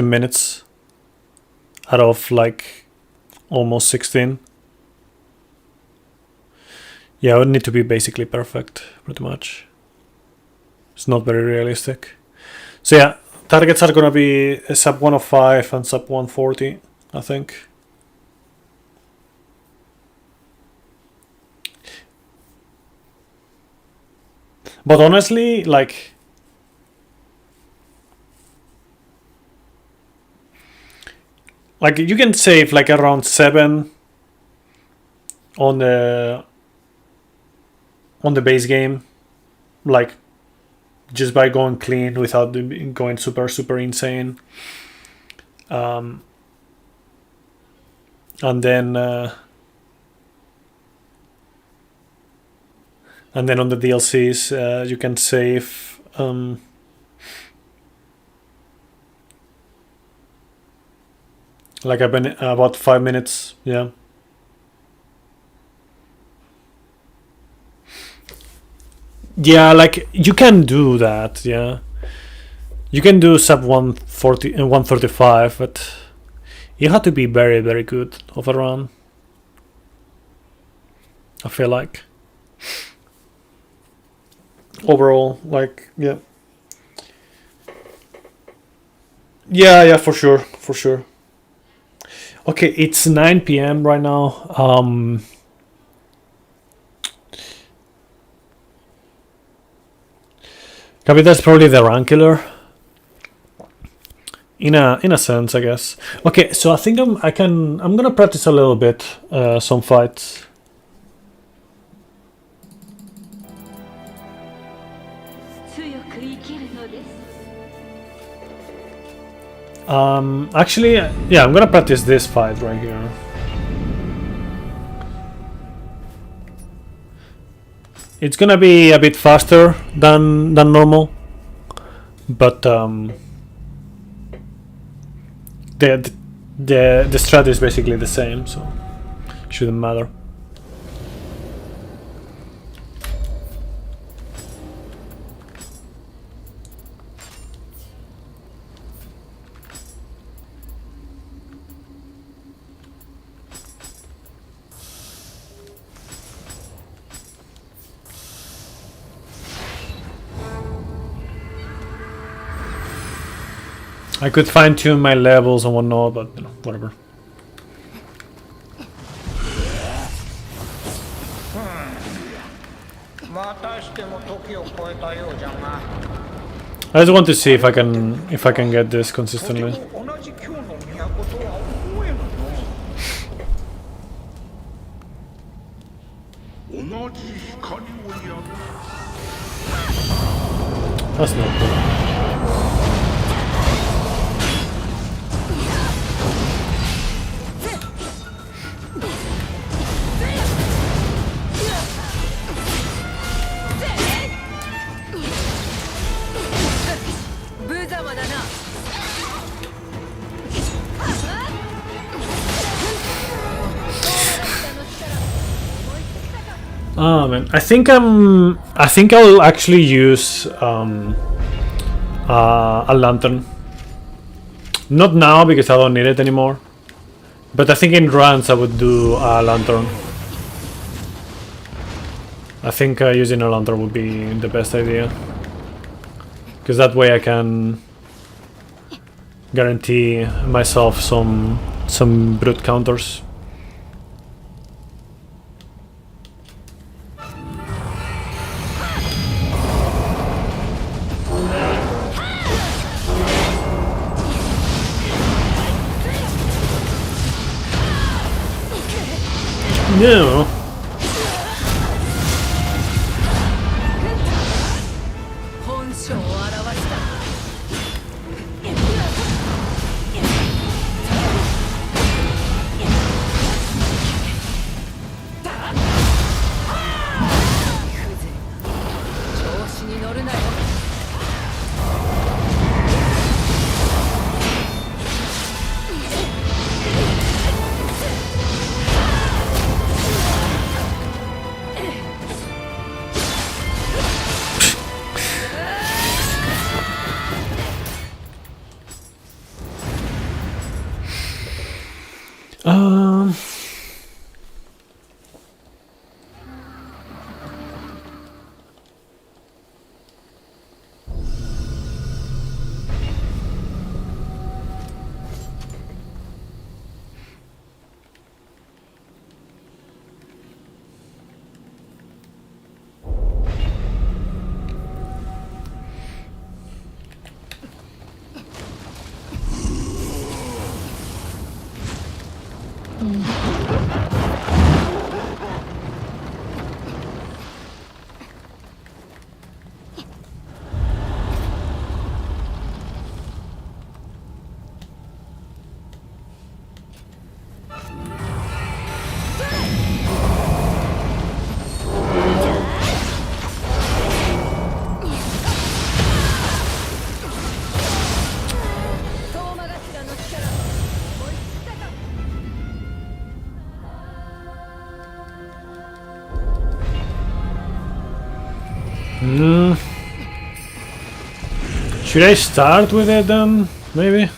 minutes out of like almost 16. Yeah, it would need to be basically perfect, pretty much. It's not very realistic. So yeah, targets are gonna be sub 105 and sub 140, I think. But honestly, like you can save like around 7 on the base game, like just by going clean without going super insane. And then on the DLCs you can save like about 5 minutes. Yeah. Yeah, like you can do that. Yeah, you can do sub 140 and 135, but you have to be very, very good overrun, I feel like. Overall, like, yeah. Yeah, for sure. Okay, it's 9 p.m. right now. That's probably the rank killer. In a sense, I guess. Okay, so I think I'm gonna practice a little bit some fights. Actually, yeah, I'm gonna practice this fight right here. It's gonna be a bit faster than normal, but the strat is basically the same, so shouldn't matter. I could fine-tune my levels and whatnot, but you know, whatever. I just want to see if I can get this consistently. 同じ京の都とは思えぬの。同じ光をやる。 That's not good. 無様だな。 Ah man, I think I'll actually use a lantern. Not now because I don't need it anymore. But I think in runs I would do a lantern. I think using a lantern would be the best idea. Because that way I can guarantee myself some brute counters. No. Should I start with it then? Maybe?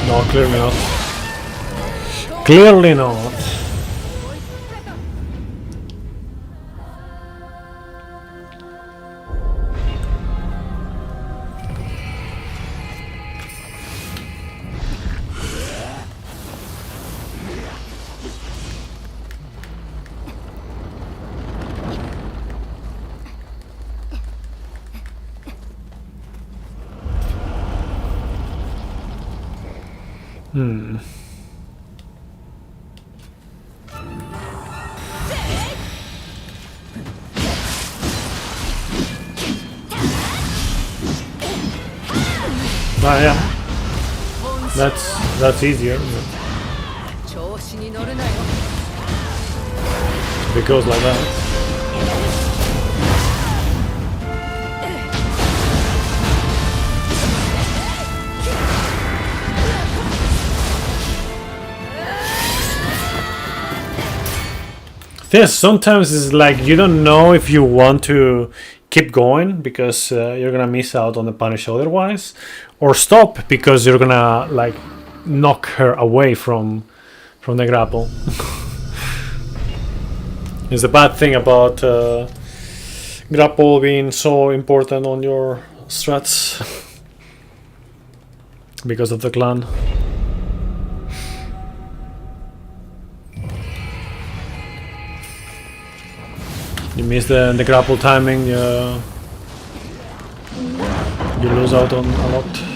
No, clearly not. Clearly not. Ah, yeah. That's easier. If it goes like that. Yes, sometimes it's like you don't know if you want to keep going because you're gonna miss out on the punish otherwise, or stop because you're gonna like knock her away from the grapple. It's the bad thing about grapple being so important on your strats because of the clan. You miss the grapple timing, you lose out on a lot.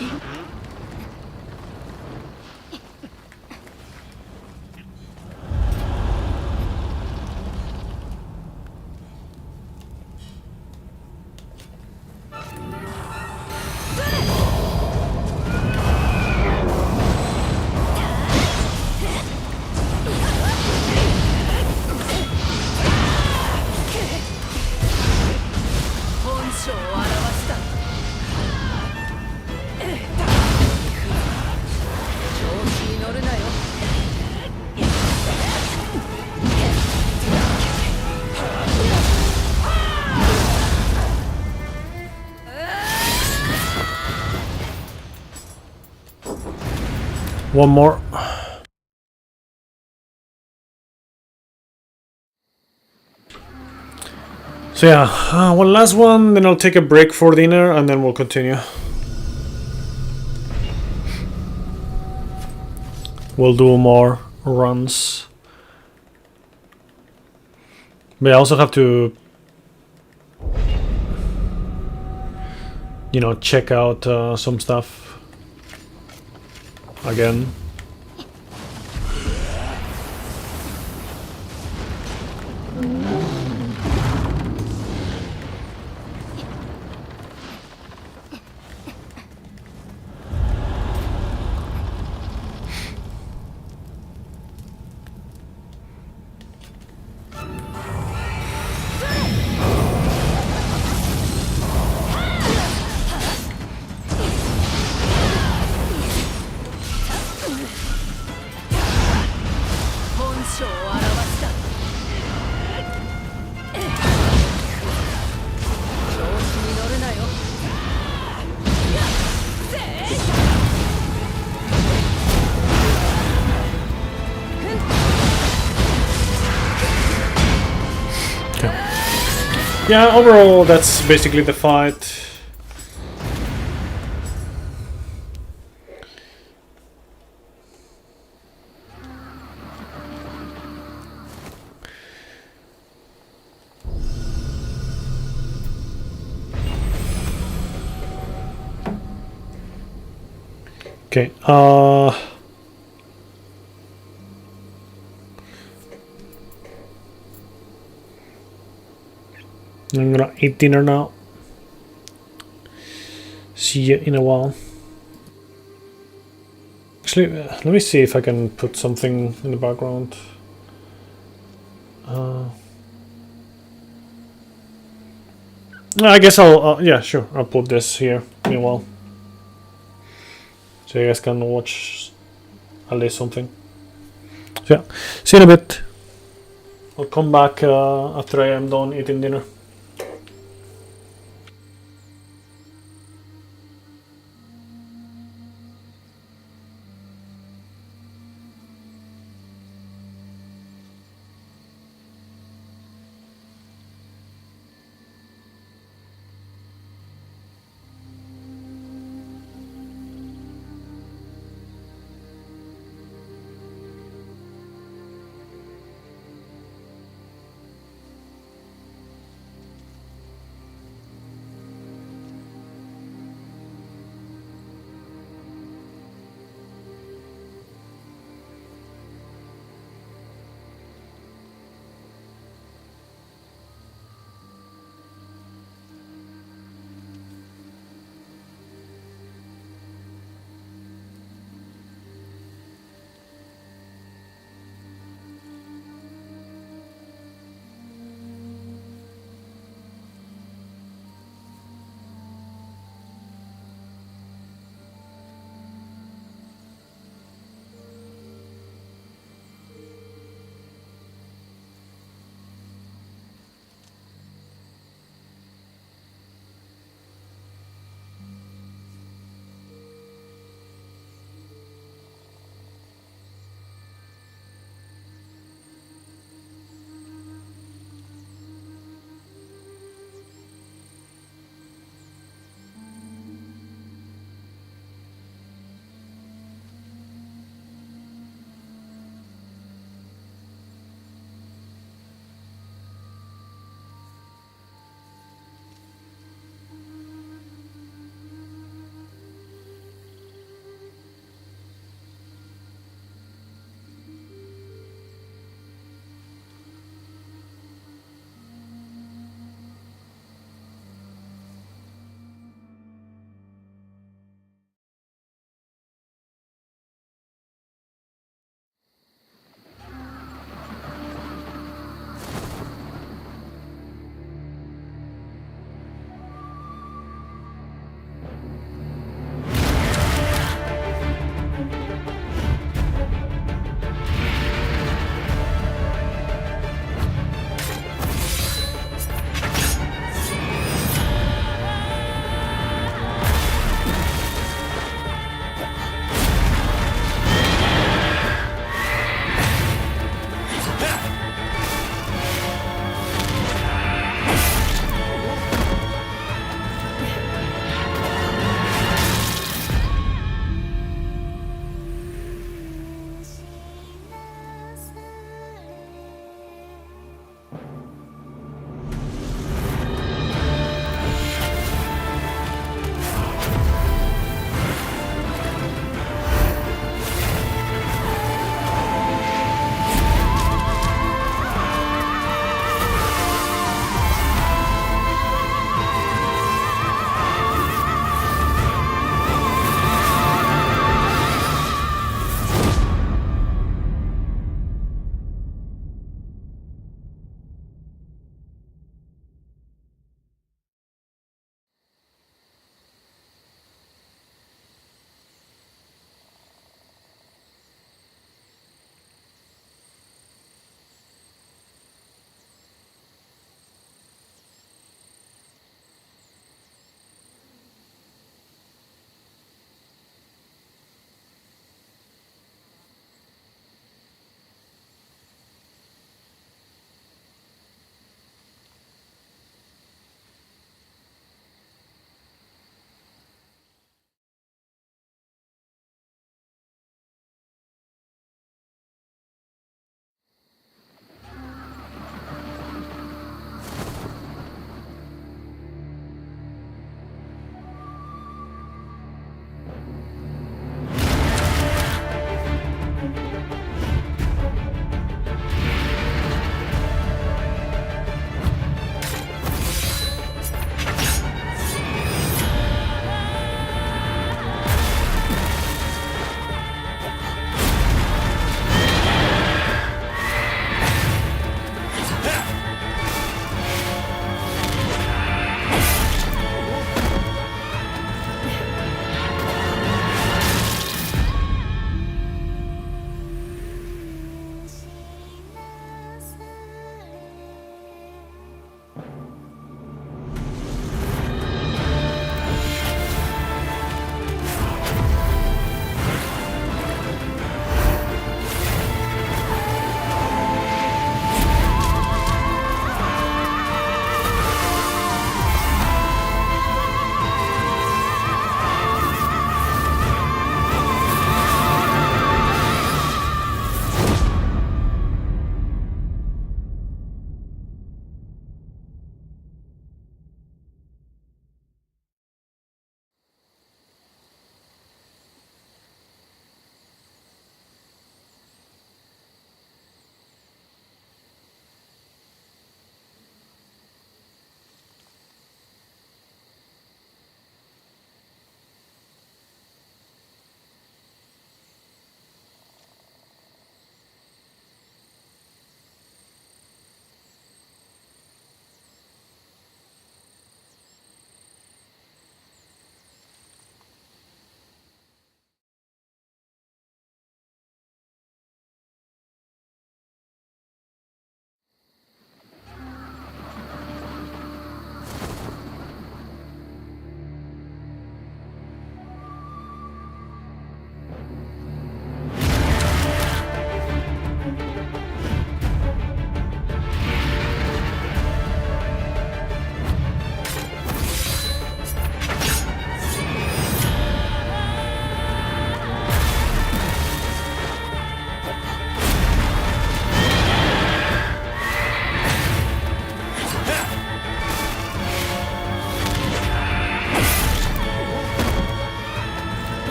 One more. So yeah, one last one, then I'll take a break for dinner and then we'll continue. We'll do more runs. But I also have to, you know, check out some stuff again. Yeah, overall that's basically the fight. Okay, I'm gonna eat dinner now. See you in a while. Actually, let me see if I can put something in the background. I guess I'll, yeah, sure, I'll put this here in a while. So you guys can watch at least something. So yeah, see you in a bit. I'll come back after I am done eating dinner.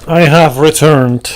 I have returned.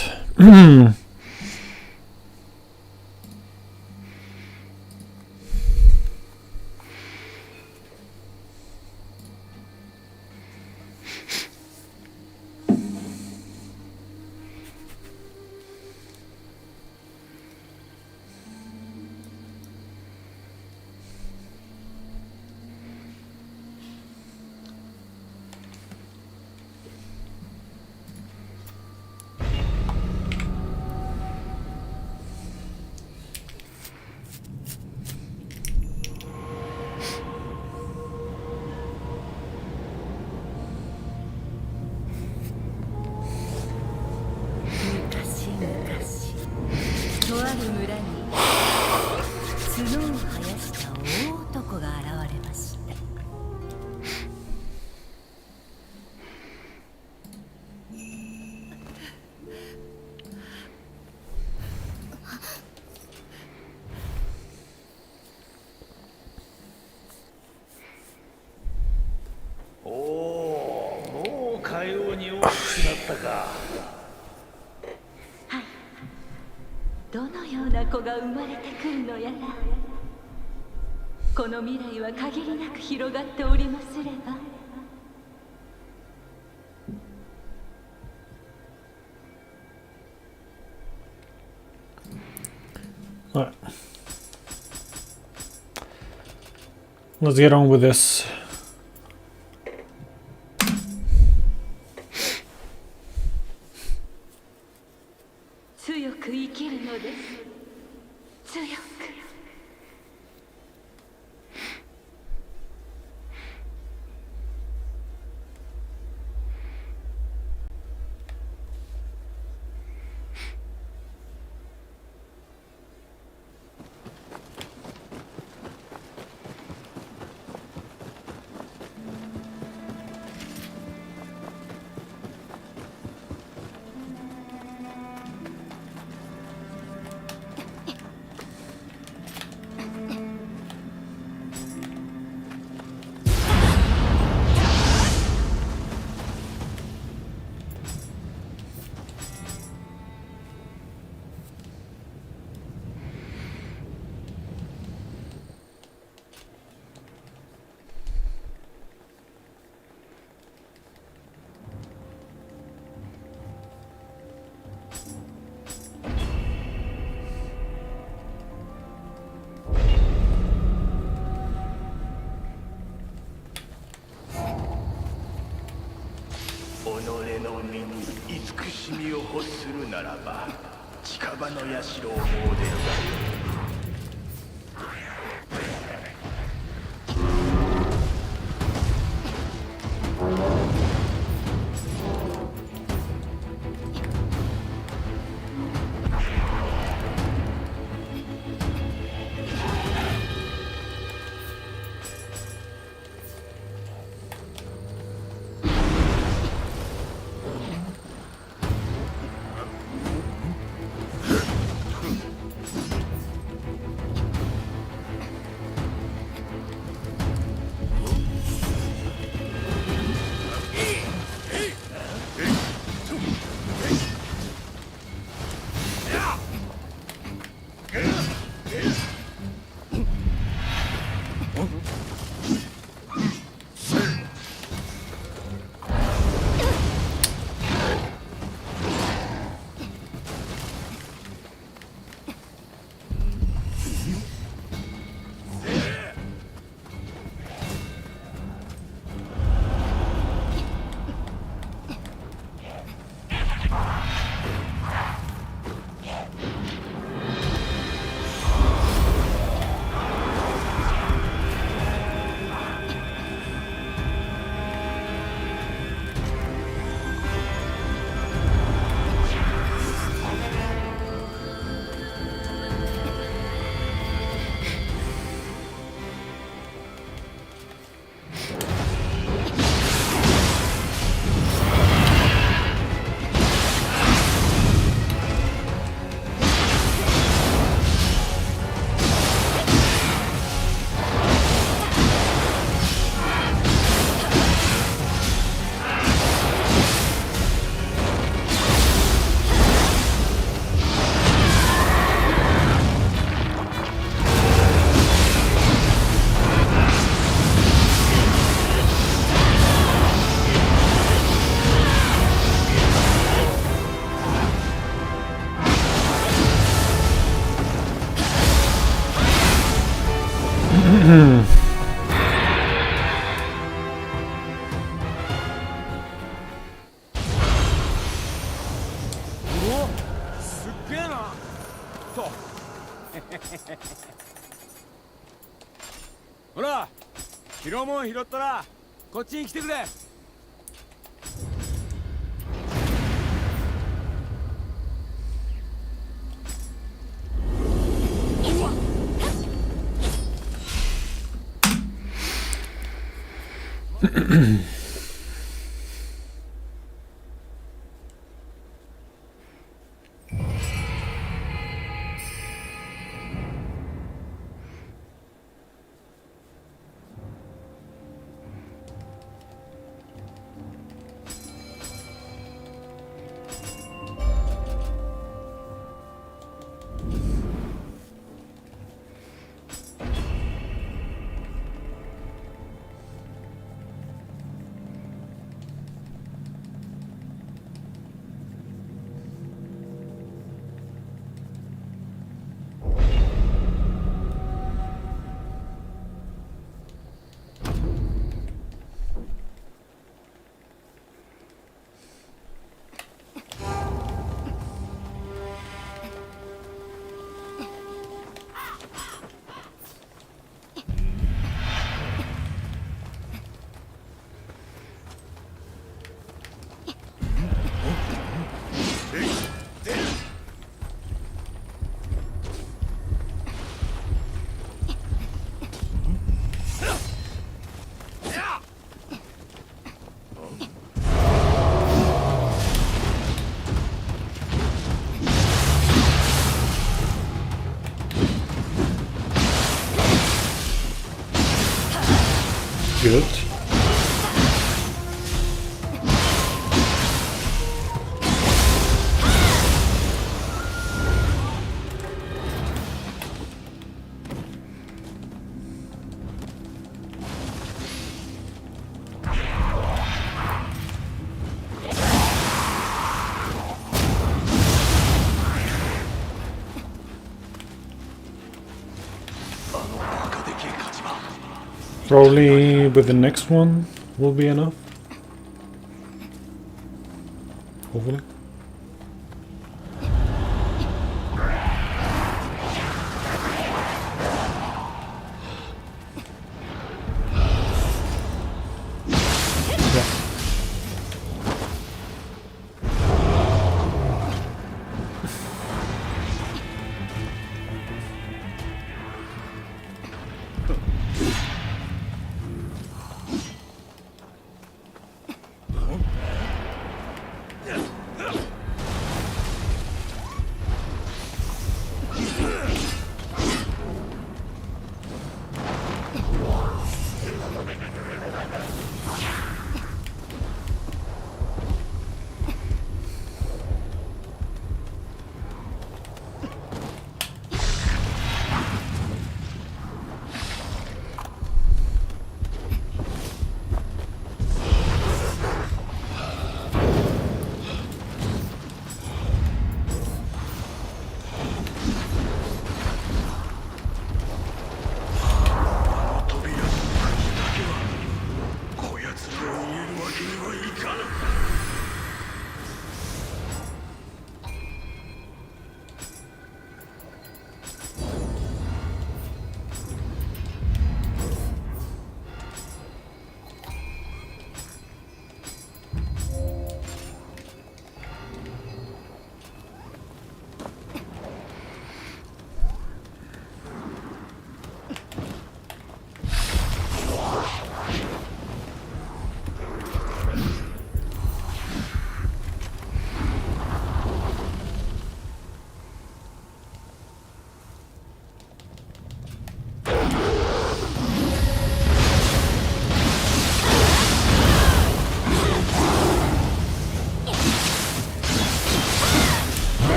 どのような子が生まれてくるのやら。この未来は限りなく広がっておりますれば。Alright. Let's get on with this. 強く生きるのです。強く。己の身に慈しみを欲するならば近場の社を詣でるがよい。ほら、拾うもん拾ったらこっちに来てくれ。Good. Probably with the next one will be enough. Hopefully.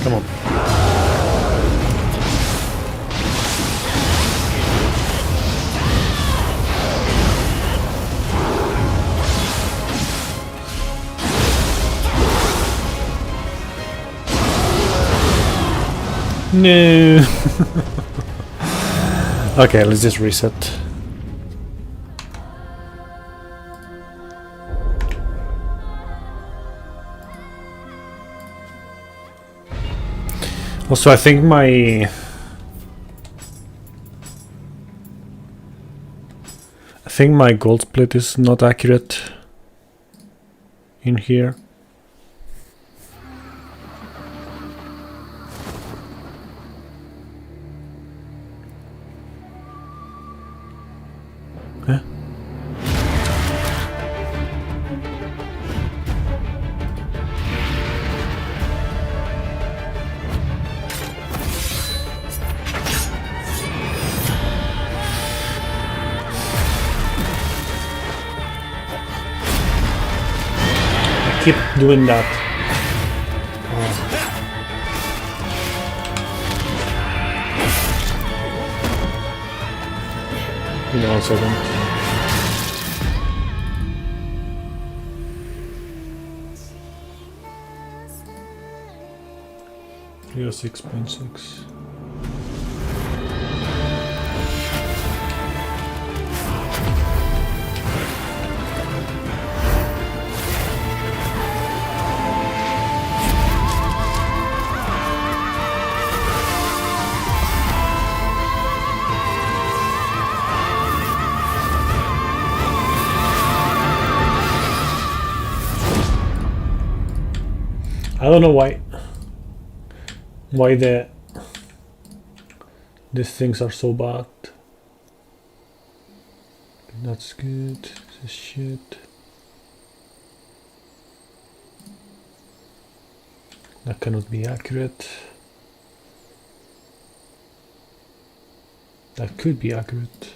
Come on. No. Okay, let's just reset. Also, I think my gold split is not accurate in here. Huh? Keep doing that. Give me 1 second. Nioh 6.6. I don't know why these things are so bad. That's good. This is shit. That cannot be accurate. That could be accurate.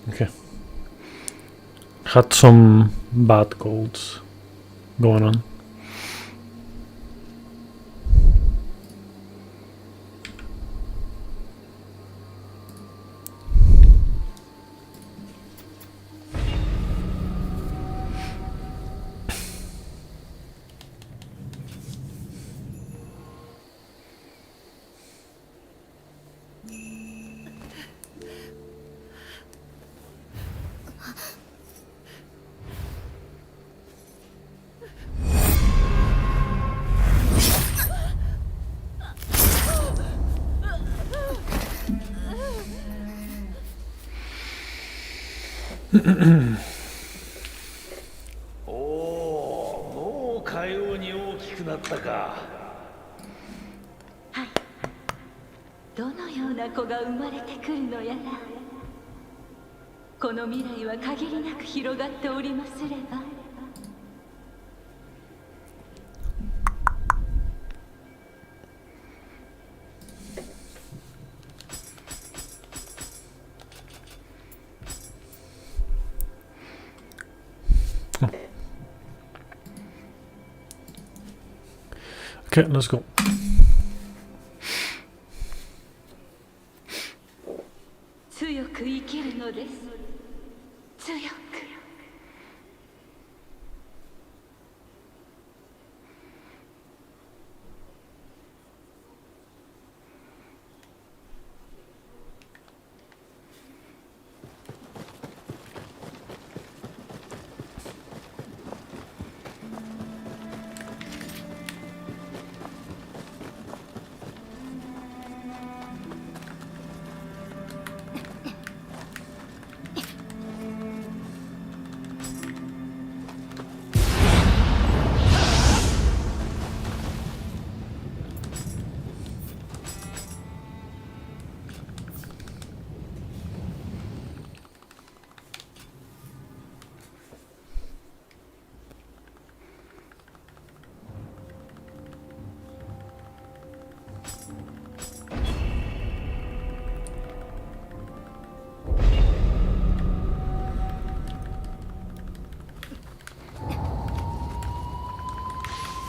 Okay. Had some bad golds going on.おお、もうかように大きくなったか。はい。どのような子が生まれてくるのやら。この未来は限りなく広がっておりますれば。Okay, let's go. 強く生きるのです。強く。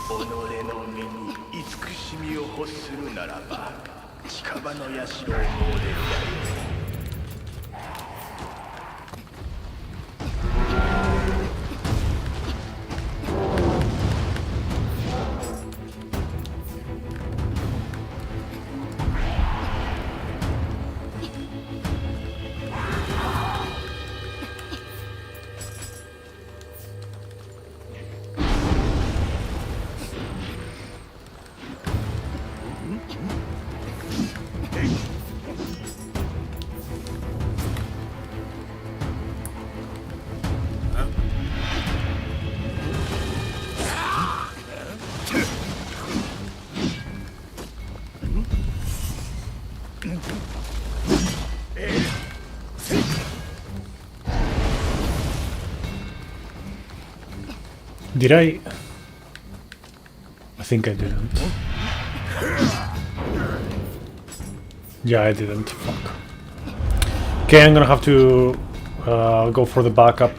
己の身に慈しみを欲するならば近場の社を詣るがよい。Did I? I think I didn't. Yeah, I didn't. Fuck. Okay, I'm gonna have to go for the backup.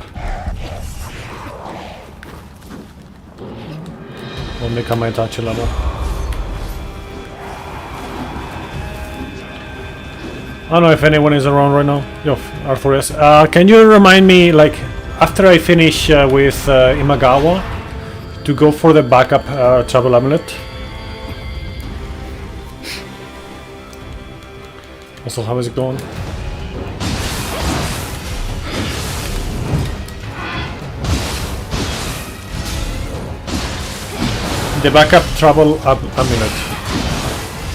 I'll make my touch level. I don't know if anyone is around right now. Yo, Arthurius. Can you remind me, like, after I finish with Imagawa, to go for the backup travel amulet? Also, how is it going? The backup travel amulet.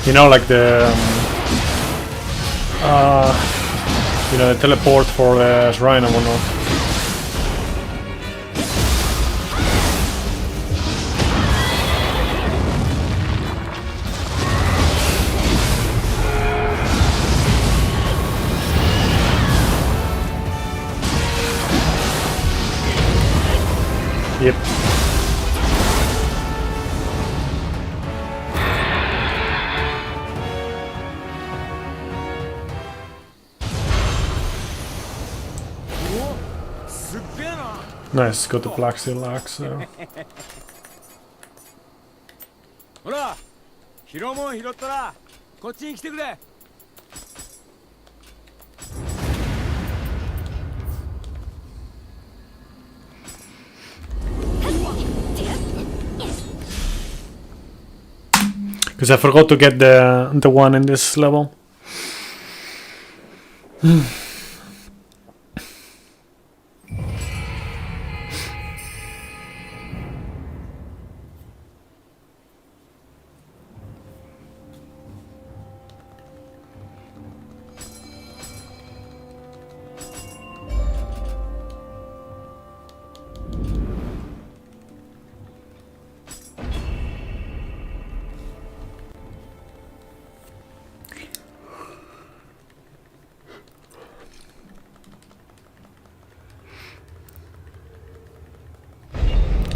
You know, like the you know, the teleport for the shrine and whatnot. Yep. Nice, got the black steel axe there. ほら拾うもん拾ったらこっちに来てくれ。 Because I forgot to get the one in this level.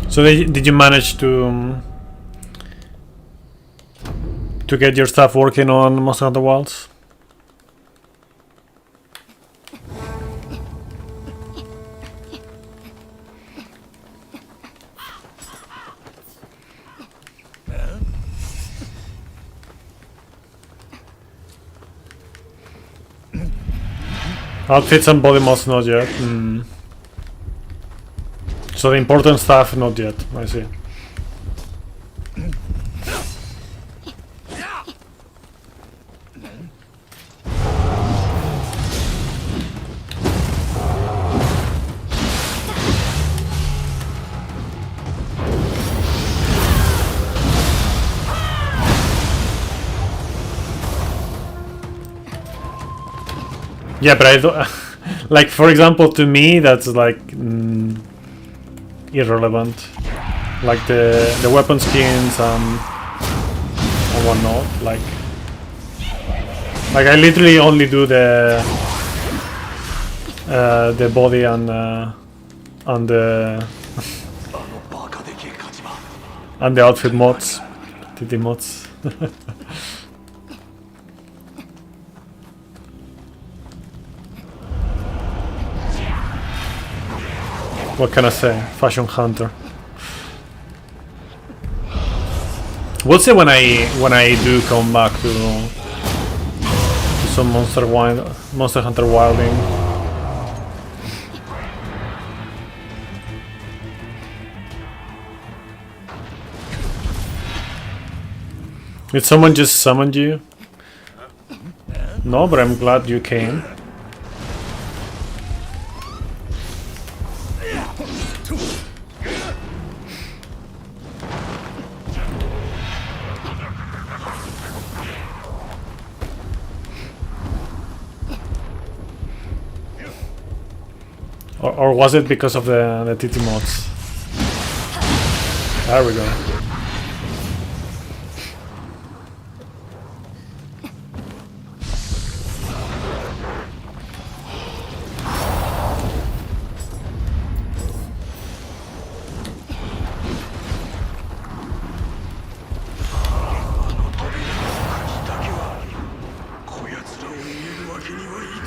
So did you manage to get your stuff working on Monster Hunter Wilds? Outfits and body mods not yet. So the important stuff not yet, I see. Yeah, but I don't like, for example, to me that's like irrelevant. Like the weapon skins and whatnot. Like I literally only do the body and the and the outfit mods, TT mods. What can I say? Fashion hunter. We'll see when I do come back to some Monster Hunter Wilding. Did someone just summoned you? No, but I'm glad you came. Or was it because of the TT mods? There we go.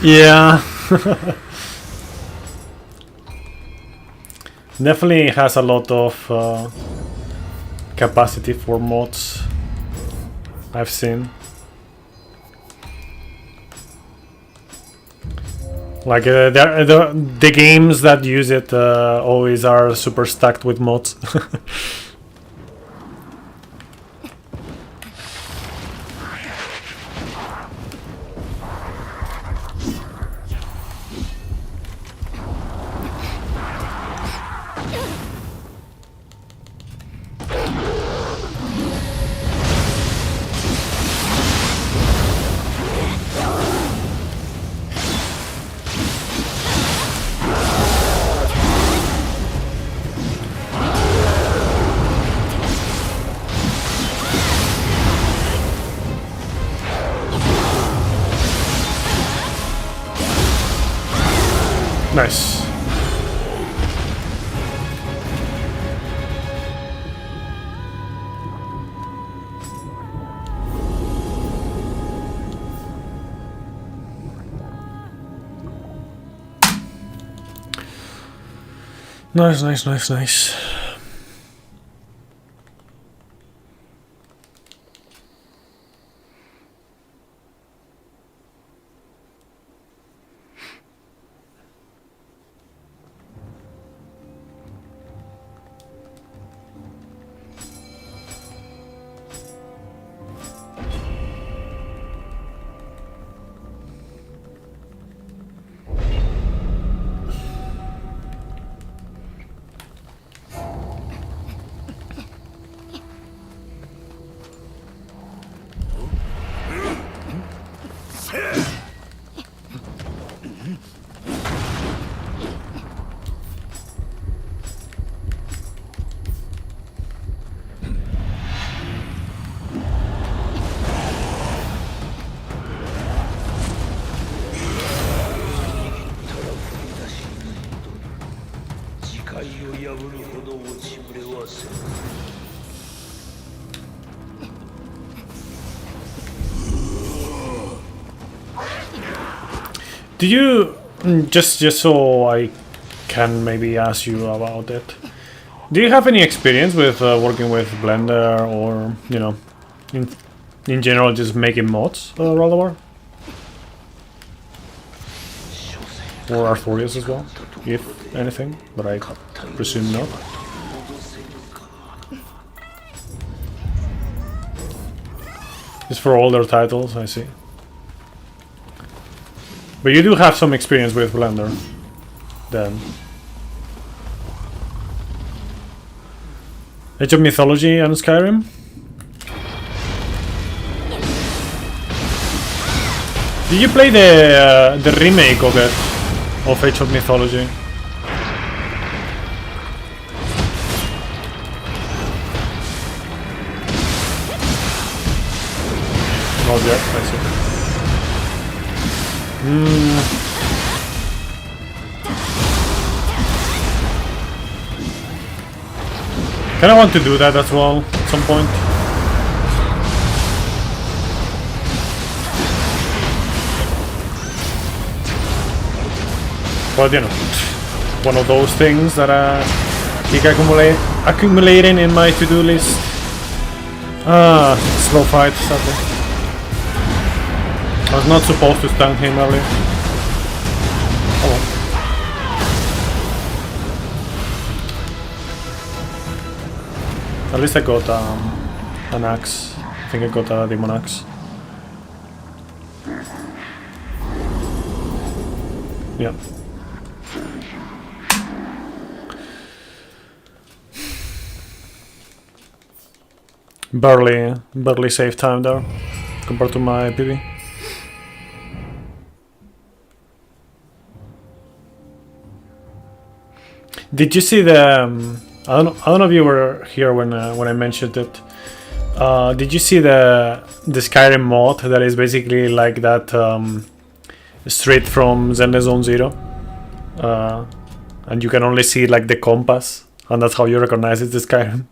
Yeah. Definitely has a lot of capacity for mods, I've seen. Like the games that use it always are super stacked with mods. Nice. Nice. Do you just so I can maybe ask you about it? Do you have any experience with working with Blender or in general just making mods, Rollover? Or Arthurius as well, if anything, but I presume not. It's for older titles, I see. But you do have some experience with Blender, then. Age of Mythology and Skyrim? Did you play the remake of it, of Age of Mythology? Not yet, I see. Kinda want to do that as well at some point. But one of those things that keep accumulating in my to-do list. Ah, slow fight, sadly. I was not supposed to stun him earlier. Oh well. At least I got an axe. I think I got a demon axe. Yeah. Barely save time there compared to my PB. Did you see the? I don't know if you were here when I mentioned it. Did you see the Skyrim mod that is basically like that straight from Zelda Zone Zero, and you can only see like the compass, and that's how you recognize it's the Skyrim.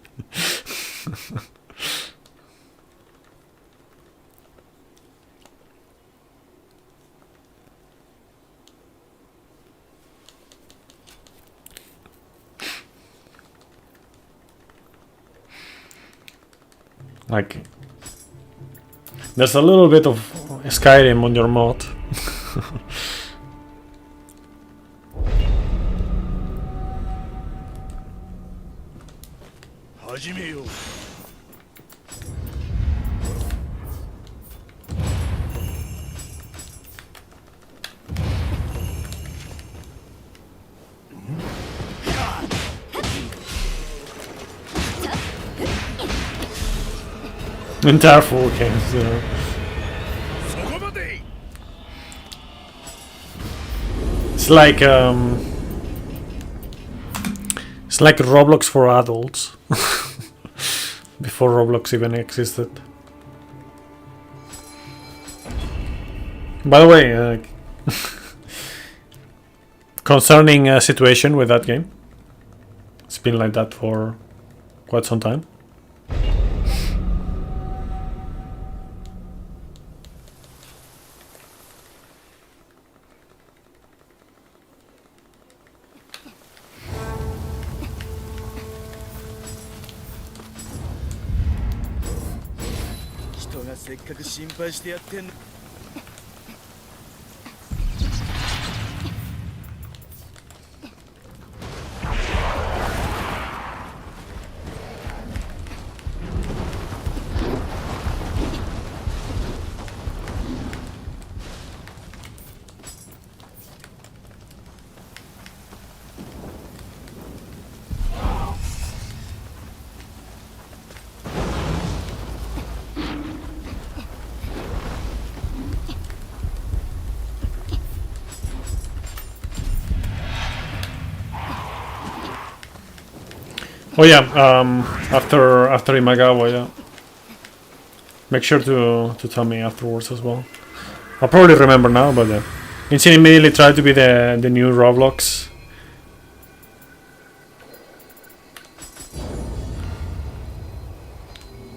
Like, there's a little bit of Skyrim on your mod. Entire full games, you know. It's like Roblox for adults before Roblox even existed. By the way, concerning a situation with that game, it's been like that for quite some time. Oh yeah, after Imagawa, yeah. Make sure to tell me afterwards as well. I'll probably remember now, but yeah. Insane immediately tried to be the new Roblox.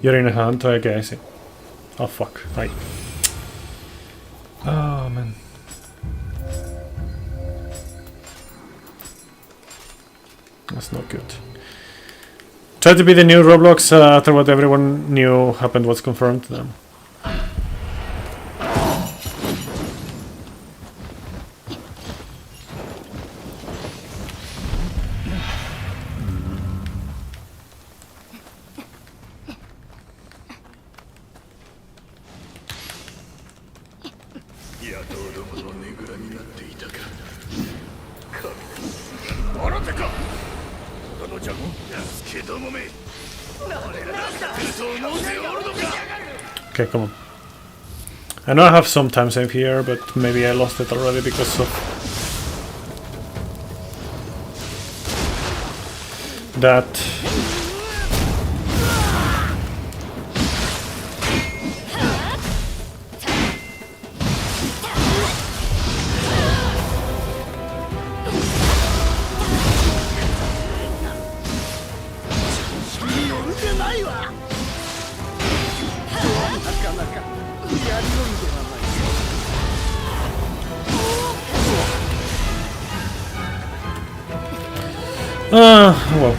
You're in a hunt? Okay, I see. Oh fuck, right. Oh man. That's not good. Try to be the new Roblox after what everyone knew happened was confirmed to them. Okay, come on. I know I have some time save here, but maybe I lost it already because of that. Well.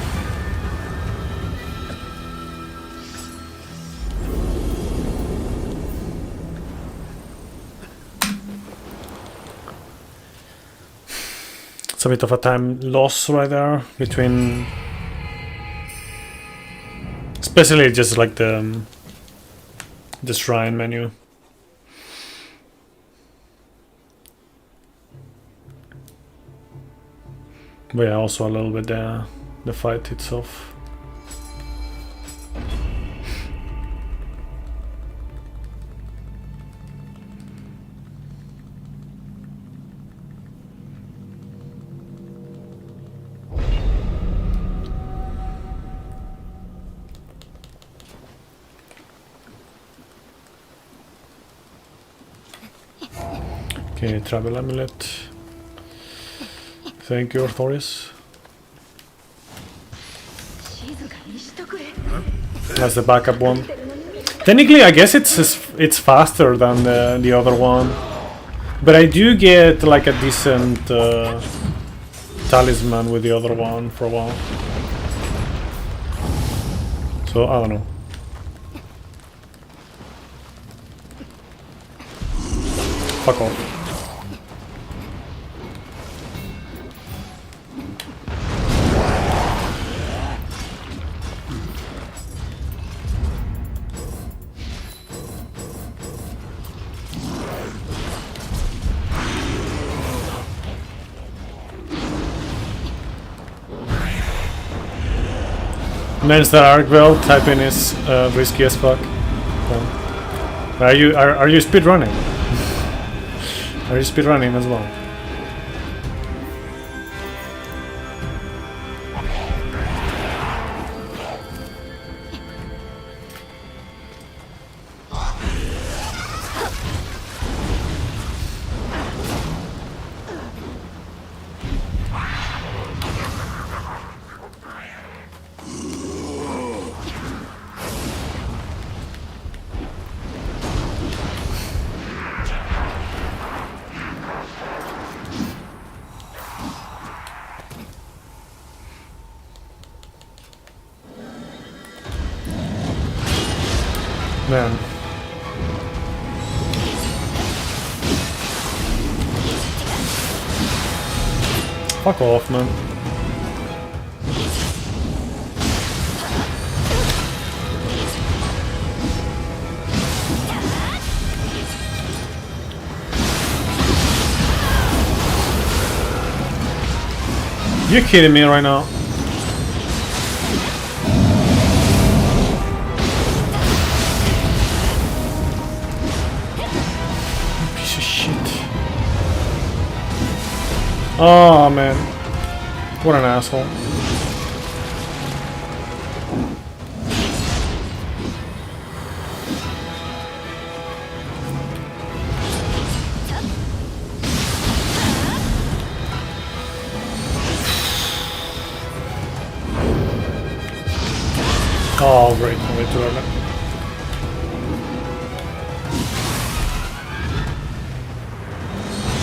It's a bit of a time loss right there between, especially just like the shrine menu. But yeah, also a little bit the fight itself. Okay, travel amulet. Thank you, Arthoris. That's the backup one. Technically, I guess it's faster than the other one, but I do get like a decent talisman with the other one for a while. So I don't know. Fuck off. Man's the arc well, typing is risky as fuck. Are you speedrunning? Are you speedrunning as well? Man. Fuck off, man. You kidding me right now? Oh man, what an asshole. Oh great, way too early.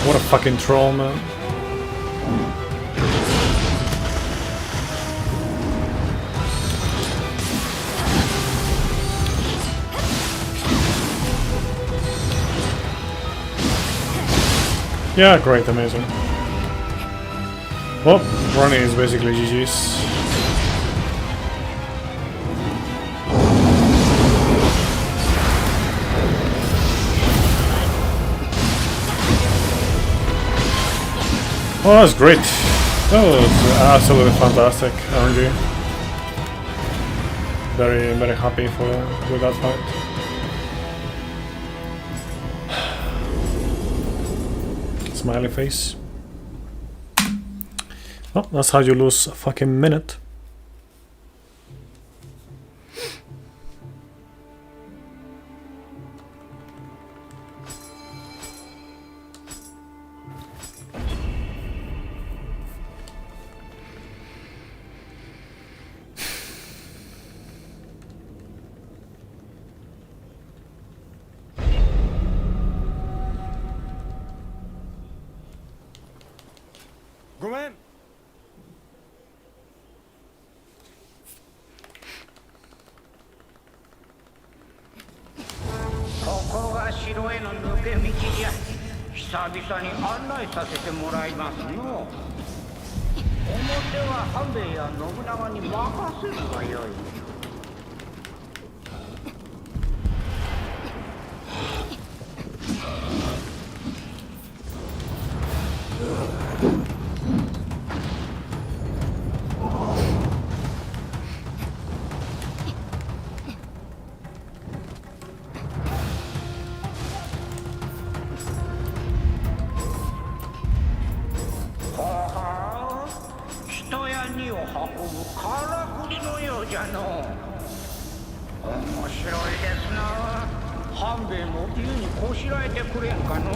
What a fucking troll, man. Yeah, great, amazing. Well, running is basically GG's. Oh, that's great. That was absolutely fantastic RNG. Very, very happy with that fight. Smiley face. Oh, that's how you lose a fucking minute. 表は半兵衛や信長に任せるがよい。人や荷を運ぶからくりのようじゃのう。面白いですな。半兵衛も自由にこしらえてくれんかのう。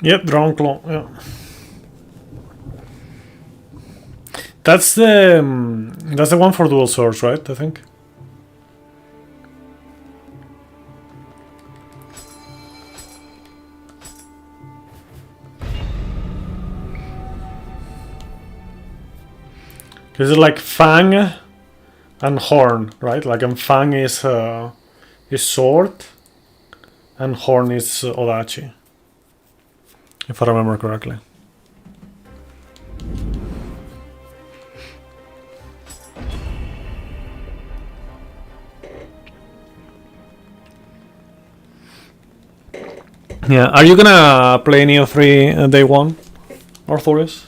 Yep, drawn claw. Yeah, that's the one for dual swords, right? I think. Is it like Fang and Horn, right? Like Fang is sword, and Horn is Odachi, if I remember correctly. Yeah, are you gonna play Nioh 3 day one, Arthurius?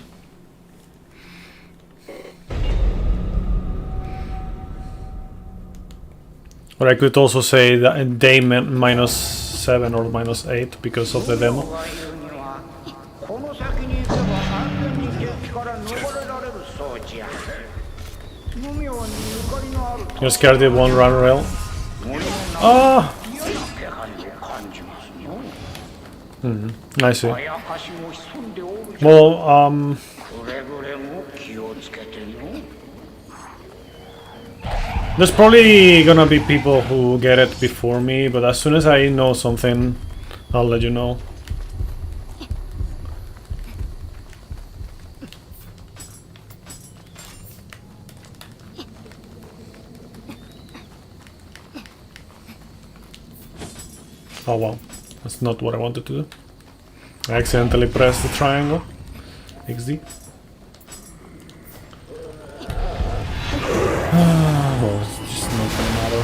Or I could also say that day -7 or -8 because of the demo. You're scared it won't run rail? Ah! I see. Well, there's probably gonna be people who get it before me, but as soon as I know something, I'll let you know. Oh well, that's not what I wanted to do. I accidentally pressed the triangle. XD. Well, it's just not gonna matter.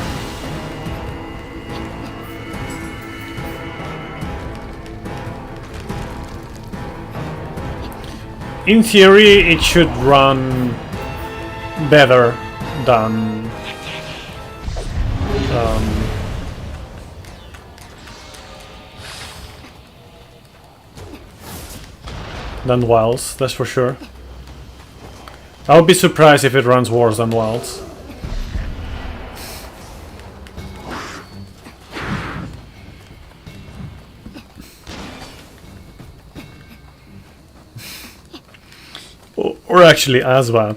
In theory, it should run better than Wiles, that's for sure. I would be surprised if it runs worse than Wilds. Or actually as bad.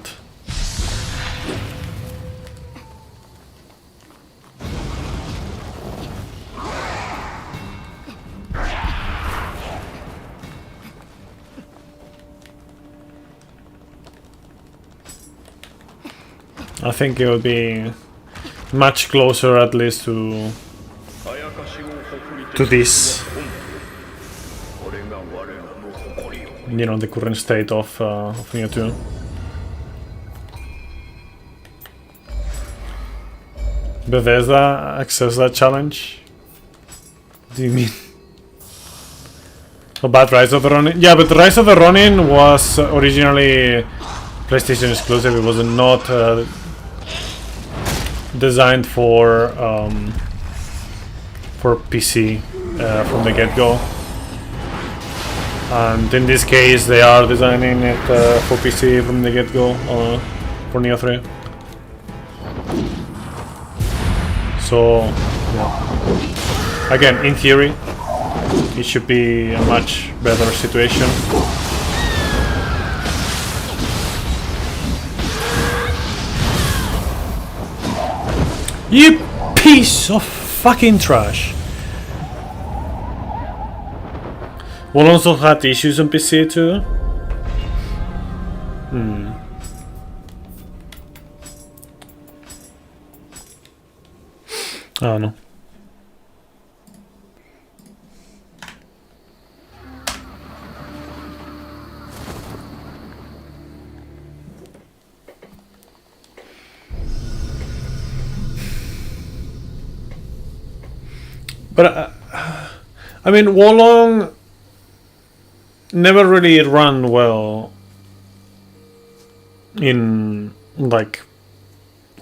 I think it would be much closer at least to this, you know, the current state of Nioh 2. Bethesda accepts that challenge? What do you mean? Oh, but Rise of the Ronin? Yeah, but Rise of the Ronin was originally PlayStation exclusive. It was not designed for PC from the get-go. And in this case, they are designing it for PC from the get-go for Nioh 3. So, yeah. Again, in theory, it should be a much better situation. You piece of fucking trash! One also had issues on PC too. I don't know. But I mean, Wolong never really ran well in like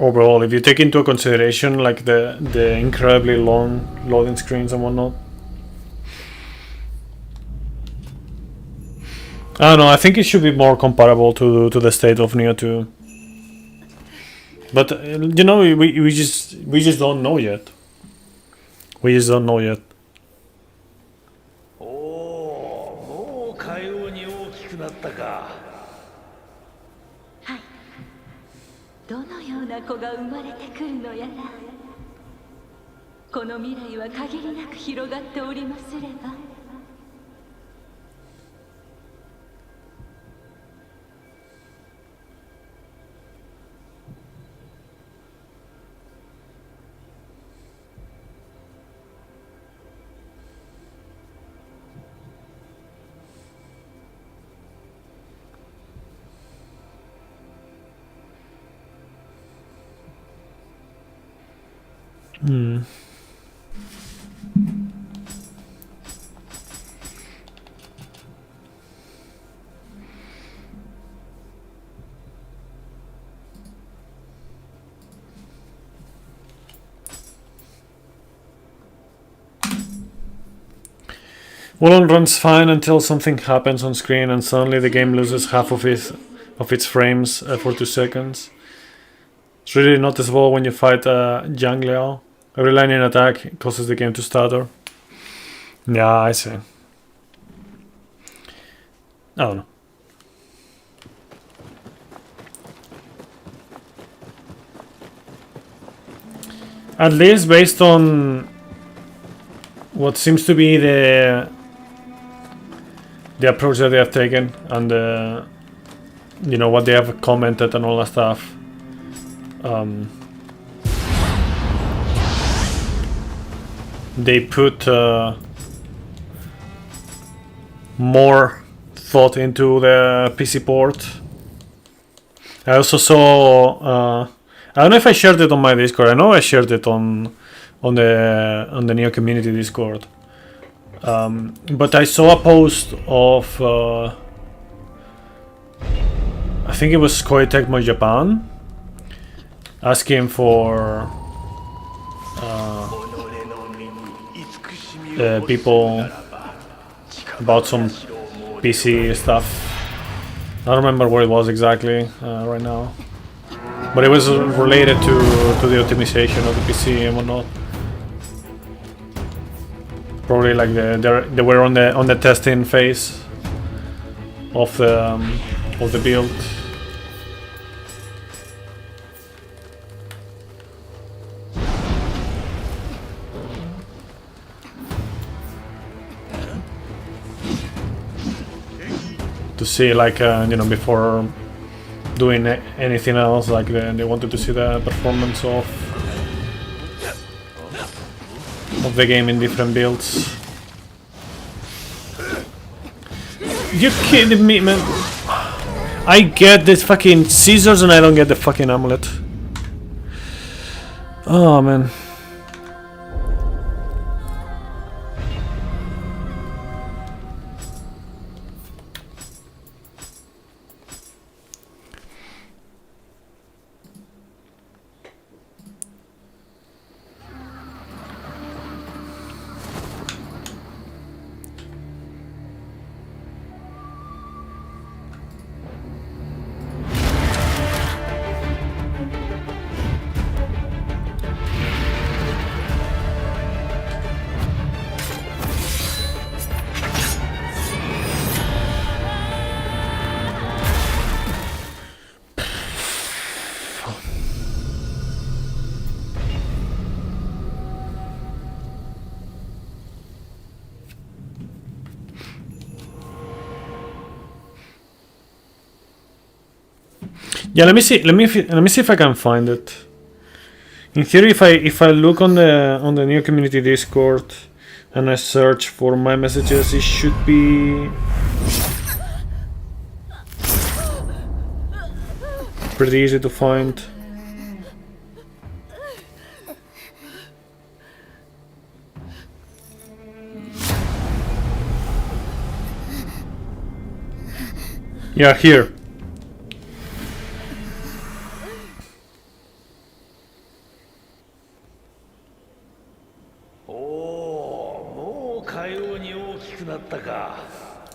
overall. If you take into consideration like the incredibly long loading screens and whatnot. I don't know. I think it should be more comparable to the state of Nioh 2. But you know, we just don't know yet. We just don't know yet. おお、もうかように大きくなったか。はい。どのような子が生まれてくるのやら。この未来は限りなく広がっておりますれば。Wolong runs fine until something happens on screen and suddenly the game loses half of its frames for 2 seconds. It's really noticeable when you fight Zhang Liao. Every lightning attack causes the game to stutter. Yeah, I see. I don't know. At least based on what seems to be the approach that they have taken and you know what they have commented and all that stuff. They put more thought into the PC port. I also saw I don't know if I shared it on my Discord. I know I shared it on the Nioh community Discord. But I saw a post of I think it was Koei Tecmo Japan asking for people about some PC stuff I don't remember what it was exactly right now, but it was related to the optimization of the PC and whatnot. Probably like they were on the testing phase of the build. To see like you know, before doing anything else, like they wanted to see the performance of the game in different builds. You kidding me, man? I get this fucking scissors and I don't get the fucking amulet. Oh man. Yeah, let me see if I can find it. In theory, if I look on the Nioh community Discord and I search for my messages, it should be pretty easy to find. Yeah, here.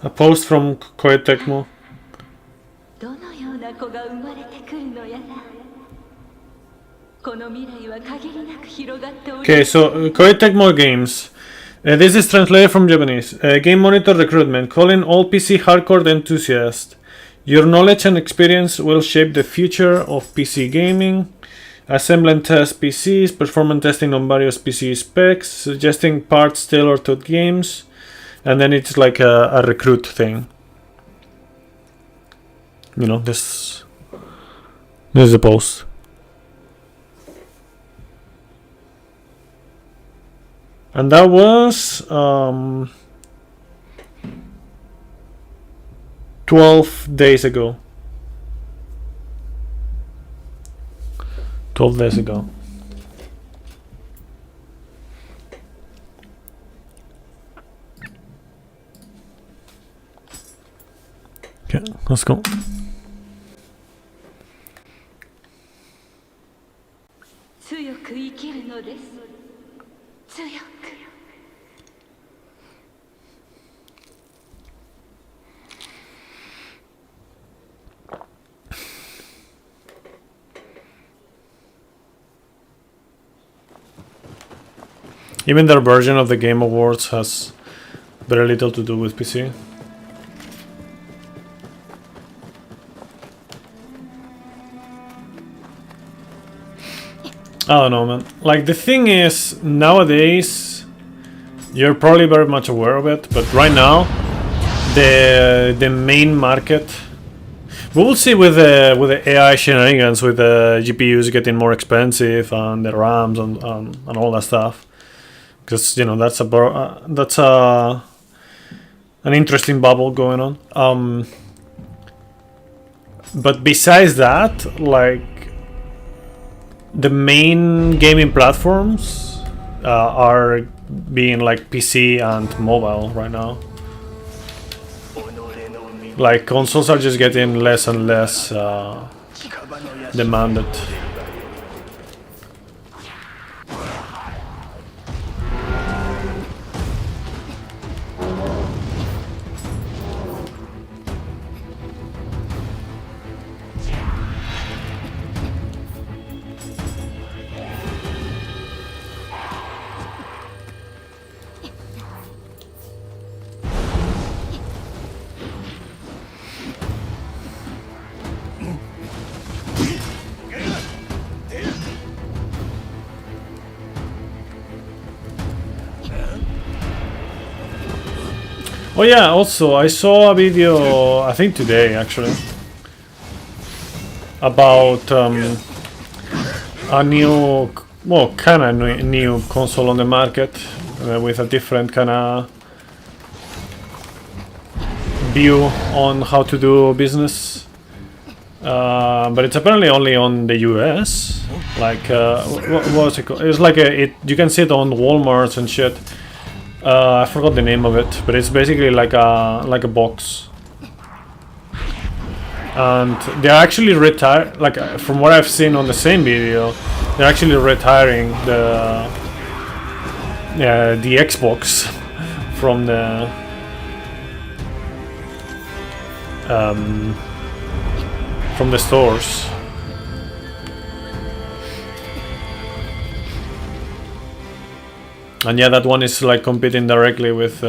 A post from Koei Tecmo. どのような子が生まれてくるのやら。この未来は限りなく広がっており。 Okay, so Koei Tecmo Games. This is translated from Japanese. Game Monitor Recruitment, calling all PC hardcore enthusiasts. Your knowledge and experience will shape the future of PC gaming. Assemble and test PCs, performance testing on various PC specs, suggesting parts tailored to games, and then it's like a recruit thing. You know, this is the post. And that was 12 days ago. 12 days ago. Okay, let's go. Even their version of the Game Awards has very little to do with PC. I don't know, man. Like, the thing is, nowadays, you're probably very much aware of it, but right now, the main market, we will see with the AI shenanigans, with the GPUs getting more expensive and the RAMs and all that stuff. Because, you know, that's an interesting bubble going on. But besides that, like, the main gaming platforms are being like PC and mobile right now. Like, consoles are just getting less and less demanded. Oh yeah, also I saw a video, I think today actually, about a new, well, kind of new console on the market with a different kind of view on how to do business. But it's apparently only on the US. Like, what's it called? It's like you can see it on Walmart and shit. I forgot the name of it, but it's basically like a box. And they're actually like from what I've seen on the same video, they're actually retiring the Xbox from the stores. And yeah, that one is like competing directly with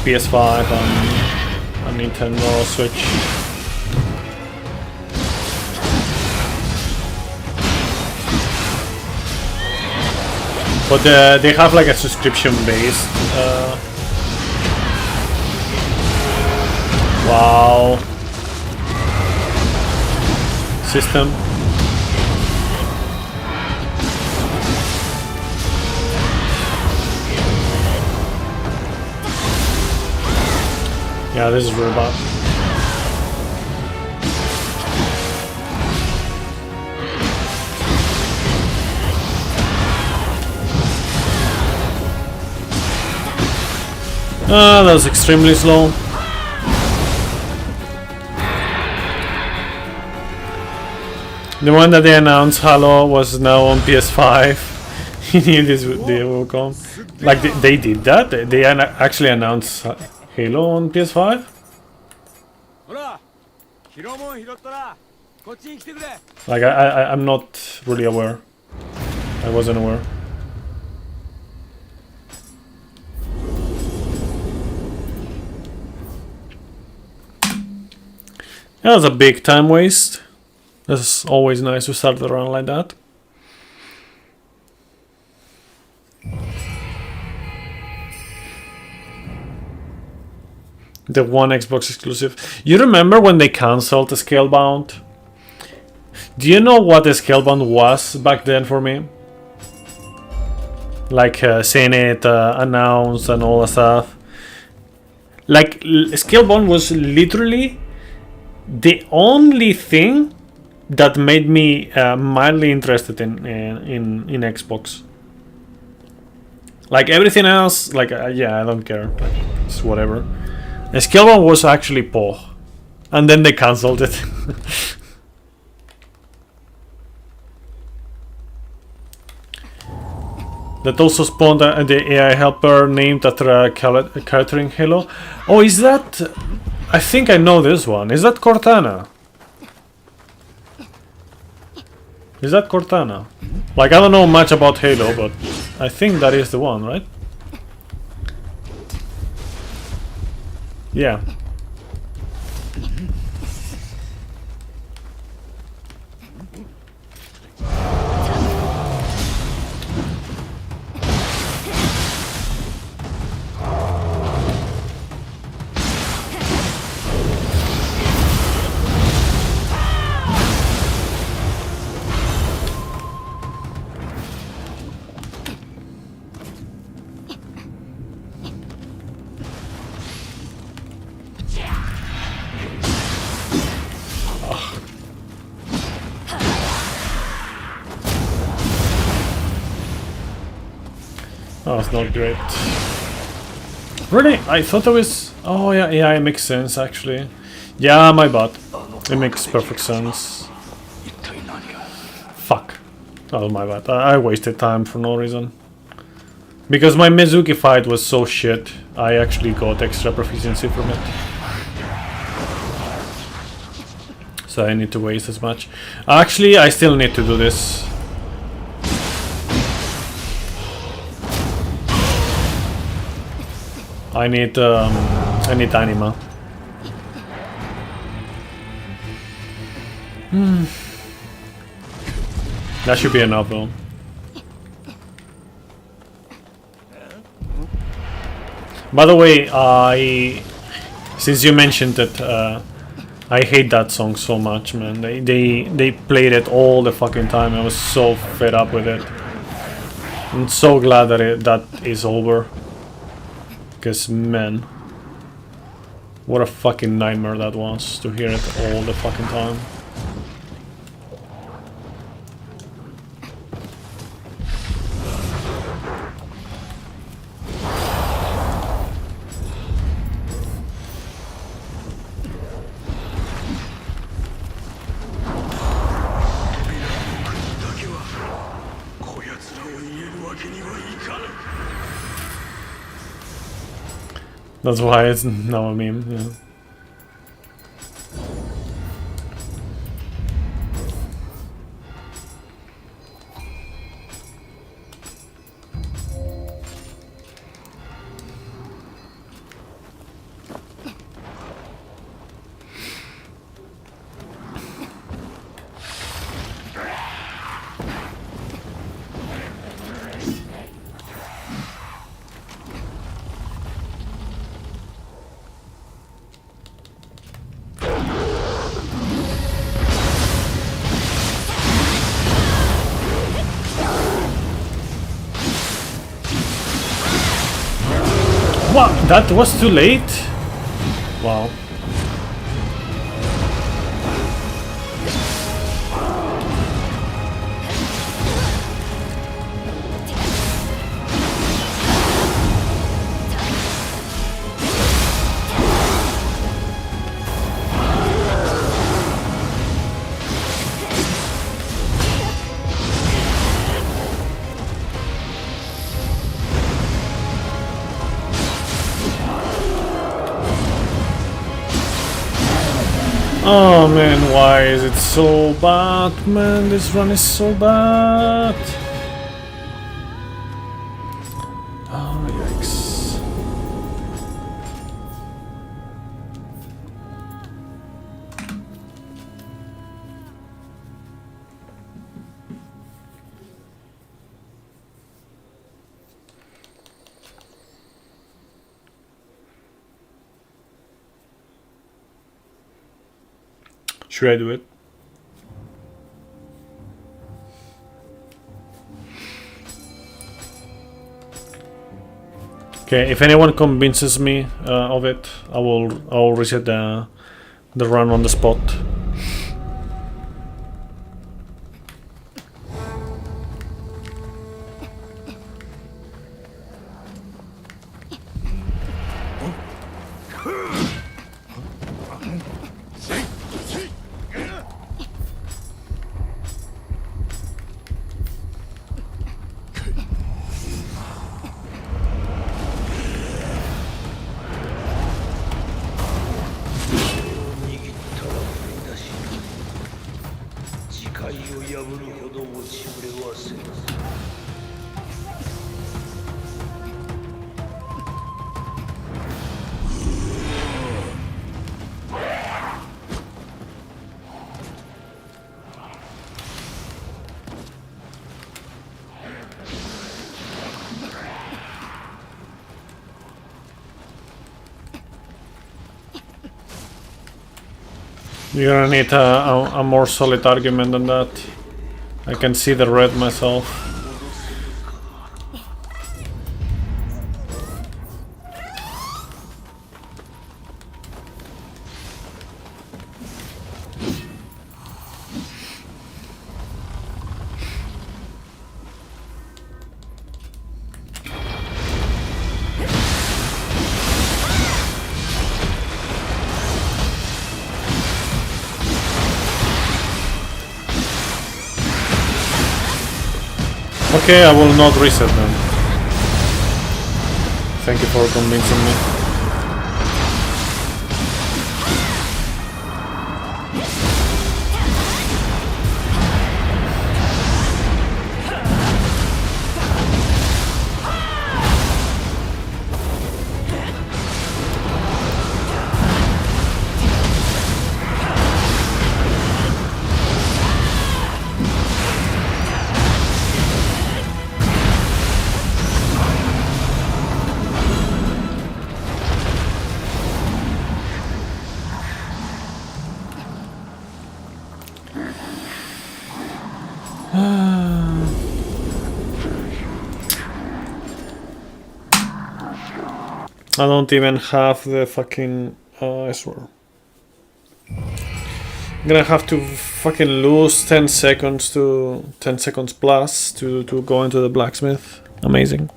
PS5 and Nintendo Switch. But they have like a subscription-based. Wow. System. Yeah, this is really bad. That was extremely slow. The one that they announced, Halo, was now on PS5. He knew this day will come. Like they did that. They actually announced Halo on PS5. ほら、拾うもん拾ったらこっちに来てくれ。 Like I'm not really aware. I wasn't aware. That was a big time waste. It's always nice to start the run like that. The one Xbox exclusive. You remember when they cancelled the Scalebound? Do you know what the Scalebound was back then for me? Like seeing it announced and all that stuff. Like Scalebound was literally the only thing that made me mildly interested in Xbox. Like everything else, like yeah, I don't care. Like, it's whatever. The Scalebound was actually poor, and then they cancelled it. That also spawned the AI helper named after a character in Halo. Oh, is that? I think I know this one. Is that Cortana? Is that Cortana? Like, I don't know much about Halo, but I think that is the one, right? Yeah. Oh, it's not great. Really? I thought it was... Oh, yeah, it makes sense, actually. Yeah, my bad. It makes perfect sense. Fuck. Oh, my bad. I wasted time for no reason. Because my Mizuki fight was so shit, I actually got extra proficiency from it. So I need to waste as much. Actually, I still need to do this. I need anima. That should be enough though. By the way, since you mentioned it, I hate that song so much, man. They played it all the fucking time. I was so fed up with it. I'm so glad that that is over. Because, man, what a fucking nightmare that was to hear it all the fucking time. That's why it's now a meme, yeah. What? That was too late? Wow. Oh man, why is it so bad, man? This run is so bad. Oh, yikes. Should I do it? Okay, if anyone convinces me of it, I will reset the run on the spot. You're gonna need a more solid argument than that. I can see the red myself. Okay, I will not reset them. Thank you for convincing me. I don't even have the fucking I swear. I'm gonna have to fucking lose 10 seconds to 10 seconds plus to go into the blacksmith. Amazing.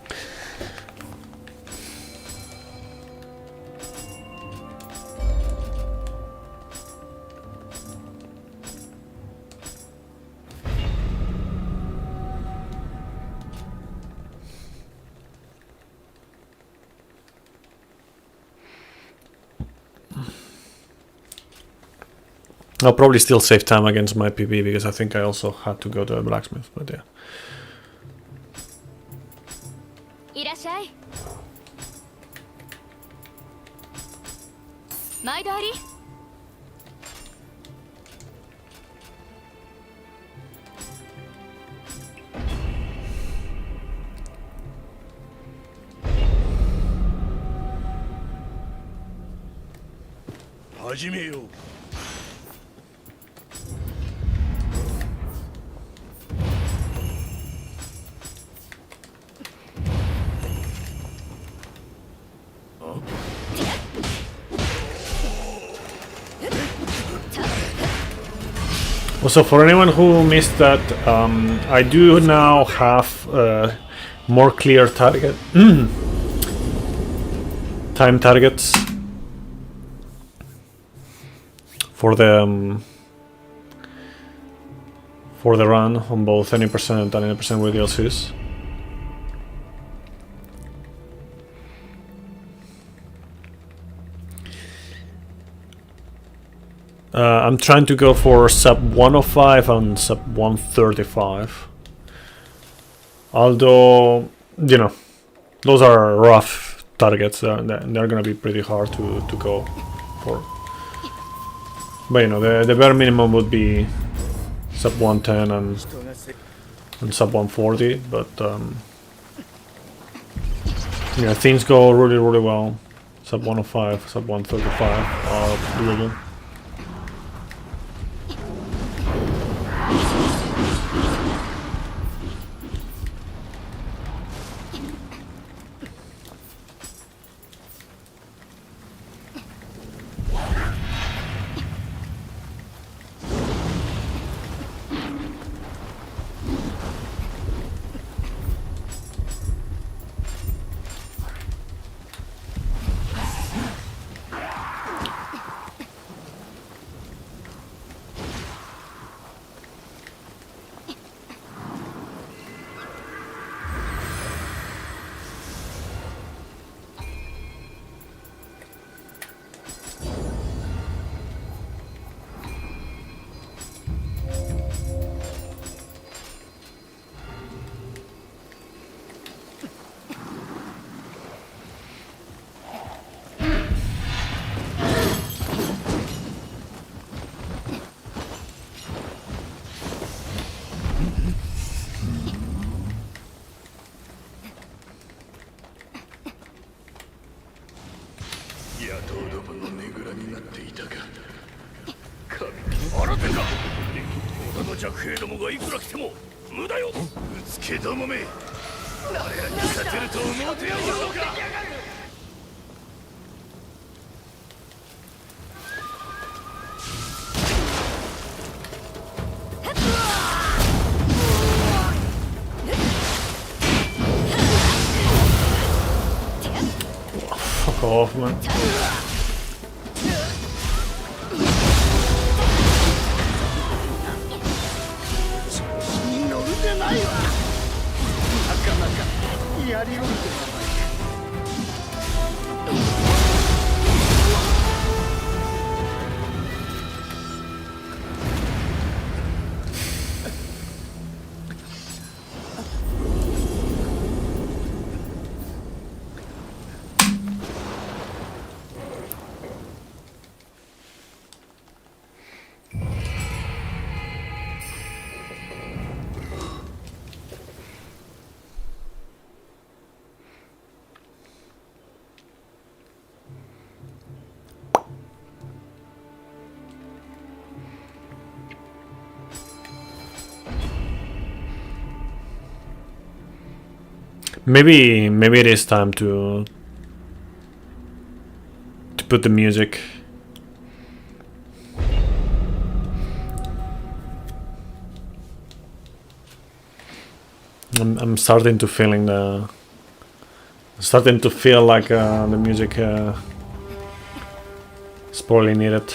I'll probably still save time against my PB because I think I also had to go to a blacksmith, but yeah. いらっしゃい。毎度あり。始めよう。Also, for anyone who missed that, I do now have more clear target time targets for the run on both any percent and any percent with DLCs. I'm trying to go for sub 105 and sub 135. Although, you know, those are rough targets. They're gonna be pretty hard to go for. But you know, the bare minimum would be sub 110 and sub 140. But yeah, things go really well. Sub 105, sub 135 are really good. Fuck off, man. Maybe it is time to put the music. I'm starting to feeling the. Starting to feel like the music is probably needed.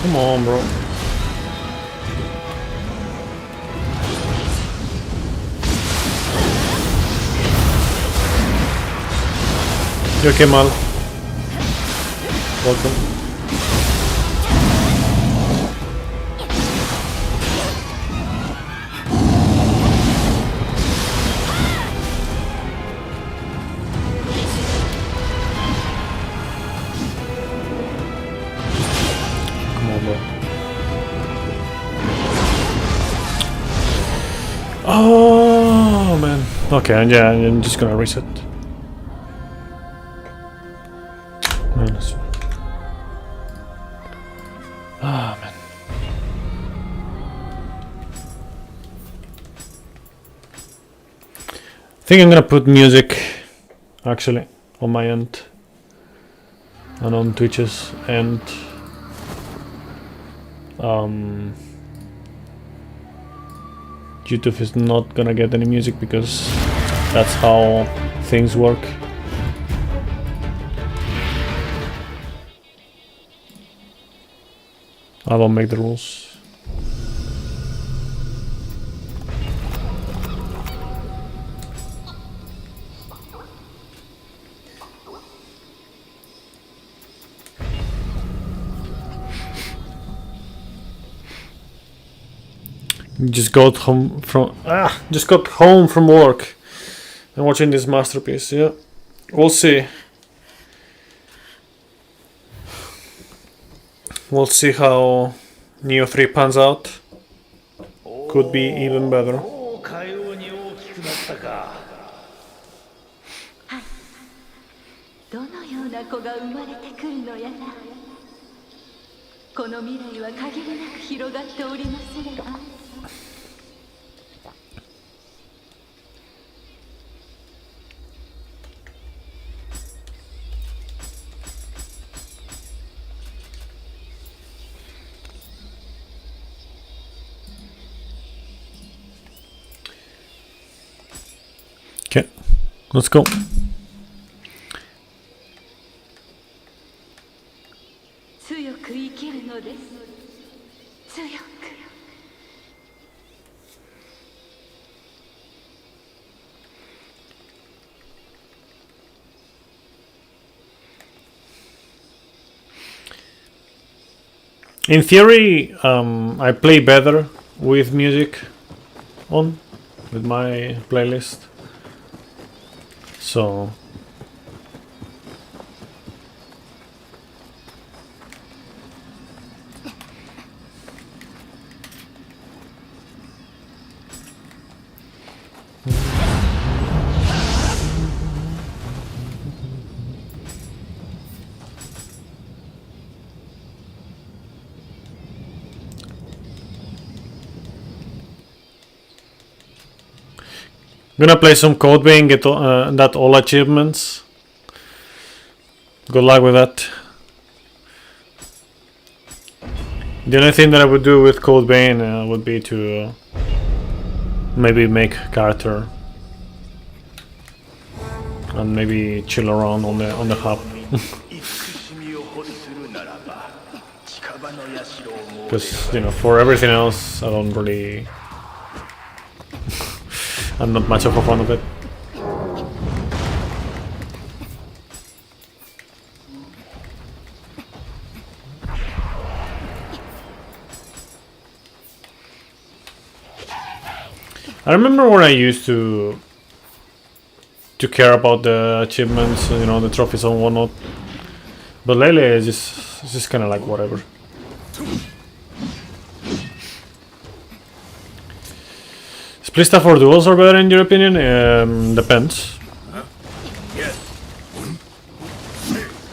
Come on, bro. You okay, Mal? Welcome. Come on, bro. Oh, man. Okay, yeah, I'm just gonna reset. Ah, man. I think I'm gonna put music actually on my end and on Twitch's end. YouTube is not gonna get any music because that's how things work. I don't make the rules. Just got home from work and watching this masterpiece. Yeah, we'll see. We'll see how Nioh 3 pans out. Could be even better. かように大きくなったか。どのような子が生まれてくるのやら。この未来は限りなく広がっておりますれば。Okay, let's go. In theory, I play better with music on, with my playlist. So Gonna play some Code Vein, get that all achievements. Good luck with that. The only thing that I would do with Code Vein would be to maybe make character and maybe chill around on the hub. Because, you know, for everything else, I don't really... I'm not much of a fan of it. I remember when I used to care about the achievements, you know, the trophies and whatnot. But lately, it's just kind of like whatever. Split staff or duels are better in your opinion? Depends.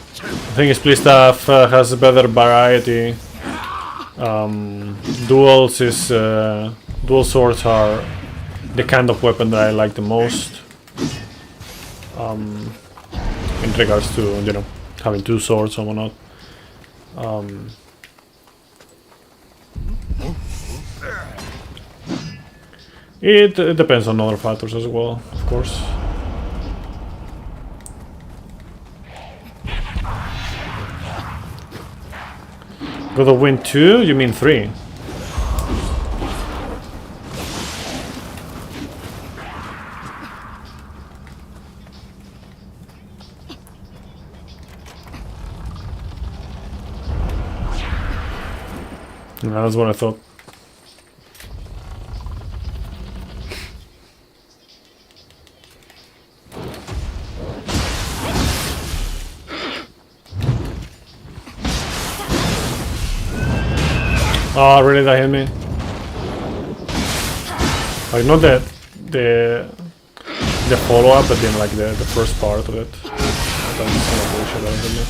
I think split staff has a better variety. Duels is dual swords are the kind of weapon that I like the most. In regards to, you know, having two swords and whatnot. It depends on other factors as well, of course. God of Wind 2? You mean 3? No, that's what I thought. Oh, really? That hit me? Like, not the follow-up, but then like the first part of it. That was kind of bullshit that hit me.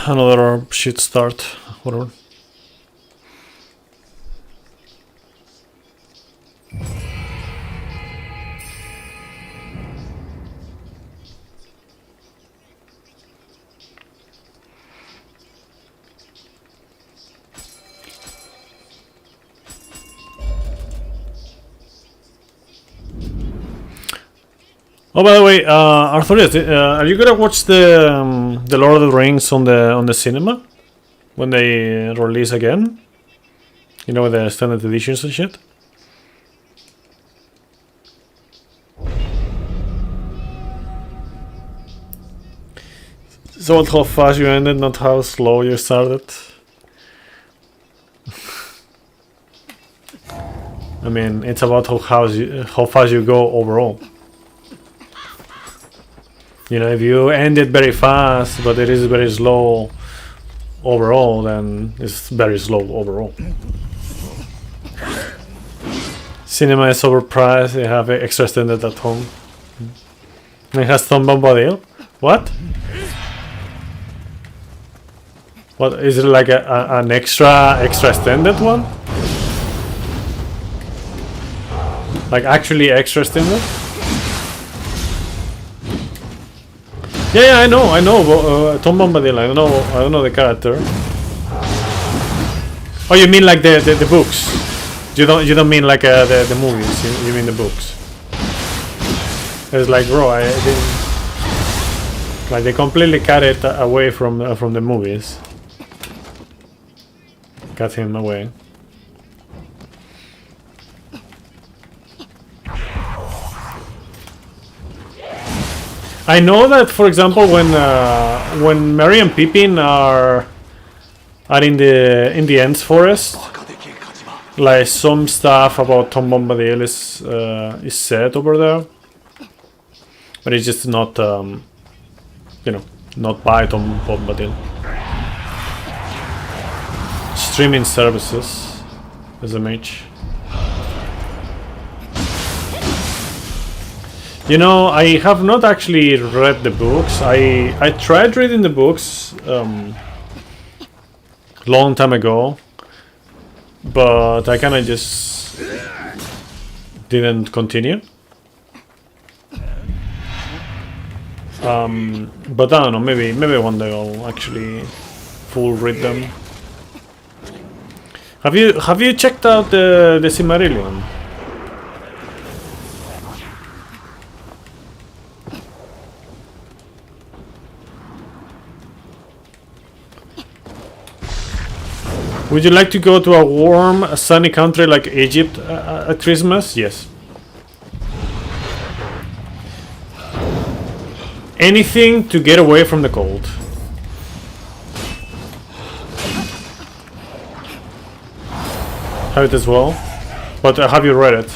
Another shit start, whatever. Oh, by the way, Arthurius, are you gonna watch the Lord of the Rings on the cinema when they release again? You know, the standard editions and shit. It's about how fast you ended, not how slow you started. I mean, it's about how fast you go overall. You know, if you end it very fast, but it is very slow overall, then it's very slow overall. Cinema is overpriced, they have extra extended at home. It has Tom Bombadil? What? What, is it like an extra extended one? Like actually extra extended? Yeah, I know. Tom Bombadil. I don't know the character. Oh, you mean like the books? You don't mean like the movies? You mean the books? It's like, bro, I didn't. Like they completely cut it away from the movies. Cut him away. I know that, for example, when Merry and Pippin are in the Ents Forest, like some stuff about Tom Bombadil is said over there, but it's just not you know, not by Tom Bombadil. Streaming services as a mage. You know, I have not actually read the books. I tried reading the books long time ago, but I kind of just didn't continue. But I don't know. Maybe one day I'll actually full read them. Have you checked out the Silmarillion? Would you like to go to a warm, sunny country like Egypt at Christmas? Yes. Anything to get away from the cold. Have it as well. But have you read it?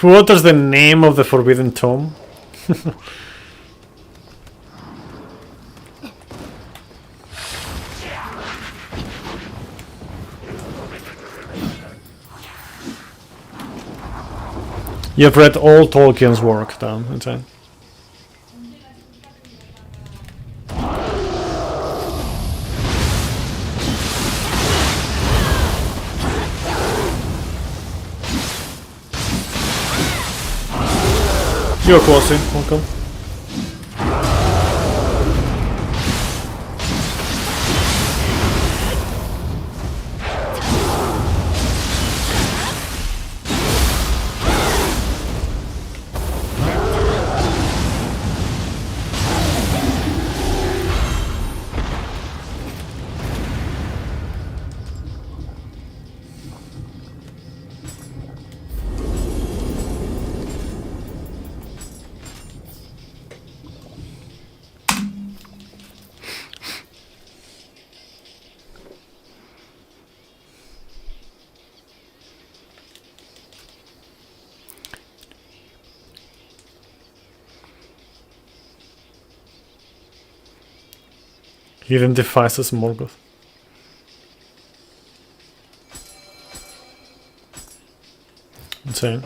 Who utters the name of the Forbidden Tome? You've read all Tolkien's work, Dan. That's it. You're Quasi, welcome. He identifies as Morgoth. Insane.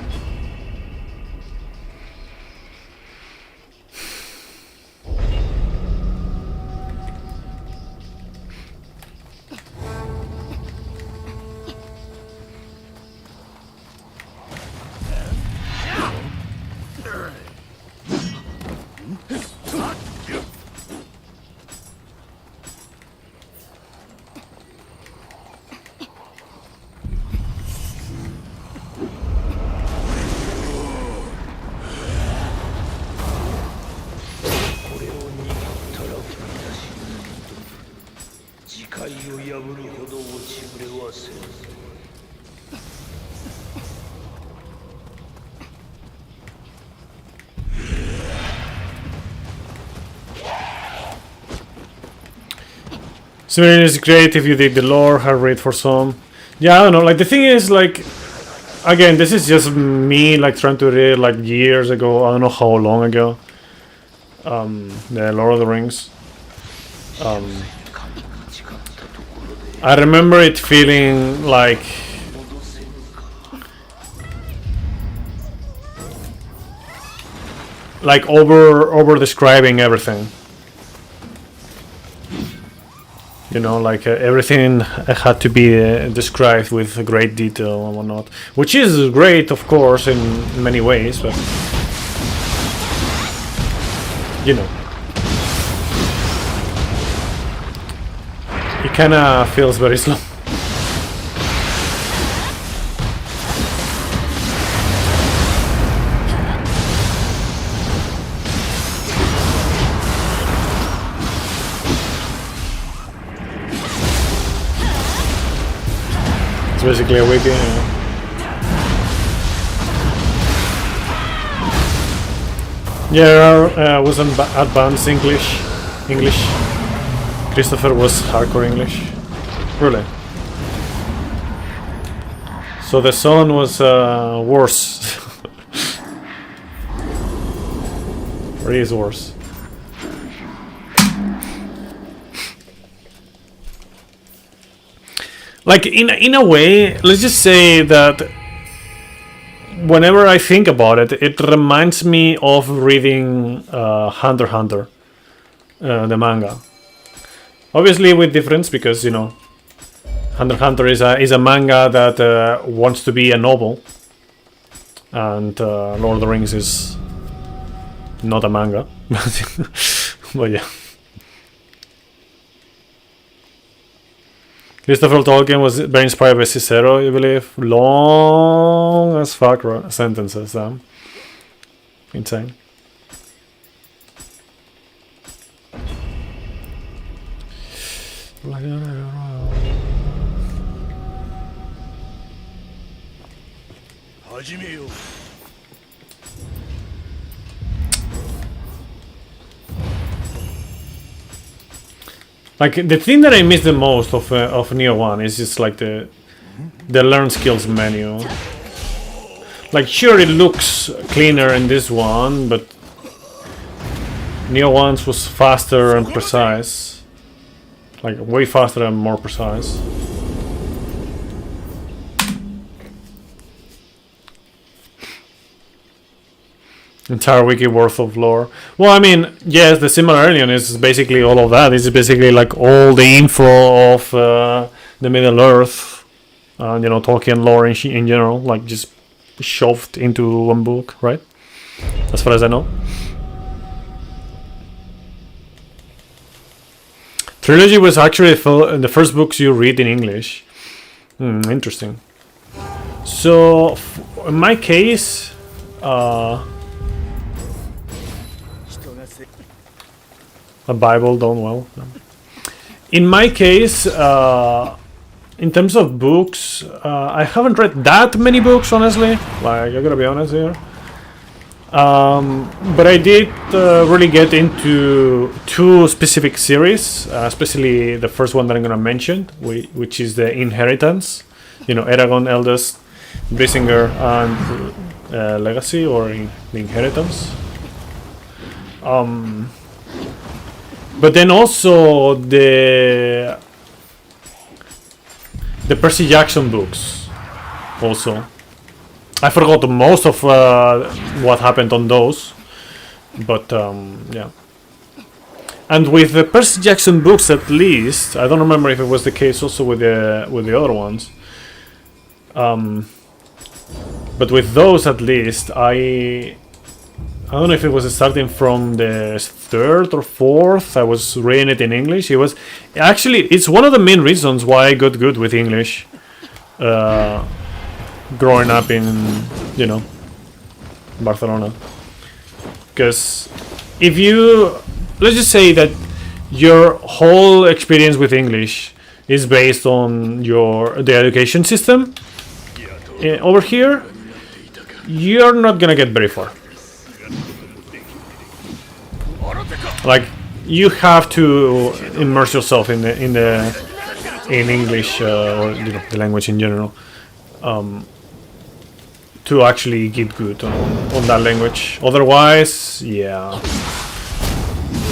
Silmarillion is great if you dig the lore, hard read for some. Yeah, I don't know, like the thing is, like, again, this is just me like trying to read like years ago, I don't know how long ago. The Lord of the Rings. I remember it feeling like over describing everything. You know, like everything had to be described with great detail and whatnot, which is great, of course, in many ways, but you know, it kind of feels very slow. Basically a wiki. Yeah, was an advanced English. Christopher was hardcore English. Really. So the son was worse. Or he is worse. Like in a way, let's just say that whenever I think about it, it reminds me of reading Hunter x Hunter, the manga. Obviously with difference, because you know, Hunter x Hunter is a manga that wants to be a novel, and Lord of the Rings is not a manga. But yeah. Christopher Tolkien was very inspired by Cicero, I believe. Long as fuck sentences, damn. Insane. Like the thing that I miss the most of Nioh 1 is just like the learn skills menu. Like sure it looks cleaner in this one, but Nioh 1's was faster and precise. Like way faster and more precise. Entire wiki worth of lore. Well, I mean, yes, the Silmarillion is basically all of that. It's basically like all the info of the Middle Earth, and you know, Tolkien lore in general, like just shoved into one book, right? As far as I know. Trilogy was actually the first books you read in English. Interesting. So, in my case, a Bible done well. In my case, in terms of books, I haven't read that many books, honestly. Like, I gotta be honest here. But I did really get into two specific series, especially the first one that I'm gonna mention, which is the Inheritance. You know, Eragon, Eldest, Brisinger, and Legacy, or the Inheritance. But then also the Percy Jackson books. Also, I forgot most of what happened on those, but yeah. And with the Percy Jackson books, at least, I don't remember if it was the case also with the other ones. But with those, at least, I don't know if it was starting from the third or fourth. I was reading it in English. It was actually, it's one of the main reasons why I got good with English. Growing up in, you know, Barcelona. Because if you, let's just say that your whole experience with English is based on the education system over here, you're not gonna get very far. Like, you have to immerse yourself in English, or you know, the language in general, to actually get good on that language. Otherwise, yeah,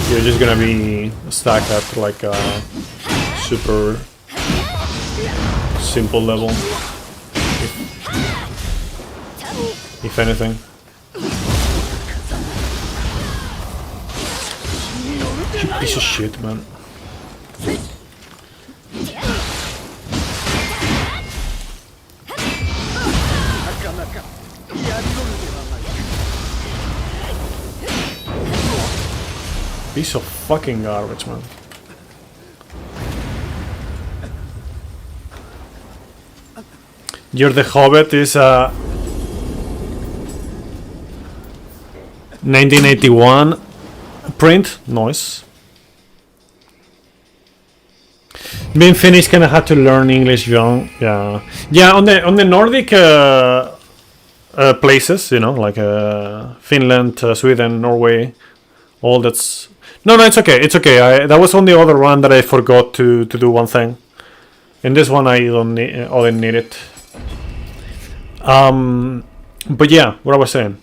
you're just gonna be stuck at like a super simple level, if anything. You piece of shit, man. Piece of fucking garbage, man. You're the Hobbit is a 1981 print. Nice. Being Finnish, kind of had to learn English young. Yeah. On the Nordic places, you know, like Finland, Sweden, Norway, all that's. No, it's okay. It's okay. That was on the other one that I forgot to do one thing. In this one, I don't need it. But yeah, what I was saying.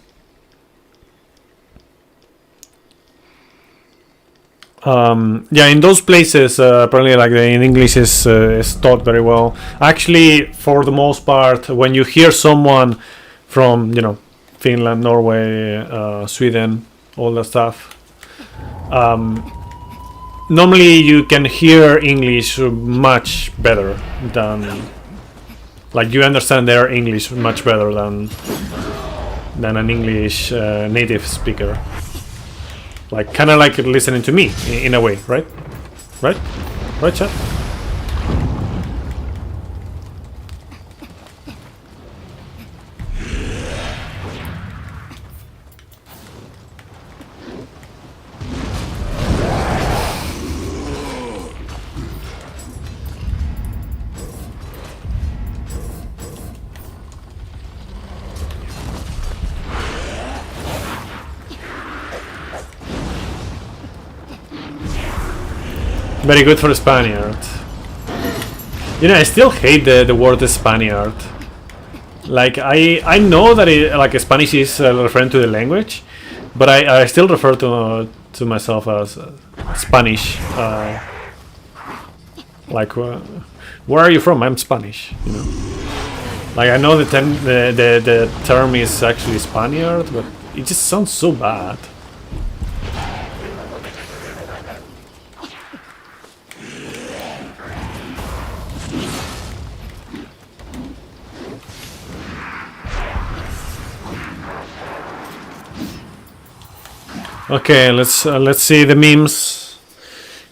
Yeah, in those places, apparently, like in English is taught very well. Actually, for the most part, when you hear someone from, you know, Finland, Norway, Sweden, all that stuff, normally you can hear English much better than, like, you understand their English much better than an English native speaker. Like, kind of like listening to me, in a way, right? Right, chat? Very good for Spaniard. You know, I still hate the word Spaniard. Like, I know that Spanish is referring to the language, but I still refer to myself as Spanish. Like, where are you from? I'm Spanish. You know, like, I know the term is actually Spaniard, but it just sounds so bad. Okay, let's see the memes,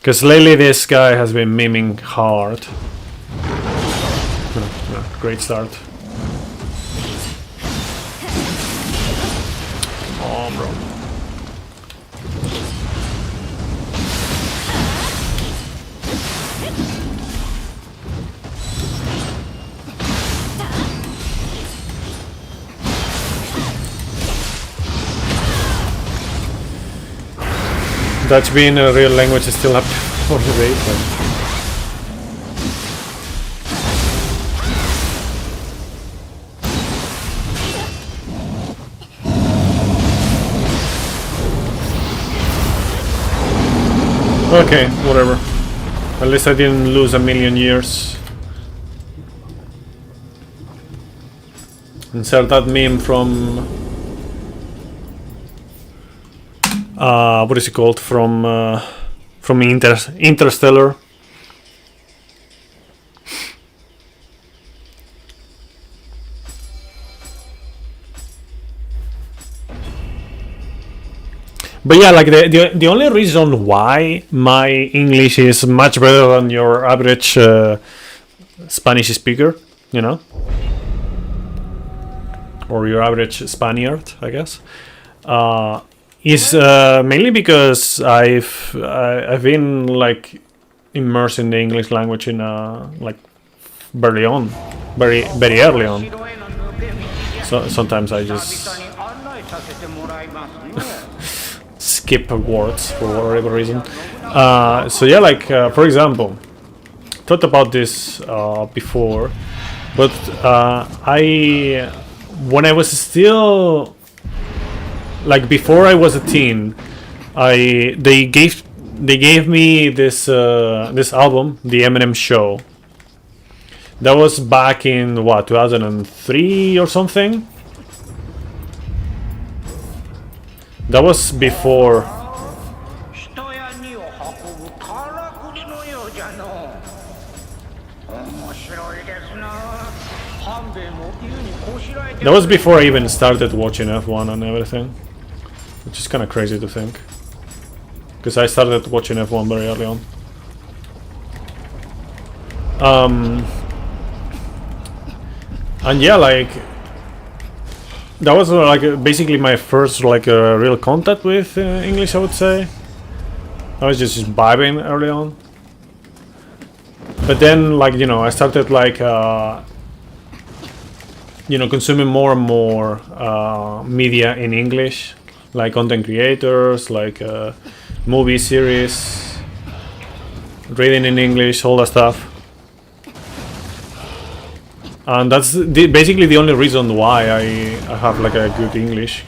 because lately this guy has been memeing hard. Great start. Oh, bro. Dutch being a real language is still up for debate. Okay, whatever. At least I didn't lose a million years. Insert that meme from... what is it called? From Interstellar. But yeah, like the only reason why my English is much better than your average Spanish speaker, you know, or your average Spaniard, I guess, is mainly because I've been like immersed in the English language in like very early on. So sometimes I just skip words for whatever reason. So yeah, like for example, thought about this before, but when I was still like before I was a teen, they gave me this this album, The Eminem Show. That was back in what, 2003 or something. That was before. That was before I even started watching F1 and everything, which is kind of crazy to think. because I started watching F1 very early on. And yeah, like that was like basically my first like real contact with English, I would say. I was just vibing early on, but then like, you know, I started like you know, consuming more and more media in English, like content creators, like movie series, reading in English, all that stuff. And that's basically the only reason why I have like a good English.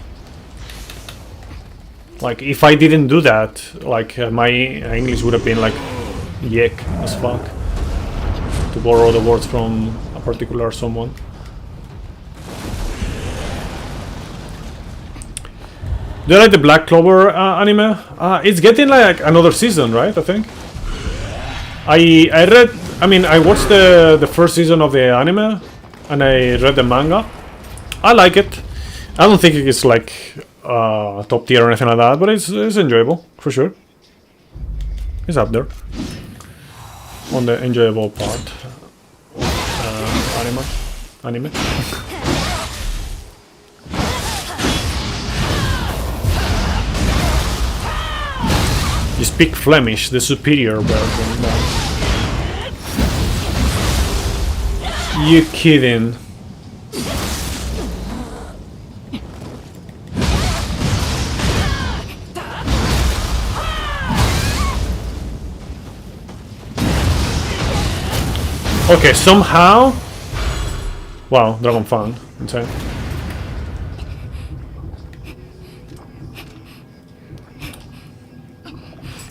Like if I didn't do that, like my English would have been like yuck as fuck, to borrow the words from a particular someone. Do you like the Black Clover anime? It's getting like another season, right? I think. I watched the first season of the anime, and I read the manga. I like it. I don't think it's like top tier or anything like that, but it's enjoyable for sure. It's up there on the enjoyable part. Anime. You speak Flemish, the superior version. No. You kidding? Okay, somehow. Wow, Dragon Fan, insane.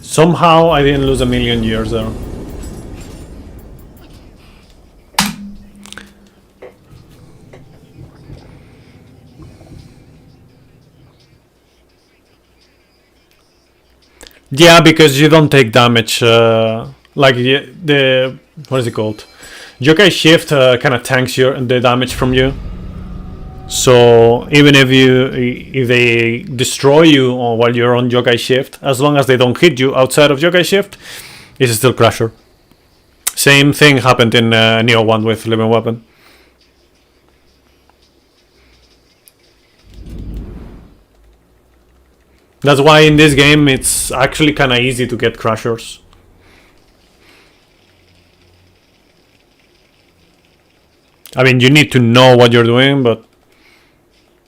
Somehow I didn't lose a million years there. Yeah, because you don't take damage. Like the what is it called? Yokai Shift kind of tanks the damage from you. So even if they destroy you while you're on Yokai Shift, as long as they don't hit you outside of Yokai Shift, it's still Crusher. Same thing happened in Nioh 1 with Living Weapon. That's why in this game it's actually kind of easy to get Crushers. I mean, you need to know what you're doing, but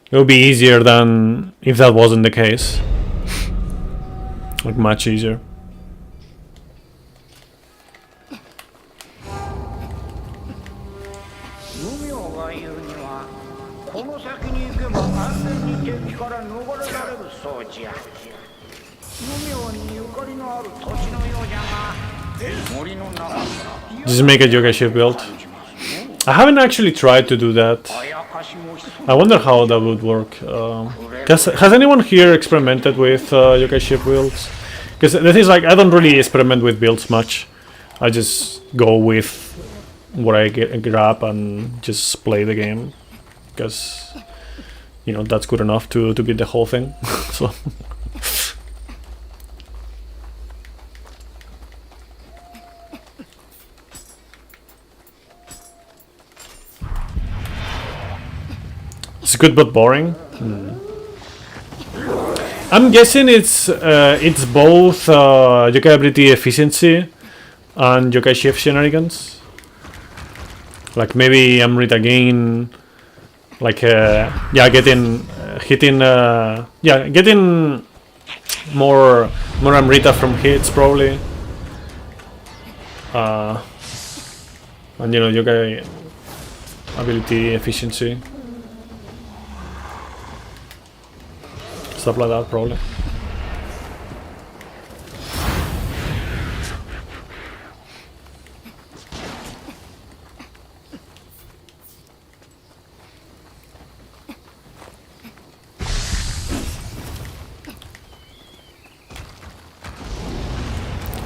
it would be easier than if that wasn't the case. Like, much easier. Just make a Yokai Shift build. I haven't actually tried to do that. I wonder how that would work. Has anyone here experimented with Yokai Shift builds? Because the thing is, like, I don't really experiment with builds much. I just go with what I grab and just play the game. Because, you know, that's good enough to beat the whole thing. So. It's good but boring. I'm guessing it's both Yokai ability efficiency and Yokai Shift shenanigans. Like maybe Amrita gain, like getting more Amrita from hits probably. And you know, Yokai ability efficiency. Stuff like that, probably.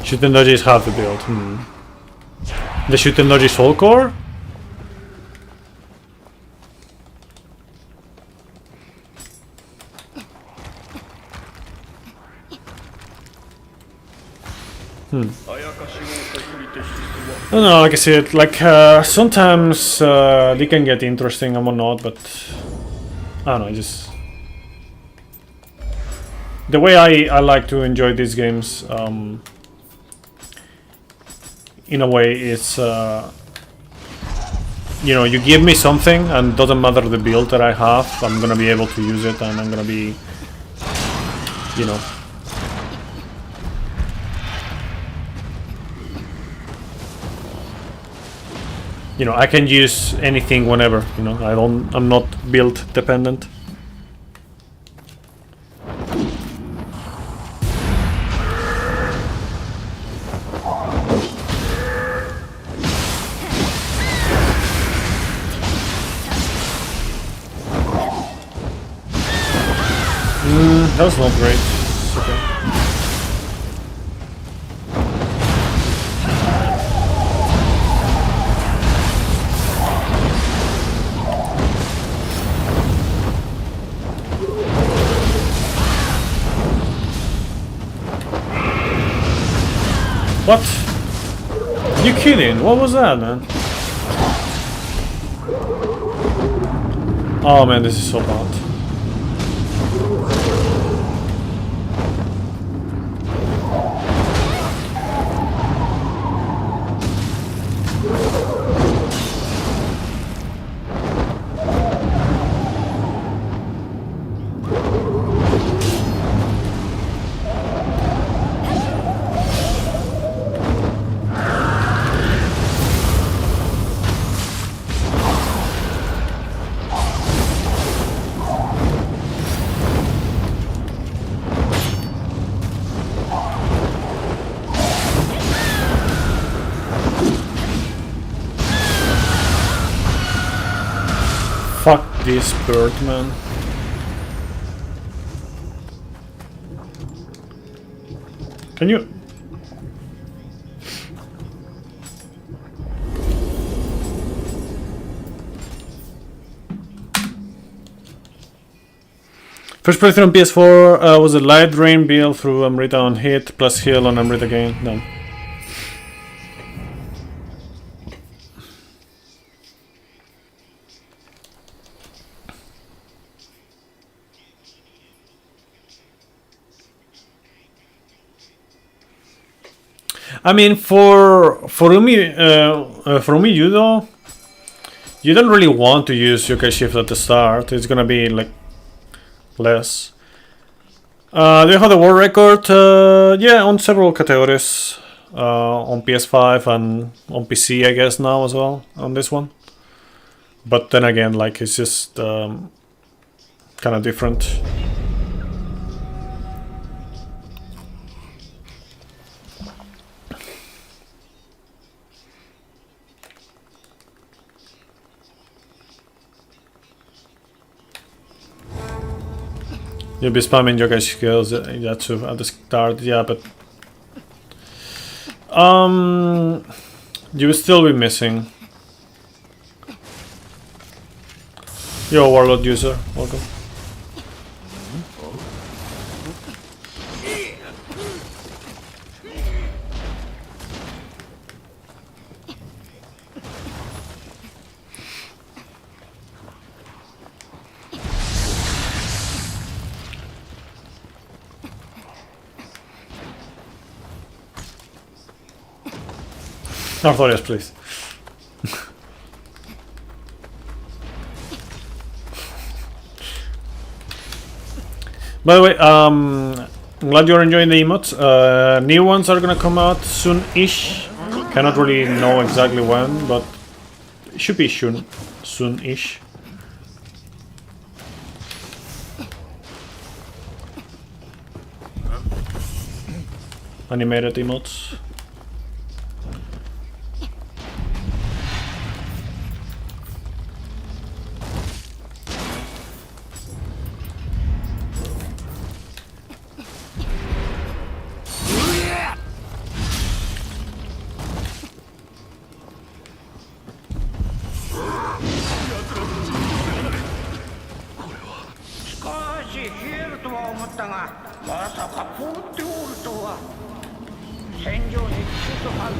Shoot and dodge is half the build. The shoot and dodge is full core? I don't know, like I said, like sometimes they can get interesting and whatnot, but I don't know, just the way I like to enjoy these games, in a way, it's you know, you give me something, and doesn't matter the build that I have, I'm gonna be able to use it, and I'm gonna be, you know. You know, I can use anything whenever, you know, I'm not build dependent. That was not great. It's okay. What? You kidding? What was that, man? Oh man, this is so bad. Fuck this bird, man. Can you... First playthrough on PS4 was a light rain build through Amrita on hit, plus heal on Amrita again. Done. I mean, for Umi Judo, you don't really want to use Yokai Shift at the start. It's gonna be like less. Do you have the world record? Yeah, on several categories. On PS5 and on PC, I guess now as well on this one. But then again, like it's just kind of different. You'll be spamming Yokai skills Yatsu at the start, yeah, but you will still be missing. Yo, Warlord user, welcome. Arthurius, please. By the way, I'm glad you're enjoying the emotes. New ones are gonna come out soon-ish. Cannot really know exactly when, but it should be soon-ish. Animated emotes. た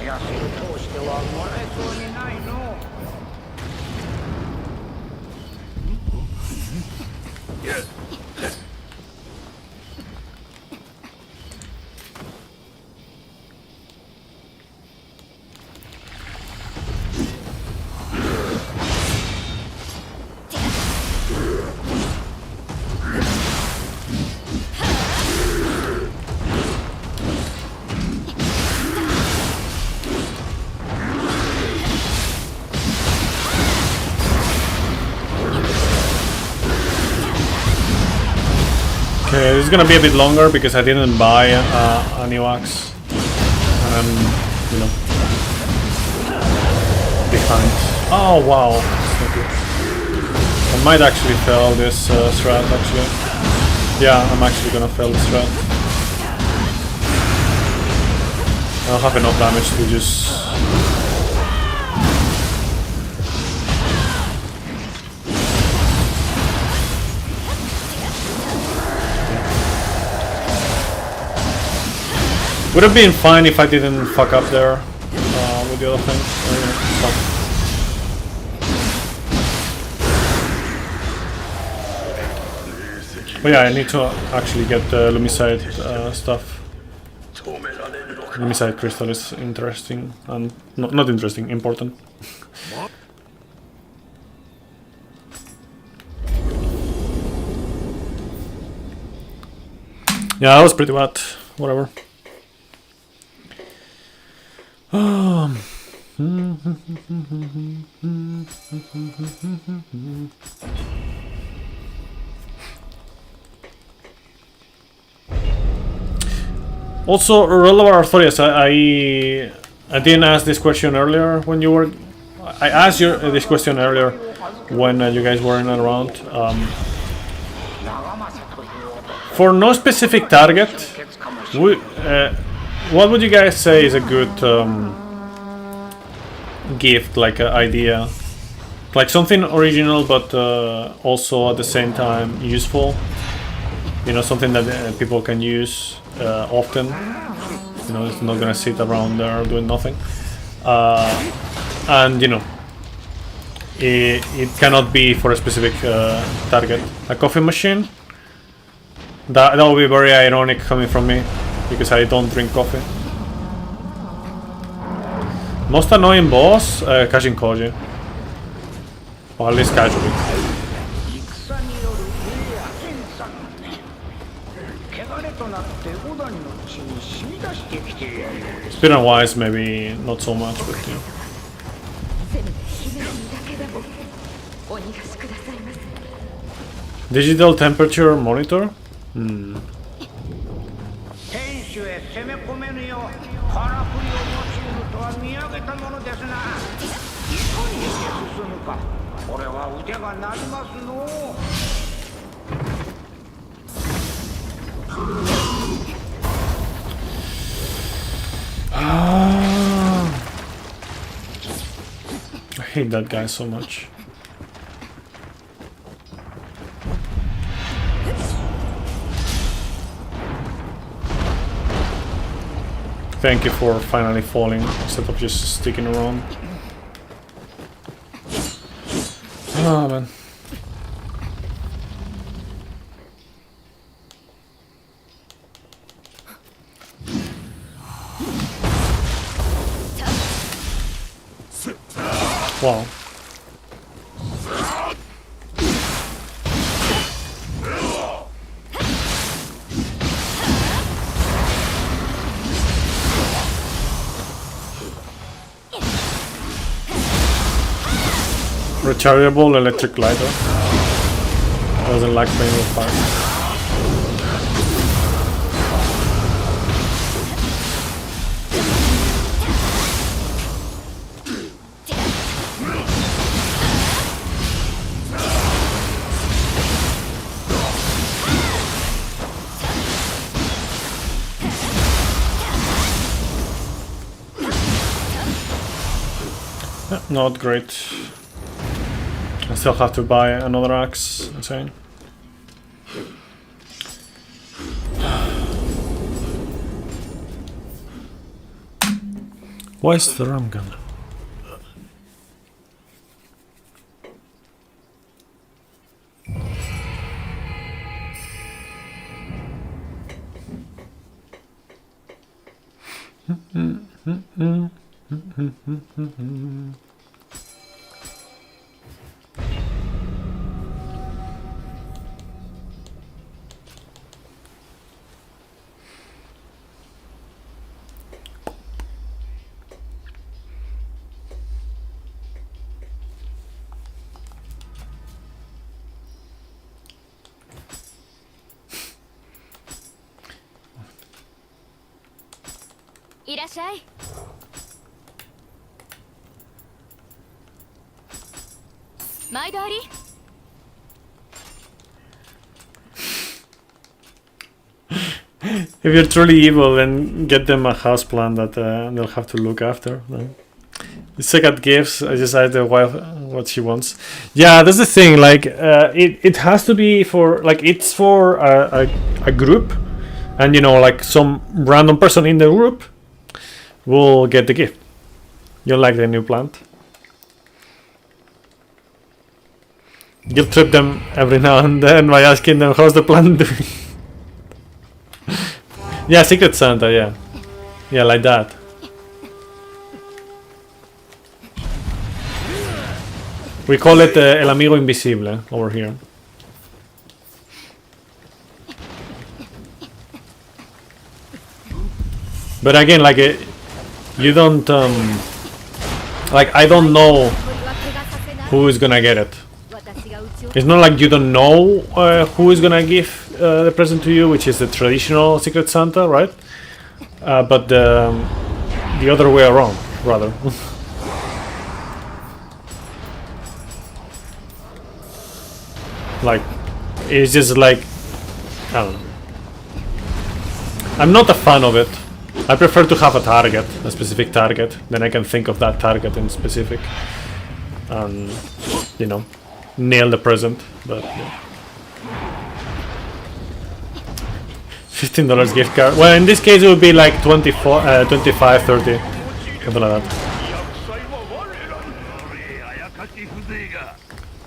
やすく通してはもらえそうにないの。Okay, this is gonna be a bit longer because I didn't buy a new axe. And I'm, you know, behind. Oh wow, that's not good. I might actually fail this strat actually. Yeah, I'm actually gonna fail this strat. I don't have enough damage to just... Would have been fine if I didn't fuck up there with the other thing. But yeah, I need to actually get the Lumicide stuff. Lumicide crystal is interesting and not interesting, important. Yeah, that was pretty bad. Whatever. Also, Relevant Arthurius, I didn't ask this question earlier when you were... I asked you this question earlier when you guys weren't around. For no specific target, what would you guys say is a good gift, like an idea? Like something original but also at the same time useful? You know, something that people can use often. You know, it's not gonna sit around there doing nothing. And you know, it cannot be for a specific target. A coffee machine? That would be very ironic coming from me, because I don't drink coffee. Most annoying boss? Kashin Koji. Or at least casually. Speedrun wise, maybe not so much, but yeah. Digital temperature monitor? Hmm. I hate that guy so much. Thank you for finally falling instead of just sticking around. Oh man. Wow. Rechargeable electric lighter. Doesn't like playing with fire. Not great. I still have to buy another axe. Insane. Where's the ram gun? If you're truly evil, then get them a house plan that they'll have to look after. The second gifts, I decided what she wants. Yeah, that's the thing. Like, it has to be for like it's for a group, and you know, like some random person in the group will get the gift. You'll like the new plant. You'll trip them every now and then by asking them how's the plant doing. Yeah, Secret Santa, yeah. Yeah, like that. We call it El Amigo Invisible over here. But again, like, you don't, like, I don't know who is gonna get it. It's not like you don't know who is gonna give the present to you, which is the traditional Secret Santa, right? But the other way around, rather. Like, it's just like, I don't know. I'm not a fan of it. I prefer to have a target, a specific target. Then I can think of that target in specific, and you know, nail the present. But yeah. $15 gift card. Well, in this case it would be like 24, 25, 30, something like that.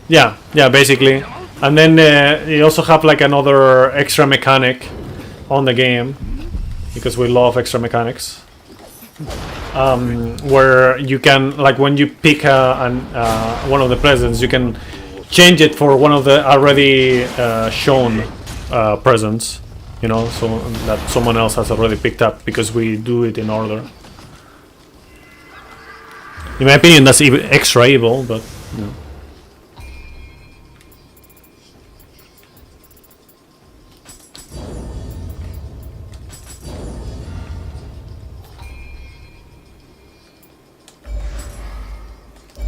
Yeah, basically. And then you also have like another extra mechanic on the game, because we love extra mechanics. Where you can, like, when you pick one of the presents, you can change it for one of the already shown presents, you know, so that someone else has already picked up, because we do it in order. In my opinion, that's even extra evil, but you know.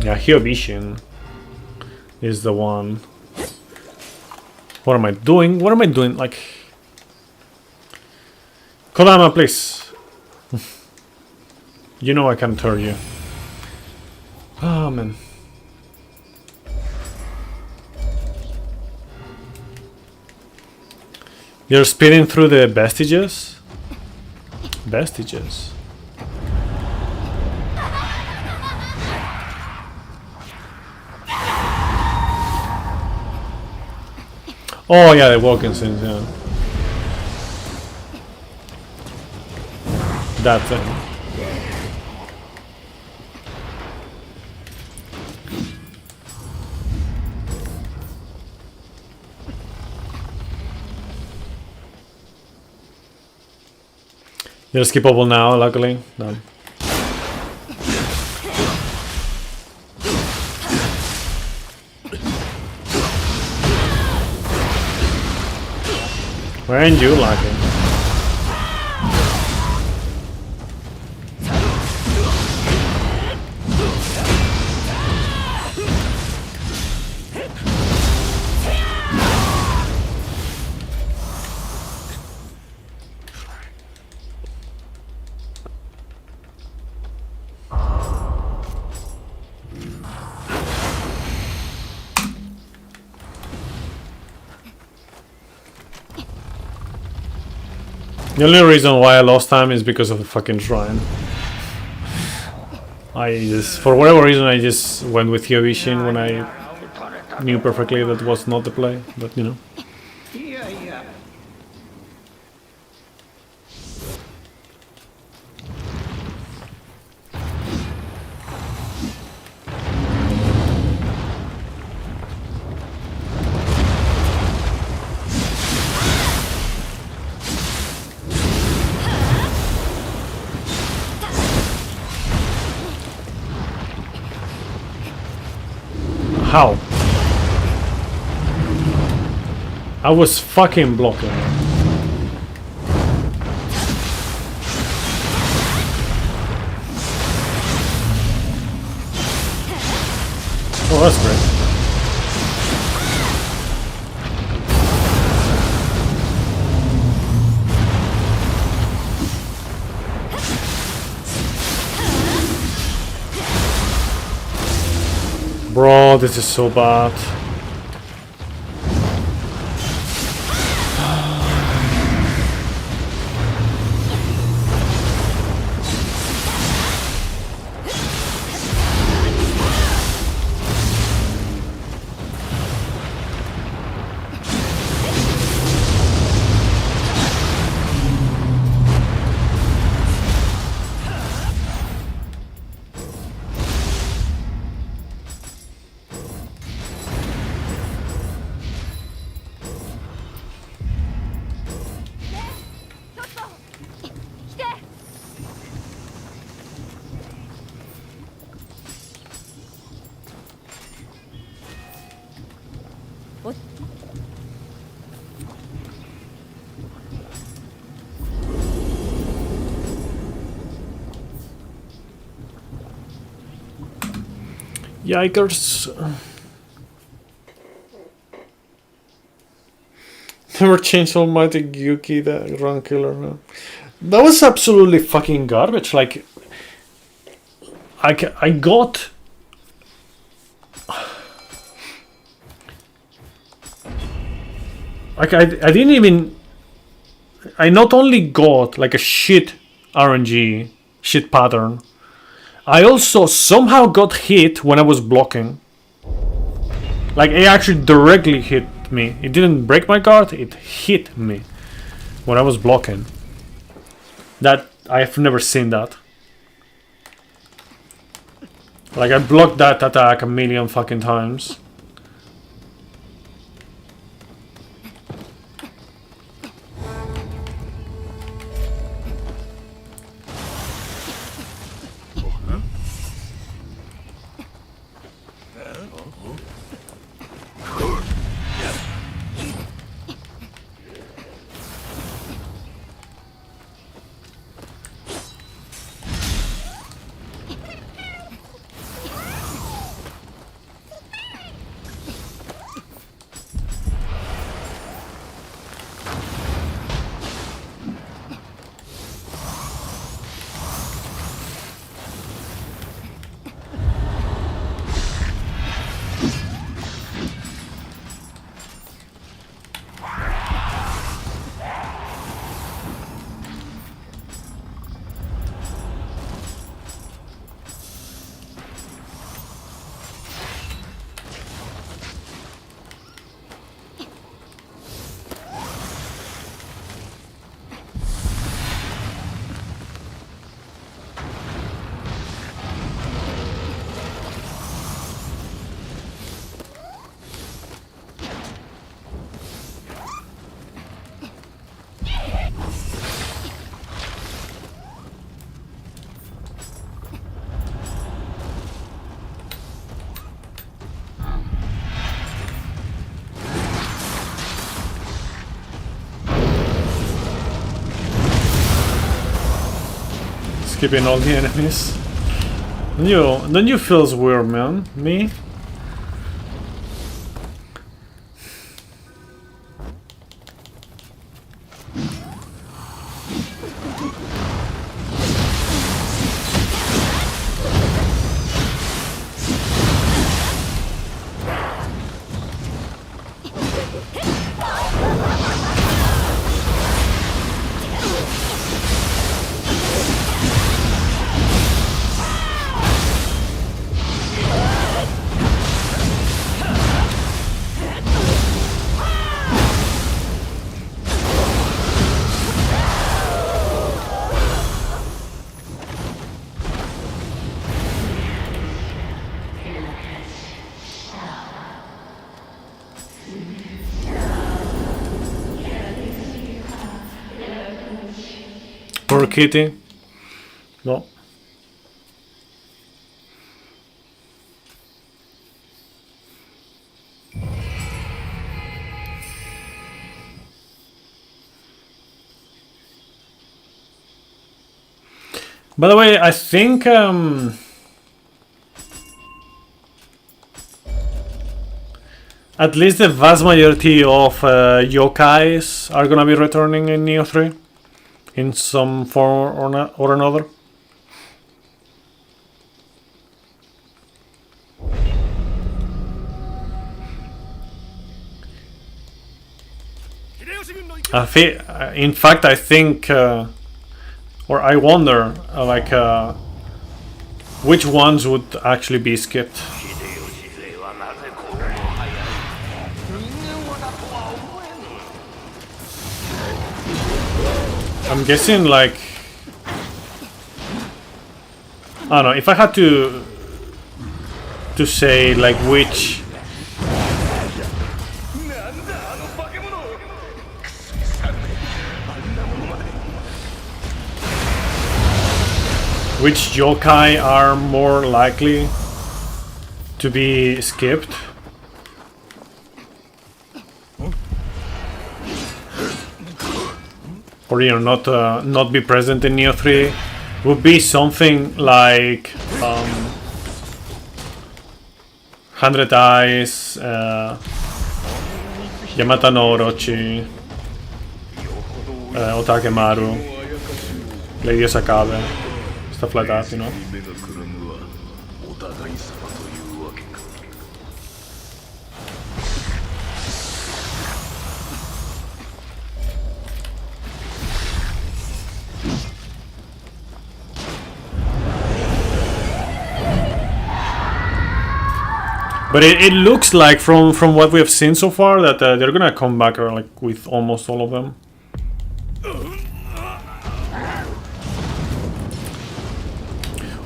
Yeah, Hiovision is the one. What am I doing? What am I doing? Like, Kodama, please. You know I can turn you. Oh man. You're speeding through the vestiges? Vestiges. Oh yeah, the walking scenes, yeah. That thing. You're skippable now, luckily. No. Where ain't you lacking? The only reason why I lost time is because of the fucking shrine. I just, for whatever reason, I just went with Yovishin when I knew perfectly that was not the play, but you know. いやいや How? I was fucking blocking. Oh, that's great. Bro, this is so bad. Yikers. Never changed Almighty Yuki, the run killer. No. That was absolutely fucking garbage. Like, I got... Like, I didn't even... I not only got, like, a shit RNG, shit pattern, I also somehow got hit when I was blocking. Like, it actually directly hit me. It didn't break my guard, it hit me when I was blocking. That, I've never seen that. Like, I blocked that attack a million fucking times. Skipping all the enemies. Nioh feels weird, man. Me? Poor kitty. No. By the way, I think at least the vast majority of yokais are gonna be returning in Nioh 3 in some form or another. In fact, I think, or I wonder, which ones would actually be skipped. I'm guessing, like, I don't know, if I had to say, like, which yokai are more likely to be skipped, or not be present in Nioh 3, would be something like 100 Eyes, Yamata no Orochi, Otakemaru, Lady Osakabe, stuff like that, you know. But it looks like from what we have seen so far that they're gonna come back like with almost all of them.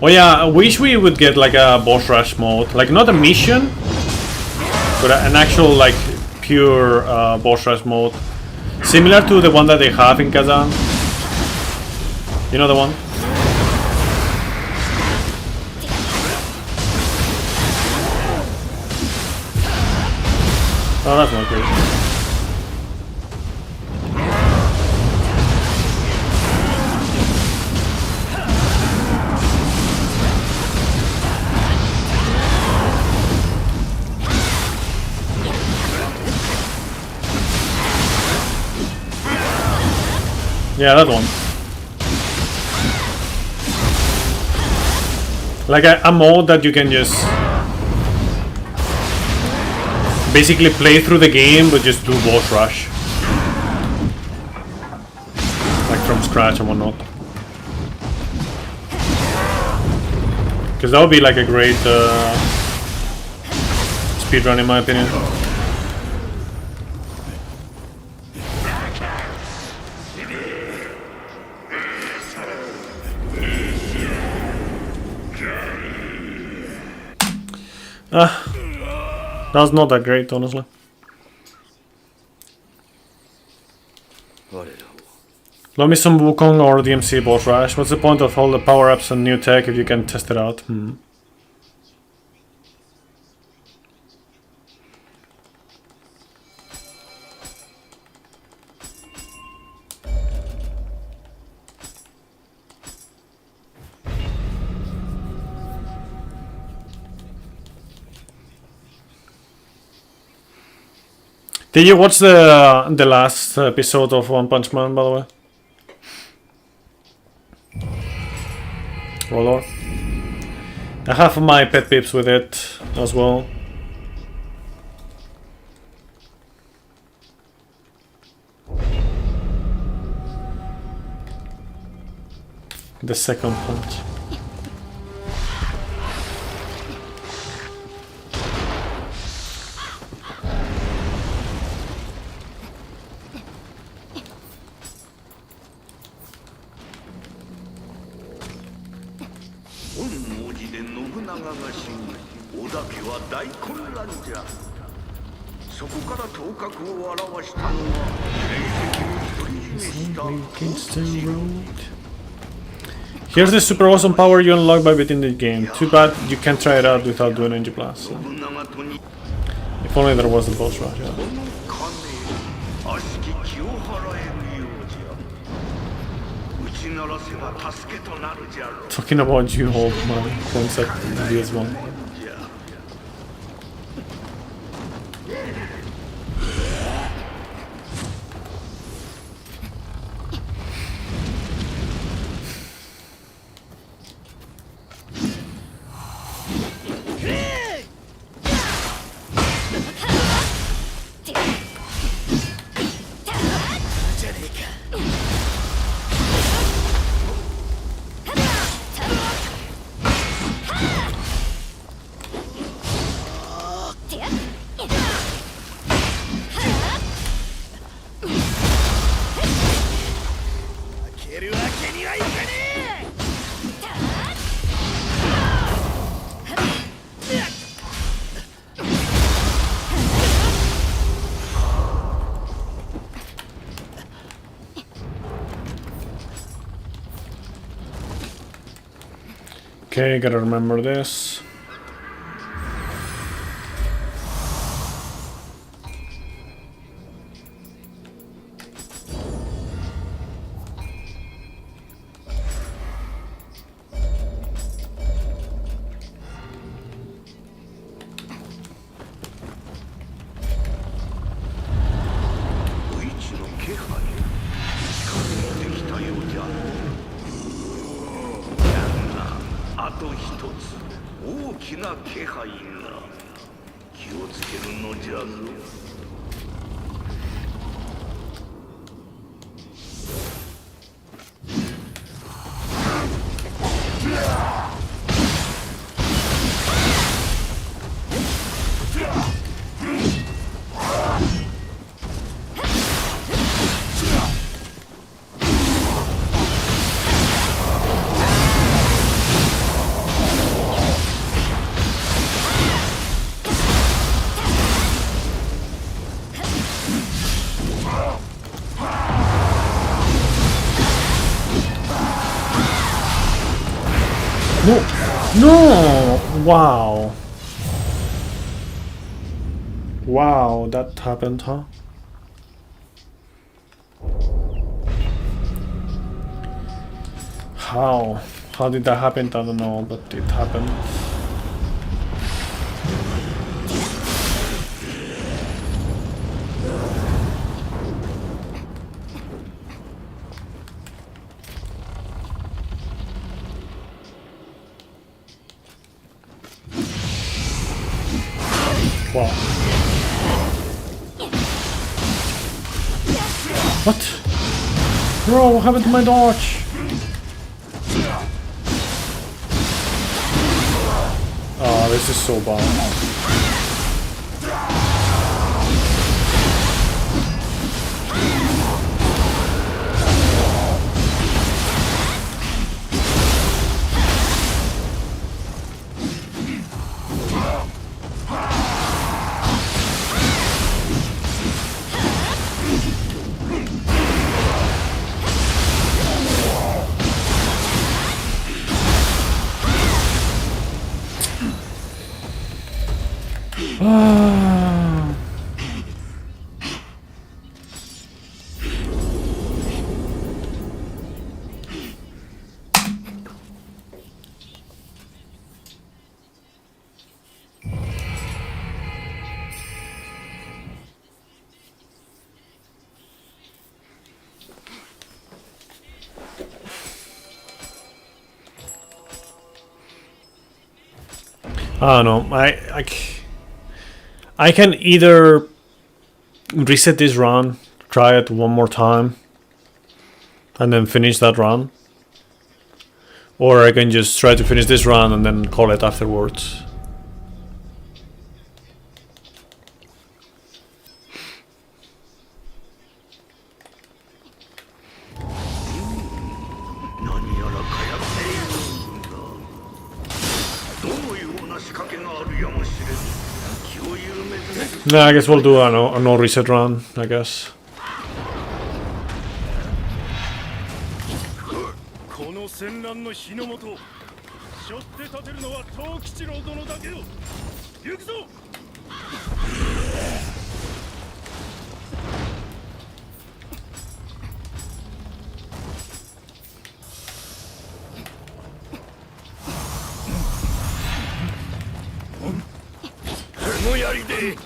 Oh yeah, I wish we would get like a boss rush mode, like not a mission, but an actual like pure boss rush mode, similar to the one that they have in Kazan. You know the one? Oh, that's not great. Yeah, that one. Like a mode that you can just basically play through the game, but just do boss rush, like from scratch and whatnot. Because that would be like a great speedrun, in my opinion. That's not that great, honestly. Love me some Wukong or DMC boss rush. What's the point of all the power-ups and new tech if you can test it out? Did you watch the last episode of One Punch Man, by the way? Roller. I have my pet peeves with it as well. The second punch. Against the road. Here's the super awesome power you unlock by beating the game. Too bad you can't try it out without doing NG+. If only there was the boss rush, yeah. Talking about you, old man. Concept DS1. Okay, gotta remember this. No! Wow. Wow, that happened, huh? How? How did that happen? I don't know, but it happened. Wow. What? Bro, what happened to my dodge? Oh, this is so bad. I don't know. I can either reset this run, try it one more time, and then finish that run, or I can just try to finish this run and then call it afterwards. Yeah, I guess we'll do a no reset run, I guess. 戦乱の火の元、背負って立てるのは藤吉郎殿だけよ。行くぞ。この槍で貴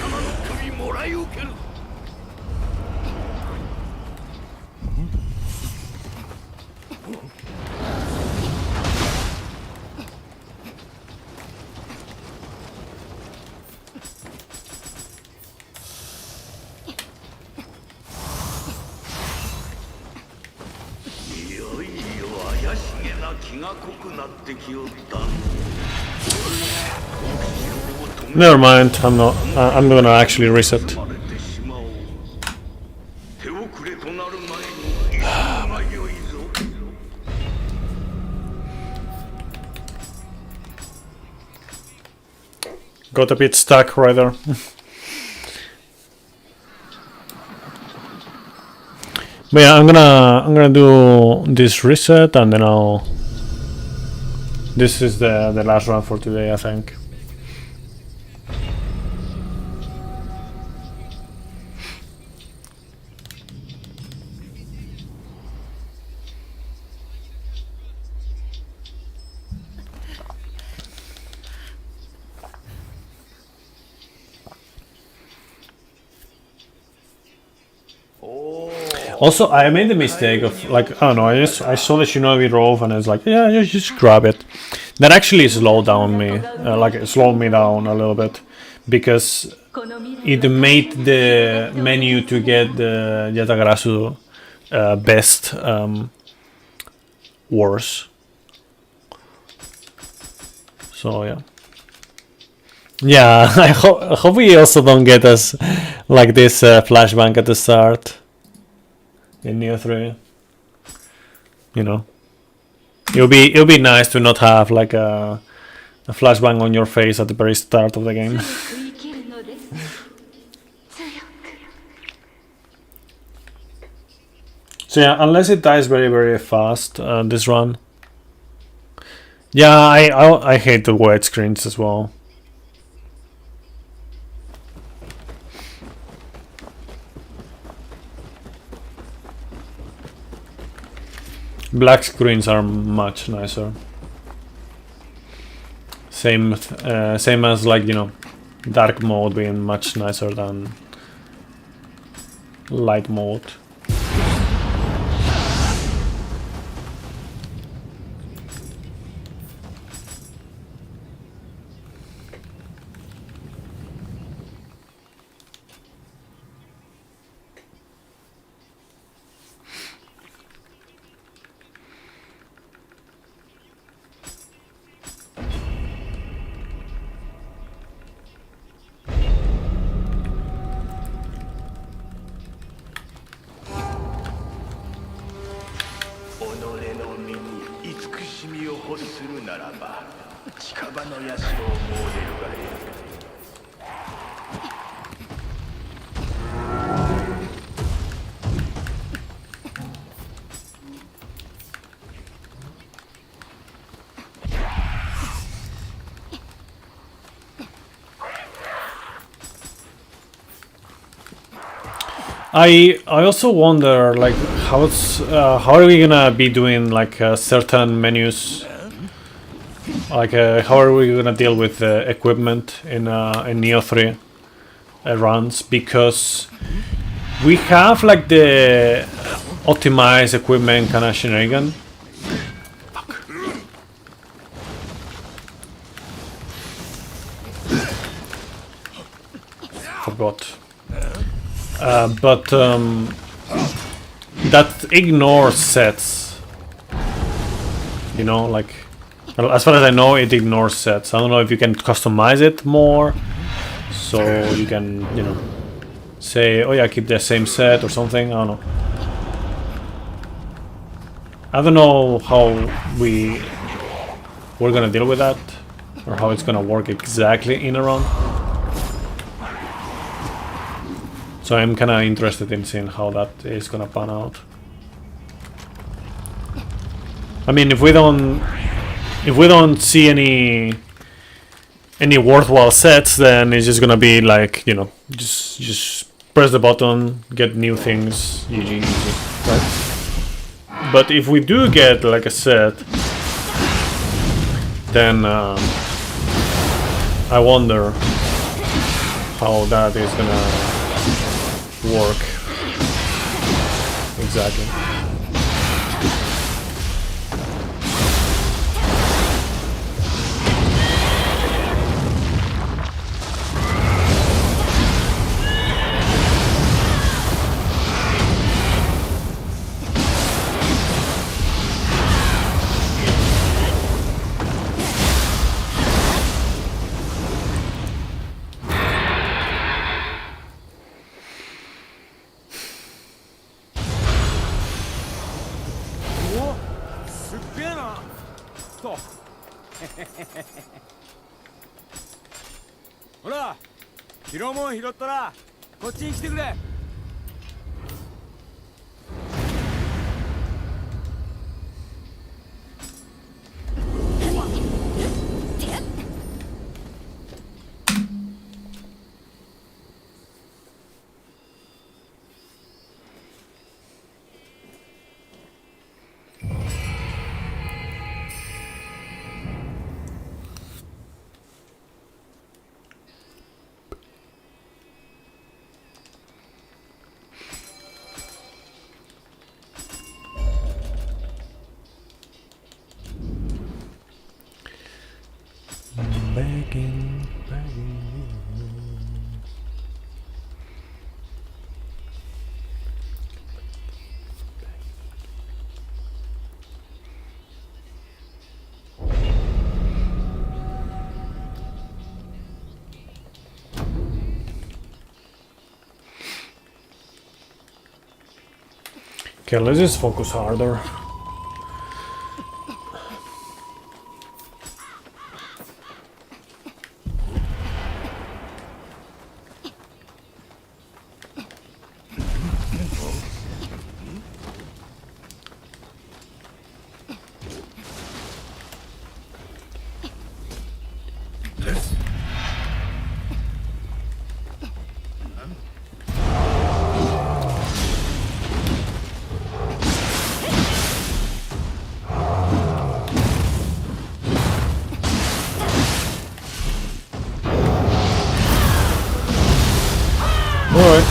様の首もらい受ける。いよいよ怪しげな気が濃くなってきよった。 Never mind, I'm not. I'm gonna actually reset. Got a bit stuck right there. But yeah, I'm gonna do this reset and then I'll. This is the last run for today, I think. Also, I made the mistake of like, I don't know, I saw the Shinobi Rove and I was like, yeah, just grab it. That actually slowed down me, like it slowed me down a little bit, because it made the menu to get the Yatagarasu best worse. So yeah. Yeah, I hope we also don't get us like this flashbang at the start. In Nioh 3, you know, it'll be nice to not have like a flashbang on your face at the very start of the game. So yeah, unless it dies very fast, this run. Yeah, I hate the white screens as well. Black screens are much nicer. Same as, like, you know, dark mode being much nicer than light mode. I also wonder, like, how are we gonna be doing like certain menus? Like, how are we gonna deal with equipment in Nioh 3 runs? Because we have like the optimized equipment kind of shenanigan. Fuck. Forgot. But that ignores sets, you know, like, well, as far as I know, it ignores sets. I don't know if you can customize it more, so you can, you know, say, oh yeah, keep the same set or something. I don't know. I don't know how we're gonna deal with that, or how it's gonna work exactly in a run. So I'm kind of interested in seeing how that is gonna pan out. I mean, if we don't see any worthwhile sets, then it's just gonna be like, you know, just press the button, get new things, GG, easy, right? But if we do get like a set, then I wonder how that is gonna work exactly.ほら拾うもん拾ったらこっちに来てくれ。Begging. Okay, let's just focus harder. Alright.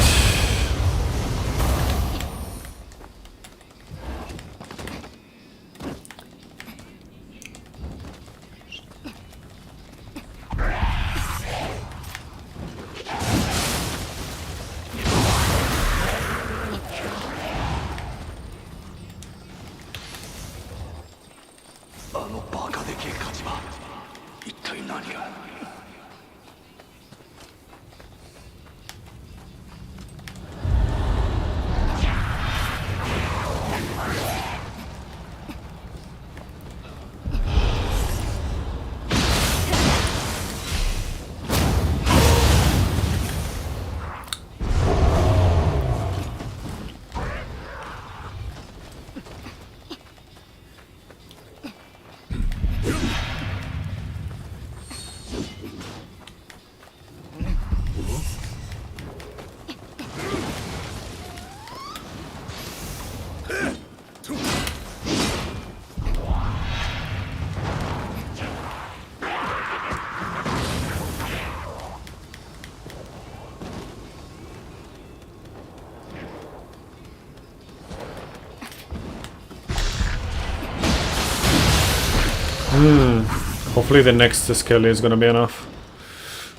Hopefully the next skill is gonna be enough.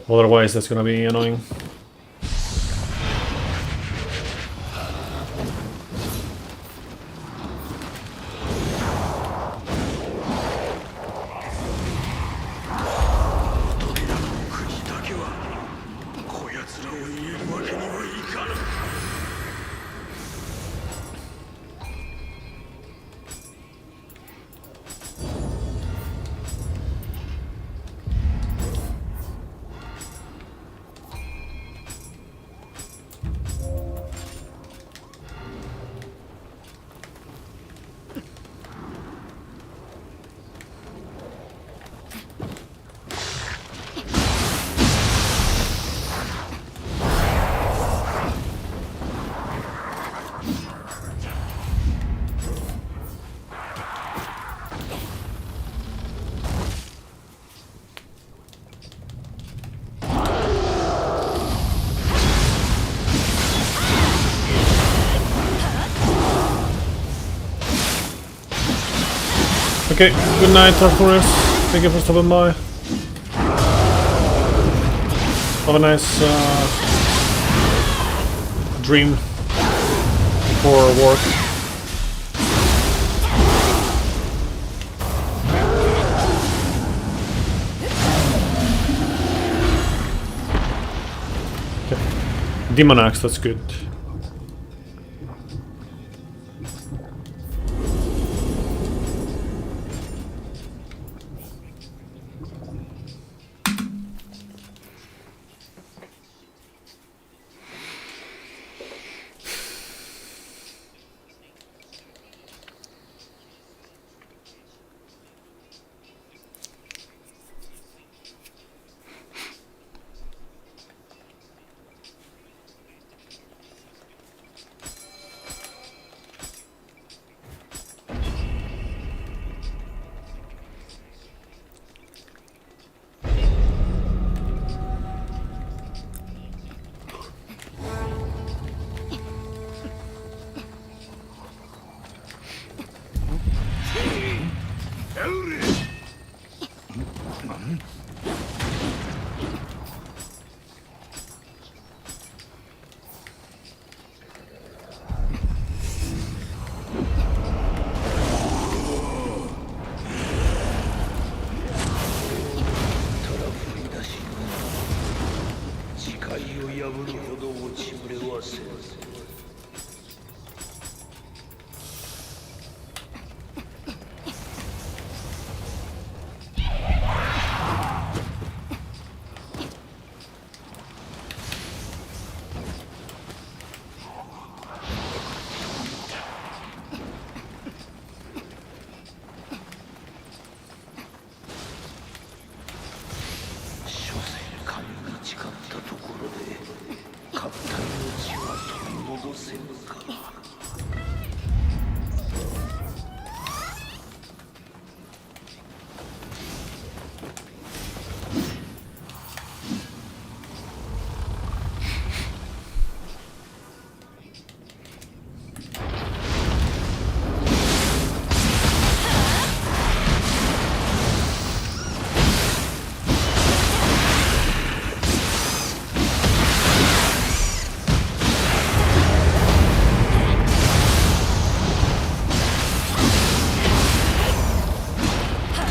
Otherwise that's gonna be annoying. Okay, good night, Arthurus. Thank you for stopping by. Have a nice dream for work. Okay. Demon Axe, that's good.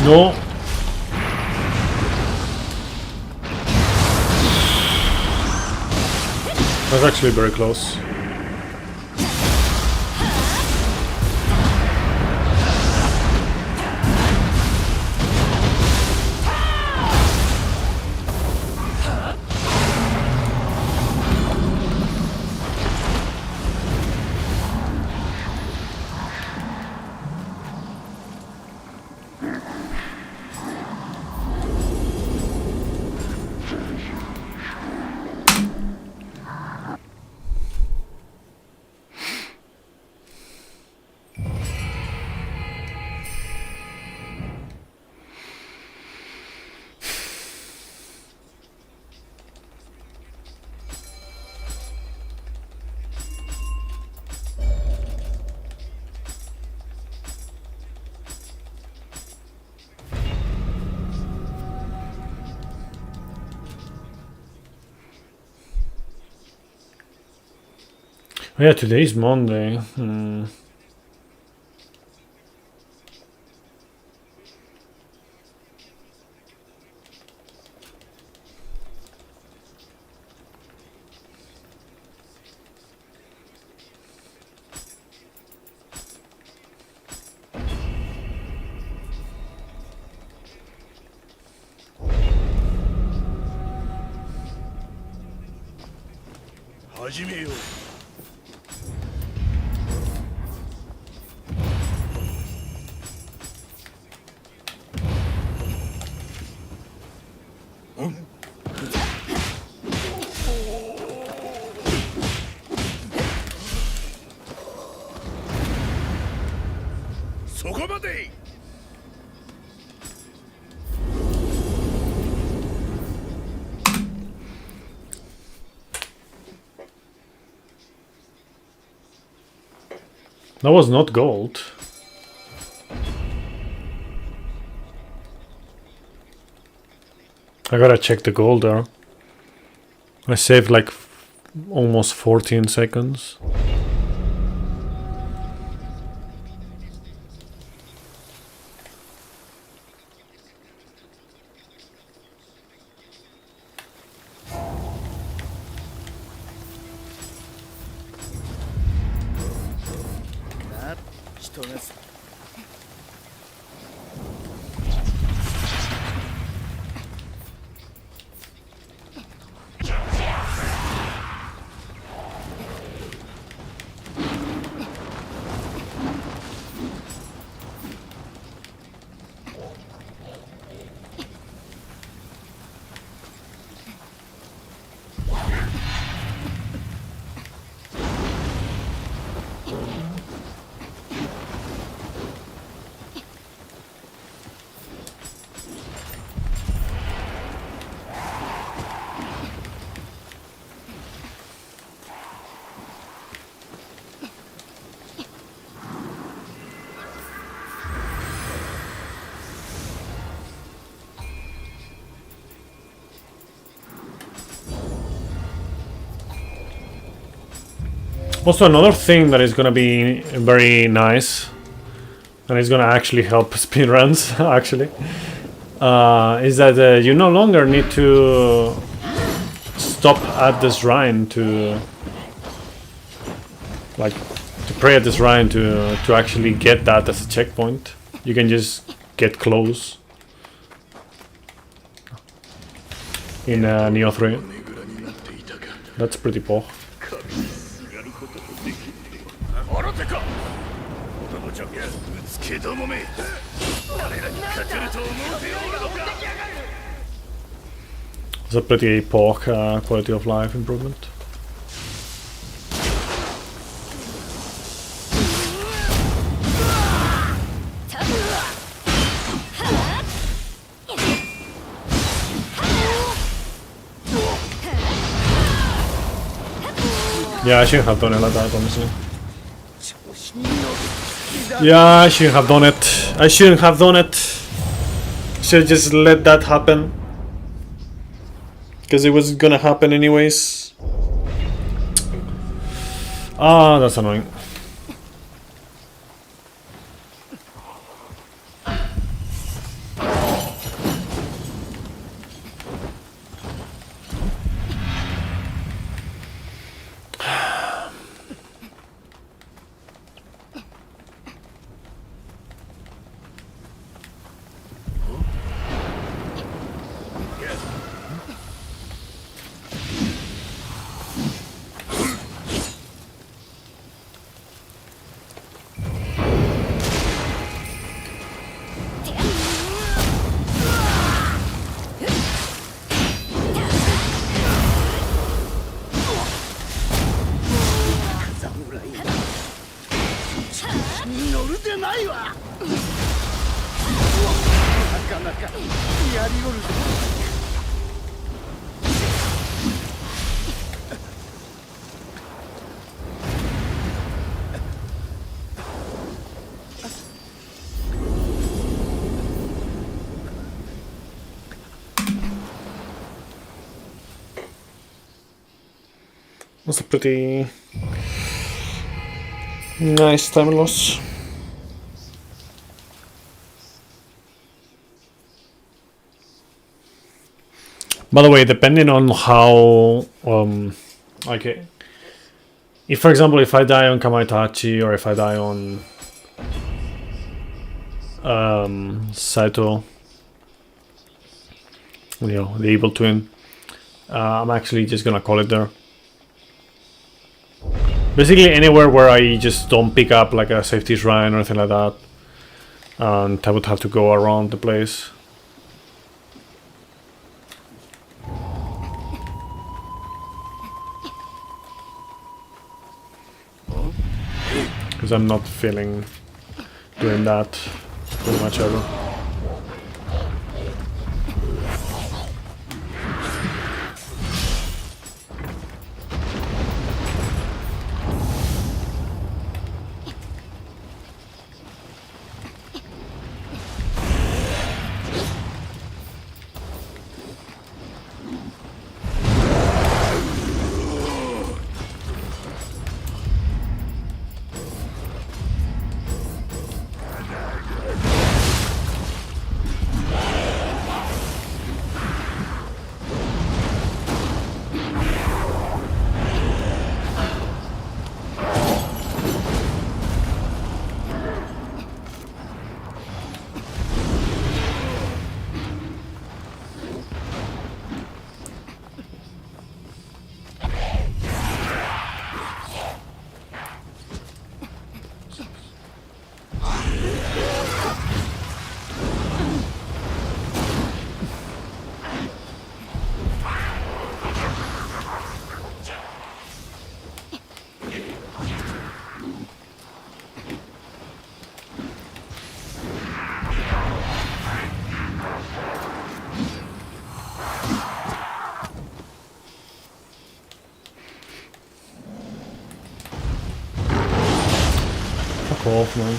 No. That's actually very close. Oh yeah, today's Monday. That was not gold. I gotta check the goal there. I saved like almost 14 seconds. Also, another thing that is gonna be very nice, and it's gonna actually help speedruns, actually, is that you no longer need to stop at the shrine to pray at the shrine to actually get that as a checkpoint. You can just get close in Nioh 3. That's pretty poor. 新手か子供ちゃんがぶつけどもめ我らに勝てると思うておるのか It's a pretty poor quality of life improvement. Yeah, I shouldn't have done it like that, honestly. Yeah, I shouldn't have done it. I shouldn't have done it. Should just let that happen. Because it was gonna happen anyways. Ah, that's annoying. That's a pretty nice time loss. By the way, depending on how okay, if for example if I die on Kamaitachi or if I die on Saito, you know, the evil twin, I'm actually just gonna call it there. Basically anywhere where I just don't pick up like a safety shrine or anything like that, and I would have to go around the place. Because I'm not feeling doing that pretty much ever. off, man.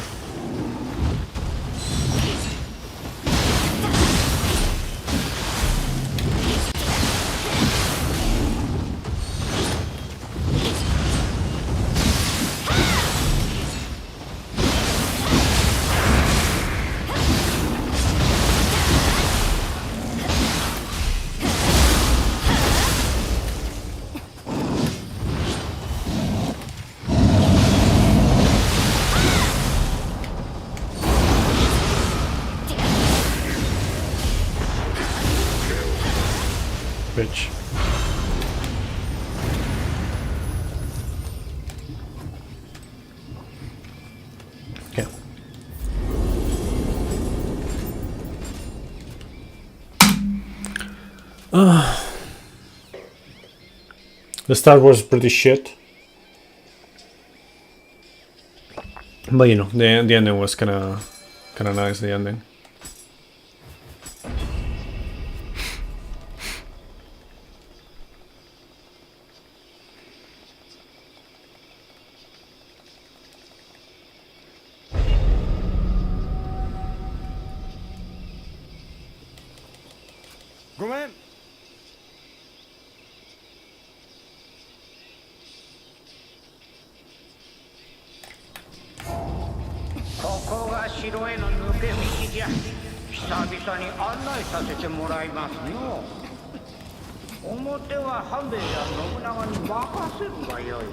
Bitch. Okay. The start was pretty shit. But you know, the ending was kinda nice, the ending. Go in.ここが城への抜け道じゃ。久々に案内させてもらいますよ。表は半兵衛や信長に任せるがよい。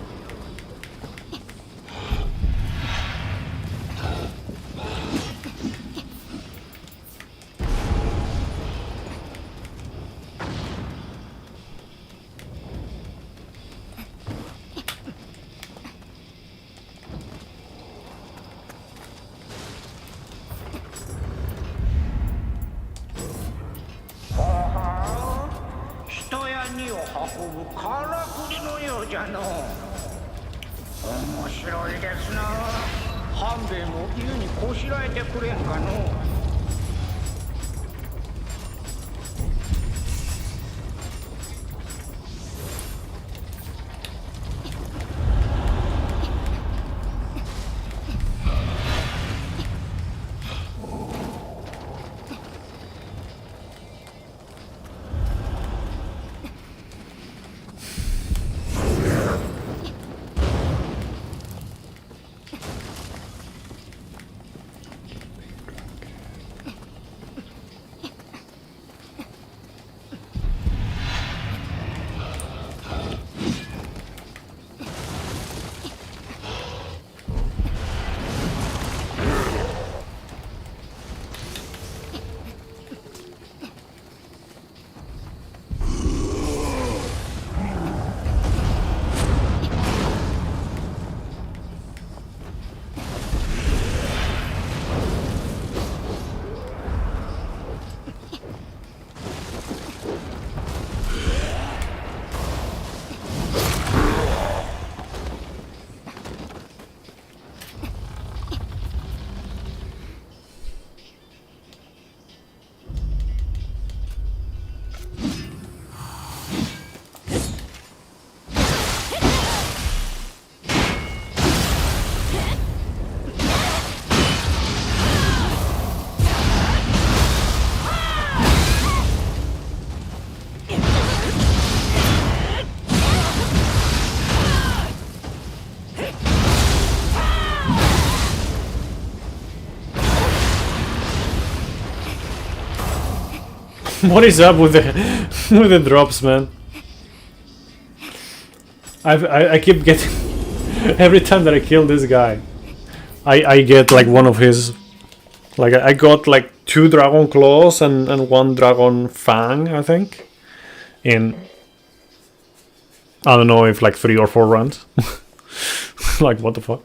人や荷を運ぶからくりのようじゃの。面白いですな。半兵衛も家にこしらえてくれんかの。What is up with the drops, man? I keep getting every time that I kill this guy, I get like one of his, like I got like 2 dragon claws and 1 dragon fang, I think, in I don't know if like 3 or 4 runs. Like what the fuck?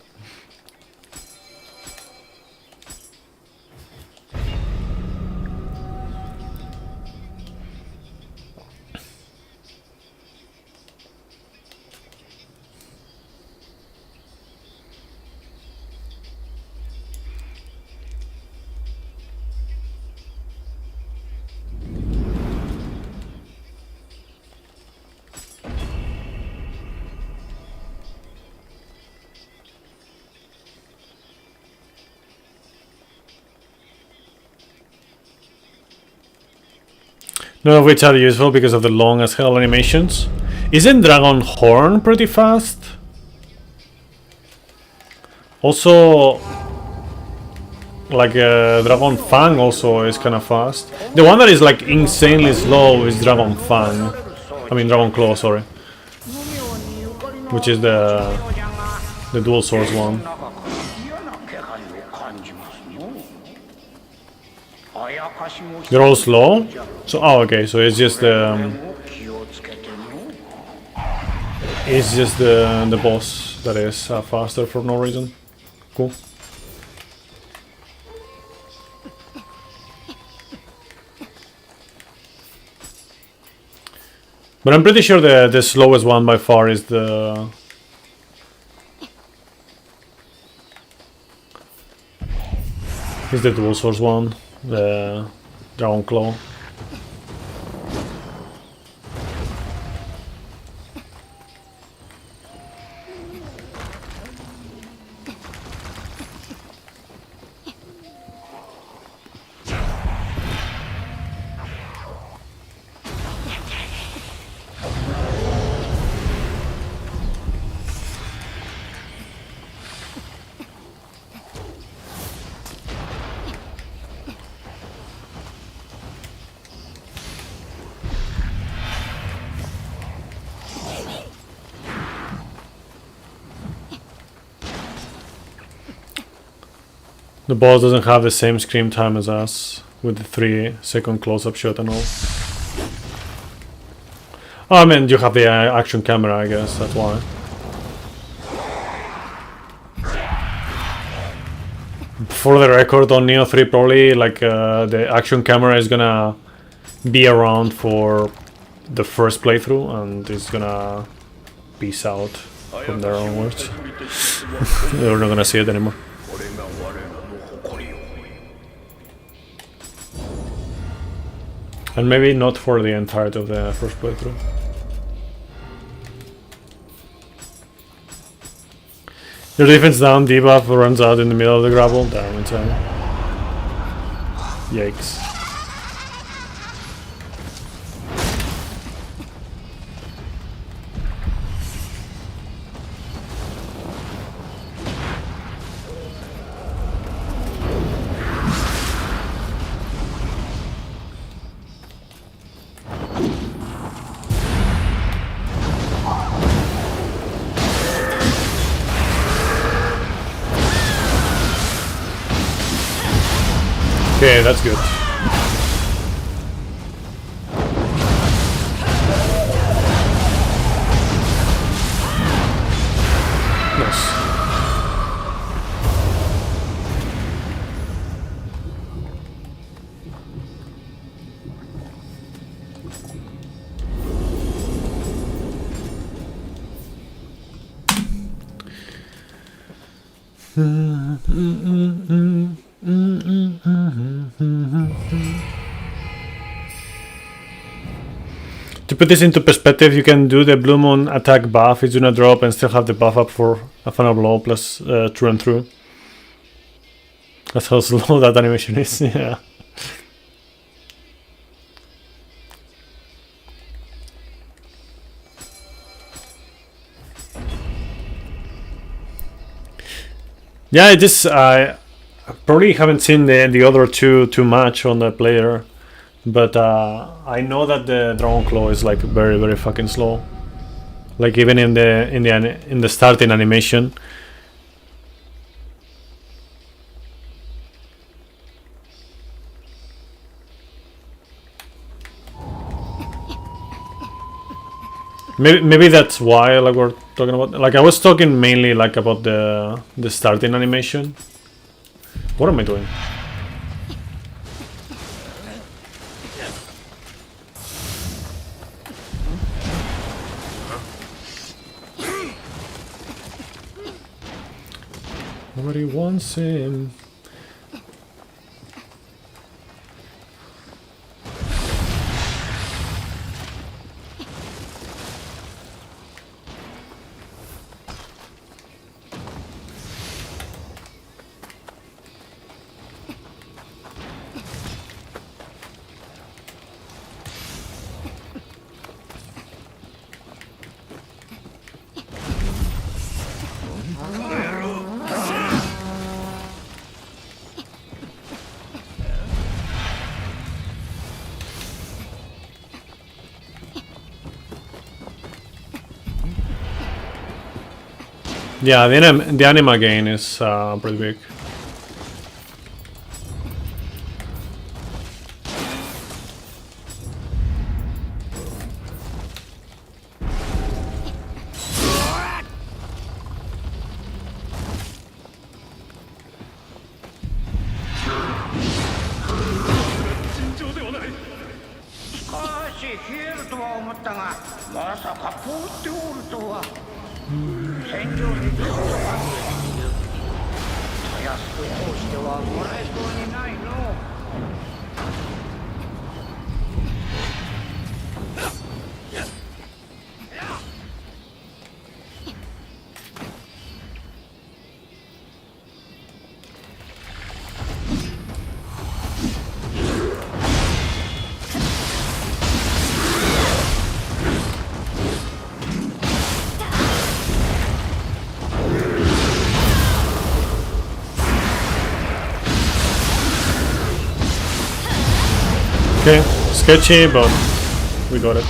None of which are useful because of the long as hell animations. Isn't Dragon Horn pretty fast? Also, like Dragon Fang also is kind of fast. The one that is like insanely slow is Dragon Fang. I mean Dragon Claw, sorry. Which is the dual source one. They're all slow? So, oh, okay, so it's just the boss that is faster for no reason. Cool. But I'm pretty sure the slowest one by far is the dual source one, the Dragon Claw. The boss doesn't have the same scream time as us, with the 3-second close-up shot and all. Oh, I mean, you have the action camera, I guess, that's why. For the record, on Nioh 3 probably, like, the action camera is gonna be around for the first playthrough, and it's gonna peace out from there onwards. We're not gonna see it anymore. And maybe not for the entirety of the first playthrough. Your defense down, debuff runs out in the middle of the grapple. Damn, insane. Yikes. Okay, that's good. Nice. To put this into perspective, you can do the Blue Moon attack buff, it's gonna drop and still have the buff up for a final blow plus through and through. That's how slow that animation is, yeah. Yeah, it is. I probably haven't seen the other two too much on the player, but I know that the Dragon Claw is like very fucking slow. Like even in the starting animation. Maybe that's why, like, we're talking about. Like, I was talking mainly like about the starting animation. What am I doing? Nobody wants him. Yeah, the anima gain is pretty big. Okay, sketchy, but we got it.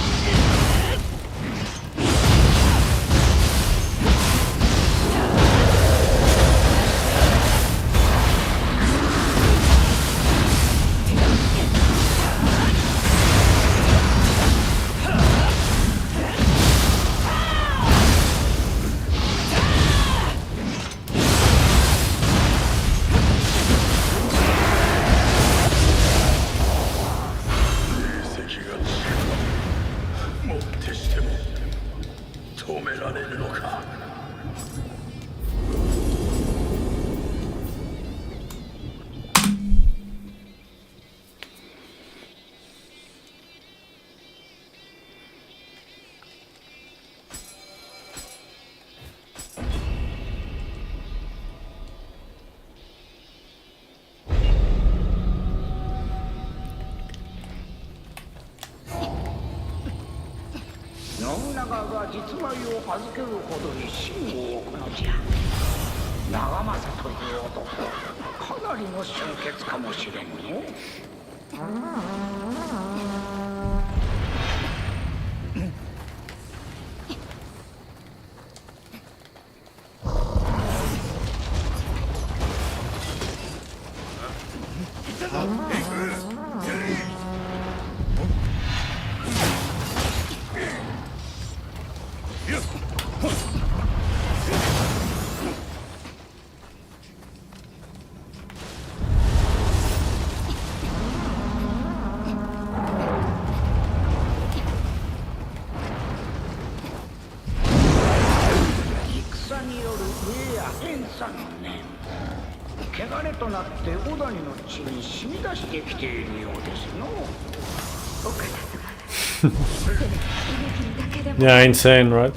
Yeah, insane, right?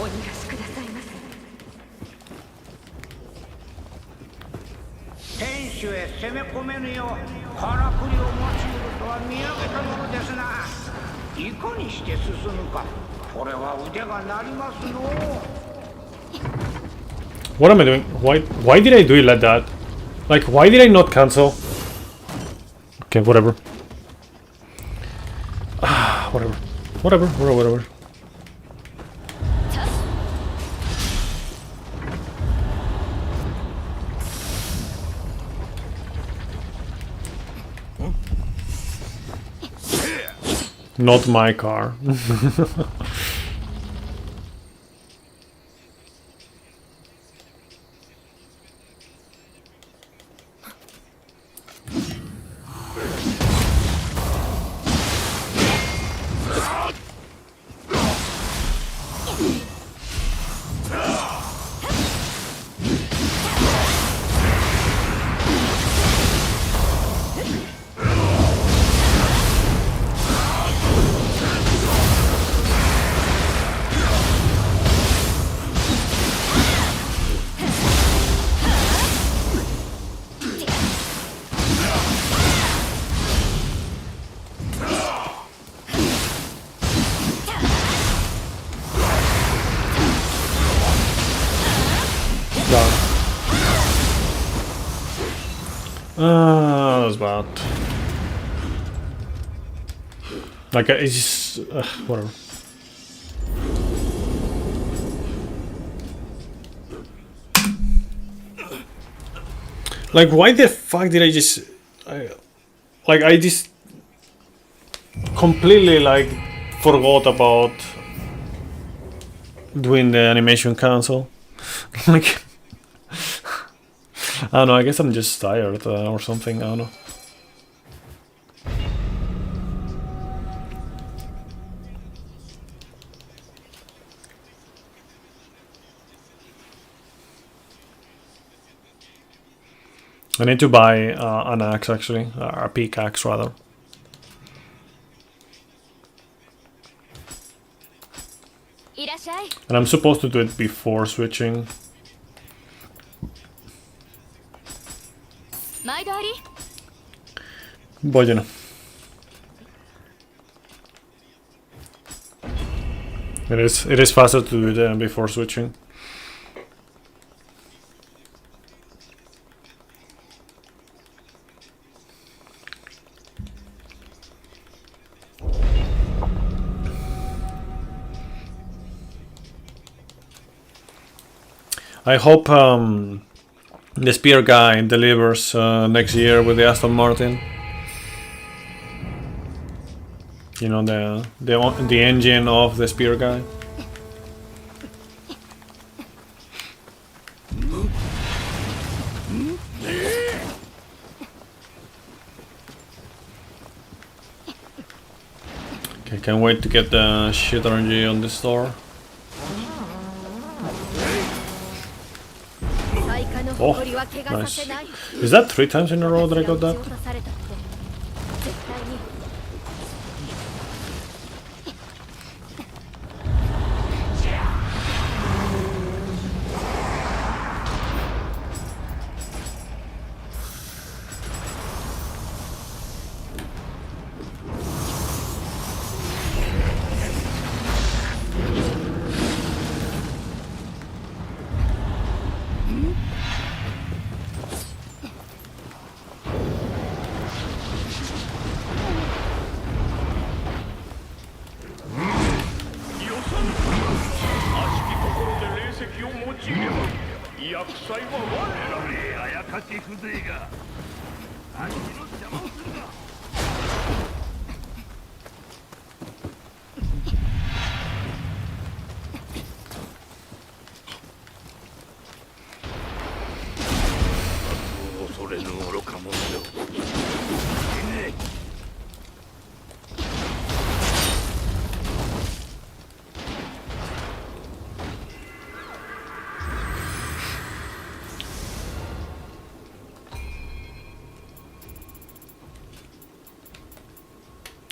What am I doing? Why did I do it like that? Like, why did I not cancel? Okay, whatever. Whatever. Not my car. That was bad. Like, it's just... whatever. Like, why the fuck did I just... I just completely, like, forgot about doing the animation cancel. Like, I don't know, I guess I'm just tired or something, I don't know. I need to buy an axe, actually, a pickaxe rather. And I'm supposed to do it before switching. But you know. It is faster to do it before switching. I hope the spear guy delivers next year with the Aston Martin. You know, the engine of the spear guy. Okay, can't wait to get the shit RNG on this store. Oh, nice. Is that 3 times in a row that I got that?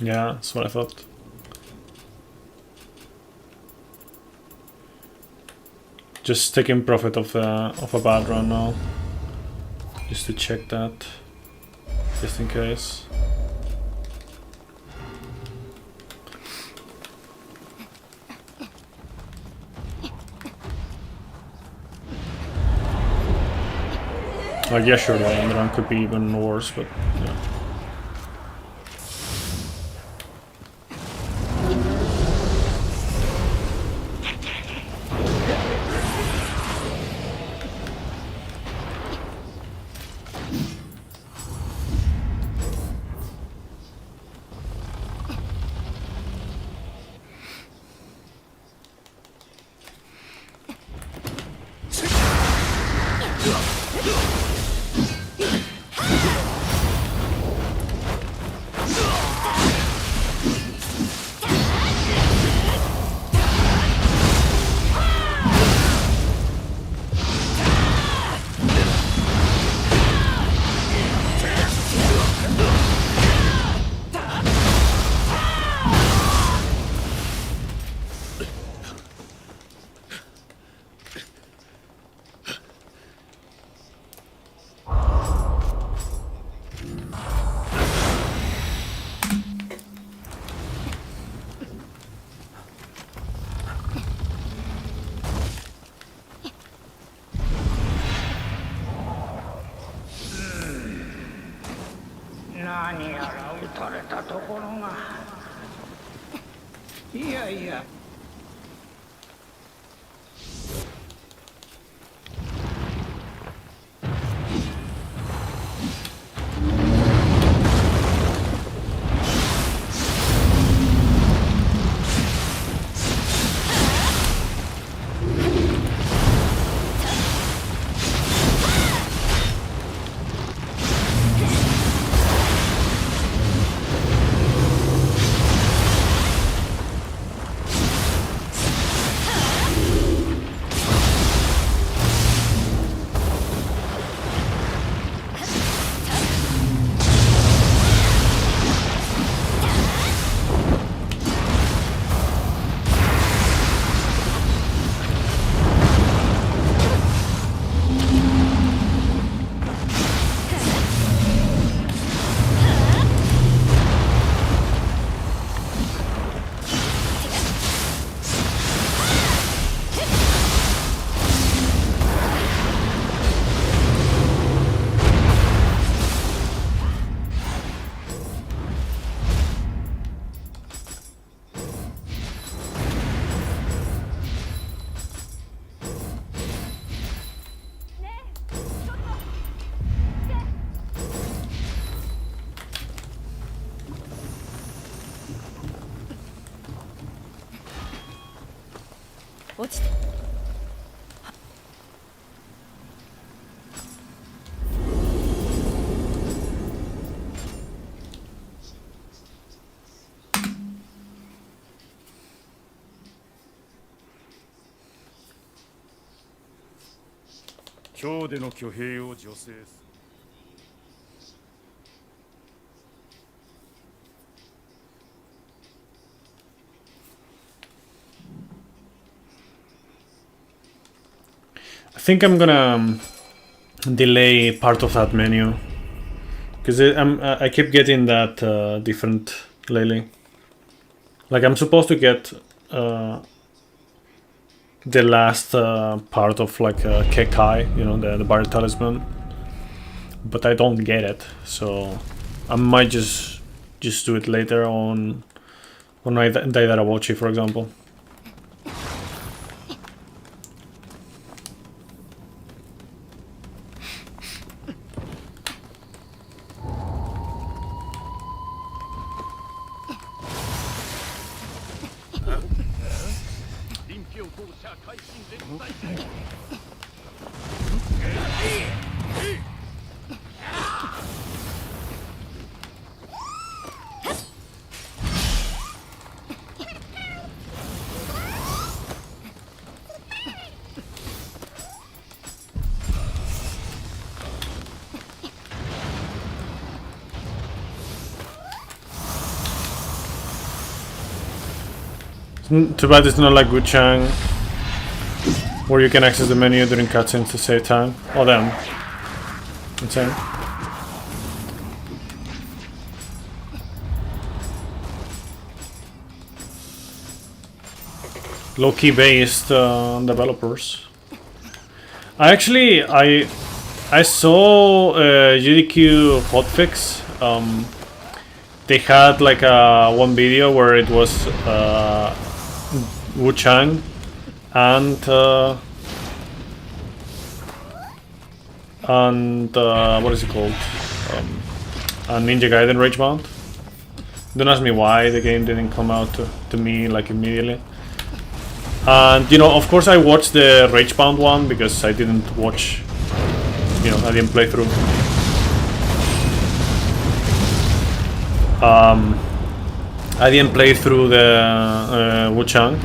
Yeah, that's what I thought. Just taking profit of a bad run now. Just to check that. Just in case. Like, yeah, sure, the end run could be even worse, but yeah. 落ちて。今日での挙兵を助成する。I think I'm gonna delay part of that menu because I keep getting that different lately. Like I'm supposed to get the last part of like Kekai, you know, the Bard Talisman, but I don't get it, so I might just do it later on Daidarabochi, for example. Too bad it's not like Guchang, where you can access the menu during cutscenes to save time. Oh damn. Insane. Low-key based developers. I saw GDQ hotfix. They had like one video where it was Wu Chang and what is it called? A Ninja Gaiden Rage Mount. Don't ask me why the game didn't come out to me like immediately. And you know, of course, I watched the Ragebound one because I didn't watch, you know, I didn't play through. I didn't play through the Wu Chang,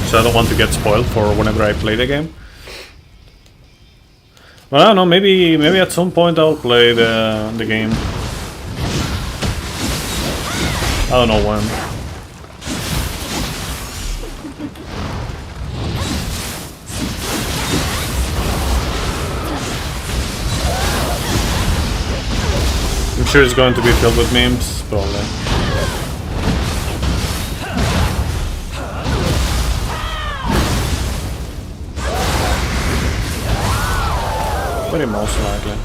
so I don't want to get spoiled for whenever I play the game. Well, I don't know, maybe at some point I'll play the game. I don't know when. I'm sure it's going to be filled with memes, probably. Very most likely.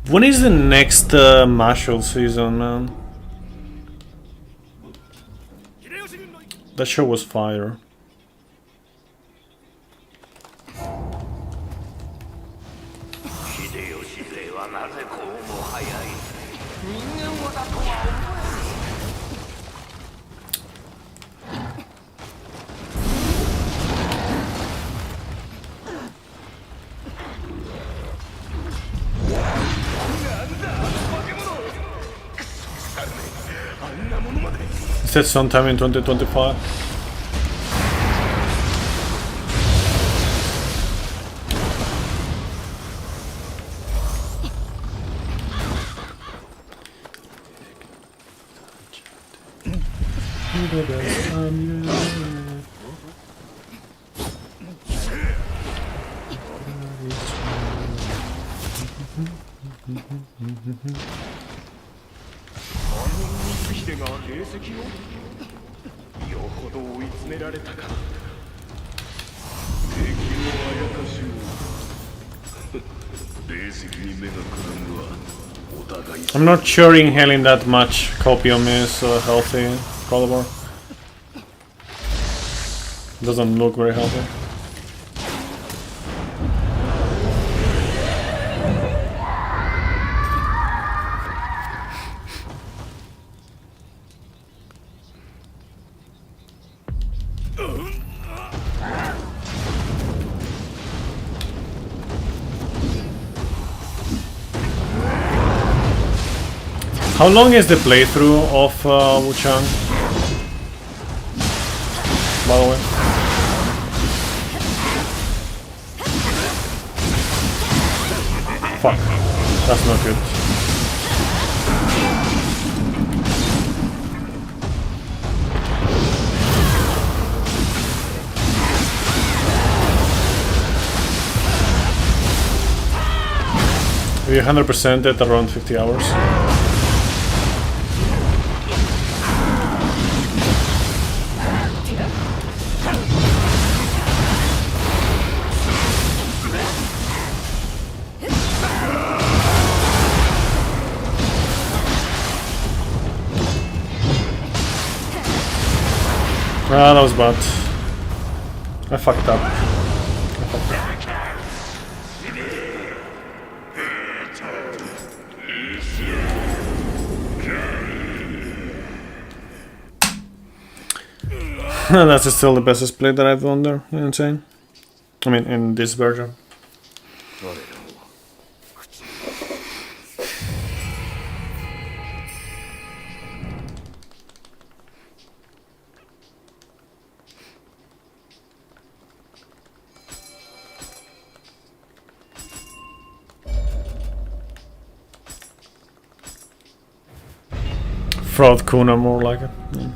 When is the next Marshall season, man? That show was fire. It said sometime in 2025. the best. I'm not sure inhaling that much copium is healthy, Prolabor. Doesn't look very healthy. How long is the playthrough of Wuchang? By the way. Fuck. That's not good. We 100% at around 50 hours. Ah, that was bad. I fucked up. That's still the best split that I've done there. Insane. I mean, in this version. Fraud Kuna, more like it. Yeah.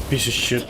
Piece of shit.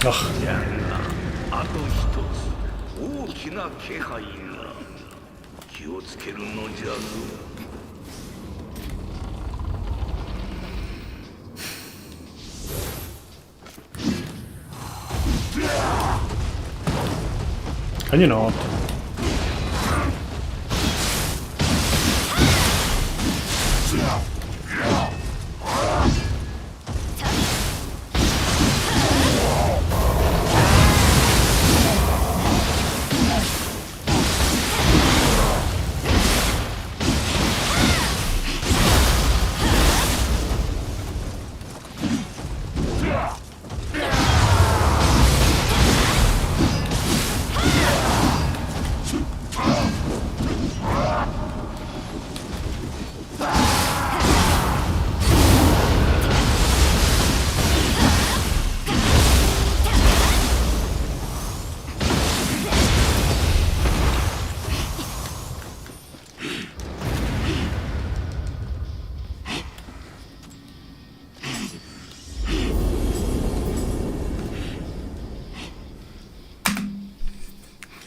あと一つ大きな気配が気をつけるのじゃぞ。Can you not?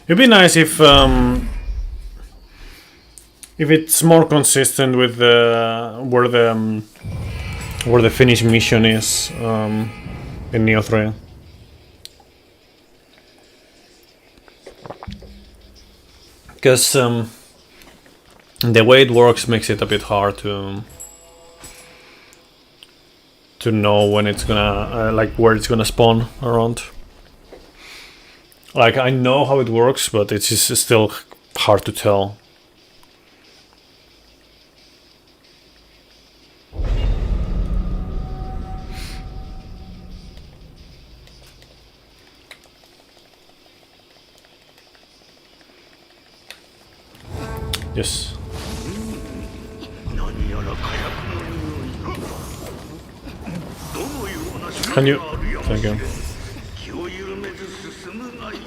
It'd be nice if it's more consistent with where the finish mission is in Nioh 3. Because the way it works makes it a bit hard to know when it's gonna like where it's gonna spawn around. Like, I know how it works, but it's just still hard to tell. Yes. Can you? Thank you. 気を緩めず進むがよい。こ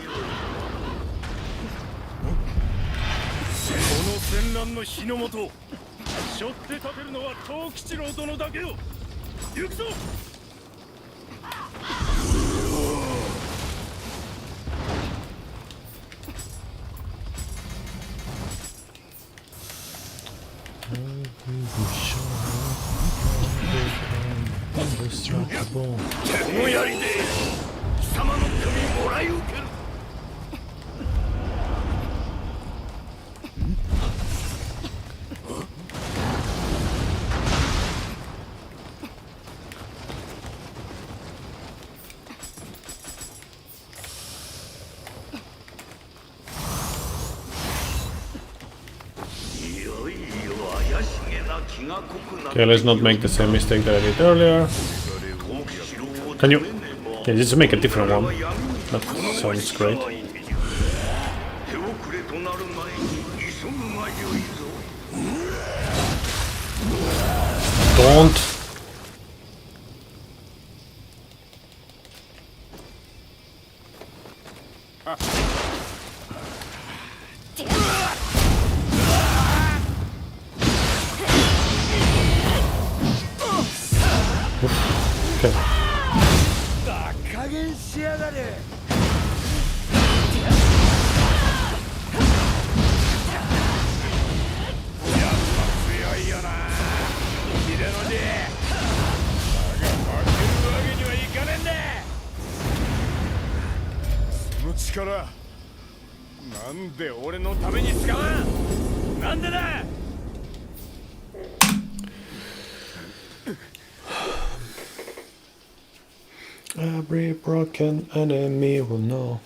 の戦乱の火の元、背負って立てるのは藤吉郎殿だけよ。行くぞ。この槍で貴様の首もらい受ける。Okay, let's not make the same mistake that I did earlier. Can you? Yeah, just make a different one. That sounds great. Don't. Okay. 加減しやがれ。強いよな。秀の字。だが負けるわけにはいかねえんだ。その力、なんで俺のために使わん？なんでだ。Every broken enemy will know.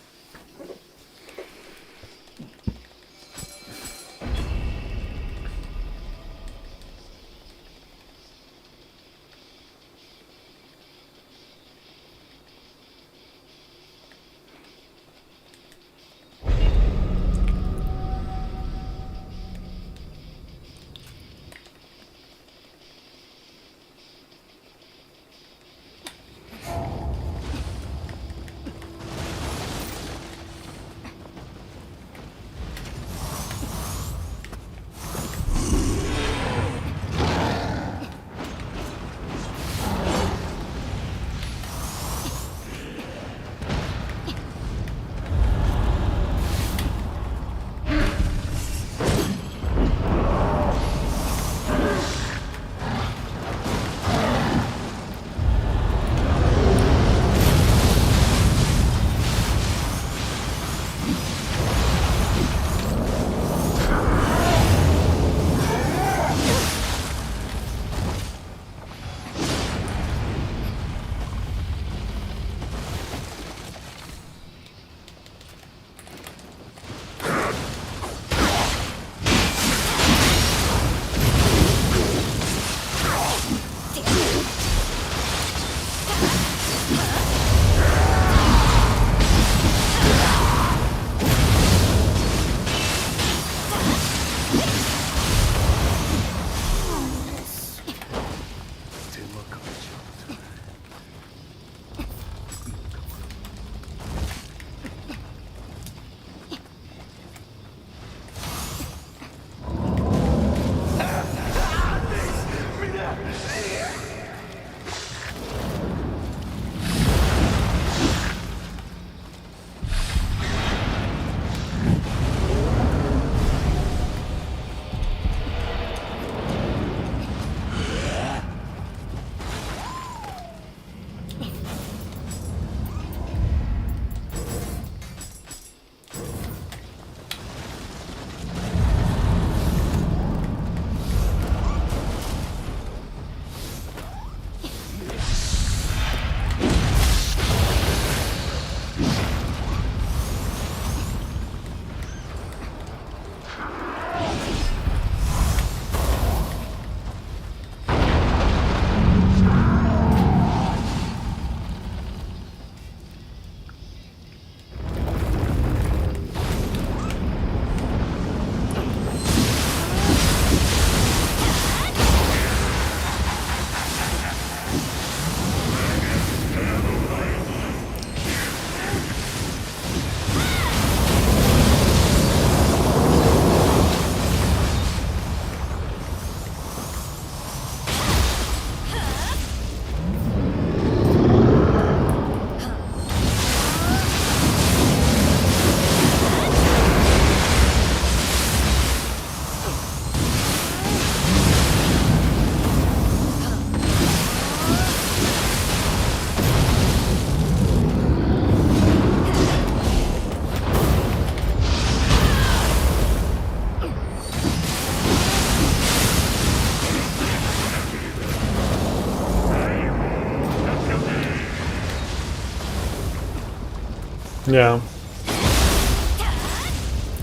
Yeah.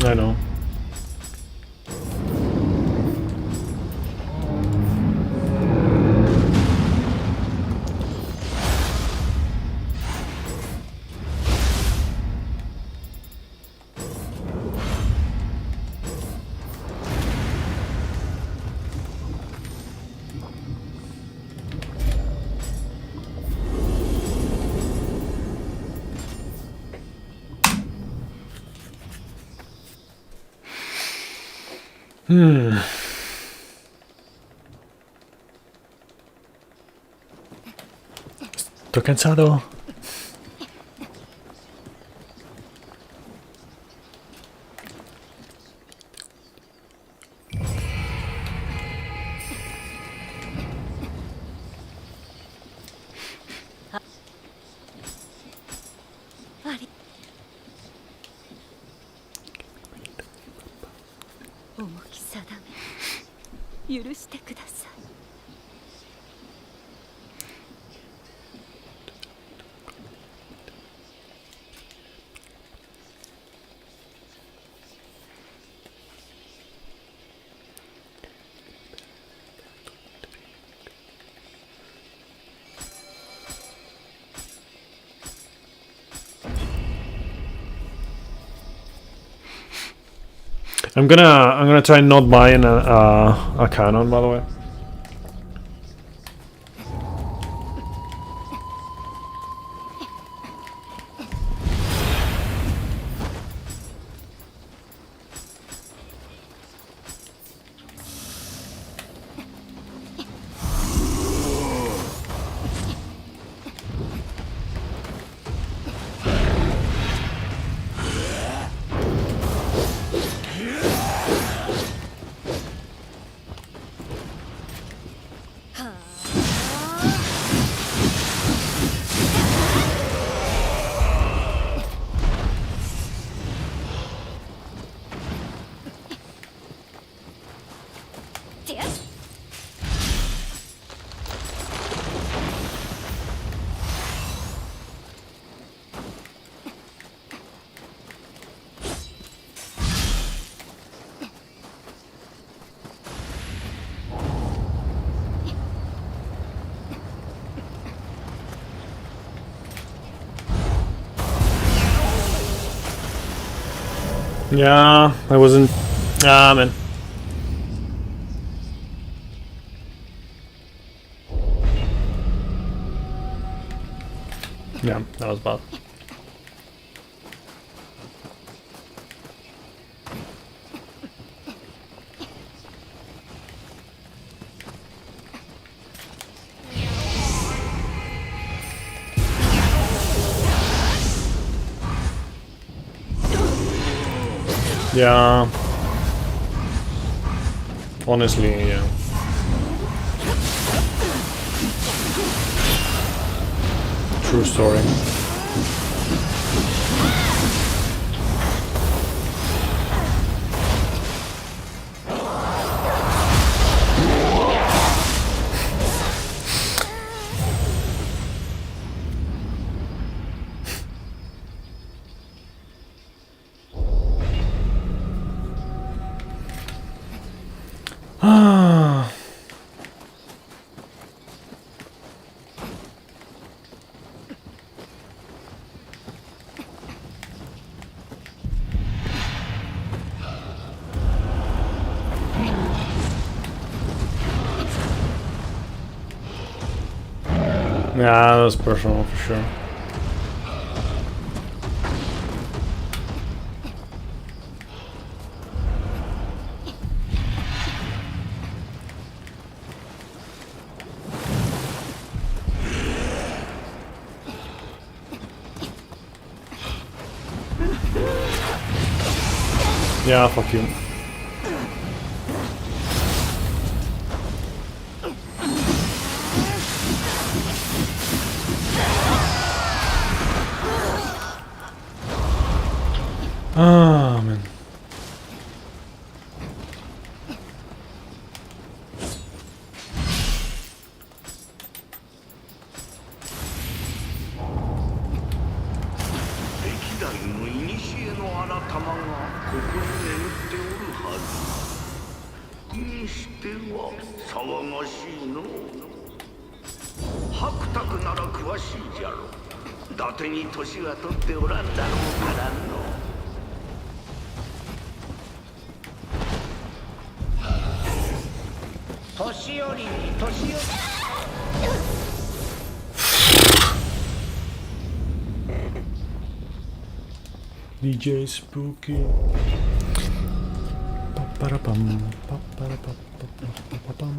I know. Estoy cansado. I'm gonna try not buying a cannon, by the way. Yeah, I wasn't. Ah, man. Yeah, that was bad. Yeah. Honestly, yeah. True story. Yeah, that was personal for sure. Yeah, fuck you. Ah, man. 騒がしいの。白沢なら詳しいじゃろ。伊達に年は取っておらんだろうからの。年寄りに年寄り。DJ Spooky. Paparapam, paparapapapapapam.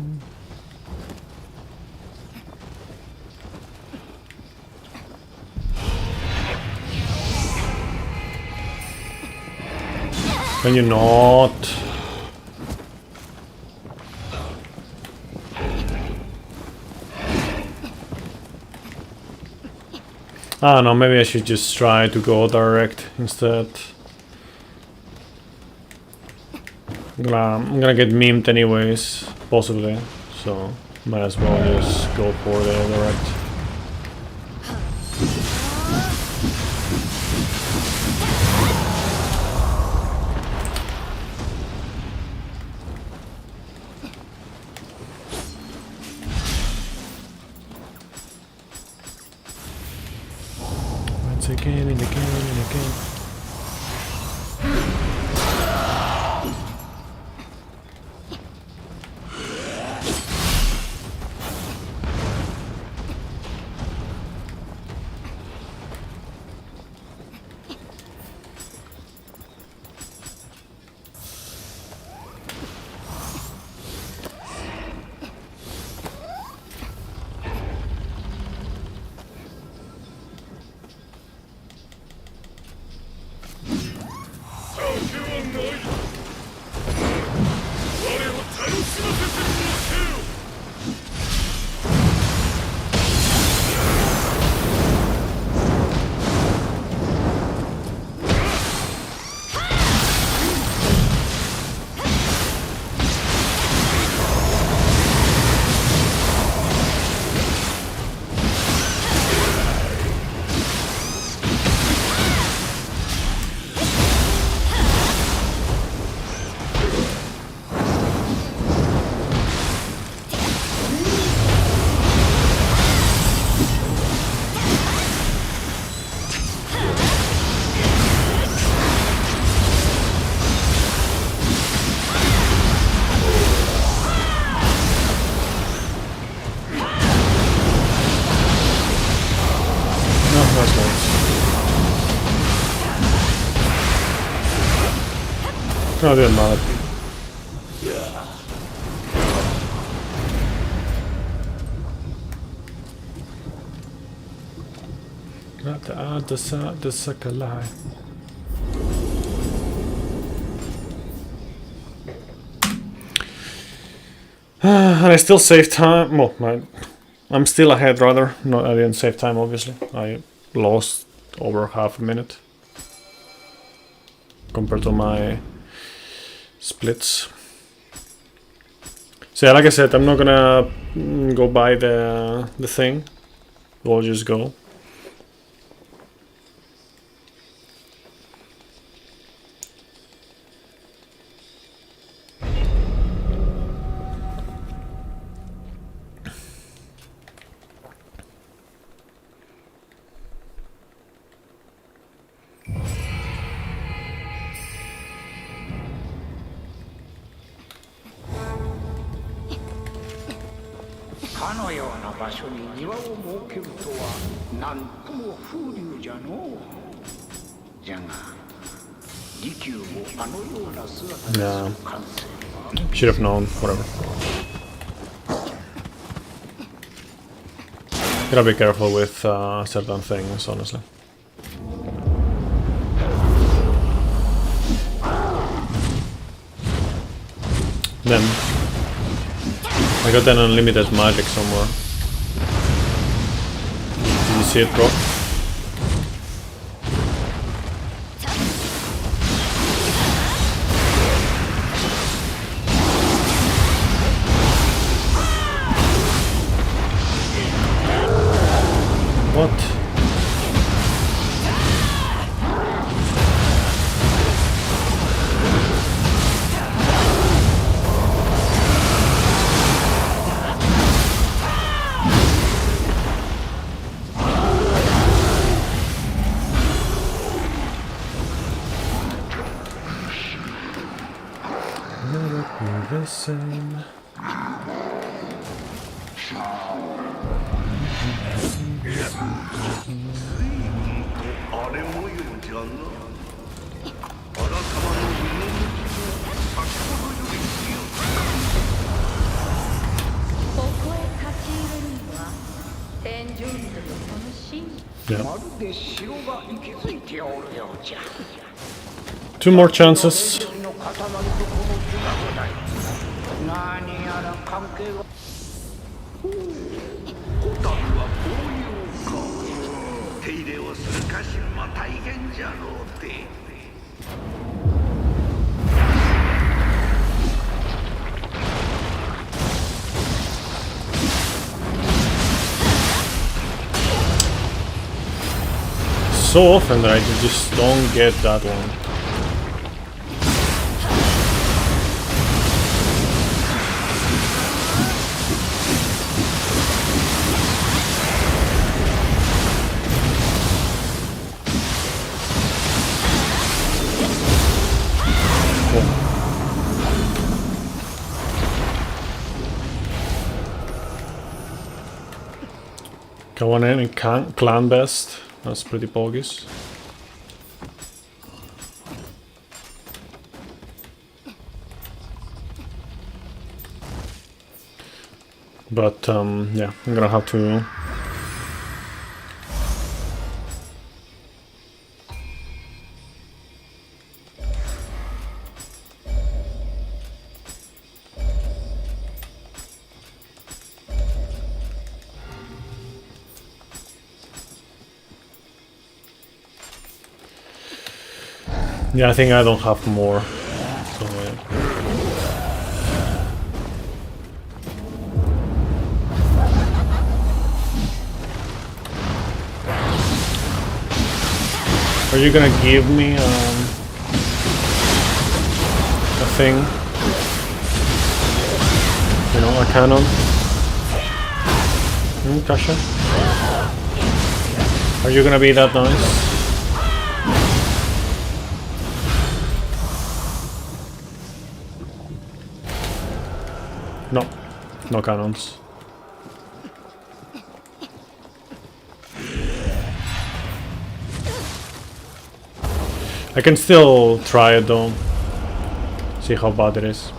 Can you not? Ah no, maybe I should just try to go direct instead. I'm gonna get memed anyways, possibly, so might as well just go for the direct. Once again and again and again. No, det är not. The Sakalai. And I still save time. Well, I'm still ahead rather. No, I didn't save time obviously. I lost over half a minute compared to my splits. So yeah, like I said, I'm not gonna go buy the thing. We'll just go. Yeah, should have known, whatever. Gotta be careful with certain things, honestly. Then I got an unlimited magic somewhere. Did you see it, bro? What? あれ模様じゃな。あらさまの身の向きも先ほどより強く。ここへ立ち入れるには天井人とその真理 Yeah. まるで城が息づいておるようじゃ。 2 more chances. の塊とこの砂ごだい。何やら関係が。ホタルはこういうか。手入れをする家臣は大変じゃろうて。So often that I just don't get that one. Go on in and clan best. That's pretty bogus. But yeah, I'm gonna have to. Yeah, I think I don't have more. So, yeah. Are you gonna give me a thing? You know, a cannon? Kasha? Are you gonna be that nice? No, no cannons. I can still try it though. See how bad it is.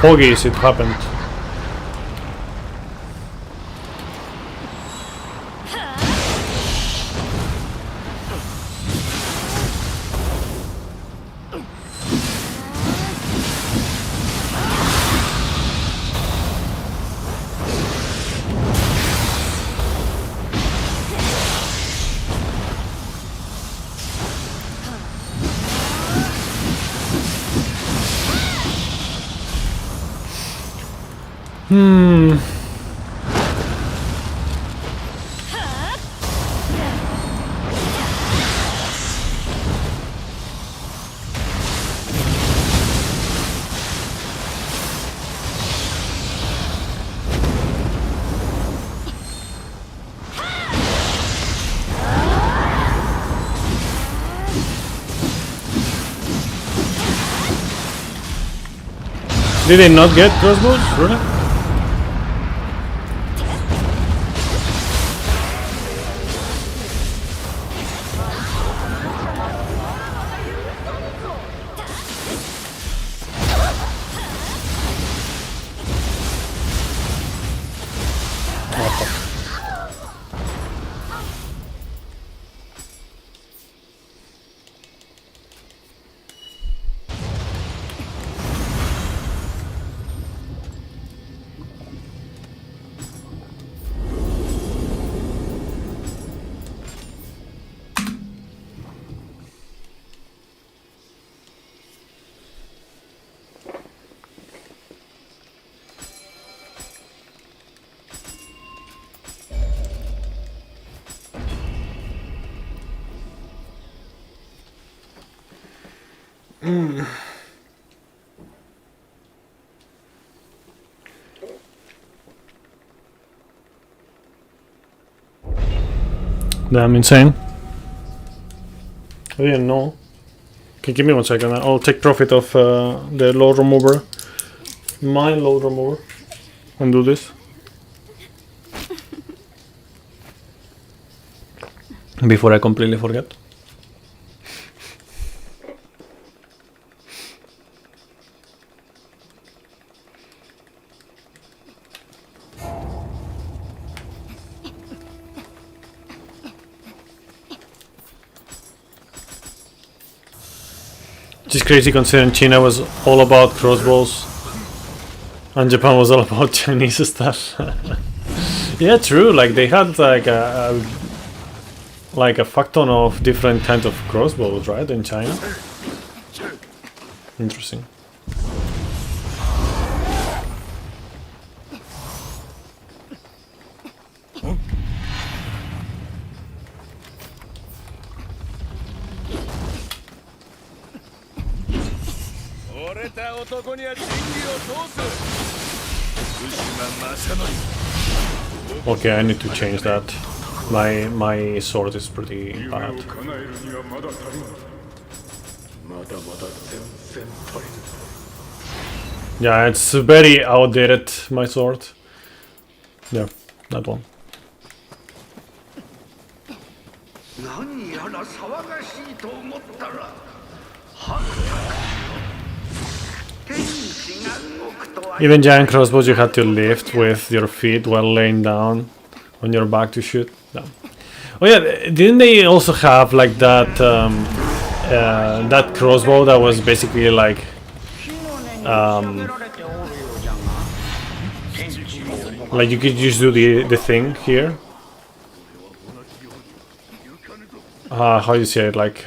Bogies, it happened. Did they not get crossbows? Really? Damn insane. I didn't know. Okay, give me 1 second. I'll take profit of the load remover. My load remover. And do this. Before I completely forget. Which is crazy considering China was all about crossbows and Japan was all about Chinese stuff. Yeah, true. Like they had like a fuck ton of different kinds of crossbows, right, in China. Interesting. Okay, I need to change that. My sword is pretty bad. Yeah, it's very outdated, my sword. Yeah, that one. Even giant crossbows you had to lift with your feet while laying down on your back to shoot. No. Oh yeah, didn't they also have like that that crossbow that was basically like you could just do the thing here? How do you say it? Like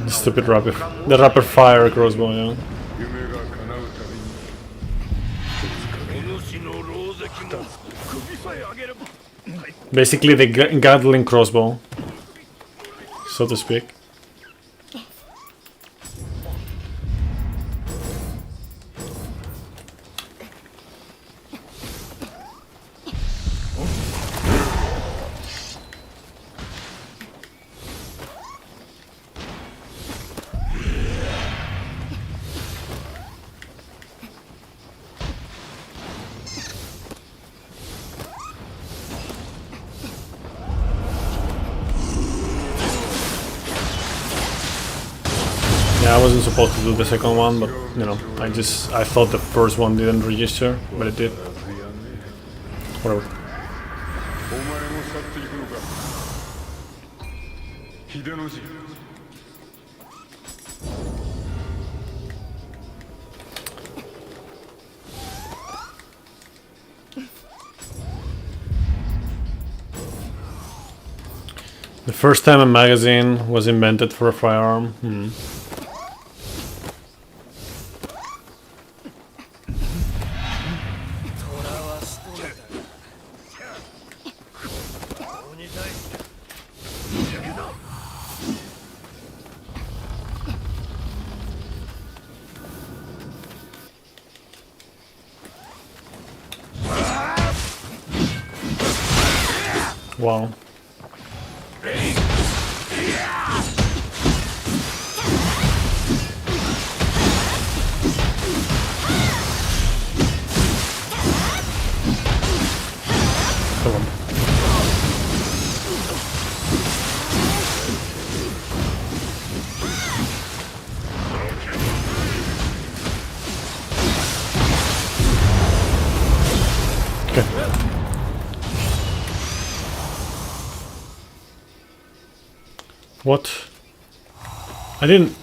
stupid the rapid fire crossbow, yeah. Basically the Gatling crossbow, so to speak. Yeah, I wasn't supposed to do the second one, but you know, I thought the first one didn't register, but it did. Whatever. The first time a magazine was invented for a firearm. Wow. Come on. Okay. What? I didn't.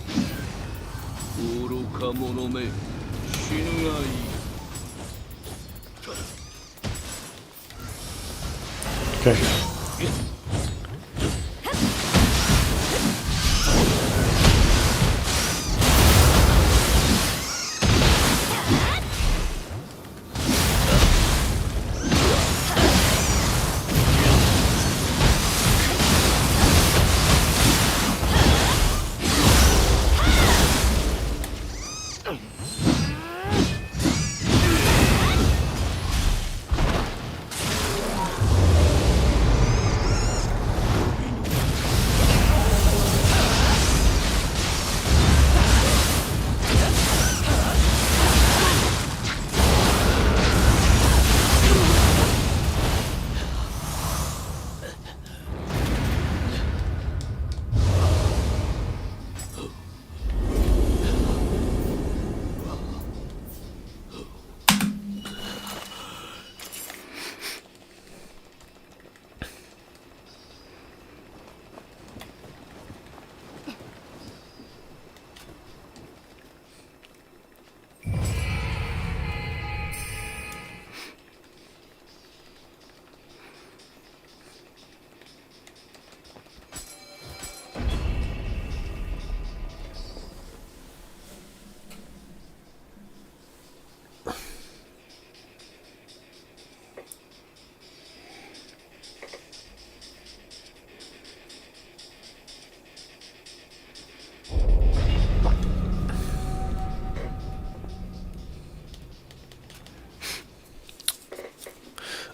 Okay.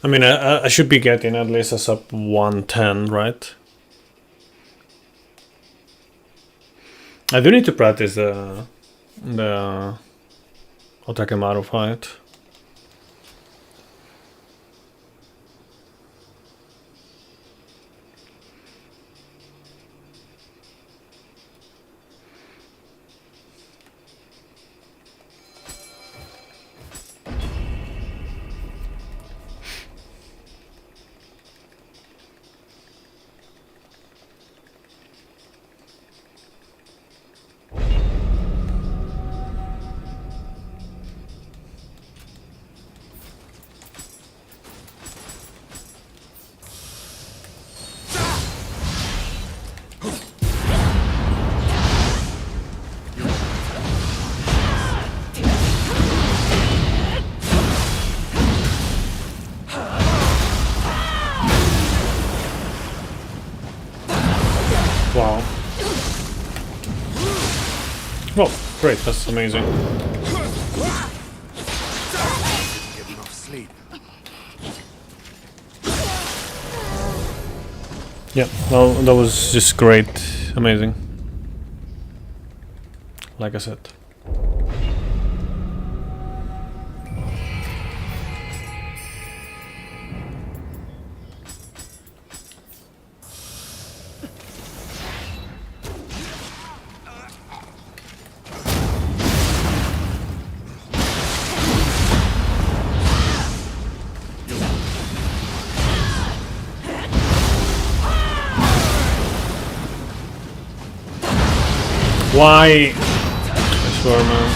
I mean, I should be getting at least a sub 110, right? I do need to practice the Otakemaru fight. Wow. Oh, great, that's amazing. Get enough sleep. Yeah, well, that was just great, amazing. Like I said. Why? I swear, man.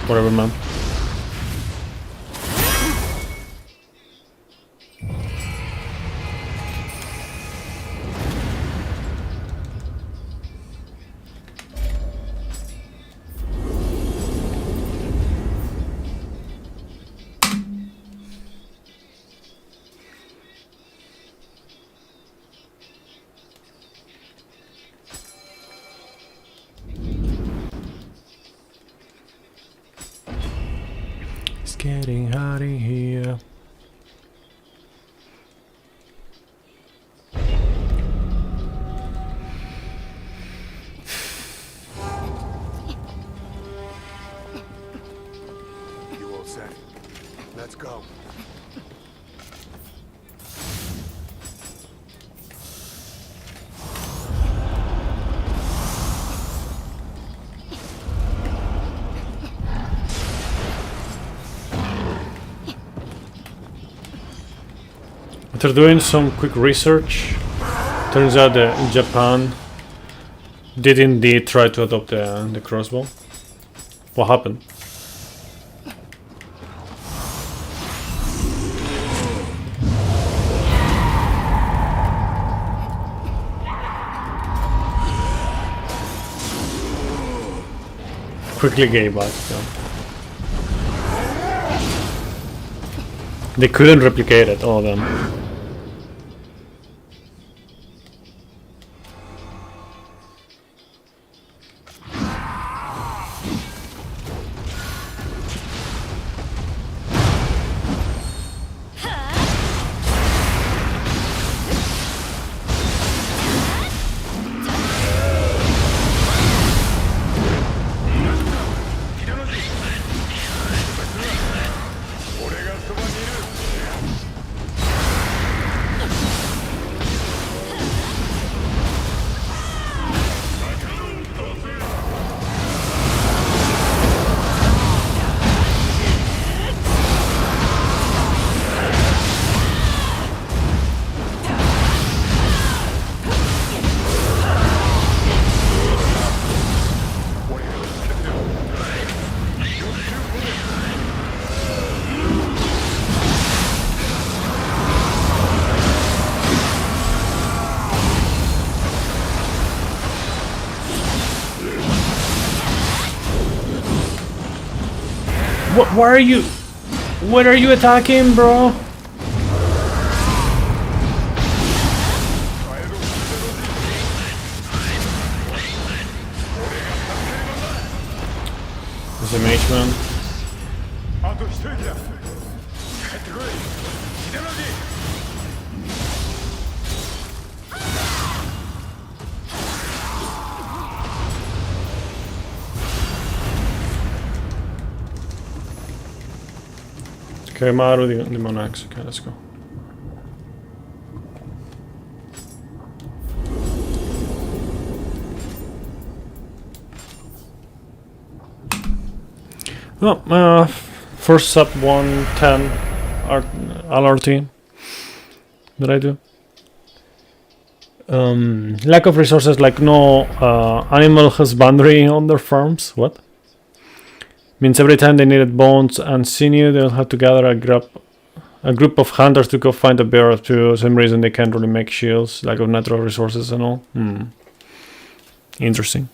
Whatever, man. It's getting hot in here. You all set? Let's go. After doing some quick research, turns out that Japan did indeed try to adopt the crossbow. What happened? Quickly gave back. Yeah. They couldn't replicate it, all of them. Why are you... What are you attacking, bro? As a mage man. あと一人だ。帰ってこい。秀の字。 Okay, Maru the Monarchs. Okay, let's go. Well, first sub 110 LRT that I do. Lack of resources, like no animal husbandry on their farms. What? Means every time they needed bones and sinew, they'll have to gather a group of hunters to go find a bear. For some reason, they can't really make shields. Lack of natural resources and all. Interesting.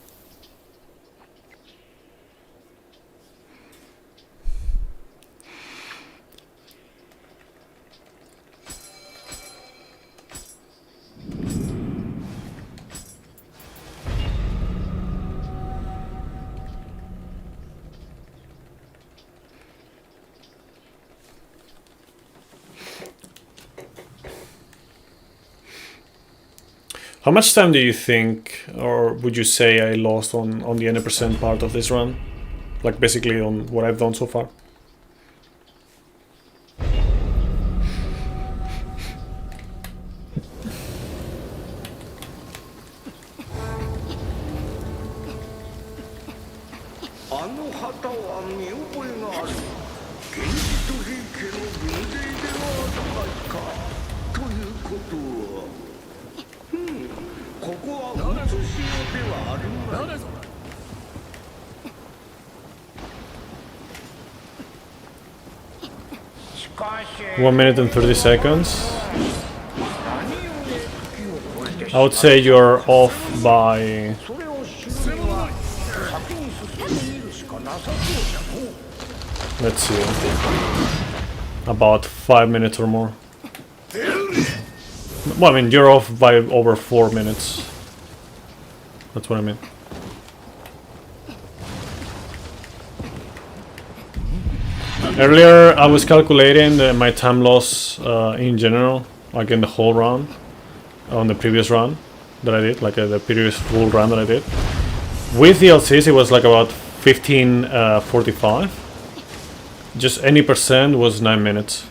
How much time do you think, or would you say I lost on the 90% part of this run? Like basically on what I've done so far? One minute and 30 seconds. I would say you're off by... Let's see. About 5 minutes or more. Well, I mean, you're off by over 4 minutes. That's what I mean. Earlier, I was calculating my time loss in general, like in the whole run, on the previous run that I did, like the previous full run that I did. With DLCs, it was like about 15:45. Just any percent was 9 minutes.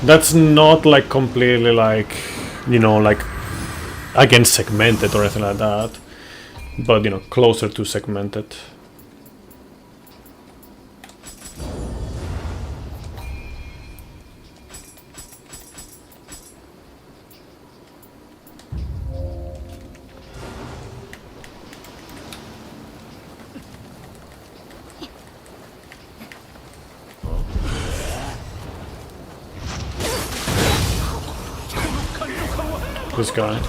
That's not like completely like, you know, like against segmented or anything like that, but you know, closer to segmented. This guy.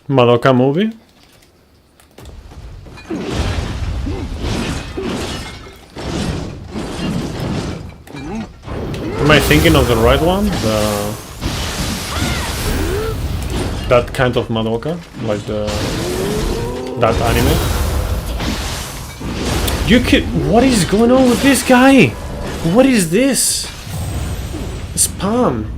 Madoka movie? Am I thinking of the right one? That kind of Madoka? Like that anime? What is going on with this guy? What is this? Spam.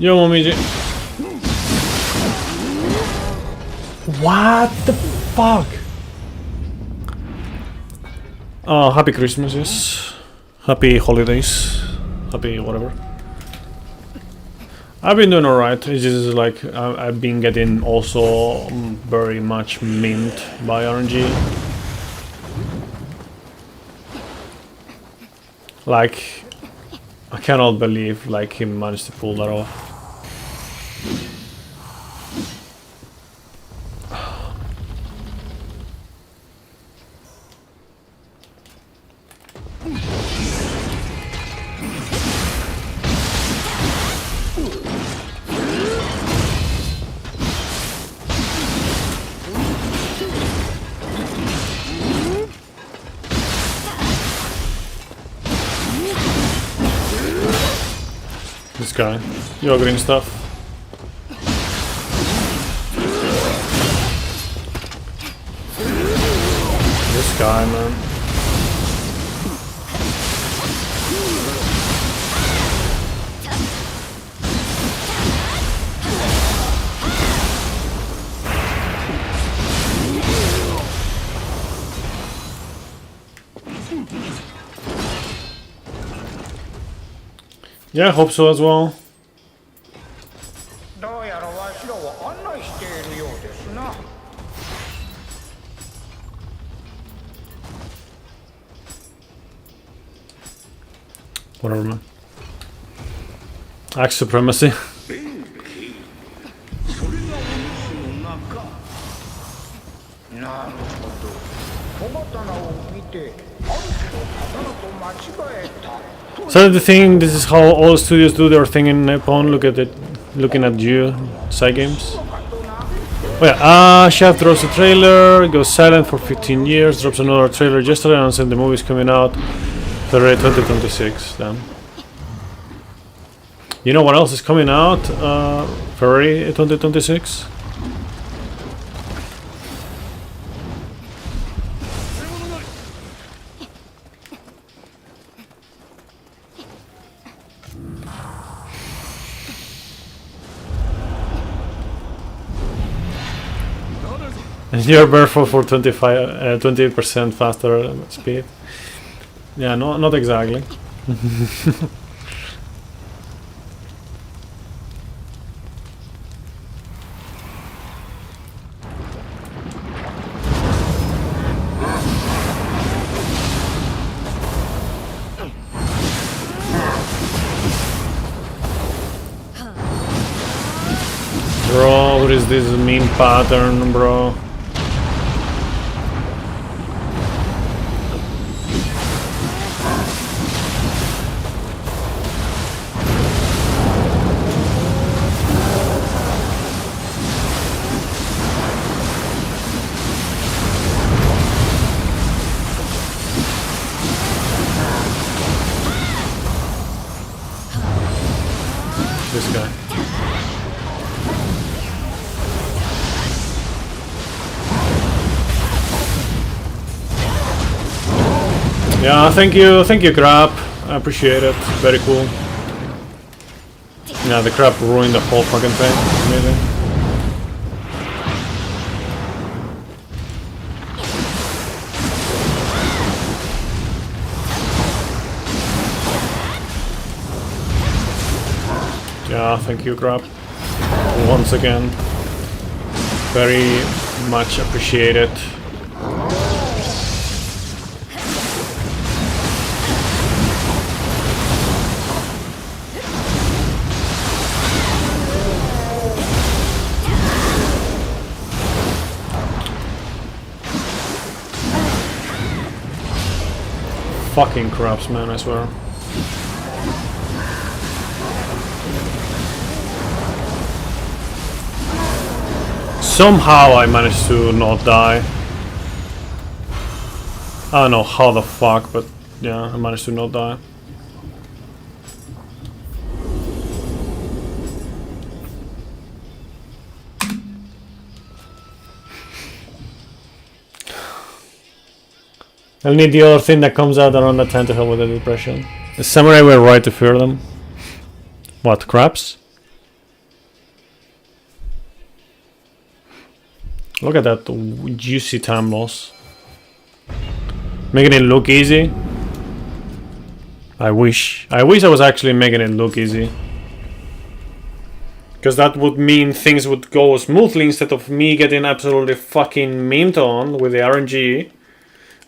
Yo, Momiji. What the fuck? Oh, happy Christmas, yes. Happy holidays. Happy whatever. I've been doing alright. It's just like I've been getting also very much mint by RNG. Like, I cannot believe like he managed to pull that off. This guy, your green stuff. This guy, man. Yeah, I hope so as well. どうやらわしらを案内しているようですな。Whatever, man. Axe supremacy. なるほど。小刀を見て、ある種の刀と間違えた。 So the thing, this is how all studios do their thing in Nippon. Look at it, looking at you, side games. Oh yeah, Chef drops a trailer, goes silent for 15 years, drops another trailer yesterday, and said the movie's coming out February 2026. Damn. You know what else is coming out February 2026? And you're barefoot for 28% faster speed. Yeah, no, not exactly. Bro, what is this mean pattern, bro? This guy. Yeah, thank you, crap. I appreciate it. Very cool. Yeah, the crap ruined the whole fucking thing. Amazing. Yeah, thank you, crap. Once again. Very much appreciated. Fucking craps, man, I swear. Somehow I managed to not die. I don't know how the fuck, but yeah, I managed to not die. I'll need the other thing that comes out around that time to help with the depression. The samurai were right to fear them. What, crabs? Look at that juicy time loss. Making it look easy. I wish I was actually making it look easy. Because that would mean things would go smoothly instead of me getting absolutely fucking memed on with the RNG.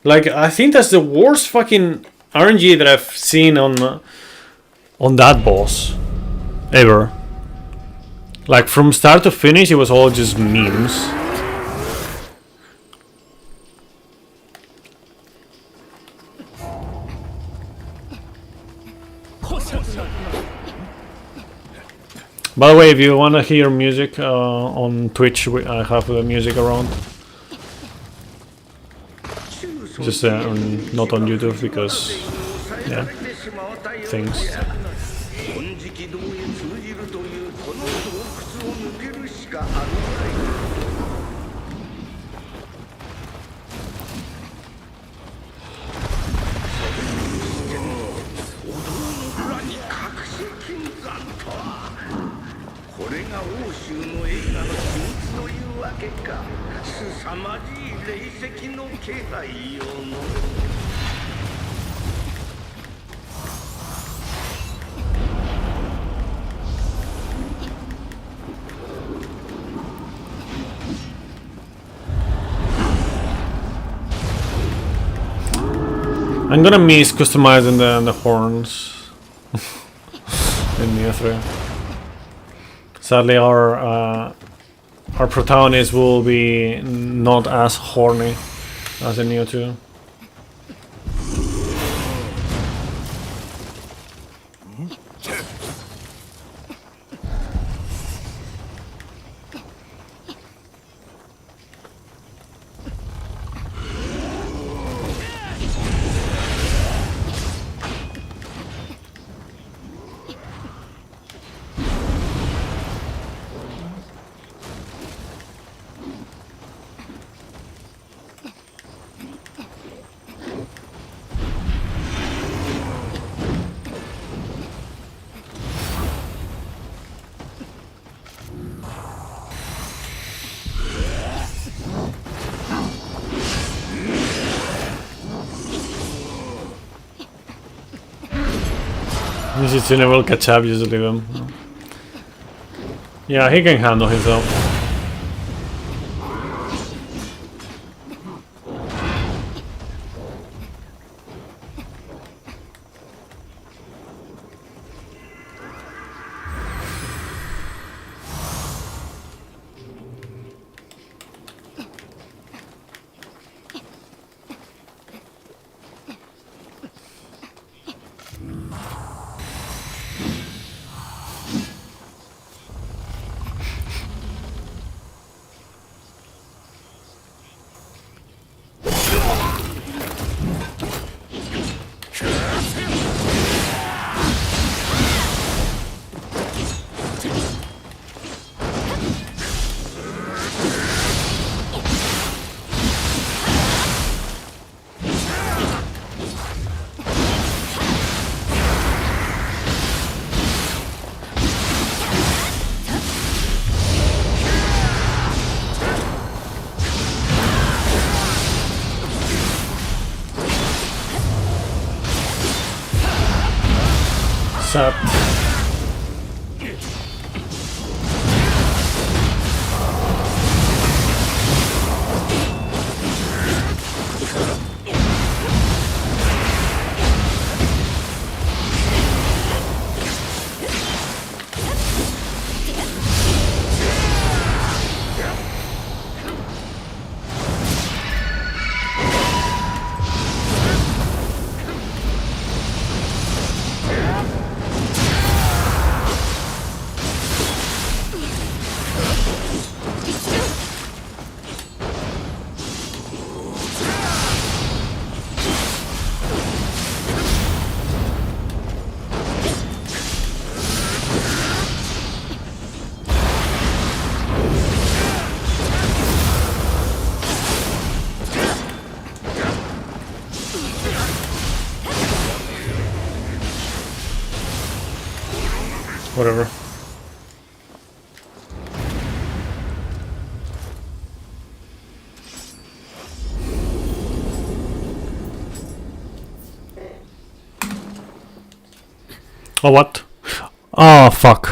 Like, I think that's the worst fucking RNG that I've seen on that boss ever. Like, from start to finish, it was all just memes. By the way, if you want to hear music on Twitch, I have the music around. Just not on YouTube because, yeah, things. 金色堂へ通じるというこの洞窟を抜けるしかあるまい。お堂の裏に隠し金山とは、これが欧州の映画の秘密というわけか。凄まじい霊石の気配よの。I'm gonna miss customizing the horns in Nioh 3. Sadly, our protagonist will be not as horny as in Nioh 2. This will catch up, just leave him. Yeah, he can handle himself. Up. Whatever. Oh, what? Oh, fuck.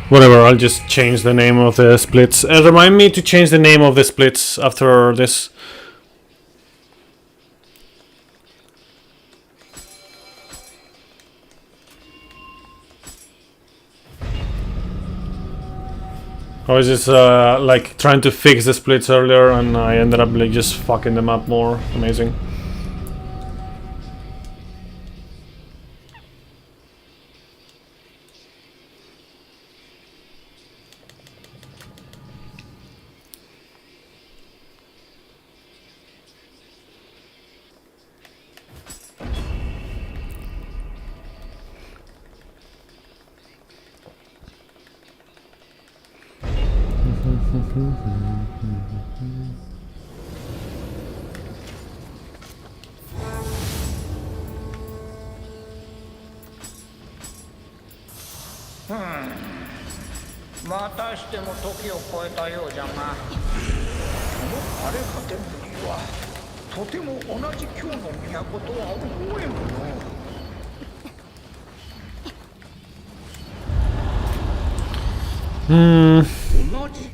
Whatever, I'll just change the name of the splits. Remind me to change the name of the splits after this. I was just like trying to fix the splits earlier and I ended up like just fucking them up more. Amazing.またしても時を超えたようじゃが、この荒れ果ての国はとても同じ京の都とは思えんの。同じ。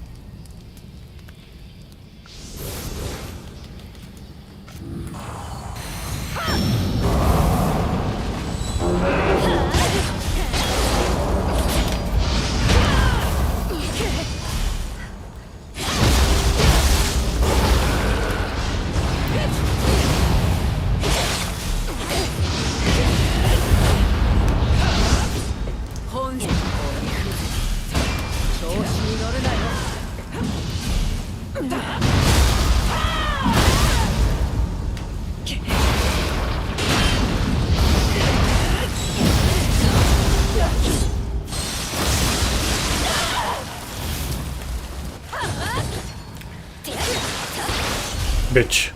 Bitch.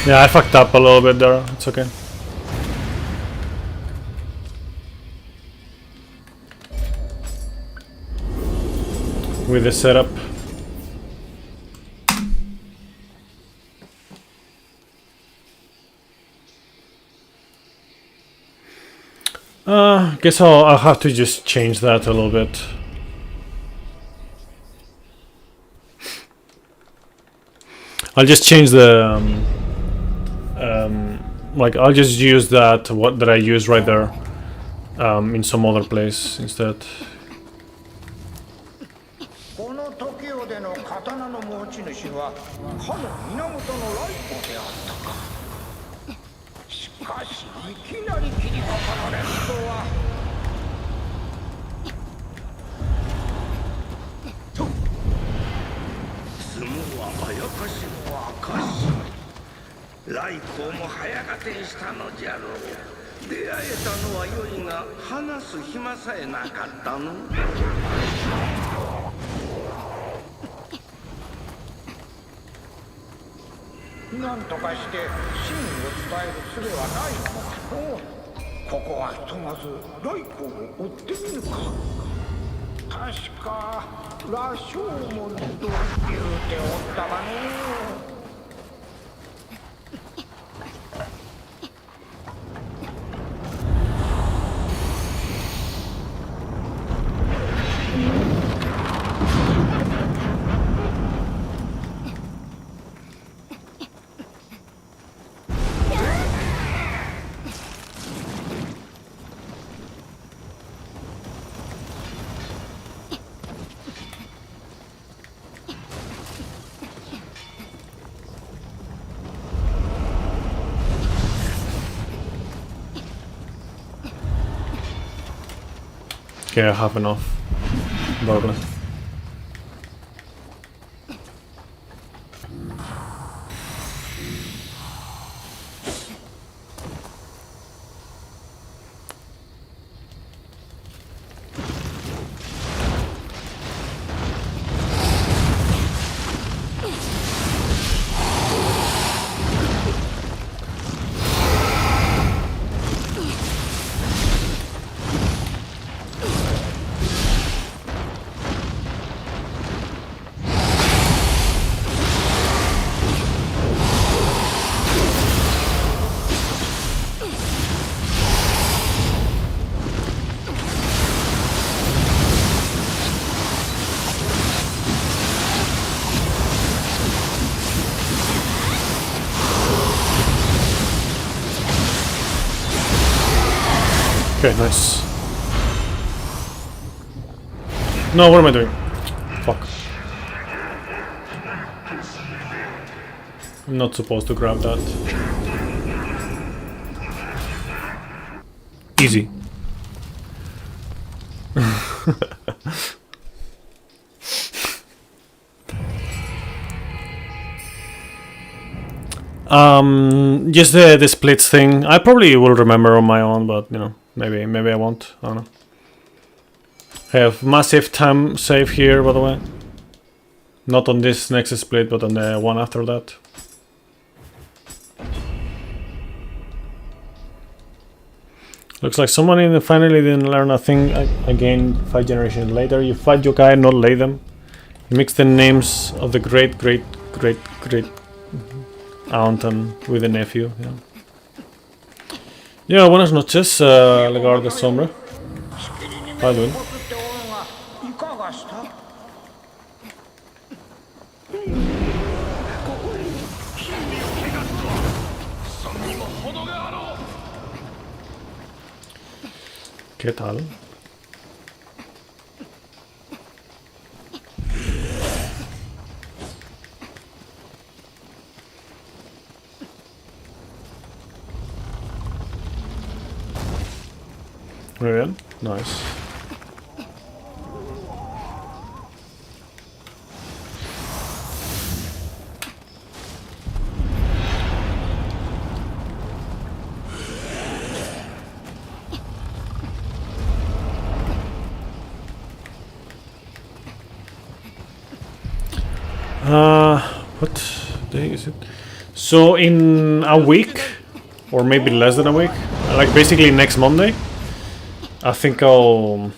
Yeah, I fucked up a little bit there. It's okay. With the setup. Guess I'll have to just change that a little bit. I'll just change the like I'll just use that that I used right there in some other place instead. この時代での刀の持ち主はかの源の頼光であったか。しかしいきなり切りかかられるとは。相撲はあやかしの証。頼光も早がてしたのじゃろう。出会えたのは良いが話す暇さえなかったの。なんとかして真意を伝える術はないのか。ここはひとまず頼光を追ってみるか。確か羅生門と言うておったがね。Okay, I have enough. Probably. Okay, nice. No, what am I doing? Fuck. I'm not supposed to grab that. Easy. Just the splits thing. I probably will remember on my own, but you know, maybe I won't. I don't know. Have massive time save here, by the way. Not on this next split, but on the one after that. Looks like someone in the finally didn't learn a thing again 5 generations later. You fight your guy, not lay them. You mix the names of the great aunt and with the nephew. Yeah, yeah, buenas noches, Legar de Sombra. How you doing? いかがした？ ¿Qué tal? Muy bien, nice. What day is it? So in a week, or maybe less than a week, like basically next Monday, I think I'll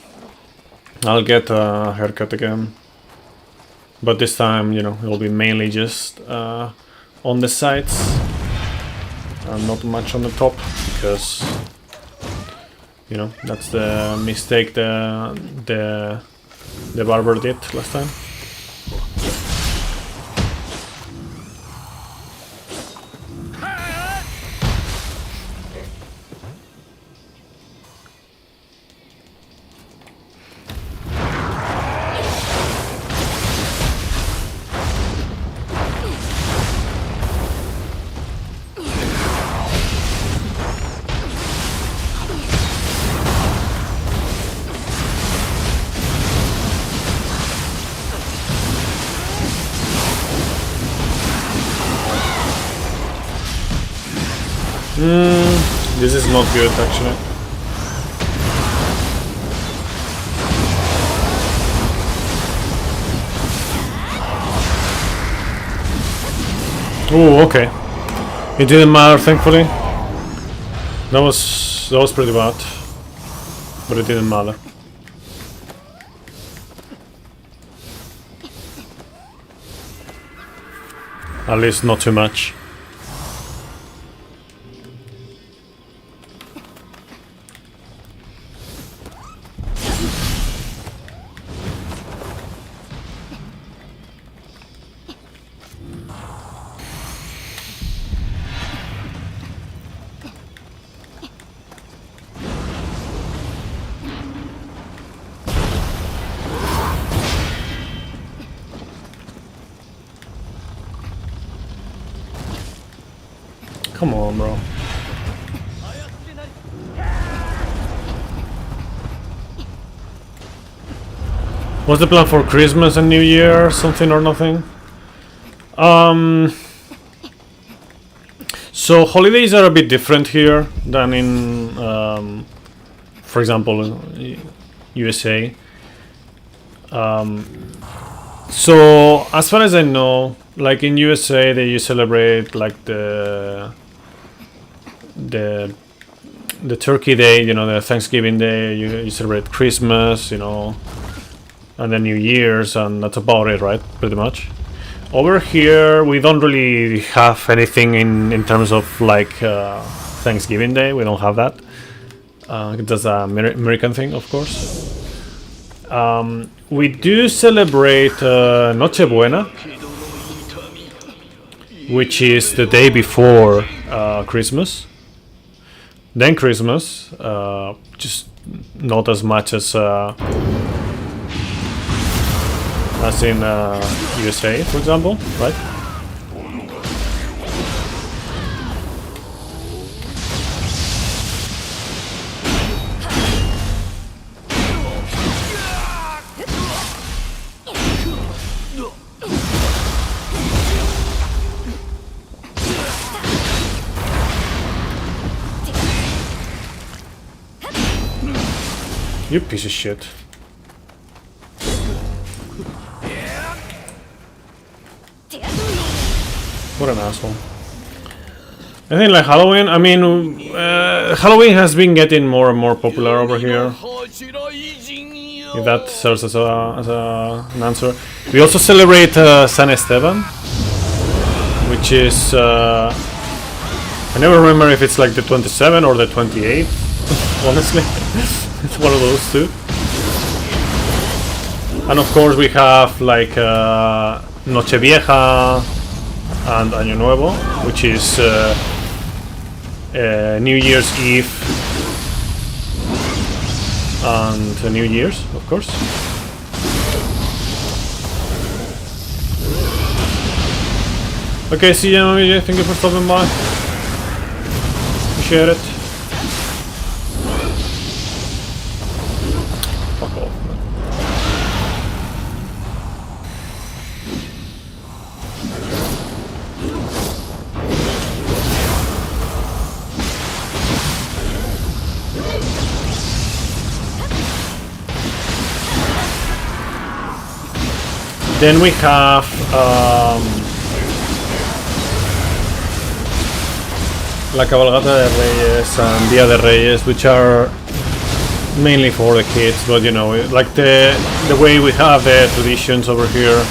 get a haircut again. But this time, you know, it'll be mainly just on the sides and not much on the top, because you know that's the mistake the barber did last time. This is not good, actually. Oh, okay. It didn't matter, thankfully. That was pretty bad, but it didn't matter. At least not too much. Come on, bro. What's the plan for Christmas and New Year? Something or nothing? So holidays are a bit different here than in, for example, USA. So as far as I know, like in USA, you celebrate like the Turkey Day, you know, the Thanksgiving Day. You celebrate Christmas, you know, and then New Year's, and that's about it, right? Pretty much. Over here, we don't really have anything in terms of like Thanksgiving Day. We don't have that. That's an American thing, of course. We do celebrate Nochebuena, which is the day before Christmas. Then Christmas, just not as much as in USA, for example, right? You piece of shit. What an asshole. I think like Halloween, I mean, Halloween has been getting more and more popular over here. If that serves as an answer. We also celebrate San Esteban, which is, I never remember if it's like the 27th or the 28th, honestly. It's one of those two. And of course we have like Nochevieja and Año Nuevo, which is New Year's Eve and New Year's, of course. Okay, see you, thank you for stopping by. Appreciate it. Fuck off. Then we have La Cabalgata de Reyes and Dia de Reyes, which are mainly for the kids, but you know, like the way we have the traditions over here.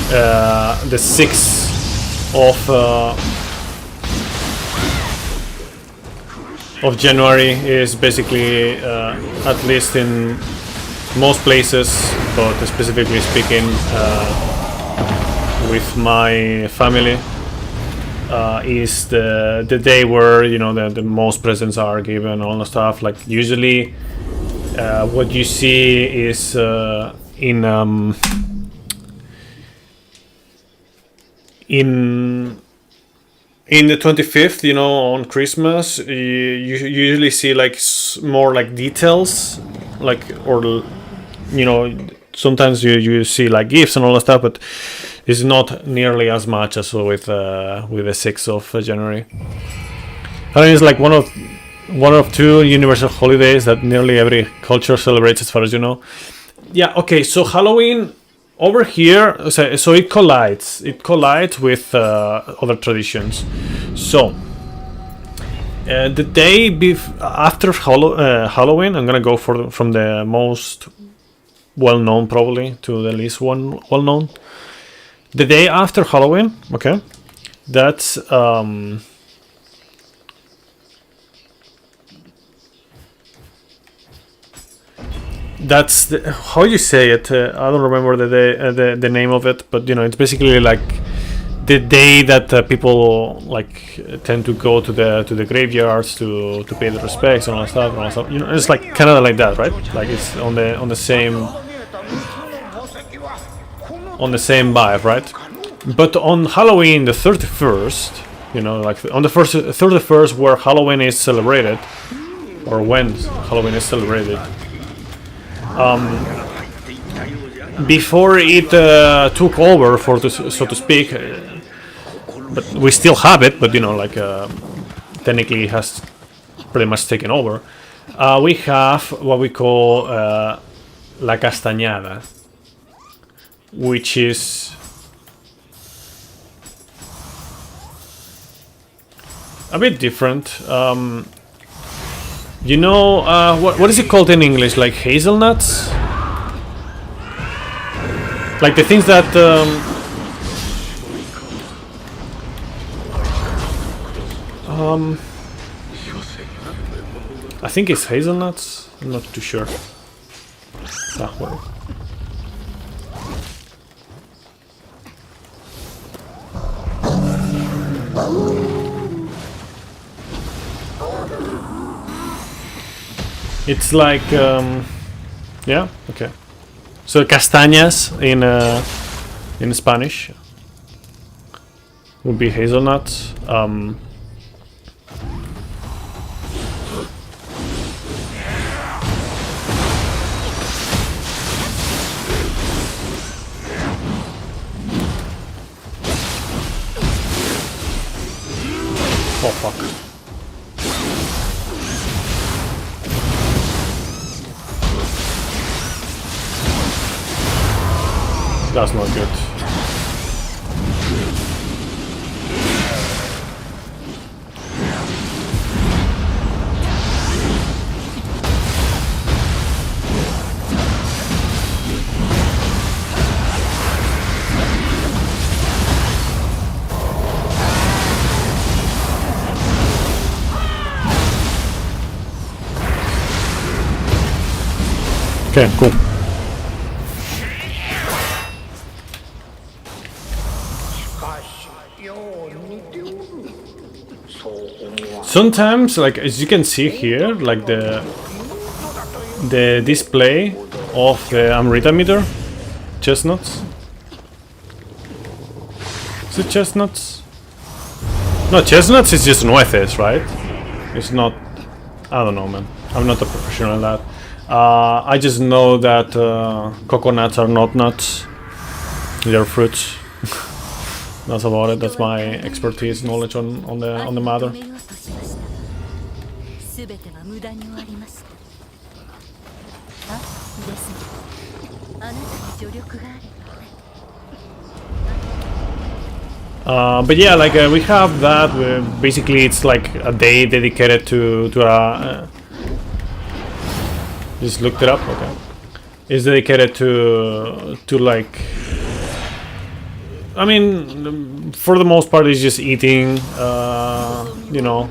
The 6th of January is basically, at least in most places, but specifically speaking, with my family, is the day where, you know, the most presents are given, all the stuff. Like usually, what you see is in the 25th, you know, on Christmas, you usually see like more like details, like, or you know, sometimes you see like gifts and all that stuff, but it's not nearly as much as with the 6th of January. I think it's like one of two universal holidays that nearly every culture celebrates, as far as you know. Yeah. Okay. So Halloween over here, so it collides with other traditions. So the day after Halloween, I'm gonna go from the most well-known probably to the least well-known. The day after Halloween, okay, that's how you say it. I don't remember the name of it, but you know, it's basically like the day that people like tend to go to the graveyards to pay the respects and all that stuff. You know, it's like kind of like that, right? Like it's on the same vibe, right? But on Halloween, the 31st, you know, like on the 31st, where Halloween is celebrated, or when Halloween is celebrated, before it took over, so to speak, but we still have it, but you know, like technically it has pretty much taken over. We have what we call La Castañada, which is a bit different. You know, what is it called in English? Like hazelnuts? Like the things that I think it's hazelnuts. I'm not too sure. Well. It's like yeah, okay. So castañas in Spanish would be hazelnuts. Oh fuck. That's not good. Okay, cool. Sometimes, like as you can see here, like the display of the Amrita meter, chestnuts. Is it chestnuts? No, chestnuts is just nueces, right? It's not. I don't know, man. I'm not a professional at that. I just know that coconuts are not nuts; they're fruits. That's about it. That's my expertise, knowledge on the matter. But yeah, like we have that. Basically, it's like a day dedicated to a. Just looked it up. Okay, it's dedicated to like. I mean, for the most part, it's just eating, you know,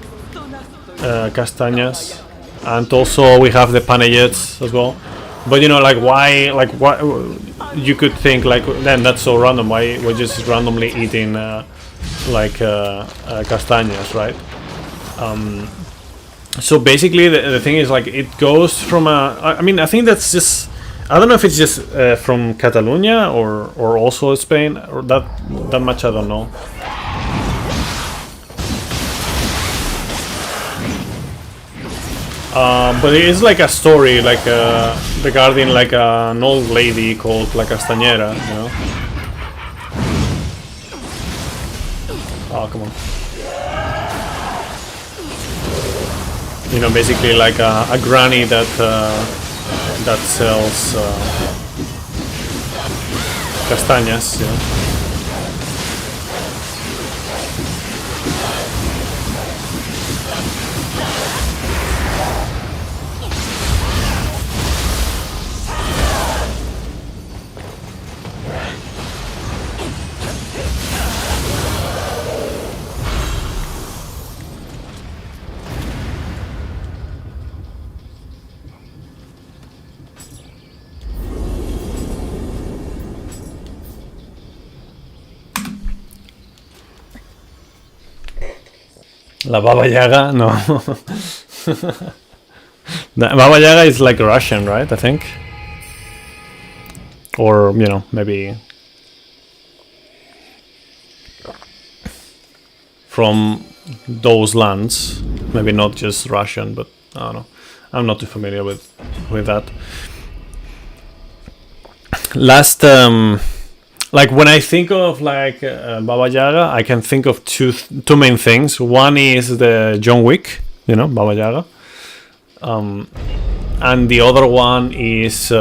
castañas, and also we have the panellets as well. But you know, like why, like what you could think, like then that's so random. Why we're just randomly eating castañas, right? So basically, the thing is like it goes from a. I mean, I think that's just. I don't know if it's just from Catalonia or also Spain, or that much I don't know. But it is like a story, like regarding like an old lady called La Castañera, you know. Oh, come on. You know, basically like a granny that sells castañas, you know. La Baba Yaga? No. The Baba Yaga is like Russian, right? I think. Or, you know, maybe from those lands. Maybe not just Russian, but I don't know. I'm not too familiar with that. Last, like when I think of like Baba Yaga, I can think of two main things. One is the John Wick, you know, Baba Yaga, and the other one is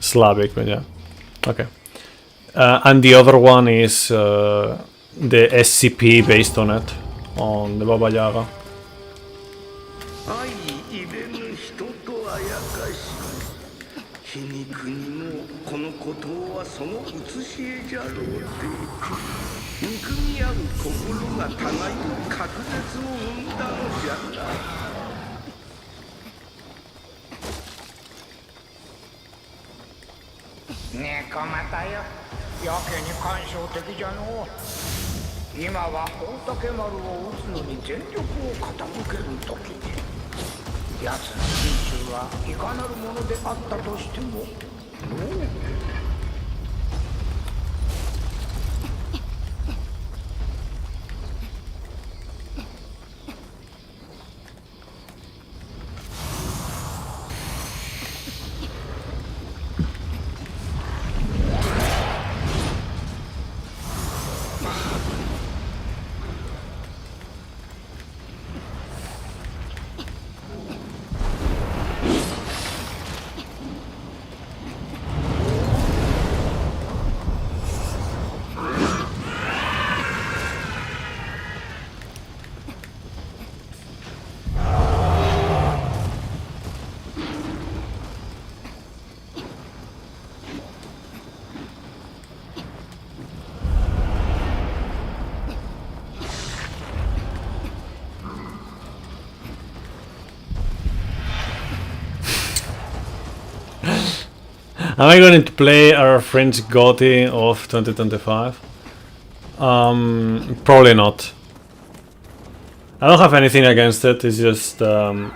Slavic, but yeah, okay. And the other one is the SCP based on it, on the Baba Yaga. 皮肉にもこの孤島はその写し絵じゃろうて憎み合う心が互いの隔絶を生んだのじゃな猫又よやけに感傷的じゃの今は大竹丸を撃つのに全力を傾ける時で奴の心中はいかなるものであったとしてものう。Am I going to play our French GOTY of 2025? Probably not. I don't have anything against it. It's just I'm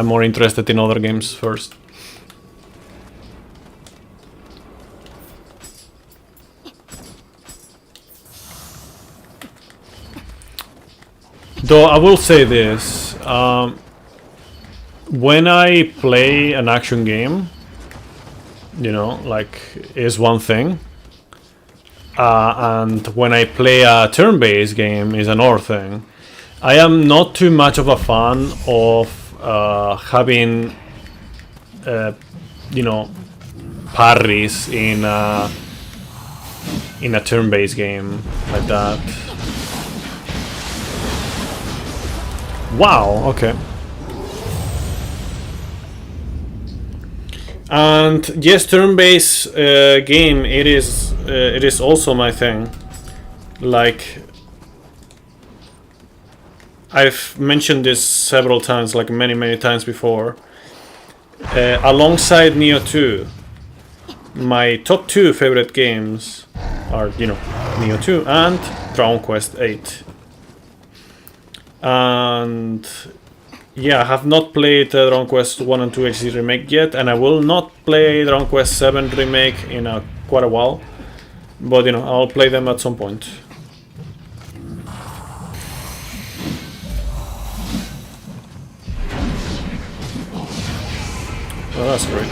more interested in other games first. Though I will say this. When I play an action game, you know, like, is one thing, and when I play a turn-based game is another thing. I am not too much of a fan of having, you know, parries in a turn-based game like that. Wow. Okay. And yes, turn-based game, it is also my thing. Like, I've mentioned this several times, like many times before. Alongside Nioh 2, my top 2 favorite games are, you know, Nioh 2 and Dragon Quest 8. And yeah, I have not played Dragon Quest 1 and 2 HD Remake yet, and I will not play Dragon Quest 7 Remake in quite a while. But, you know, I'll play them at some point. Oh, that's great.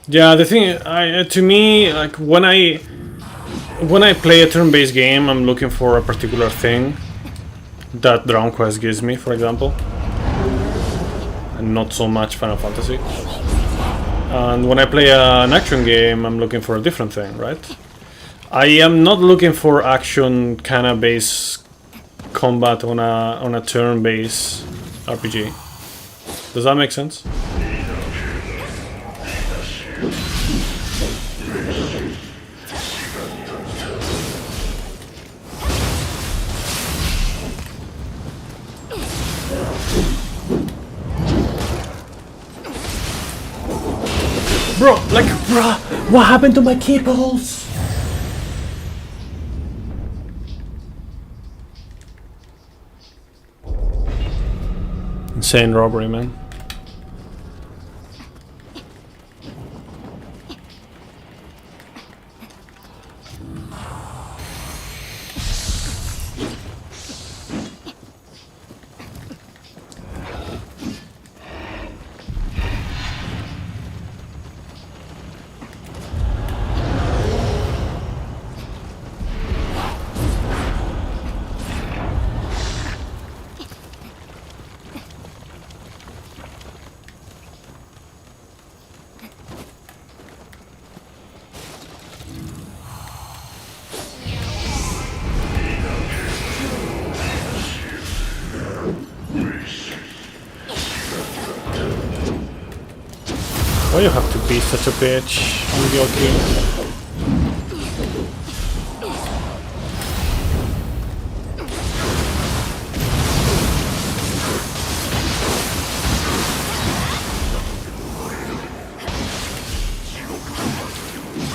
Yeah, the thing, to me, like, when I play a turn-based game, I'm looking for a particular thing that Dragon Quest gives me, for example, and not so much Final Fantasy. And when I play an action game, I'm looking for a different thing, right? I am not looking for action kind of based combat on a turn-based RPG. Does that make sense? Bro, like, bruh, what happened to my keyballs? Insane robbery, man. Why you have to be such a bitch, Yoki?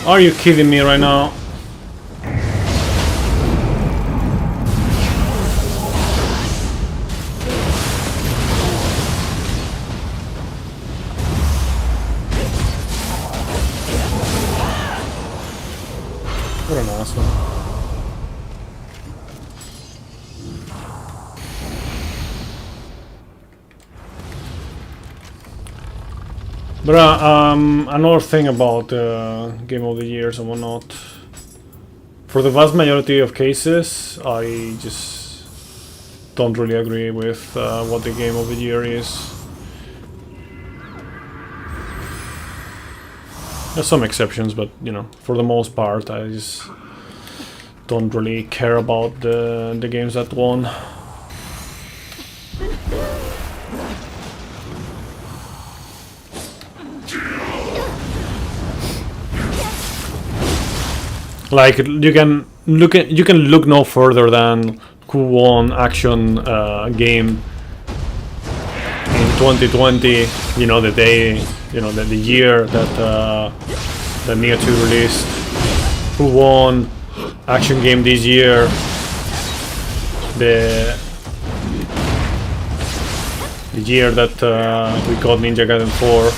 Are you kidding me right now? What an asshole. But another thing about Game of the Years and whatnot. For the vast majority of cases, I just don't really agree with what the Game of the Year is. There's some exceptions, but you know, for the most part, I just don't really care about the games that won. Like you can look no further than who won action game in 2020. You know, the day, you know, the year that the Nioh 2 released. Who won action game this year? The year that we got Ninja Gaiden 4.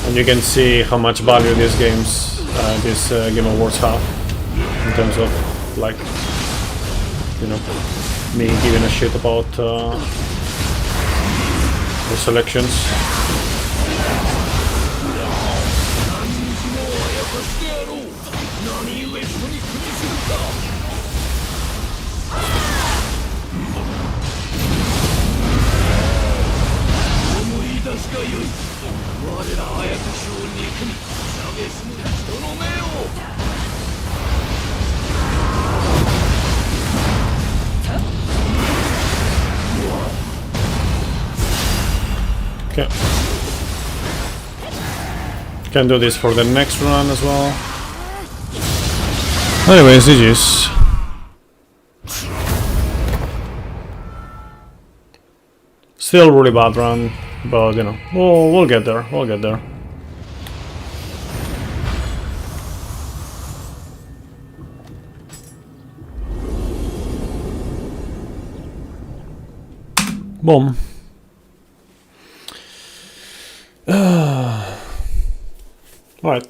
And you can see how much value these games, these Game Awards have, in terms of, like, you know, me giving a shit about the selections. Okay. Can do this for the next run as well. Anyways, GG's. Still really bad run, but you know, we'll get there. We'll get there. Boom. Right.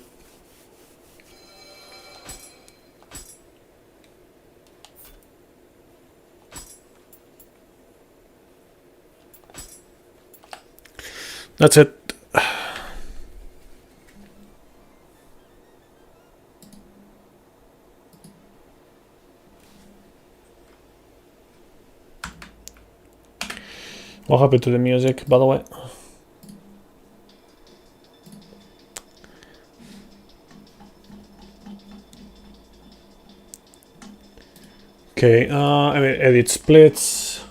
That's it. What happened to the music, by the way? Okay, I mean, edit splits.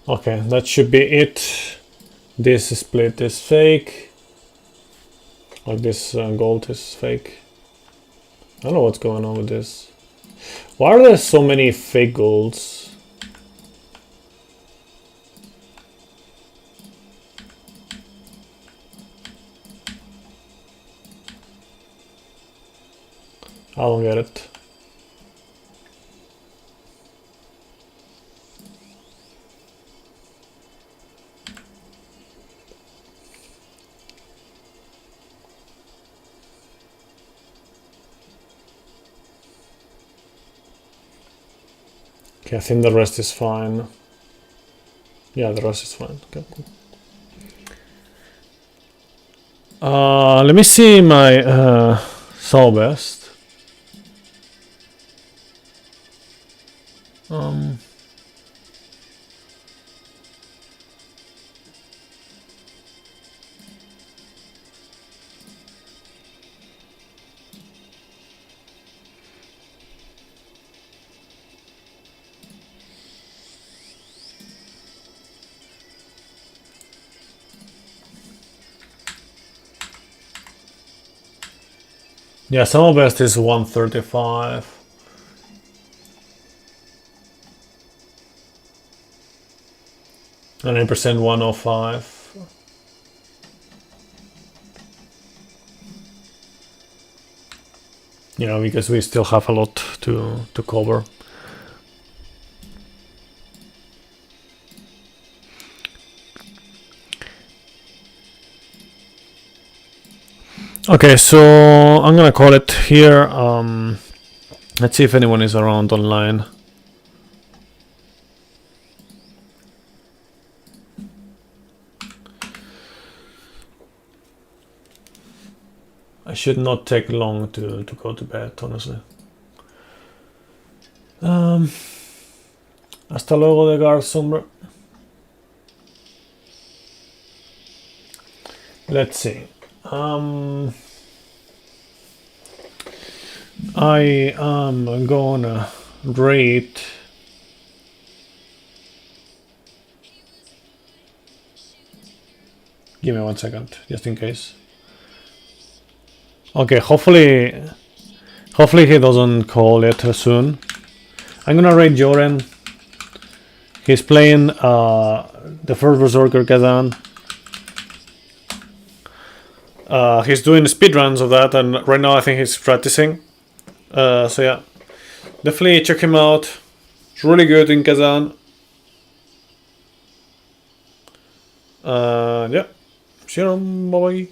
Okay, that should be it. This split is fake. Like this gold is fake. I don't know what's going on with this. Why are there so many fake golds? I don't get it. Okay, I think the rest is fine. Yeah, the rest is fine. Okay, cool. Let me see my Soul Best. Yeah, summer best is 135. And 9% 105. You know, because we still have a lot to cover. Okay, so I'm gonna call it here. Let's see if anyone is around online. I should not take long to go to bed, honestly. Hasta luego de Garsombra. Let's see. I am gonna rate. Give me 1 second, just in case. Okay, hopefully he doesn't call it soon. I'm gonna rate Joren. He's playing the first Berserker Kazan. He's doing speedruns of that, and right now I think he's practicing. So yeah, definitely check him out. It's really good in Kazan. Yeah, see you, bye bye.